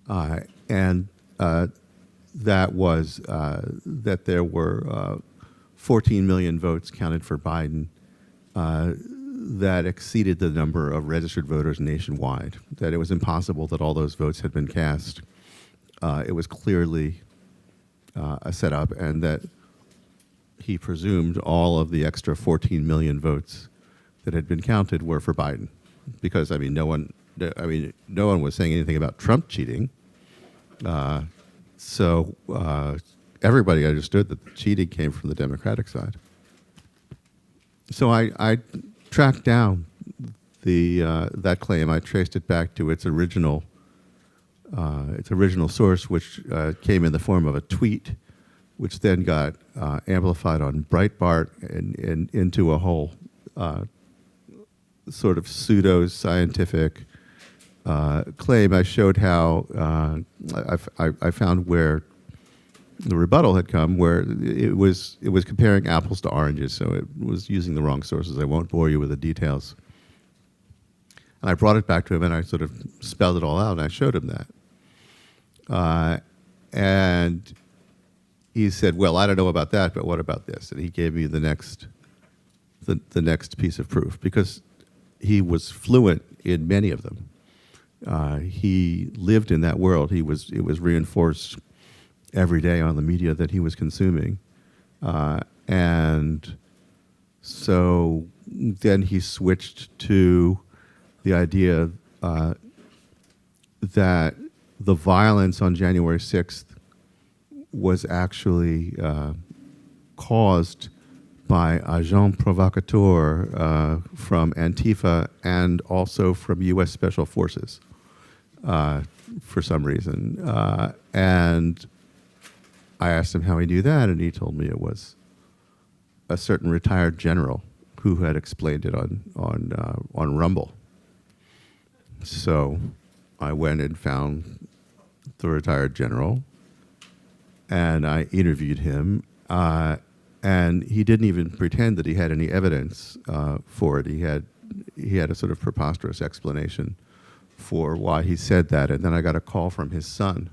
And that was that there were 14 million votes counted for Biden that exceeded the number of registered voters nationwide, that it was impossible that all those votes had been cast. It was clearly a setup, and that he presumed all of the extra 14 million votes that had been counted were for Biden, because no one was saying anything about Trump cheating. So everybody understood that the cheating came from the Democratic side. So I tracked down that claim. I traced it back to its original source, which came in the form of a tweet, which then got amplified on Breitbart and into a whole sort of pseudo-scientific claim. I showed how I found where the rebuttal had come, where it was comparing apples to oranges, so it was using the wrong sources. I won't bore you with the details. And I brought it back to him, and I sort of spelled it all out, and I showed him that. And he said, "Well, I don't know about that, but what about this?" And he gave me the next piece of proof, because he was fluent in many of them. He lived in that world. It was reinforced every day on the media that he was consuming. And so then he switched to the idea that the violence on January 6th was actually caused by agent provocateur from Antifa and also from U.S. Special Forces for some reason. And I asked him how he knew that, and he told me it was a certain retired general who had explained it on Rumble. So I went and found the retired general, and I interviewed him, and he didn't even pretend that he had any evidence for it. He had a sort of preposterous explanation for why he said that, and then I got a call from his son,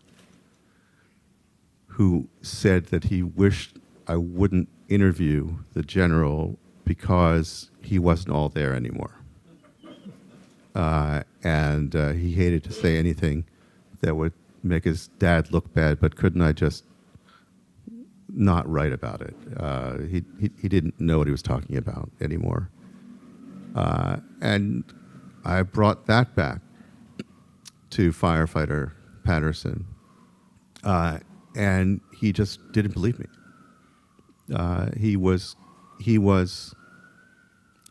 who said that he wished I wouldn't interview the general because he wasn't all there anymore. And he hated to say anything that would make his dad look bad, but couldn't I just not write about it? He didn't know what he was talking about anymore. And I brought that back to firefighter Patterson. And he just didn't believe me. He was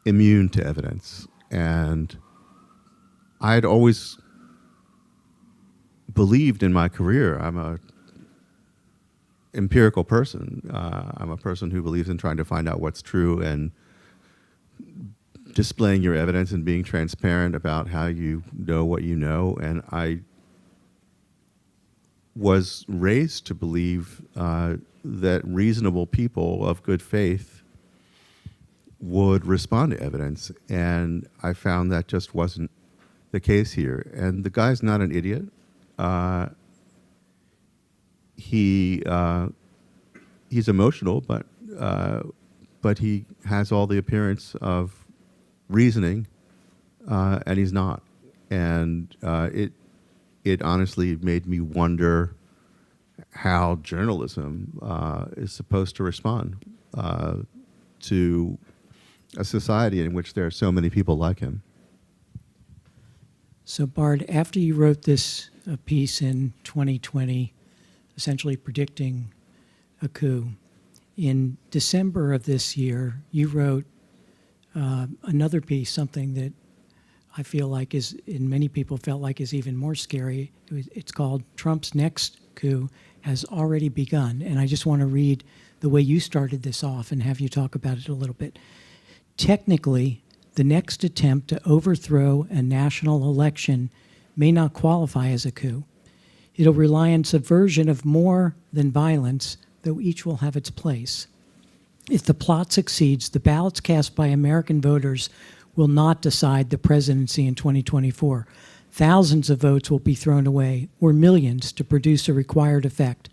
immune to evidence, and I'd always believed in my career. I'm a empirical person. I'm a person who believes in trying to find out what's true and displaying your evidence and being transparent about how you know what you know. And I was raised to believe that reasonable people of good faith would respond to evidence, and I found that just wasn't the case here. And the guy's not an idiot. He's emotional, but he has all the appearance of reasoning, and he's not. And it honestly made me wonder how journalism is supposed to respond to a society in which there are so many people like him. So Bard, after you wrote this piece in 2020, essentially predicting a coup, in December of this year, you wrote another piece, something that I feel like is, and many people felt like is even more scary. It's called Trump's Next Coup Has Already Begun. And I just want to read the way you started this off and have you talk about it a little bit. Technically, the next attempt to overthrow a national election may not qualify as a coup. It'll rely on subversion of more than violence, though each will have its place. If the plot succeeds, the ballots cast by American voters will not decide the presidency in 2024. Thousands of votes will be thrown away, or millions, to produce a required effect.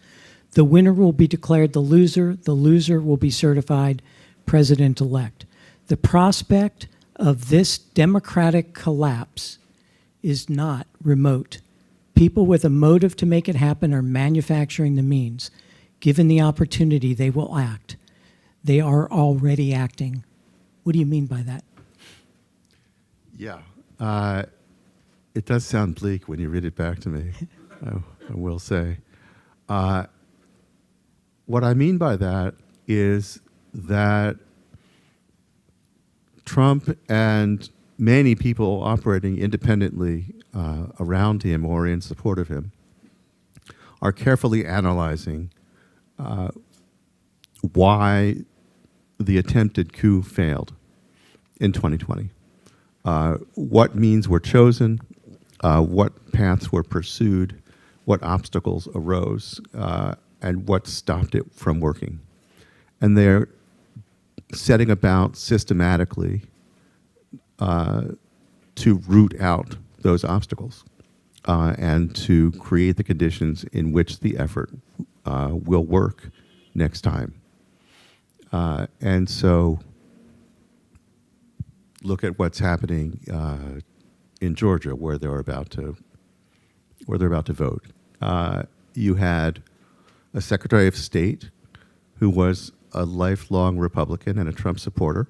The winner will be declared the loser will be certified president-elect. The prospect of this democratic collapse is not remote. People with a motive to make it happen are manufacturing the means. Given the opportunity, they will act. they are already acting. What do you mean by that? Yeah. It does sound bleak when you read it back to me, I will say. What I mean by that is that Trump and many people operating independently around him or in support of him are carefully analyzing why the attempted coup failed in 2020. What means were chosen, what paths were pursued, what obstacles arose, and what stopped it from working. And they're setting about systematically to root out those obstacles and to create the conditions in which the effort will work next time. And so look at what's happening in Georgia, where they're about to vote. You had a Secretary of State who was a lifelong Republican and a Trump supporter,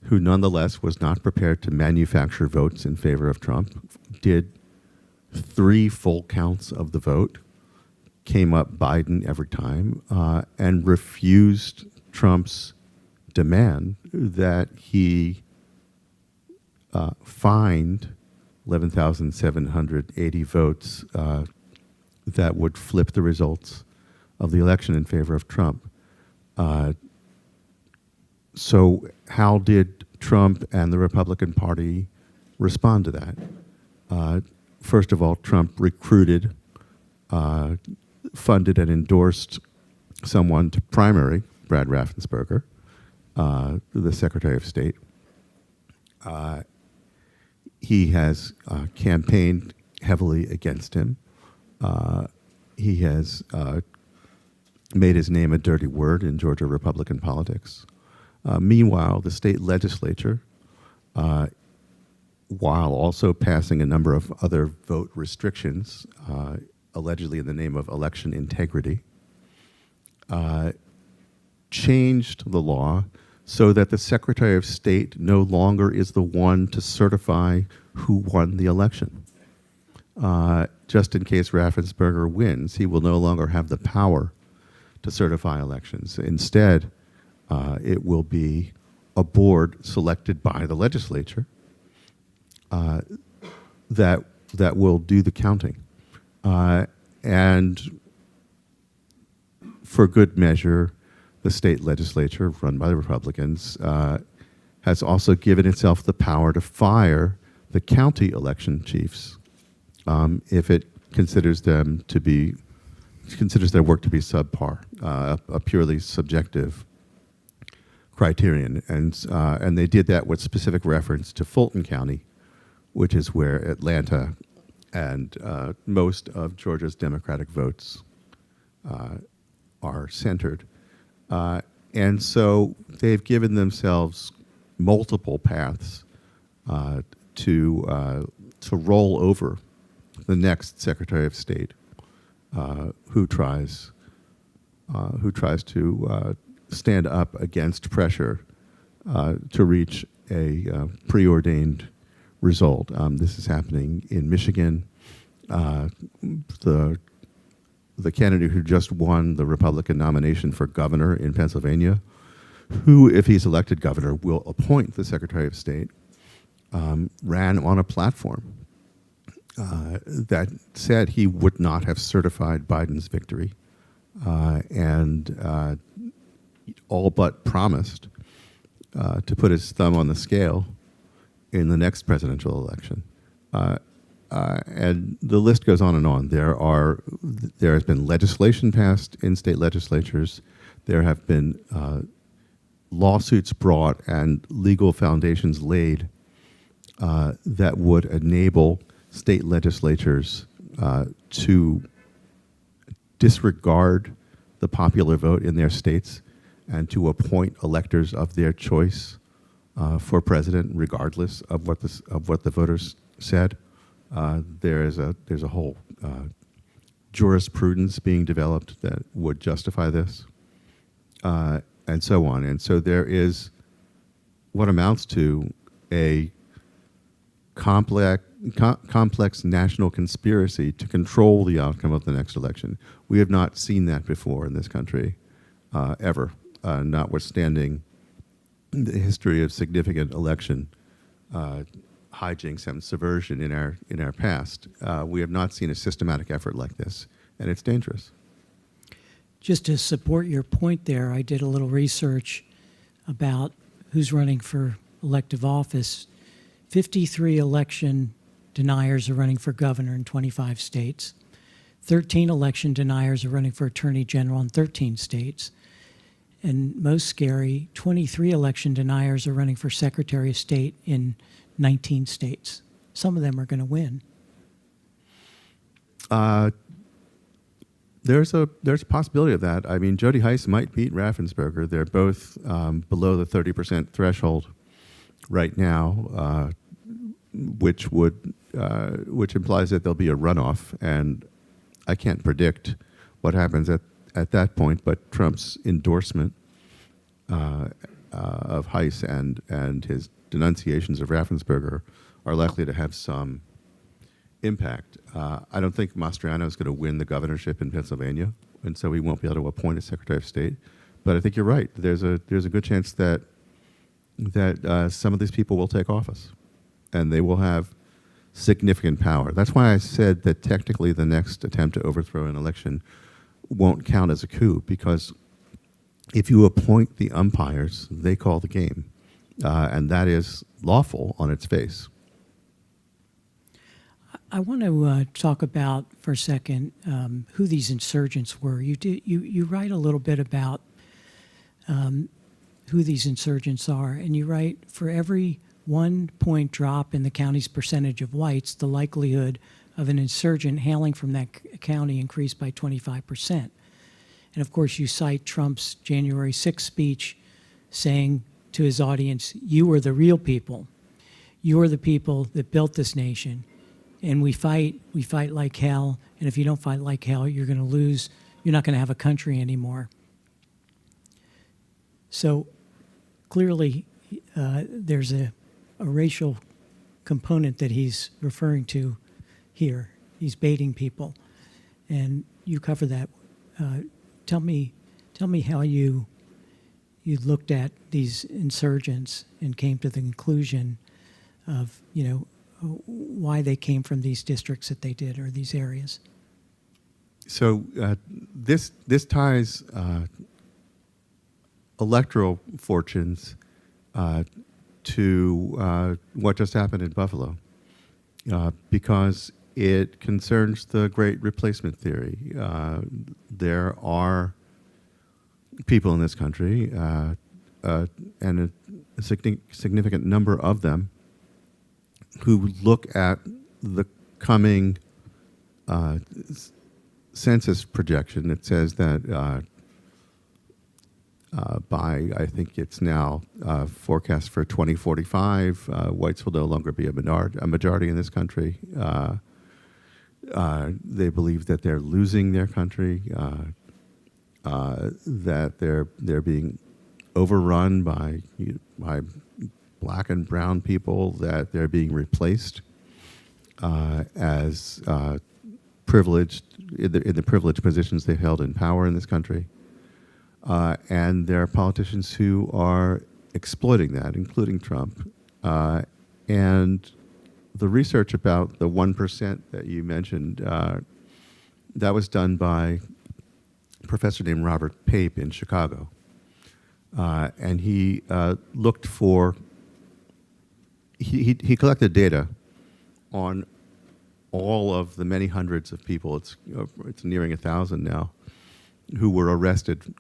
who nonetheless was not prepared to manufacture votes in favor of Trump, did 3 full counts of the vote, came up Biden every time, and refused Trump's demand that he find 11,780 votes that would flip the results of the election in favor of Trump. So how did Trump and the Republican Party respond to that? First of all, Trump recruited, funded, and endorsed someone to primary Brad Raffensperger, the Secretary of State. He has campaigned heavily against him. He has made his name a dirty word in Georgia Republican politics. Meanwhile, the state legislature, while also passing a number of other vote restrictions, allegedly in the name of election integrity, changed the law so that the Secretary of State no longer is the one to certify who won the election. Just in case Raffensperger wins, he will no longer have the power to certify elections. Instead, it will be a board selected by the legislature that will do the counting. And for good measure, the state legislature, run by the Republicans, has also given itself the power to fire the county election chiefs if it considers them to be, considers their work to be subpar, a purely subjective criterion. And they did that with specific reference to Fulton County, which is where Atlanta and most of Georgia's Democratic votes are centered. And so they've given themselves multiple paths to roll over the next Secretary of State who tries to stand up against pressure to reach a preordained result. This is happening in Michigan. The candidate who just won the Republican nomination for governor in Pennsylvania, who, if he's elected governor, will appoint the Secretary of State, ran on a platform that said he would not have certified Biden's victory and all but promised to put his thumb on the scale in the next presidential election. And the list goes on and on. There has been legislation passed in state legislatures. There have been lawsuits brought and legal foundations laid that would enable state legislatures to disregard the popular vote in their states and to appoint electors of their choice for president, regardless of what the voters said. There's a whole jurisprudence being developed that would justify this. and so on. And so there is what amounts to a complex national conspiracy to control the outcome of the next election. We have not seen that before in this country, ever, notwithstanding the history of significant election hijinks and subversion in our past. We have not seen a systematic effort like this, and it's dangerous. Just to support your point there, I did a little research about who's running for elective office. 53 election deniers are running for governor in 25 states. 13 election deniers are running for attorney general in 13 states. And most scary, 23 election deniers are running for secretary of state in 19 states. Some of them are going to win. There's a possibility of that. I mean, Jody Heiss might beat Raffensperger. They're both below the 30% threshold right now, which implies that there'll be a runoff. And I can't predict what happens at that point, but Trump's endorsement of Heiss and his denunciations of Raffensperger are likely to have some impact. I don't think Mastriano is going to win the governorship in Pennsylvania, and so he won't be able to appoint a Secretary of State. But I think you're right. There's a good chance that some of these people will take office, and they will have significant power. That's why I said that technically the next attempt to overthrow an election won't count as a coup, because if you appoint the umpires, they call the game, and that is lawful on its face. I want to talk about for a second who these insurgents were. You write a little bit about who these insurgents are, and you write, for every 1 point drop in the county's percentage of whites, the likelihood of an insurgent hailing from that county increased by 25%. And of course, you cite Trump's January 6th speech saying to his audience, you are the real people. You are the people that built this nation. And we fight like hell. And if you don't fight like hell, you're going to lose. You're not going to have a country anymore. So clearly, there's a racial component that he's referring to here. He's baiting people. And you cover that. Tell me how you looked at these insurgents and came to the conclusion of, why they came from these districts that they did, or these areas. So this ties electoral fortunes to what just happened in Buffalo, because it concerns the Great Replacement theory. There are people in this country, and a significant number of them, who look at the coming census projection that says that by, I think it's now forecast for 2045, whites will no longer be a majority in this country. They believe that they're losing their country, that they're being overrun by black and brown people, that they're being replaced as privileged in the privileged positions they held in power in this country, and there are politicians who are exploiting that, including Trump. And the research about the 1% that you mentioned, that was done by a professor named Robert Pape in Chicago, and he looked for. He collected data on all of the many hundreds of people, it's nearing 1,000 now, who were arrested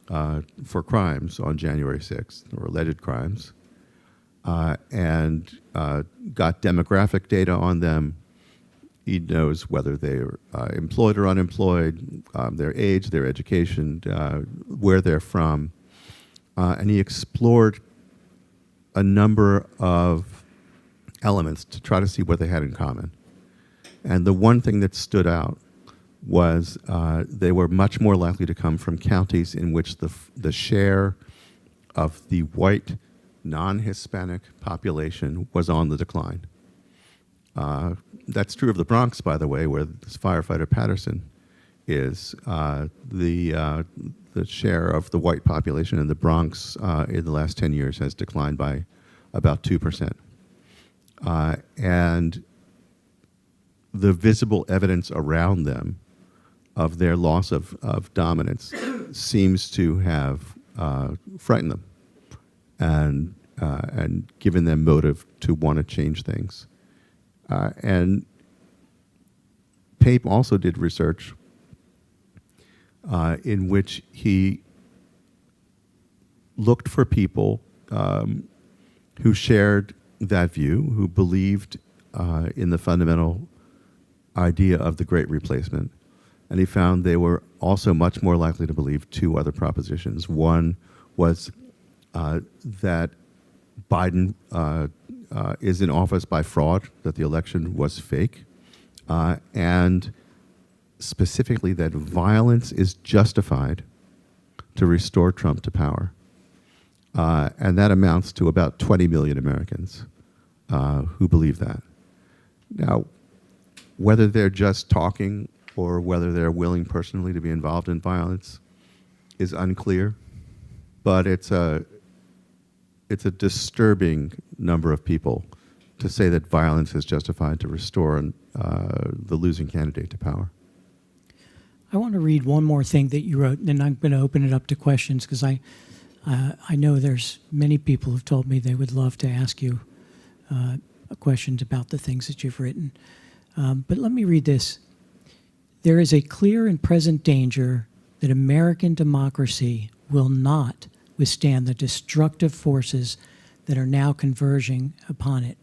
for crimes on January 6th, or alleged crimes, and got demographic data on them. He knows whether they're employed or unemployed, their age, their education, where they're from, and he explored a number of elements to try to see what they had in common. And the one thing that stood out was they were much more likely to come from counties in which the share of the white, non-Hispanic population was on the decline. That's true of the Bronx, by the way, where this firefighter Patterson is. The share of the white population in the Bronx in the last 10 years has declined by about 2%. And the visible evidence around them of their loss of dominance seems to have frightened them and given them motive to want to change things. And Pape also did research in which he looked for people who shared that view, who believed in the fundamental idea of the Great Replacement. And he found they were also much more likely to believe two other propositions. One was that Biden is in office by fraud, that the election was fake, and specifically that violence is justified to restore Trump to power. And that amounts to about 20 million Americans who believe that. Now, whether they're just talking or whether they're willing personally to be involved in violence is unclear, but it's a disturbing number of people to say that violence is justified to restore the losing candidate to power. I want to read one more thing that you wrote, and then I'm going to open it up to questions because I know there's many people who've told me they would love to ask you questions about the things that you've written. But let me read this. There is a clear and present danger that American democracy will not withstand the destructive forces that are now converging upon it.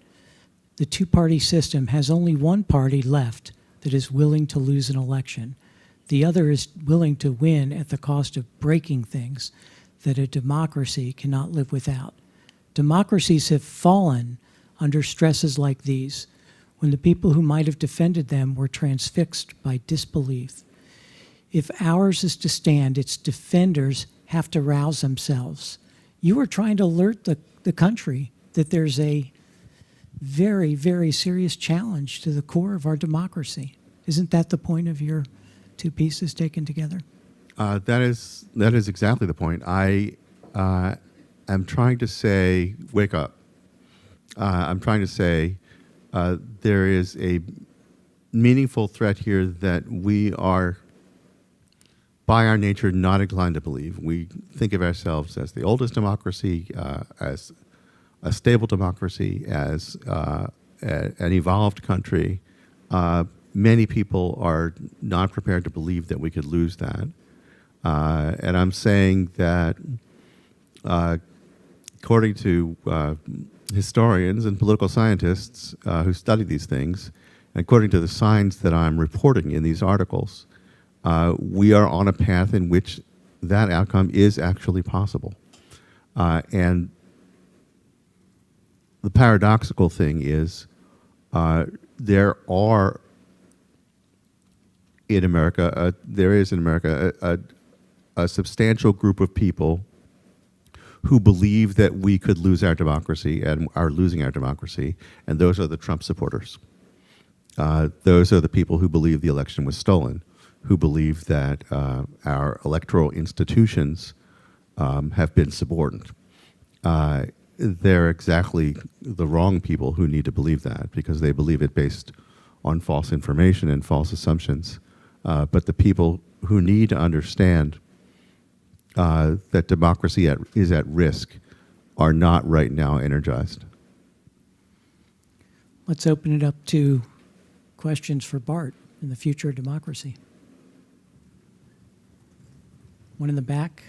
The two-party system has only one party left that is willing to lose an election. The other is willing to win at the cost of breaking things that a democracy cannot live without. Democracies have fallen under stresses like these, when the people who might have defended them were transfixed by disbelief. If ours is to stand, its defenders have to rouse themselves. You are trying to alert the country that there's a very, very serious challenge to the core of our democracy. Isn't that the point of your two pieces taken together? That is exactly the point. I am trying to say, wake up. I'm trying to say there is a meaningful threat here that we are, by our nature, not inclined to believe. We think of ourselves as the oldest democracy, as a stable democracy, as an evolved country. Many people are not prepared to believe that we could lose that. And I'm saying that according to historians and political scientists who study these things, and according to the signs that I'm reporting in these articles, we are on a path in which that outcome is actually possible. And the paradoxical thing is there are in America, there is in America a substantial group of people who believe that we could lose our democracy and are losing our democracy, and those are the Trump supporters. Those are the people who believe the election was stolen, who believe that our electoral institutions have been subordinate. They're exactly the wrong people who need to believe that, because they believe it based on false information and false assumptions. But the people who need to understand that democracy is at risk are not right now energized. Let's open it up to questions for Bart in the future of democracy. One in the back.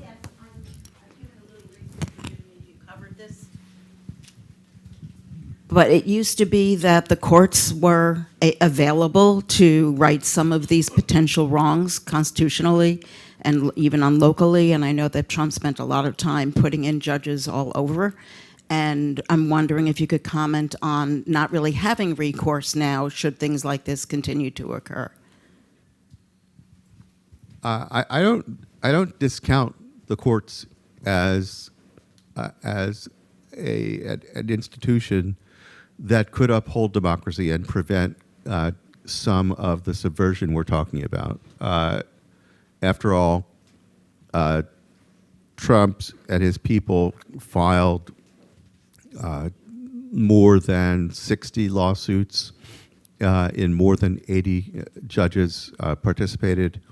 Yes, I've given a little research if you covered this. But it used to be that the courts were available to right some of these potential wrongs constitutionally and even on locally. And I know that Trump spent a lot of time putting in judges all over. And I'm wondering if you could comment on not really having recourse now should things like this continue to occur. I don't discount the courts as an institution that could uphold democracy and prevent some of the subversion we're talking about. After all, Trump and his people filed more than 60 lawsuits. In more than 80 judges participated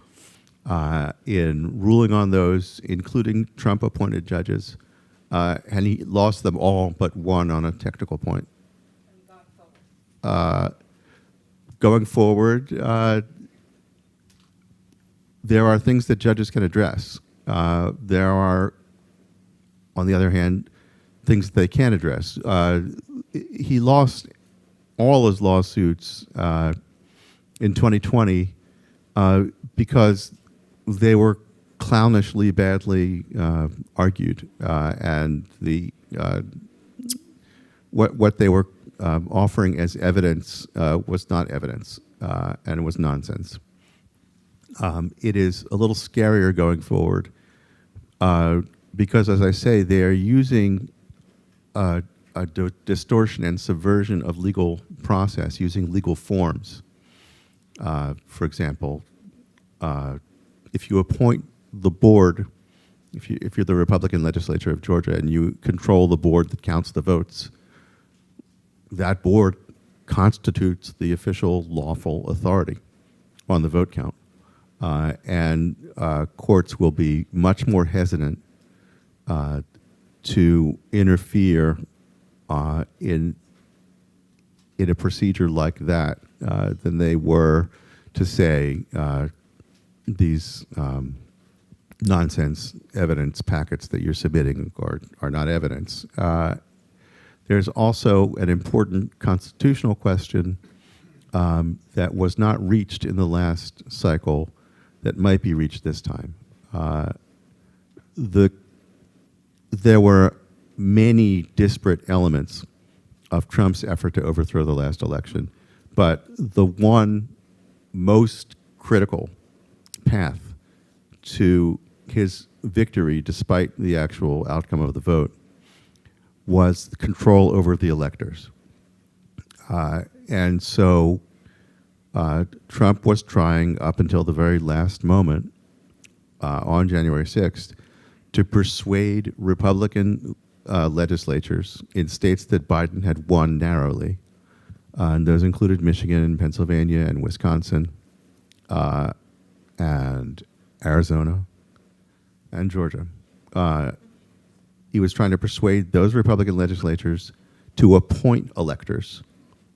in ruling on those, including Trump-appointed judges, and he lost them all but one on a technical point. Going forward, there are things that judges can address. There are, on the other hand, things that they can't address. He lost all his lawsuits in 2020 because they were clownishly badly argued, and what they were offering as evidence was not evidence, and it was nonsense. It is a little scarier going forward because, as I say, they are using a distortion and subversion of legal process using legal forms. For example, if you appoint the board, if you're the Republican legislature of Georgia and you control the board that counts the votes, that board constitutes the official lawful authority on the vote count. And courts will be much more hesitant to interfere in a procedure like that than they were to say these nonsense evidence packets that you're submitting are not evidence. There's also an important constitutional question that was not reached in the last cycle that might be reached this time. There were many disparate elements of Trump's effort to overthrow the last election, but the one most critical path to his victory, despite the actual outcome of the vote, was the control over the electors. And so Trump was trying up until the very last moment on January 6th to persuade Republican legislatures in states that Biden had won narrowly, and those included Michigan and Pennsylvania and Wisconsin and Arizona and Georgia. He was trying to persuade those Republican legislatures to appoint electors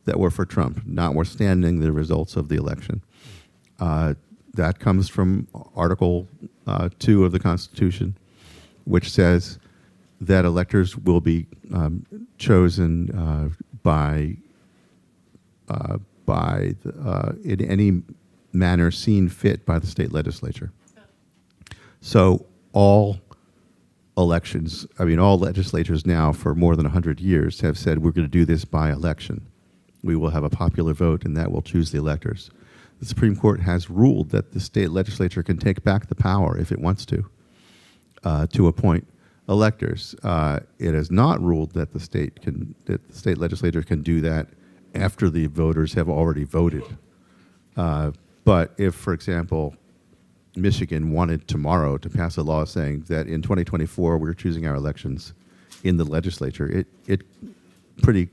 that were for Trump, notwithstanding the results of the election. That comes from Article 2 of the Constitution, which says that electors will be chosen in any manner seen fit by the state legislature. So all elections, all legislatures now for more than 100 years have said we're going to do this by election. We will have a popular vote and that will choose the electors. The Supreme Court has ruled that the state legislature can take back the power if it wants to appoint electors. It has not ruled that the state legislature can do that after the voters have already voted. But if, for example, Michigan wanted tomorrow to pass a law saying that in 2024 we're choosing our elections in the legislature, it pretty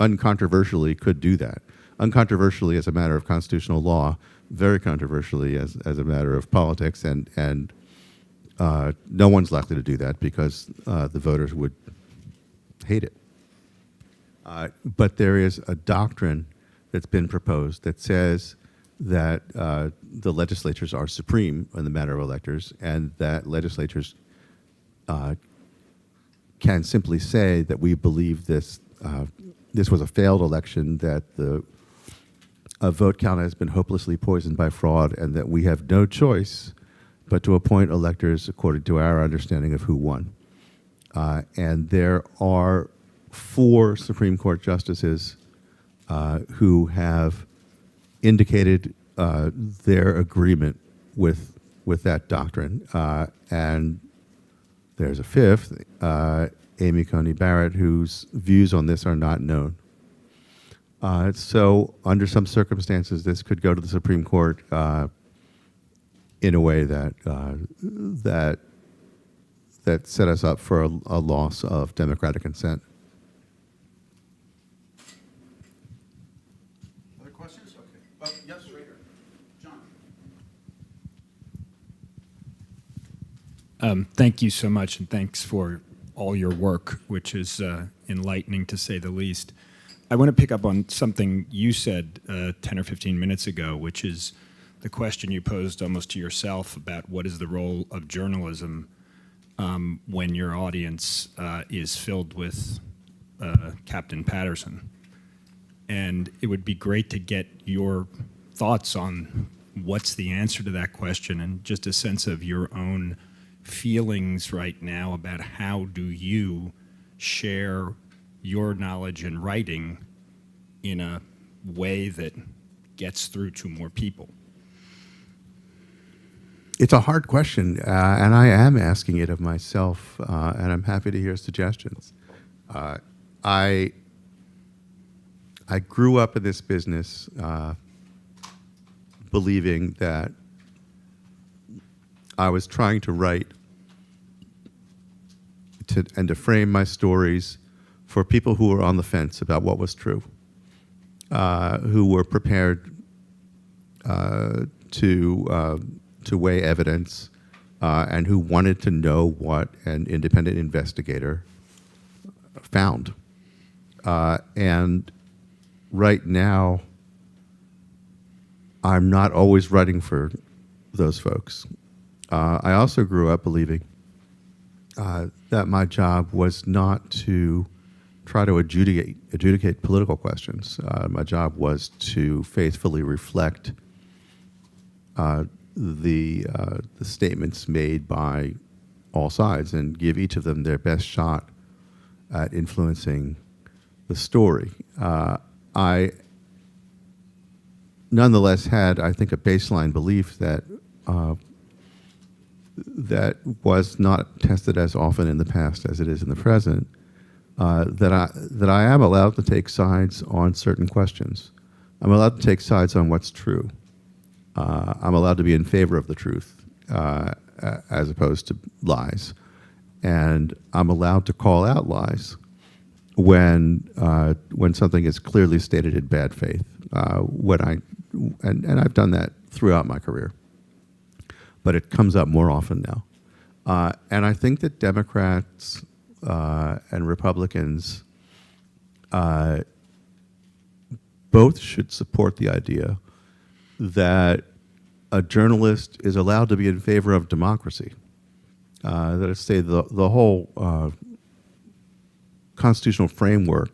uncontroversially could do that. Uncontroversially as a matter of constitutional law, very controversially as a matter of politics, and no one's likely to do that because the voters would hate it. But there is a doctrine that's been proposed that says that the legislatures are supreme in the matter of electors, and that legislatures can simply say that we believe this was a failed election, that the vote count has been hopelessly poisoned by fraud, and that we have no choice but to appoint electors according to our understanding of who won. And there are 4 Supreme Court justices who have indicated their agreement with that doctrine. And There's a fifth, Amy Coney Barrett, whose views on this are not known. So under some circumstances, this could go to the Supreme Court in a way that that set us up for a loss of democratic consent. Other questions? Okay. Yes, right here. John. Thank you so much, and thanks for all your work, which is enlightening to say the least. I want to pick up on something you said 10 or 15 minutes ago, which is the question you posed almost to yourself about what is the role of journalism when your audience is filled with Captain Patterson. And it would be great to get your thoughts on what's the answer to that question and just a sense of your own feelings right now about how do you share your knowledge and writing in a way that gets through to more people. It's a hard question, and I am asking it of myself, and I'm happy to hear suggestions. I grew up in this business believing that I was trying to write and to frame my stories for people who were on the fence about what was true, who were prepared to weigh evidence, and who wanted to know what an independent investigator found. And right now, I'm not always writing for those folks. I also grew up believing that my job was not to try to adjudicate political questions. My job was to faithfully reflect the statements made by all sides and give each of them their best shot at influencing the story. I nonetheless had, I think, a baseline belief that that was not tested as often in the past as it is in the present, that I am allowed to take sides on certain questions. I'm allowed to take sides on what's true. I'm allowed to be in favor of the truth as opposed to lies. And I'm allowed to call out lies when something is clearly stated in bad faith. And I've done that throughout my career. But it comes up more often now. And I think that Democrats and Republicans both should support the idea that a journalist is allowed to be in favor of democracy. That is, say, the whole constitutional framework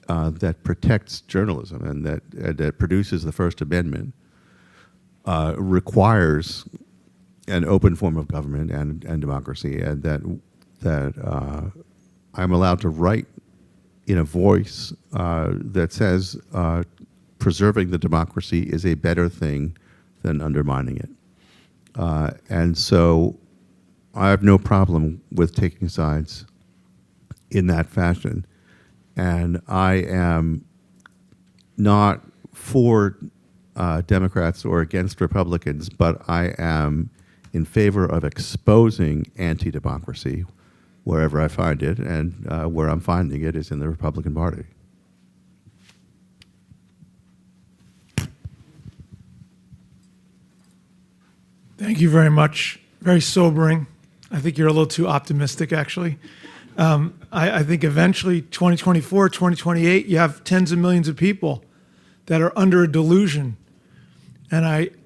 that protects journalism and that produces the First Amendment requires an open form of government and democracy, and that I'm allowed to write in a voice that says preserving the democracy is a better thing than undermining it. And so I have no problem with taking sides in that fashion. And I am not for Democrats or against Republicans, but I am in favor of exposing anti-democracy wherever I find it, and where I'm finding it is in the Republican Party. Thank you very much. Very sobering. I think you're a little too optimistic, actually. I think eventually, 2024, 2028, you have tens of millions of people that are under a delusion. And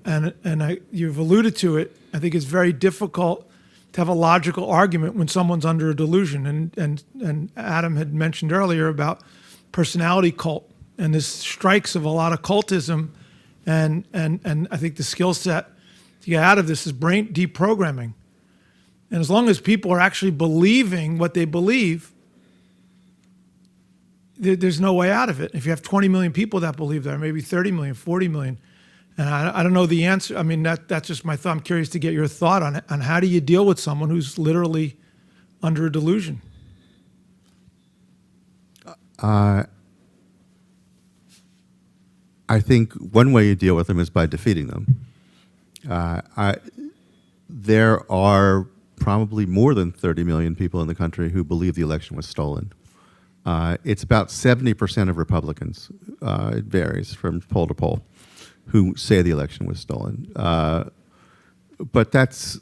you've alluded to it. I think it's very difficult to have a logical argument when someone's under a delusion. And Adam had mentioned earlier about personality cult, and this strikes of a lot of cultism. And I think the skill set to get out of this is brain deprogramming. And as long as people are actually believing what they believe, there's no way out of it. If you have 20 million people that believe that, maybe 30 million, 40 million, and I don't know the answer. I mean, that's just my thought. I'm curious to get your thought on it. On how do you deal with someone who's literally under a delusion? I think one way you deal with them is by defeating them. There are probably more than 30 million people in the country who believe the election was stolen. It's about 70% of Republicans, it varies from poll to poll, who say the election was stolen. But that's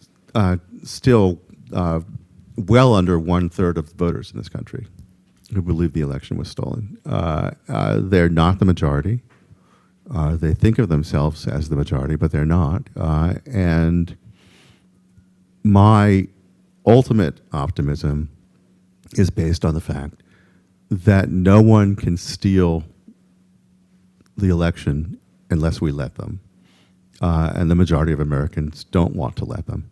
still well under 1/3 of the voters in this country who believe the election was stolen. They're not the majority. They think of themselves as the majority, but they're not. And my ultimate optimism is based on the fact that no one can steal the election unless we let them. And the majority of Americans don't want to let them.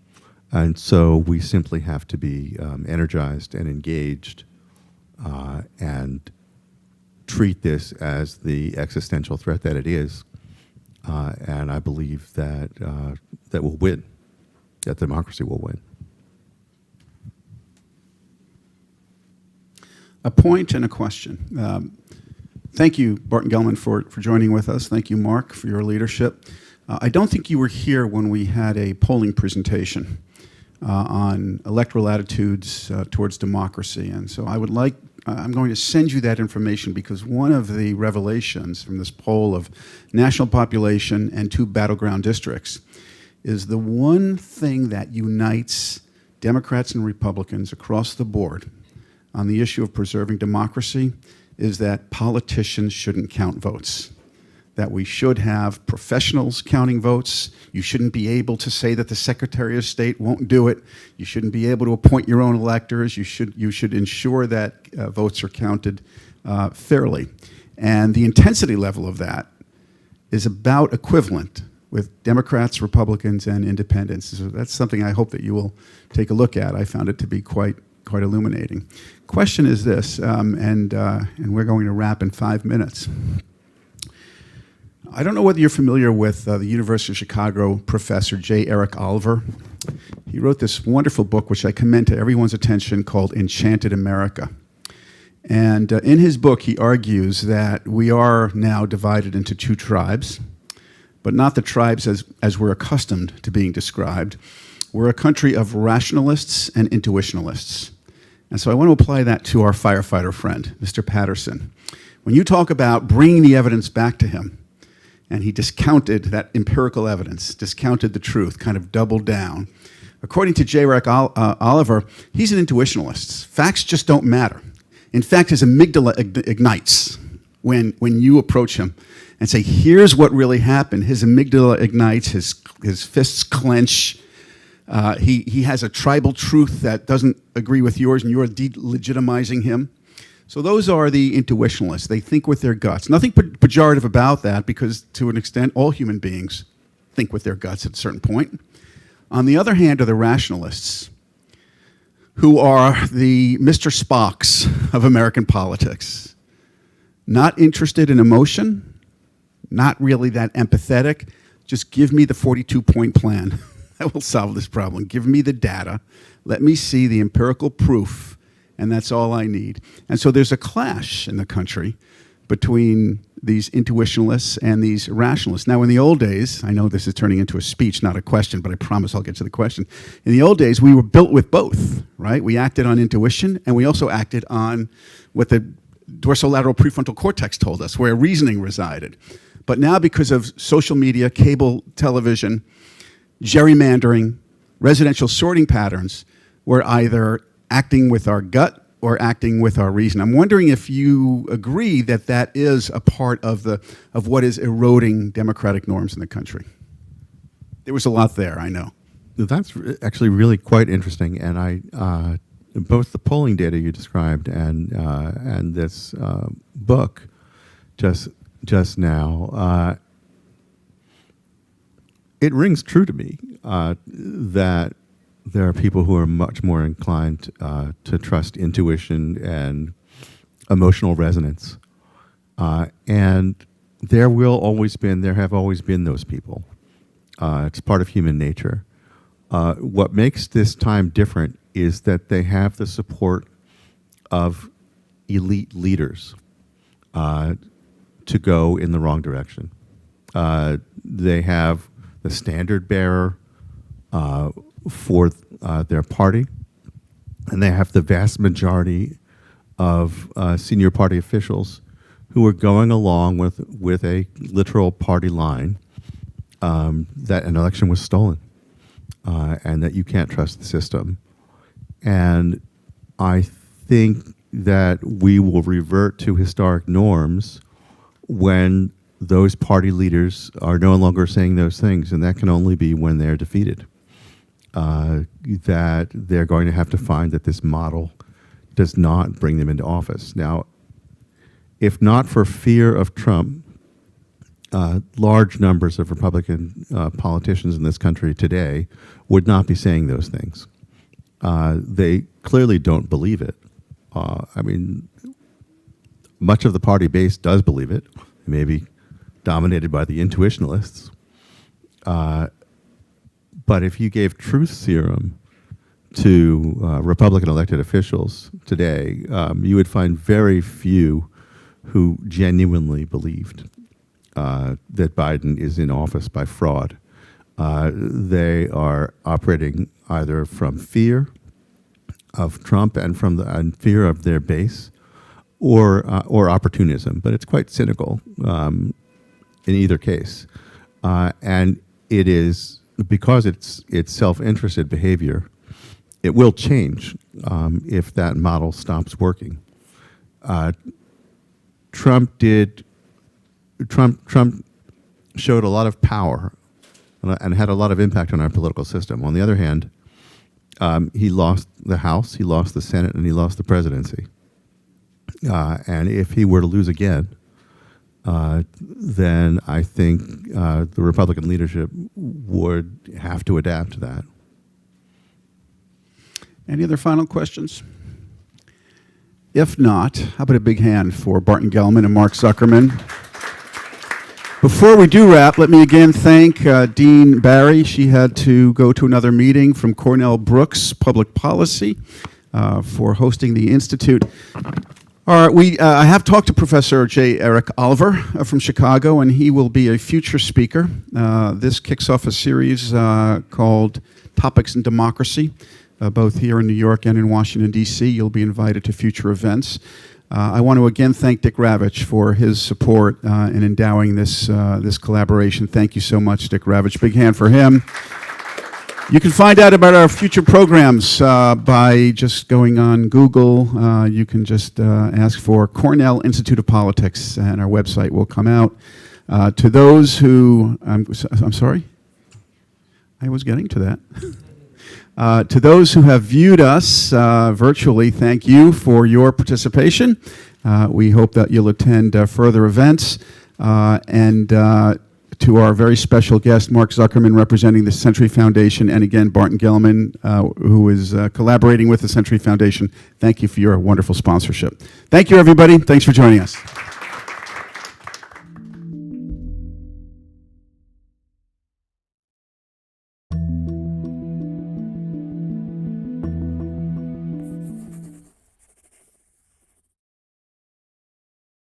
And so we simply have to be energized and engaged and treat this as the existential threat that it is. And I believe that that we'll win, that democracy will win. A point and a question. Thank you, Barton Gellman, for joining with us. Thank you, Mark, for your leadership. I don't think you were here when we had a polling presentation on electoral attitudes towards democracy. And so I would like, I'm going to send you that information because one of the revelations from this poll of national population and 2 battleground districts is the one thing that unites Democrats and Republicans across the board on the issue of preserving democracy is that politicians shouldn't count votes, that we should have professionals counting votes. You shouldn't be able to say that the Secretary of State won't do it. You shouldn't be able to appoint your own electors. You should ensure that votes are counted fairly. And the intensity level of that is about equivalent with Democrats, Republicans, and independents. So that's something I hope that you will take a look at. I found it to be quite illuminating. Question is this, and we're going to wrap in 5 minutes. I don't know whether you're familiar with the University of Chicago professor J. Eric Oliver. He wrote this wonderful book, which I commend to everyone's attention, called Enchanted America. And in his book, he argues that we are now divided into 2 tribes, but not the tribes as we're accustomed to being described. We're a country of rationalists and intuitionalists. And so I want to apply that to our firefighter friend, Mr. Patterson. When you talk about bringing the evidence back to him, and he discounted that empirical evidence, discounted the truth, kind of doubled down. According to J. Eric Oliver, he's an intuitionalist. Facts just don't matter. In fact, his amygdala ignites when you approach him and say, here's what really happened. His amygdala ignites, his fists clench. He has a tribal truth that doesn't agree with yours, and you're delegitimizing him. So those are the intuitionalists. They think with their guts. Nothing pejorative about that, because to an extent, all human beings think with their guts at a certain point. On the other hand are the rationalists, who are the Mr. Spocks of American politics. Not interested in emotion, not really that empathetic. Just give me the 42-point plan. That will solve this problem. Give me the data. Let me see the empirical proof. And that's all I need. And so there's a clash in the country between these intuitionalists and these rationalists. Now, in the old days, I know this is turning into a speech, not a question, but I promise I'll get to the question. In the old days, we were built with both, right? We acted on intuition, and we also acted on what the dorsolateral prefrontal cortex told us, where reasoning resided. But now, because of social media, cable television, gerrymandering, residential sorting patterns, we're either acting with our gut or acting with our reason. I'm wondering if you agree that that is a part of what is eroding democratic norms in the country. There was a lot there, I know. That's actually really quite interesting, and both the polling data you described and this book just now, it rings true to me that there are people who are much more inclined to trust intuition and emotional resonance. And there have always been those people. It's part of human nature. What makes this time different is that they have the support of elite leaders to go in the wrong direction. They have the standard bearer for their party, and they have the vast majority of senior party officials who are going along with a literal party line that an election was stolen and that you can't trust the system. And I think that we will revert to historic norms when those party leaders are no longer saying those things, and that can only be when they're defeated. That they're going to have to find that this model does not bring them into office. Now, if not for fear of Trump, large numbers of Republican politicians in this country today would not be saying those things. They clearly don't believe it. I mean, much of the party base does believe it, maybe dominated by the intuitionalists. But if you gave truth serum to Republican elected officials today, you would find very few who genuinely believed that Biden is in office by fraud. They are operating either from fear of Trump and from and fear of their base, or opportunism. But it's quite cynical in either case, and it is because it's self-interested behavior. It will change if that model stops working. Trump showed a lot of power and had a lot of impact on our political system. On the other hand, he lost the House, he lost the Senate, and he lost the presidency. And if he were to lose again, then I think the Republican leadership would have to adapt to that. Any other final questions? If not, how about a big hand for Barton Gellman and Mark Zuckerman? Before we do wrap, let me again thank Dean Barry. She had to go to another meeting from Cornell Brooks Public Policy for hosting the Institute. All right, I have talked to Professor J. Eric Oliver from Chicago, and he will be a future speaker. This kicks off a series called Topics in Democracy, both here in New York and in Washington, D.C. You'll be invited to future events. I want to again thank Dick Ravitch for his support in endowing this collaboration. Thank you so much, Dick Ravitch. Big hand for him. You can find out about our future programs by just going on Google. You can just ask for Cornell Institute of Politics, and our website will come out. To those who, I'm sorry? I was getting to that. To those who have viewed us virtually, thank you for your participation. We hope that you'll attend further events. And to our very special guest, Mark Zuckerman, representing the Century Foundation, and again, Barton Gellman, who is collaborating with the Century Foundation, thank you for your wonderful sponsorship. Thank you, everybody. Thanks for joining us.